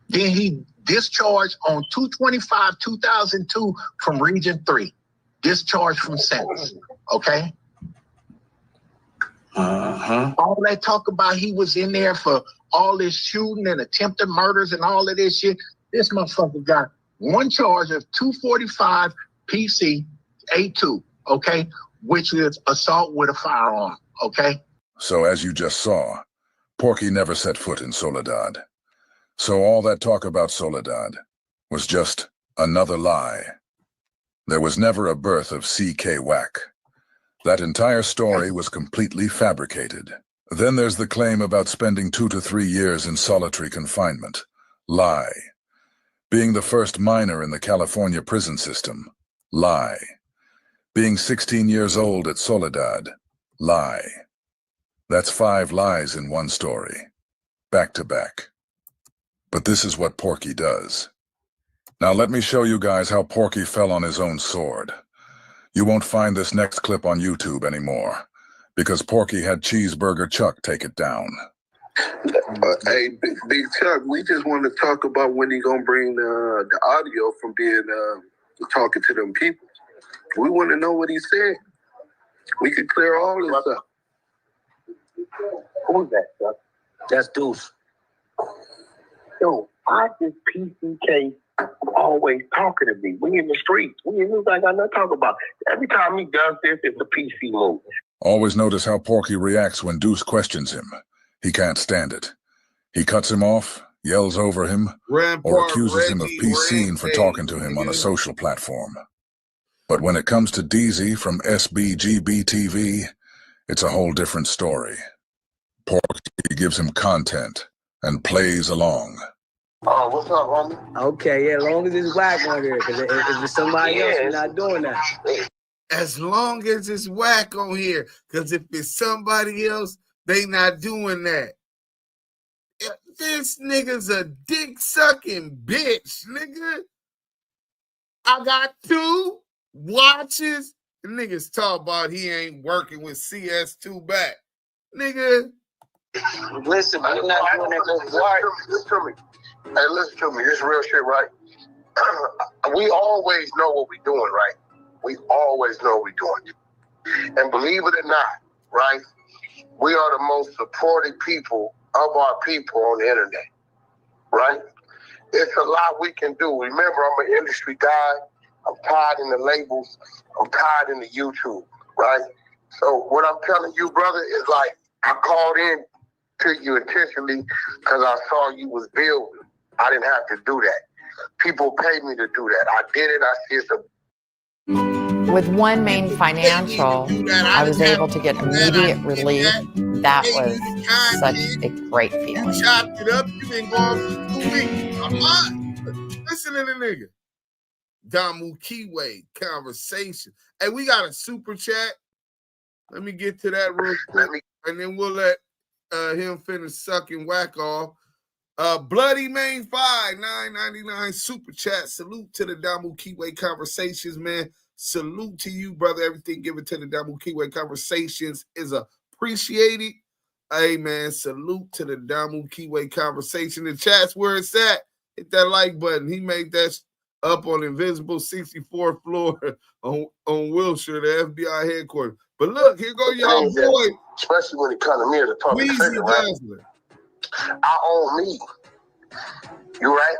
Then he discharged on 2/25/2002 from Region 3. Discharged from sentence. Okay? All that talk about he was in there for all this shooting and attempted murders and all of this shit. This motherfucker got one charge of 245 PC A2, okay, which is assault with a firearm, okay?
So as you just saw, Porky never set foot in Soledad. So all that talk about Soledad was just another lie. There was never a birth of C.K. Wack. That entire story was completely fabricated. Then there's the claim about spending 2 to 3 years in solitary confinement. Lie. Being the first minor in the California prison system. Lie. Being 16 years old at Soledad. Lie. That's 5 lies in one story. Back to back. But this is what Porky does. Now let me show you guys how Porky fell on his own sword. You won't find this next clip on YouTube anymore, because Porky had Cheeseburger Chuck take it down.
Hey, Big Chuck, we just want to talk about when he gonna bring the audio from being talking to them people. We want to know what he said. We could clear all this up.
Who's that, Chuck? That's Deuce. Yo, I just PCK always talking to me. We in the streets. We ain't got nothing to talk about. Every time he does this, it's a PC move.
Always notice how Porky reacts when Deuce questions him. He can't stand it. He cuts him off, yells over him,
Rampart,
or accuses him of
Reggie
PCing for
Wright,
talking to him on a social platform. But when it comes to DZ from SBGB-TV, it's a whole different story. Porky gives him content and plays along.
Oh, what's up, homie?
Okay, yeah, as long as it's Wack on here, because if it's somebody else, we're not doing that.
As long as it's Wack on here, because if it's somebody else, they not doing that. This nigga's a dick-sucking bitch, nigga. I got 2 watches. The niggas talk about he ain't working with CS2 back. Nigga.
Listen, we're not doing that.
Listen to me. Hey, listen to me. This is real shit, right? We always know what we're doing, right? We always know what we're doing. And believe it or not, right? We are the most supported people of our people on the internet, right? It's a lot we can do. Remember, I'm an industry guy. I'm tied in the labels. I'm tied in the YouTube, right? So what I'm telling you, brother, is like, I called in to you intentionally because I saw you was building. I didn't have to do that. People paid me to do that. I did it. I see it's a...
With One Main Financial, I was able to get immediate relief. That was such a great feeling.
You chopped it up. You been gone for 2 weeks. I'm not. Listen to the nigga. Damu Kiwe conversation. Hey, we got a super chat. Let me get to that real quick, and then we'll let him finish sucking Wack off. Bloody Main 5, $9.99 super chat. Salute to the Damu Kiwe conversations, man. Salute to you, brother. Everything given to the Damu Kiwe conversations is appreciated. Hey, man, salute to the Damu Kiwe conversation. The chat's where it's at. Hit that like button. He made that up on Invisible 64th floor on Wilshire, the FBI headquarters. But look, here go y'all boy.
Especially when it comes to me as a public figure, right? I own me. You right?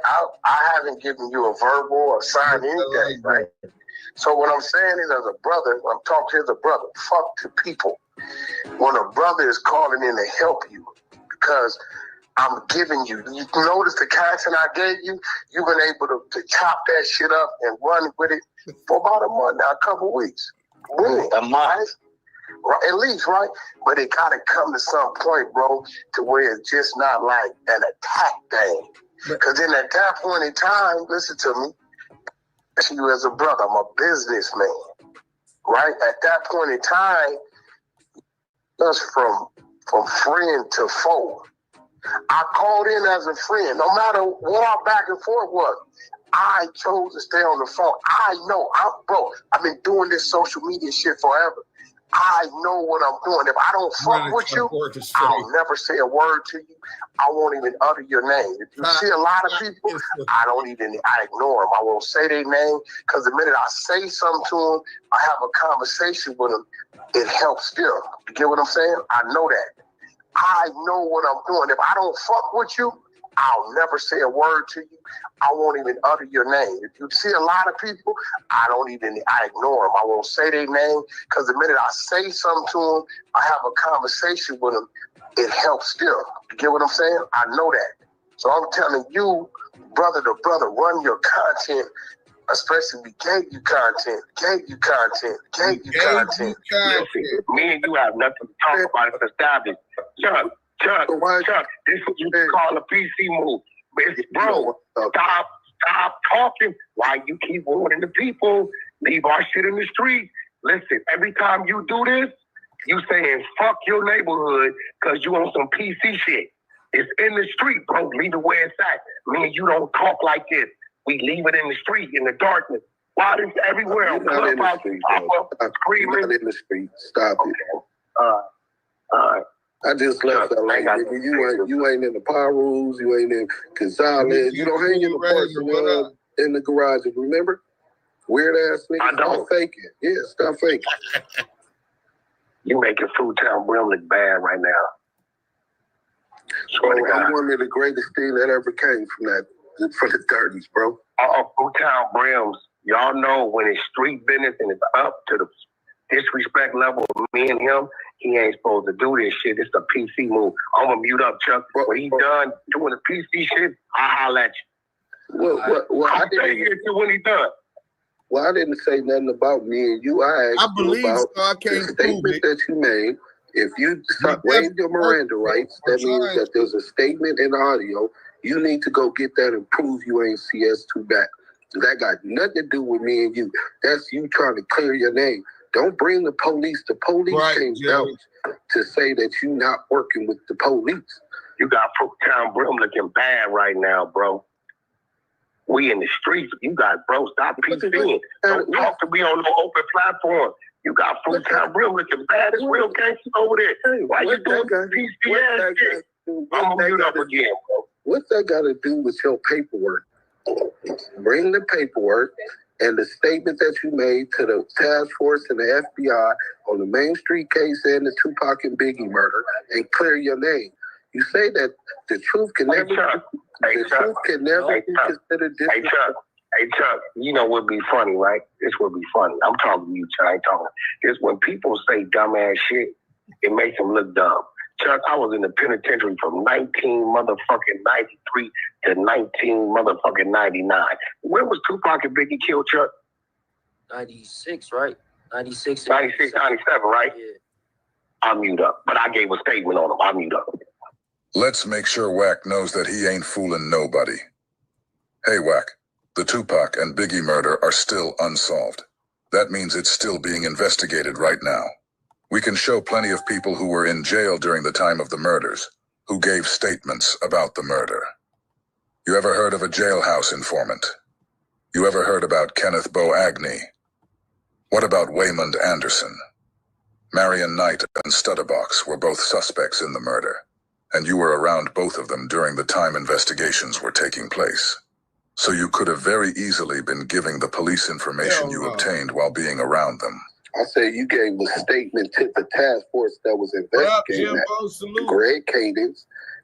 I haven't given you a verbal or signed anything, right? So what I'm saying is, as a brother, when I'm talking as a brother, fuck to people. When a brother is calling in to help you, because I'm giving you. You notice the content I gave you, you've been able to chop that shit up and run with it for about a month now, a couple weeks. Really? A month. Right? At least, right? But it gotta come to some point, bro, to where it's just not like an attack thing. Because then at that point in time, listen to me, you as a brother, I'm a businessman, right? At that point in time, just from friend to foe. I called in as a friend. No matter what our back and forth was, I chose to stay on the phone. I know, bro, I've been doing this social media shit forever. I know what I'm doing. If I don't fuck with you, I'll never say a word to you. I won't even utter your name. If you see a lot of people, I ignore them. I won't say their name because the minute I say something to them, I have a conversation with them, it helps them. You get what I'm saying? I know that. I know what I'm doing. If I don't fuck with you, I'll never say a word to you. I won't even utter your name. If you see a lot of people, I ignore them. I won't say their name because the minute I say something to them, I have a conversation with them, it helps them. You get what I'm saying? I know that. So I'm telling you, brother to brother, run your content, especially we gave you content. Listen, me and you have nothing to talk about. It's established. Chuck, this is what you call a PC move. Bro, stop talking. Why you keep warning the people? Leave our shit in the street. Listen, every time you do this, you saying fuck your neighborhood because you on some PC shit. It's in the street, bro. Leave it where it's at. Me and you don't talk like this. We leave it in the street, in the darkness. Why is everywhere?
You're not in the street, You're not in the street. Stop it.
All right.
I just left LA. You ain't in the power rules. You ain't in Gonzalez. You don't hang in the parts in the garage. Remember? Weird ass nigga. Stop faking. Yeah, stop faking.
You making Food Town Brim look bad right now.
So I'm one of the greatest things that ever came from the 30s, bro.
Food Town Brims, y'all know when it's street business and it's up to the disrespect level of me and him, he ain't supposed to do this shit. It's a PC move. I'm gonna mute up, Chuck. When he done doing the PC shit, I'll holler at you.
Well,
I didn't hear you when he done.
Well, I didn't say nothing about me and you. I asked you about the statement that you made. If you waive your Miranda rights, that means that there's a statement in audio. You need to go get that and prove you ain't CS2 back. That got nothing to do with me and you. That's you trying to clear your name. Don't bring the police. The police came out to say that you not working with the police.
You got Foot Town Brim looking bad right now, bro. We in the streets. You got, bro, stop PCing. Don't talk to me on no open platform. You got Foot Town Brim looking bad. It's real gangsters over there. Why you doing PC ass shit? I'm gonna mute up again, bro.
What's that got to do with your paperwork? Bring the paperwork and the statement that you made to the task force and the FBI on the Main Street case and the Tupac and Biggie murder and clear your name. You say that the truth can never be considered different.
Hey, Chuck, you know what would be funny, right? This would be funny. I'm talking to you, Chuck. I ain't talking. It's when people say dumbass shit, it makes them look dumb. Chuck, I was in the penitentiary from 1993 to 1999. When was Tupac and Biggie killed, Chuck?
96, right? 96,
97, right?
Yeah.
I'll mute up. But I gave a statement on him. I'll mute up.
Let's make sure Wack knows that he ain't fooling nobody. Hey, Wack, the Tupac and Biggie murder are still unsolved. That means it's still being investigated right now. We can show plenty of people who were in jail during the time of the murders, who gave statements about the murder. You ever heard of a jailhouse informant? You ever heard about Kenneth Bo Agnew? What about Waymond Anderson? Marion Knight and Studdabox were both suspects in the murder, and you were around both of them during the time investigations were taking place. So you could have very easily been giving the police information you obtained while being around them.
I say you gave a statement to the task force that was investigating that, Greg Kading,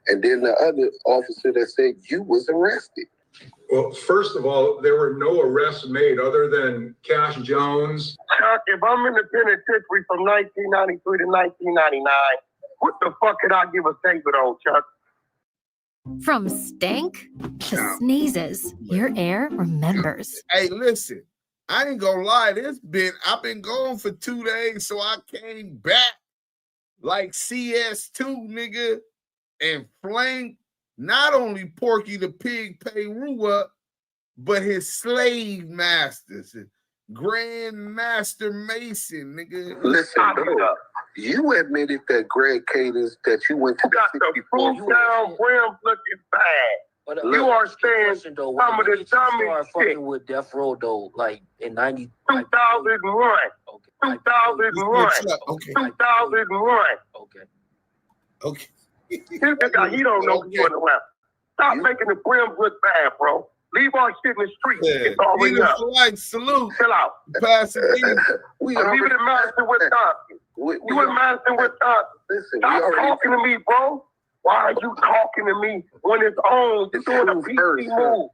and then the other officer that said you was arrested.
Well, first of all, there were no arrests made other than Cash Jones.
Chuck, if I'm in the penitentiary from 1993 to 1999, what the fuck could I give a statement on, Chuck?
From stank to sneezes, your air remembers.
Hey, listen. I ain't gonna lie, I've been gone for 2 days, so I came back like CS2, nigga, and flanked not only Porky the Pig Peru up, but his slave masters, Grand Master Mason, nigga.
Listen, bro, you admitted that Greg Kading, that you went to
the 64. You down Brim looking bad.
But,
you are saying some of the dumbest shit.
With Death Row, though, like in
2001.
2001.
Okay.
2001.
Okay.
This guy, he don't know what's going around. Stop making the Brims look bad, bro. Leave our shit in the street.
Yeah.
It's already up.
Like, salute.
Chill out.
Pass it.
Leave it in Madison, Wisconsin. You in Madison, Wisconsin. Stop talking to me, bro. Why are you talking to me when it's on? You're doing a PC move.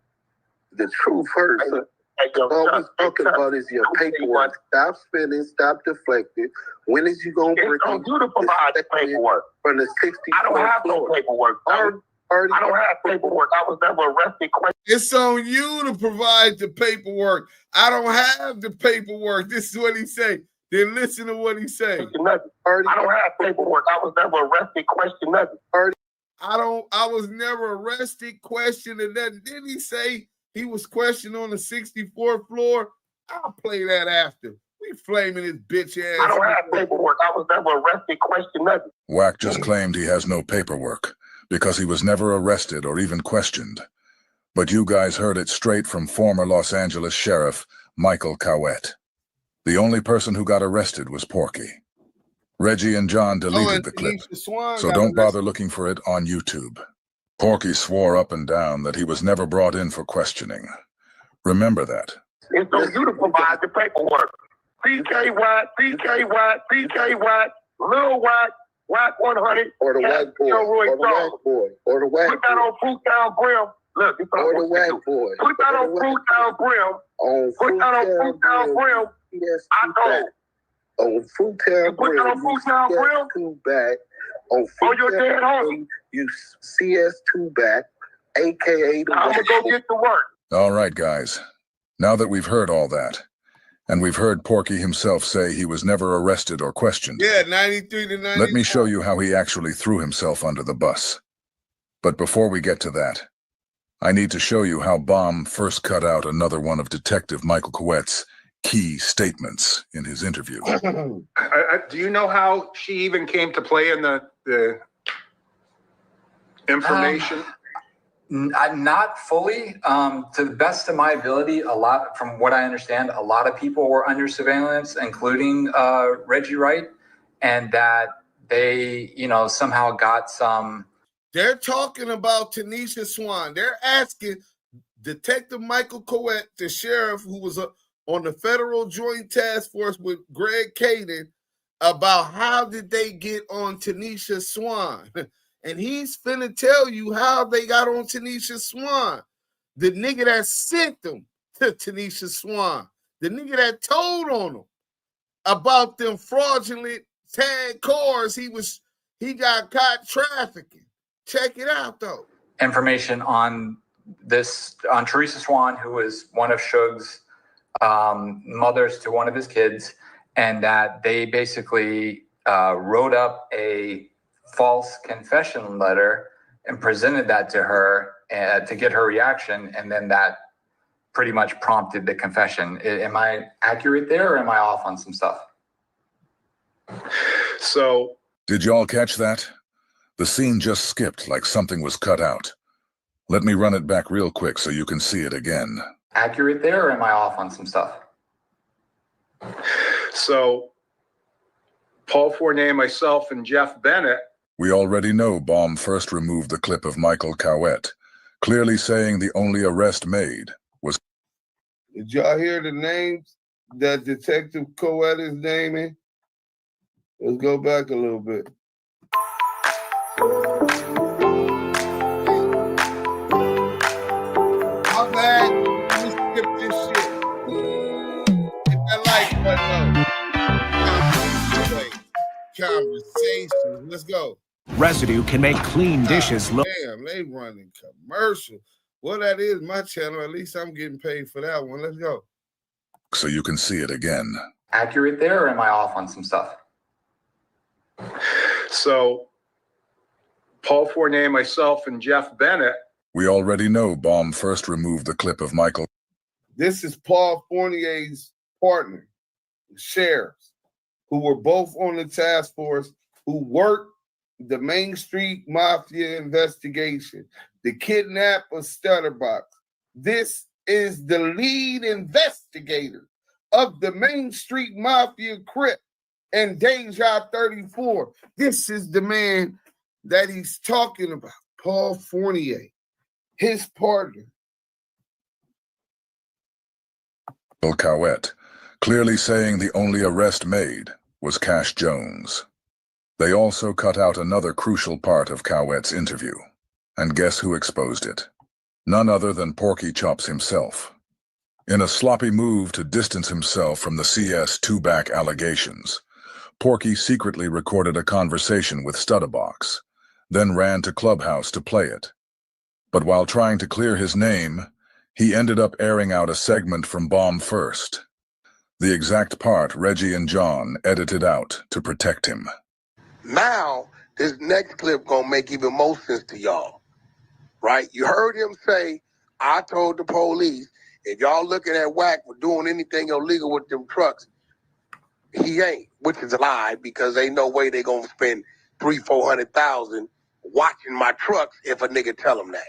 The truth hurts. All we're talking about is your paperwork. Stop spinning. Stop deflecting. When is you going to bring
on you to provide the paperwork?
From the 60.
I don't have no paperwork. I don't have paperwork. I was never arrested.
It's on you to provide the paperwork. I don't have the paperwork. This is what he say. Then listen to what he say.
I don't have paperwork. I was never arrested. Question nothing.
I was never arrested. Question and nothing. Didn't he say he was questioned on the 64th floor? I'll play that after. We flaming his bitch ass.
I don't have paperwork. I was never arrested. Question nothing.
Wack just claimed he has no paperwork because he was never arrested or even questioned. But you guys heard it straight from former Los Angeles Sheriff Michael Cowett. The only person who got arrested was Porky. Reggie and John deleted the clip, so don't bother looking for it on YouTube. Porky swore up and down that he was never brought in for questioning. Remember that.
It's on you to provide the paperwork. PK Wack, Lil Wack, WACK100,
or the Wack boy, or the Wack
Put that on Fruit Down Brim. Look, it's
or the Wack boy.
Put that on Fruit Down Brim. Put that on Fruit Down Brim.
Yes,
I told.
On Fruit Down Brim.
Put that on Fruit Down Brim.
Back. On
your dead homie.
You CS2 back, a.k.a. the
I'm going to go get to work.
All right, guys. Now that we've heard all that, and we've heard Porky himself say he was never arrested or questioned.
Yeah, 93 to 94.
Let me show you how he actually threw himself under the bus. But before we get to that, I need to show you how Bomb first cut out another one of Detective Michael Cowett's key statements in his interview.
Do you know how she even came to play in the information?
Not fully. To the best of my ability, from what I understand, a lot of people were under surveillance, including Reggie Wright, and that they, somehow got some.
They're talking about Tanisha Swan. They're asking Detective Michael Cowett, the sheriff who was on the federal joint task force with Greg Kading, about how did they get on Tanisha Swan. And he's finna tell you how they got on Tanisha Swan. The nigga that sent them to Tanisha Swan. The nigga that told on them about them fraudulent tag cars he got caught trafficking. Check it out, though.
Information on Tanisha Swan, who was one of Suge's mothers to one of his kids, and that they basically wrote up a false confession letter and presented that to her to get her reaction, and then that pretty much prompted the confession. Am I accurate there, or am I off on some stuff?
So,
did y'all catch that? The scene just skipped like something was cut out. Let me run it back real quick so you can see it again.
Accurate there, or am I off on some stuff?
So, Paul Fournier, myself, and Jeff Bennett.
We already know Baum first removed the clip of Michael Cowett, clearly saying the only arrest made was.
Did y'all hear the names that Detective Cowett is naming? Let's go back a little bit. My bad. Let me skip this shit. Hit that like button up. Conversation. Let's go.
Residue can make clean dishes look.
Damn, they running commercial. Well, that is my channel. At least I'm getting paid for that one. Let's go.
So you can see it again.
Accurate there, or am I off on some stuff?
So, Paul Fournier, myself, and Jeff Bennett.
We already know Baum first removed the clip of Michael.
This is Paul Fournier's partner, the sheriffs, who were both on the task force, who worked the Main Street Mafia investigation, the kidnap of Studdabox. This is the lead investigator of the Main Street Mafia Crip and Deja 34. This is the man that he's talking about, Paul Fournier, his partner.
Cowett, clearly saying the only arrest made was Cash Jones. They also cut out another crucial part of Cowett's interview. And guess who exposed it? None other than Porky Chops himself. In a sloppy move to distance himself from the CS2 allegations, Porky secretly recorded a conversation with Studdabox, then ran to Clubhouse to play it. But while trying to clear his name, he ended up airing out a segment from Bomb First, the exact part Reggie and John edited out to protect him.
Now, this next clip gonna make even more sense to y'all, right? You heard him say, I told the police, if y'all looking at Wack for doing anything illegal with them trucks, he ain't, which is a lie, because ain't no way they gonna spend $300,000-$400,000 watching my trucks if a nigga tell them that.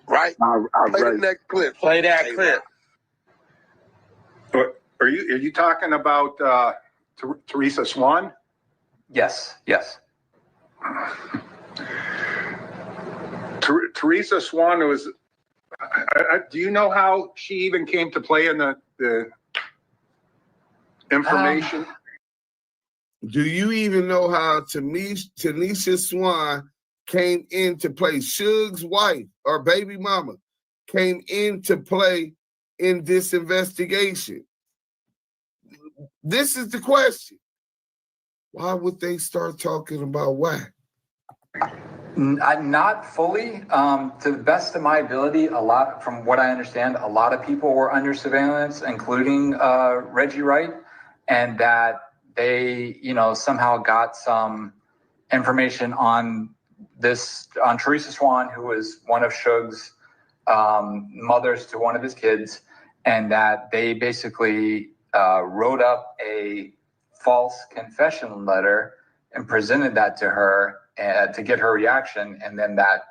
Right? Play the next clip.
Play that clip.
Are you talking about Tanisha Swan?
Yes.
Tanisha Swan was. Do you know how she even came to play in the information?
Do you even know how Tanisha Swan came into play? Suge's wife or baby mama came into play in this investigation. This is the question. Why would they start talking about Wack?
Not fully. To the best of my ability, from what I understand, a lot of people were under surveillance, including Reggie Wright, and that they, somehow got some information on Tanisha Swan, who was one of Suge's mothers to one of his kids, and that they basically wrote up a false confession letter and presented that to her to get her reaction, and then that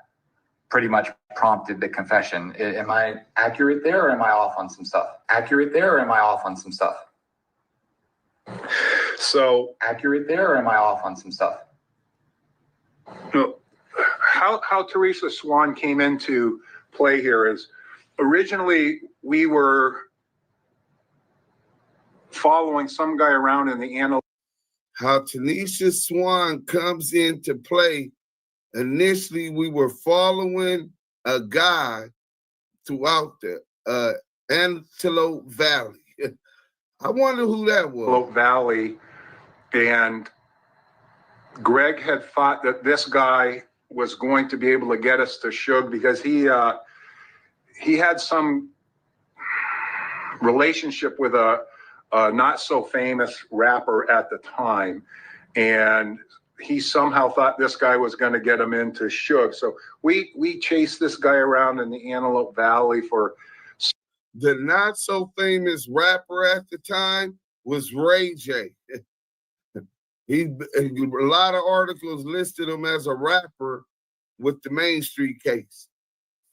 pretty much prompted the confession. Am I accurate there, or am I off on some stuff?
So
accurate there, or am I off on some stuff?
No, how Tanisha Swan came into play here is originally we were following some guy around in the analytics.
How Tanisha Swan comes into play. Initially, we were following a guy throughout the Antelope Valley. I wonder who that was.
Antelope Valley, and Greg had thought that this guy was going to be able to get us to Suge because he had some relationship with a not so famous rapper at the time, and he somehow thought this guy was going to get him into Suge. So we chased this guy around in the Antelope Valley for.
The not so famous rapper at the time was Ray J. A lot of articles listed him as a rapper with the Main Street case.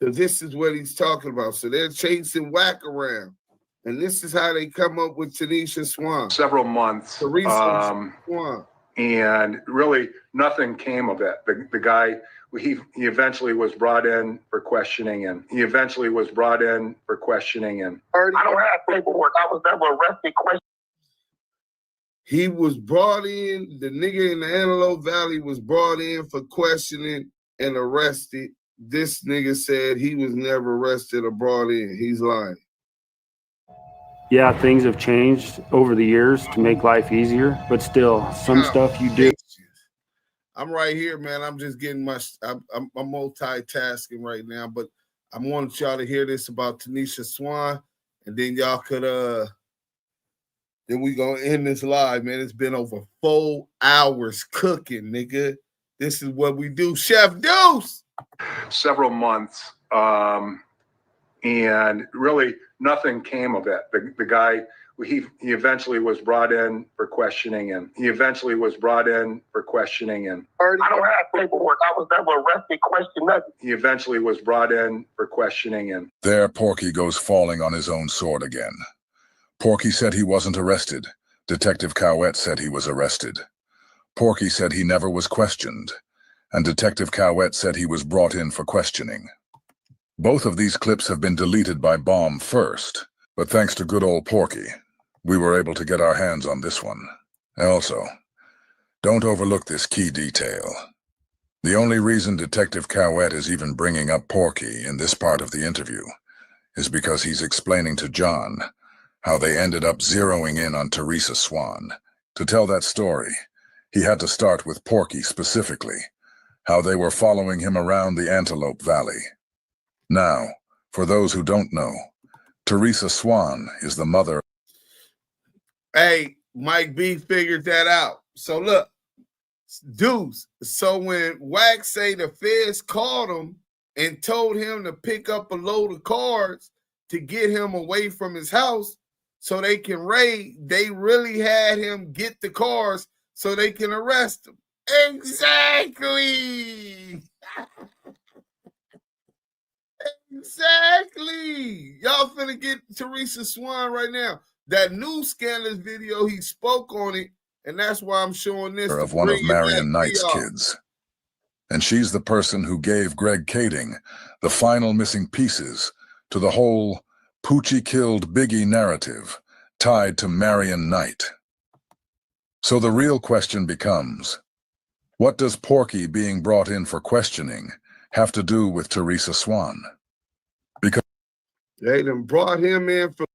So this is what he's talking about. So they're chasing Wack around. And this is how they come up with Tanisha Swan.
Several months.
Tanisha Swan.
And really nothing came of it. The guy, he eventually was brought in for questioning, and I don't
have paperwork. I was never arrested.
He was brought in, the nigga in the Antelope Valley was brought in for questioning and arrested. This nigga said he was never arrested or brought in. He's lying.
Yeah, things have changed over the years to make life easier, but still, some stuff you do.
I'm right here, man. I'm just getting I'm multitasking right now, but I want y'all to hear this about Tanisha Swan, and then y'all could, then we gonna end this live, man. It's been over 4 hours cooking, nigga. This is what we do. Chef Deuce!
Several months, and really nothing came of it. The guy, he eventually was brought in for questioning, and I don't have
paperwork. I was never arrested, questioned nothing.
He eventually was brought in for questioning, and
there Porky goes falling on his own sword again. Porky said he wasn't arrested. Detective Cowett said he was arrested. Porky said he never was questioned, and Detective Cowett said he was brought in for questioning. Both of these clips have been deleted by Bomb first, but thanks to good old Porky, we were able to get our hands on this one. Also, don't overlook this key detail. The only reason Detective Cowett is even bringing up Porky in this part of the interview is because he's explaining to John how they ended up zeroing in on Tanisha Swan. To tell that story, he had to start with Porky specifically, how they were following him around the Antelope Valley. Now, for those who don't know, Tanisha Swan is the mother.
Hey, Mike B figured that out. So look, dudes, so when Wack say the feds called him and told him to pick up a load of cards to get him away from his house so they can raid, they really had him get the cars so they can arrest him. Exactly. Exactly. Y'all finna get Tanisha Swan right now. That new Scandalous video, he spoke on it, and that's why I'm showing this.
Of one of Marion Knight's kids. And she's the person who gave Greg Kading the final missing pieces to the whole Poochie killed Biggie narrative tied to Marion Knight. So the real question becomes, what does Porky being brought in for questioning have to do with Tanisha Swan? Because
they done brought him in for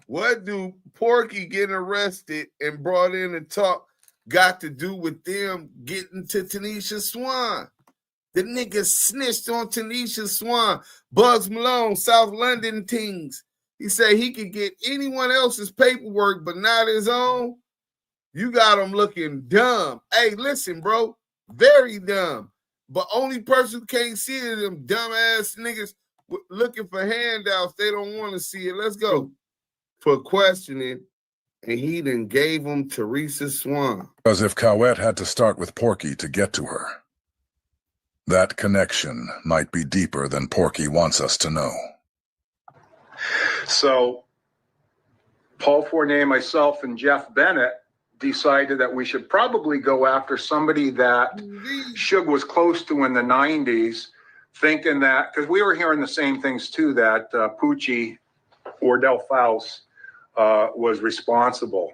what do Porky getting arrested and brought in to talk got to do with them getting to Tanisha Swan? The nigga snitched on Tanisha Swan. Bugs Malone, South London things. He said he could get anyone else's paperwork, but not his own. You got him looking dumb. Hey, listen, bro, very dumb. But only person who can't see it is them dumbass niggas looking for handouts. They don't want to see it. Let's go. For questioning, and he then gave them Tanisha Swan.
Because if Cowett had to start with Porky to get to her, that connection might be deeper than Porky wants us to know.
So Paul Fournier, myself, and Jeff Bennett decided that we should probably go after somebody that Suge was close to in the 90s, thinking that, because we were hearing the same things too, that Poochie, Wardell Faust, was responsible.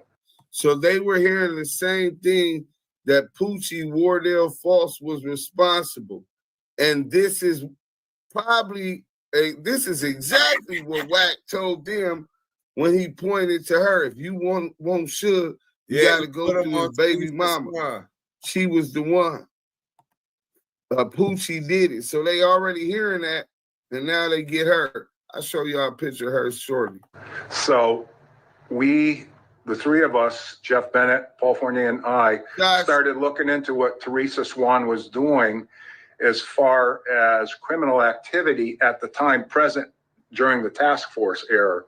So they were hearing the same thing, that Poochie Wardell Faust was responsible. And this is probably, this is exactly what Wack told them when he pointed to her. If you want Suge, you got to go through his baby mama. She was the one. Poochie did it. So they already hearing that, and now they get her. I'll show y'all a picture of her shortly.
So we, the three of us, Jeff Bennett, Paul Fournier, and I, started looking into what Tanisha Swan was doing as far as criminal activity at the time present during the task force era.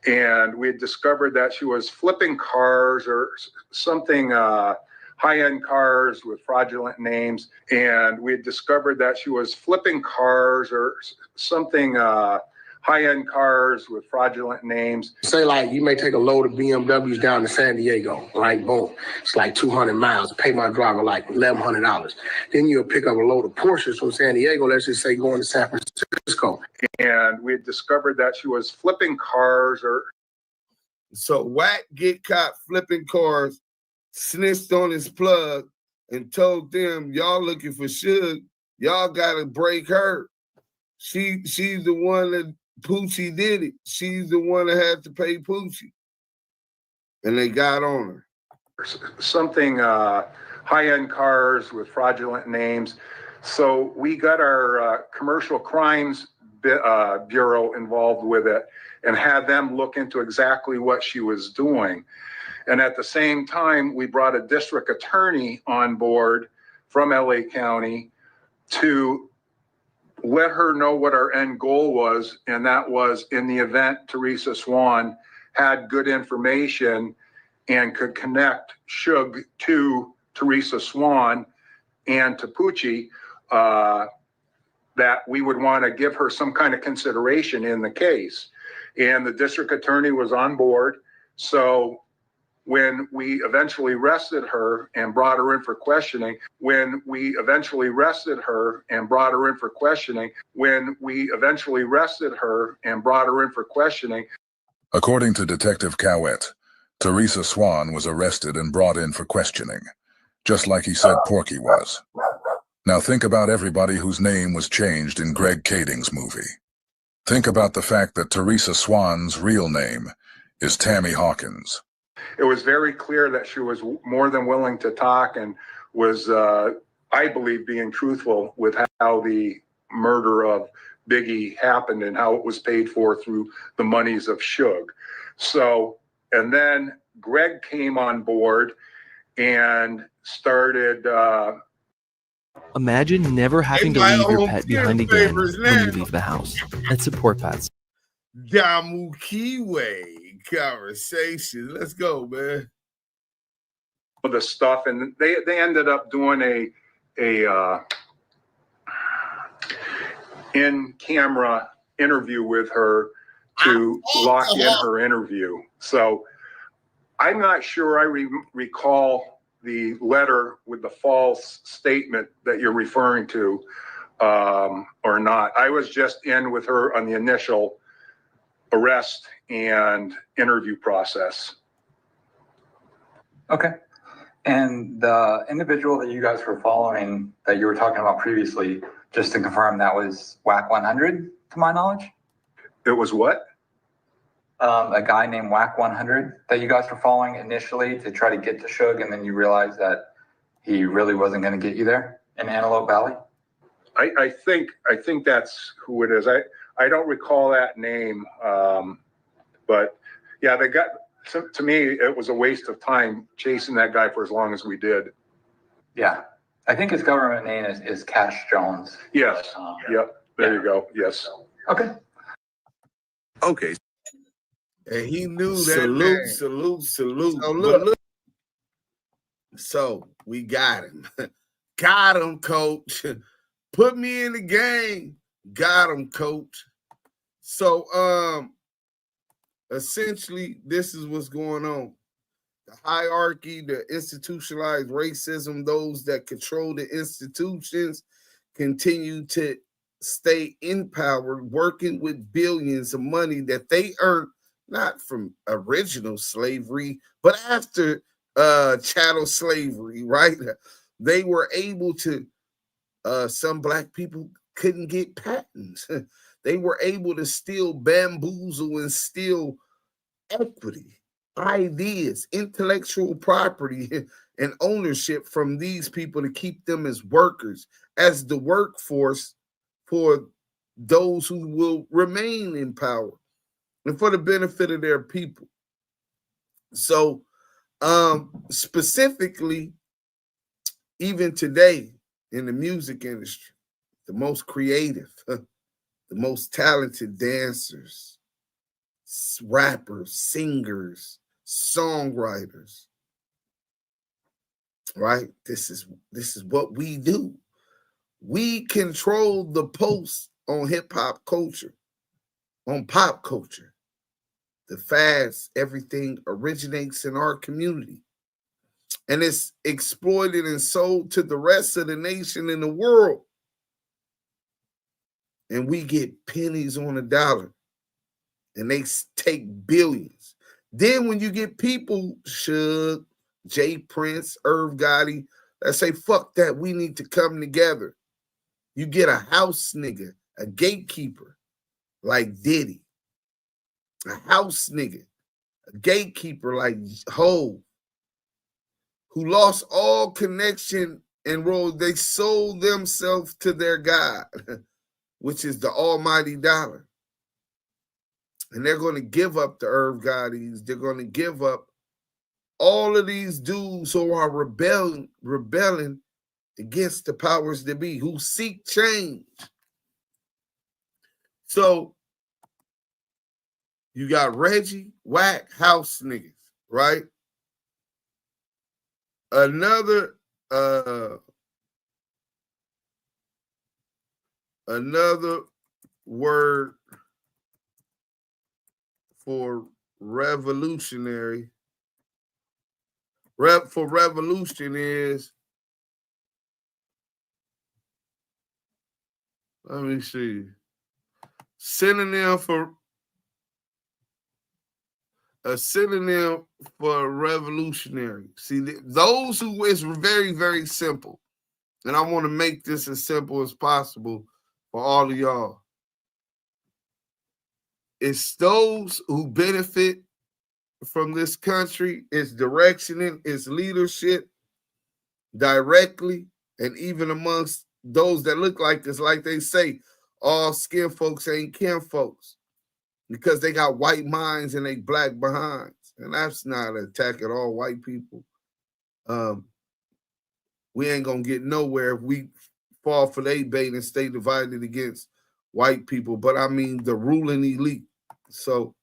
And we had discovered that she was flipping cars or something, high-end cars with fraudulent names. And we had discovered that she was flipping cars or something, high-end cars with fraudulent names.
Say like you may take a load of BMWs down to San Diego, right? Boom. It's like 200 miles. Pay my driver like $1,100. Then you'll pick up a load of Porsches from San Diego, let's just say going to San Francisco.
And we had discovered that she was flipping cars or...
So Wack get caught flipping cars, snitched on his plug, and told them, y'all looking for Suge, y'all got to break her. She's the one that Poochie did it. She's the one that had to pay Poochie. And they got on her.
Something high-end cars with fraudulent names. So we got our commercial crimes bureau involved with it and had them look into exactly what she was doing. And at the same time, we brought a district attorney on board from LA County to let her know what our end goal was, and that was in the event Tanisha Swan had good information and could connect Suge to Tanisha Swan and to Poochie, that we would want to give her some kind of consideration in the case. And the district attorney was on board. So when we eventually arrested her and brought her in for questioning,
According to Detective Cowett, Tanisha Swan was arrested and brought in for questioning, just like he said Porky was. Now think about everybody whose name was changed in Greg Kading's movie. Think about the fact that Tanisha Swan's real name is Tammy Hawkins.
It was very clear that she was more than willing to talk and was, I believe, being truthful with how the murder of Biggie happened and how it was paid for through the monies of Suge. So, and then Greg came on board and started...
Imagine never having to leave your pet behind again when you leave the house. And support pets.
Damukiwe conversation. Let's go, man.
The stuff, and they ended up doing a in-camera interview with her to lock in her interview. So I'm not sure I recall the letter with the false statement that you're referring to or not. I was just in with her on the initial arrest and interview process.
Okay. And the individual that you guys were following that you were talking about previously, just to confirm, that was WACK100, to my knowledge?
It was what?
A guy named WACK100 that you guys were following initially to try to get to Suge, and then you realized that he really wasn't going to get you there in Antelope Valley?
I think that's who it is. I don't recall that name, but yeah, they got... To me, it was a waste of time chasing that guy for as long as we did.
Yeah. I think his government name is Cash Jones.
Yes. Yep. There you go. Yes.
Okay.
Okay.
And he knew that. Salute. So look. So we got him. Got him, coach. Put me in the game. Got him, coach. So, essentially, this is what's going on. The hierarchy, the institutionalized racism, those that control the institutions continue to stay in power, working with billions of money that they earned not from original slavery, but after chattel slavery, right? They were able to, some black people couldn't get patents. They were able to steal, bamboozle, and steal equity, ideas, intellectual property, and ownership from these people to keep them as workers, as the workforce for those who will remain in power and for the benefit of their people. So, specifically, even today in the music industry, the most creative, the most talented dancers, rappers, singers, songwriters, right? This is what we do. We control the post on hip hop culture, on pop culture. The fads, everything originates in our community. And it's exploited and sold to the rest of the nation and the world. And we get pennies on a dollar. And they take billions. Then when you get people, Suge, Jay Prince, Irv Gotti, that say, fuck that, we need to come together. You get a house nigga, a gatekeeper like Diddy, a house nigga, a gatekeeper like Hov, who lost all connection and role. They sold themselves to their God, which is the almighty dollar. And they're going to give up the Irv Gottis. They're going to give up all of these dudes who are rebelling against the powers that be, who seek change. So you got Reggie, Wack, house niggas, right? Another word for revolutionary. For revolution is, let me see, synonym for a synonym for revolutionary. See, those who, it's very, very simple. And I want to make this as simple as possible for all of y'all. It's those who benefit from this country, its direction, its leadership directly, and even amongst those that look like us, like they say, all skin folks ain't kin folks, because they got white minds and they black behinds. And that's not an attack at all white people. We ain't gonna get nowhere if we fall for their bait and stay divided against white people. But I mean the ruling elite. So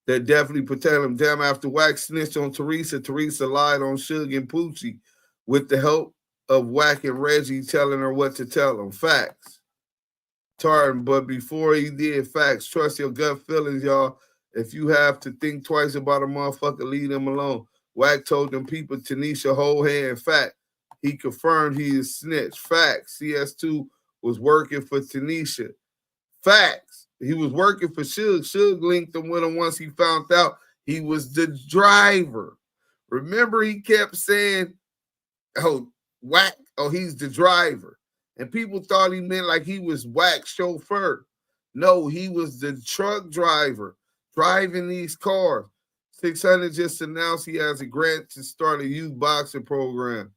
they're definitely protecting them. Damn, after Wack snitched on Teresa lied on Suge and Poochie with the help of Wack and Reggie telling her what to tell them. Facts. Tartan, but before he did, facts. Trust your gut feelings, y'all. If you have to think twice about a motherfucker, leave them alone. Wack told them people Tanisha whole hand. Fact. He confirmed he is snitched. Facts. CS2 was working for Tanisha. Facts. He was working for Suge. Suge linked him with him once he found out he was the driver. Remember, he kept saying, oh, Wack, oh, he's the driver. And people thought he meant like he was Wack's chauffeur. No, he was the truck driver driving these cars. 600 just announced he has a grant to start a youth boxing program.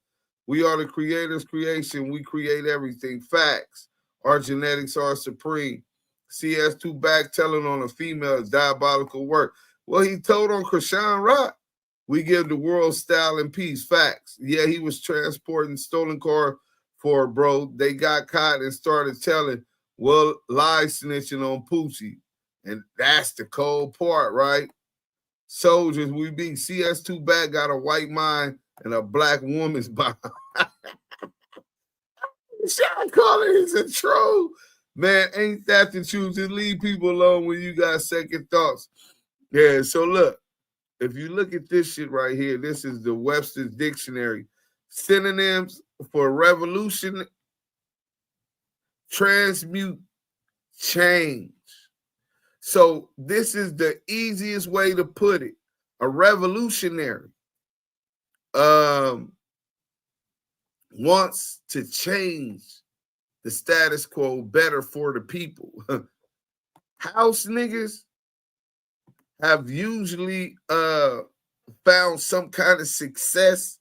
We are the creators' creation. We create everything. Facts. Our genetics are supreme. CS2 back telling on a female diabolical work. Well, he told on Krishan Rock. We give the world style and peace. Facts. Yeah, he was transporting stolen car for bro. They got caught and started telling, well, lie snitching on Poochie. And that's the cold part, right? Soldiers, we be. CS2 back got a white mind and a black woman's body. Sean Carter is a troll. Man, ain't that the truth? Just leave people alone when you got second thoughts. Yeah, so look, if you look at this shit right here, this is the Webster's Dictionary. Synonyms for revolution, transmute, change. So this is the easiest way to put it. A revolutionary wants to change the status quo better for the people. House niggas have usually found some kind of success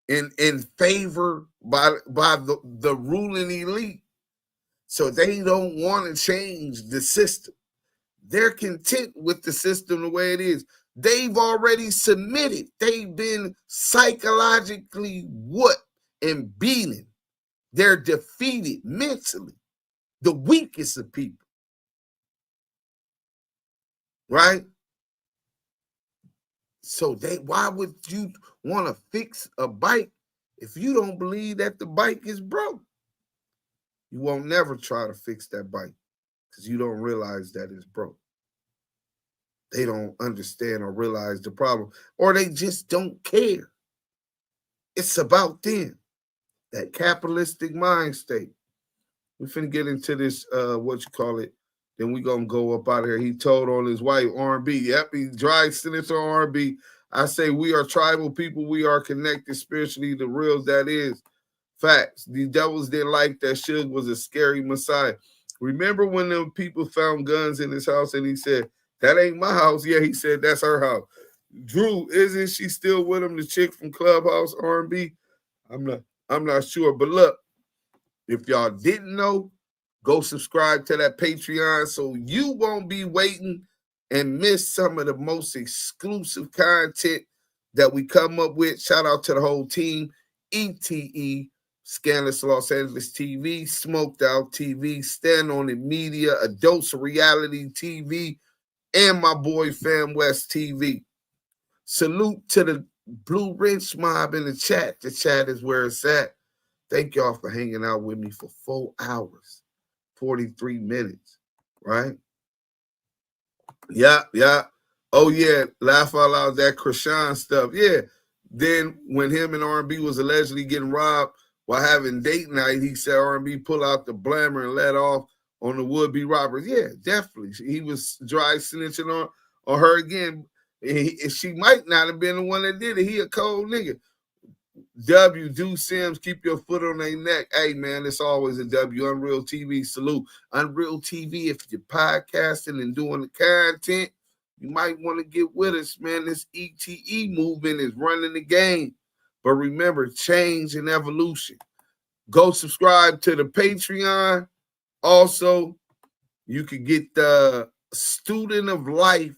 in favor by the ruling elite. So they don't want to change the system. They're content with the system the way it is. They've already submitted. They've been psychologically whooped and beaten. They're defeated mentally. The weakest of people. Right? So why would you want to fix a bike if you don't believe that the bike is broke? You won't never try to fix that bike because you don't realize that it's broke. They don't understand or realize the problem, or they just don't care. It's about them, that capitalistic mind state. We're finna get into this, then we're gonna go up out of here. He told on his wife, R&B. Yep, he dry senator R&B. I say we are tribal people. We are connected spiritually. The real that is. Facts. The devils didn't like that Suge was a scary messiah. Remember when them people found guns in his house and he said, that ain't my house. Yeah, he said, that's her house. Drew, isn't she still with him, the chick from Clubhouse R&B? I'm not sure. But look, if y'all didn't know, go subscribe to that Patreon so you won't be waiting and miss some of the most exclusive content that we come up with. Shout out to the whole team. ETE, Scandalous Los Angeles TV, Smoked Out TV, Stand On It Media, A Dose of Reality TV, and my boy Fam West TV. Salute to the Blue Wrench mob in the chat. The chat is where it's at. Thank y'all for hanging out with me for 4 hours, 43 minutes, right? Yeah. Oh yeah, laugh out loud, that Krishan stuff. Yeah. Then when him and R&B was allegedly getting robbed while having date night, he said R&B pull out the blammer and let off on the would-be robbers. Yeah, definitely. He was dry snitching on her again. She might not have been the one that did it. He a cold nigga. W, do Sims, keep your foot on their neck. Hey, man, it's always a W. Unreal TV, salute. Unreal TV, if you're podcasting and doing the content, you might want to get with us, man. This ETE movement is running the game. But remember, change and evolution. Go subscribe to the Patreon. Also, you can get the Student of Life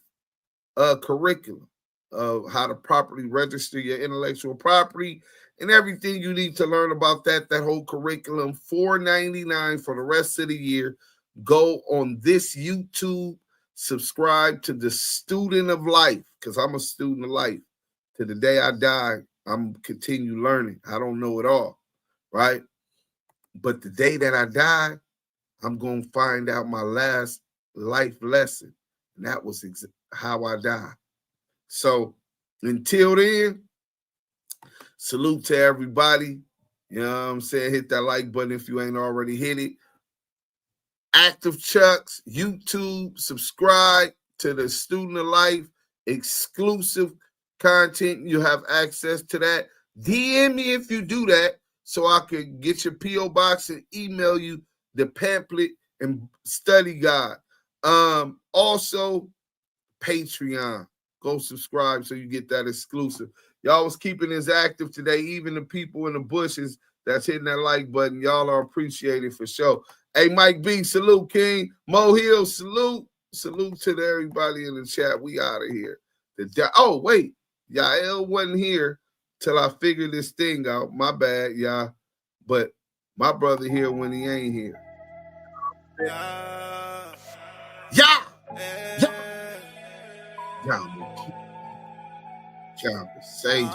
curriculum of how to properly register your intellectual property and everything you need to learn about that whole curriculum. $4.99 for the rest of the year. Go on this YouTube, subscribe to the Student of Life, because I'm a student of life. To the day I die, I'm continue learning. I don't know it all, right? But the day that I die, I'm going to find out my last life lesson. And that was how I die. So until then, salute to everybody. You know what I'm saying? Hit that like button if you ain't already hit it. Active Chucks, YouTube, subscribe to the Student of Life exclusive content. You have access to that. DM me if you do that so I can get your P.O. box and email you the pamphlet and study guide. Also, Patreon. Go subscribe so you get that exclusive. Y'all was keeping this active today. Even the people in the bushes that's hitting that like button, y'all are appreciated for sure. Hey, Mike B, salute, King. Mo Hill, salute. Salute to everybody in the chat. We out of here. Oh, wait. Yael wasn't here till I figured this thing out. My bad, y'all. But my brother here when he ain't here. Yeah. Conversation.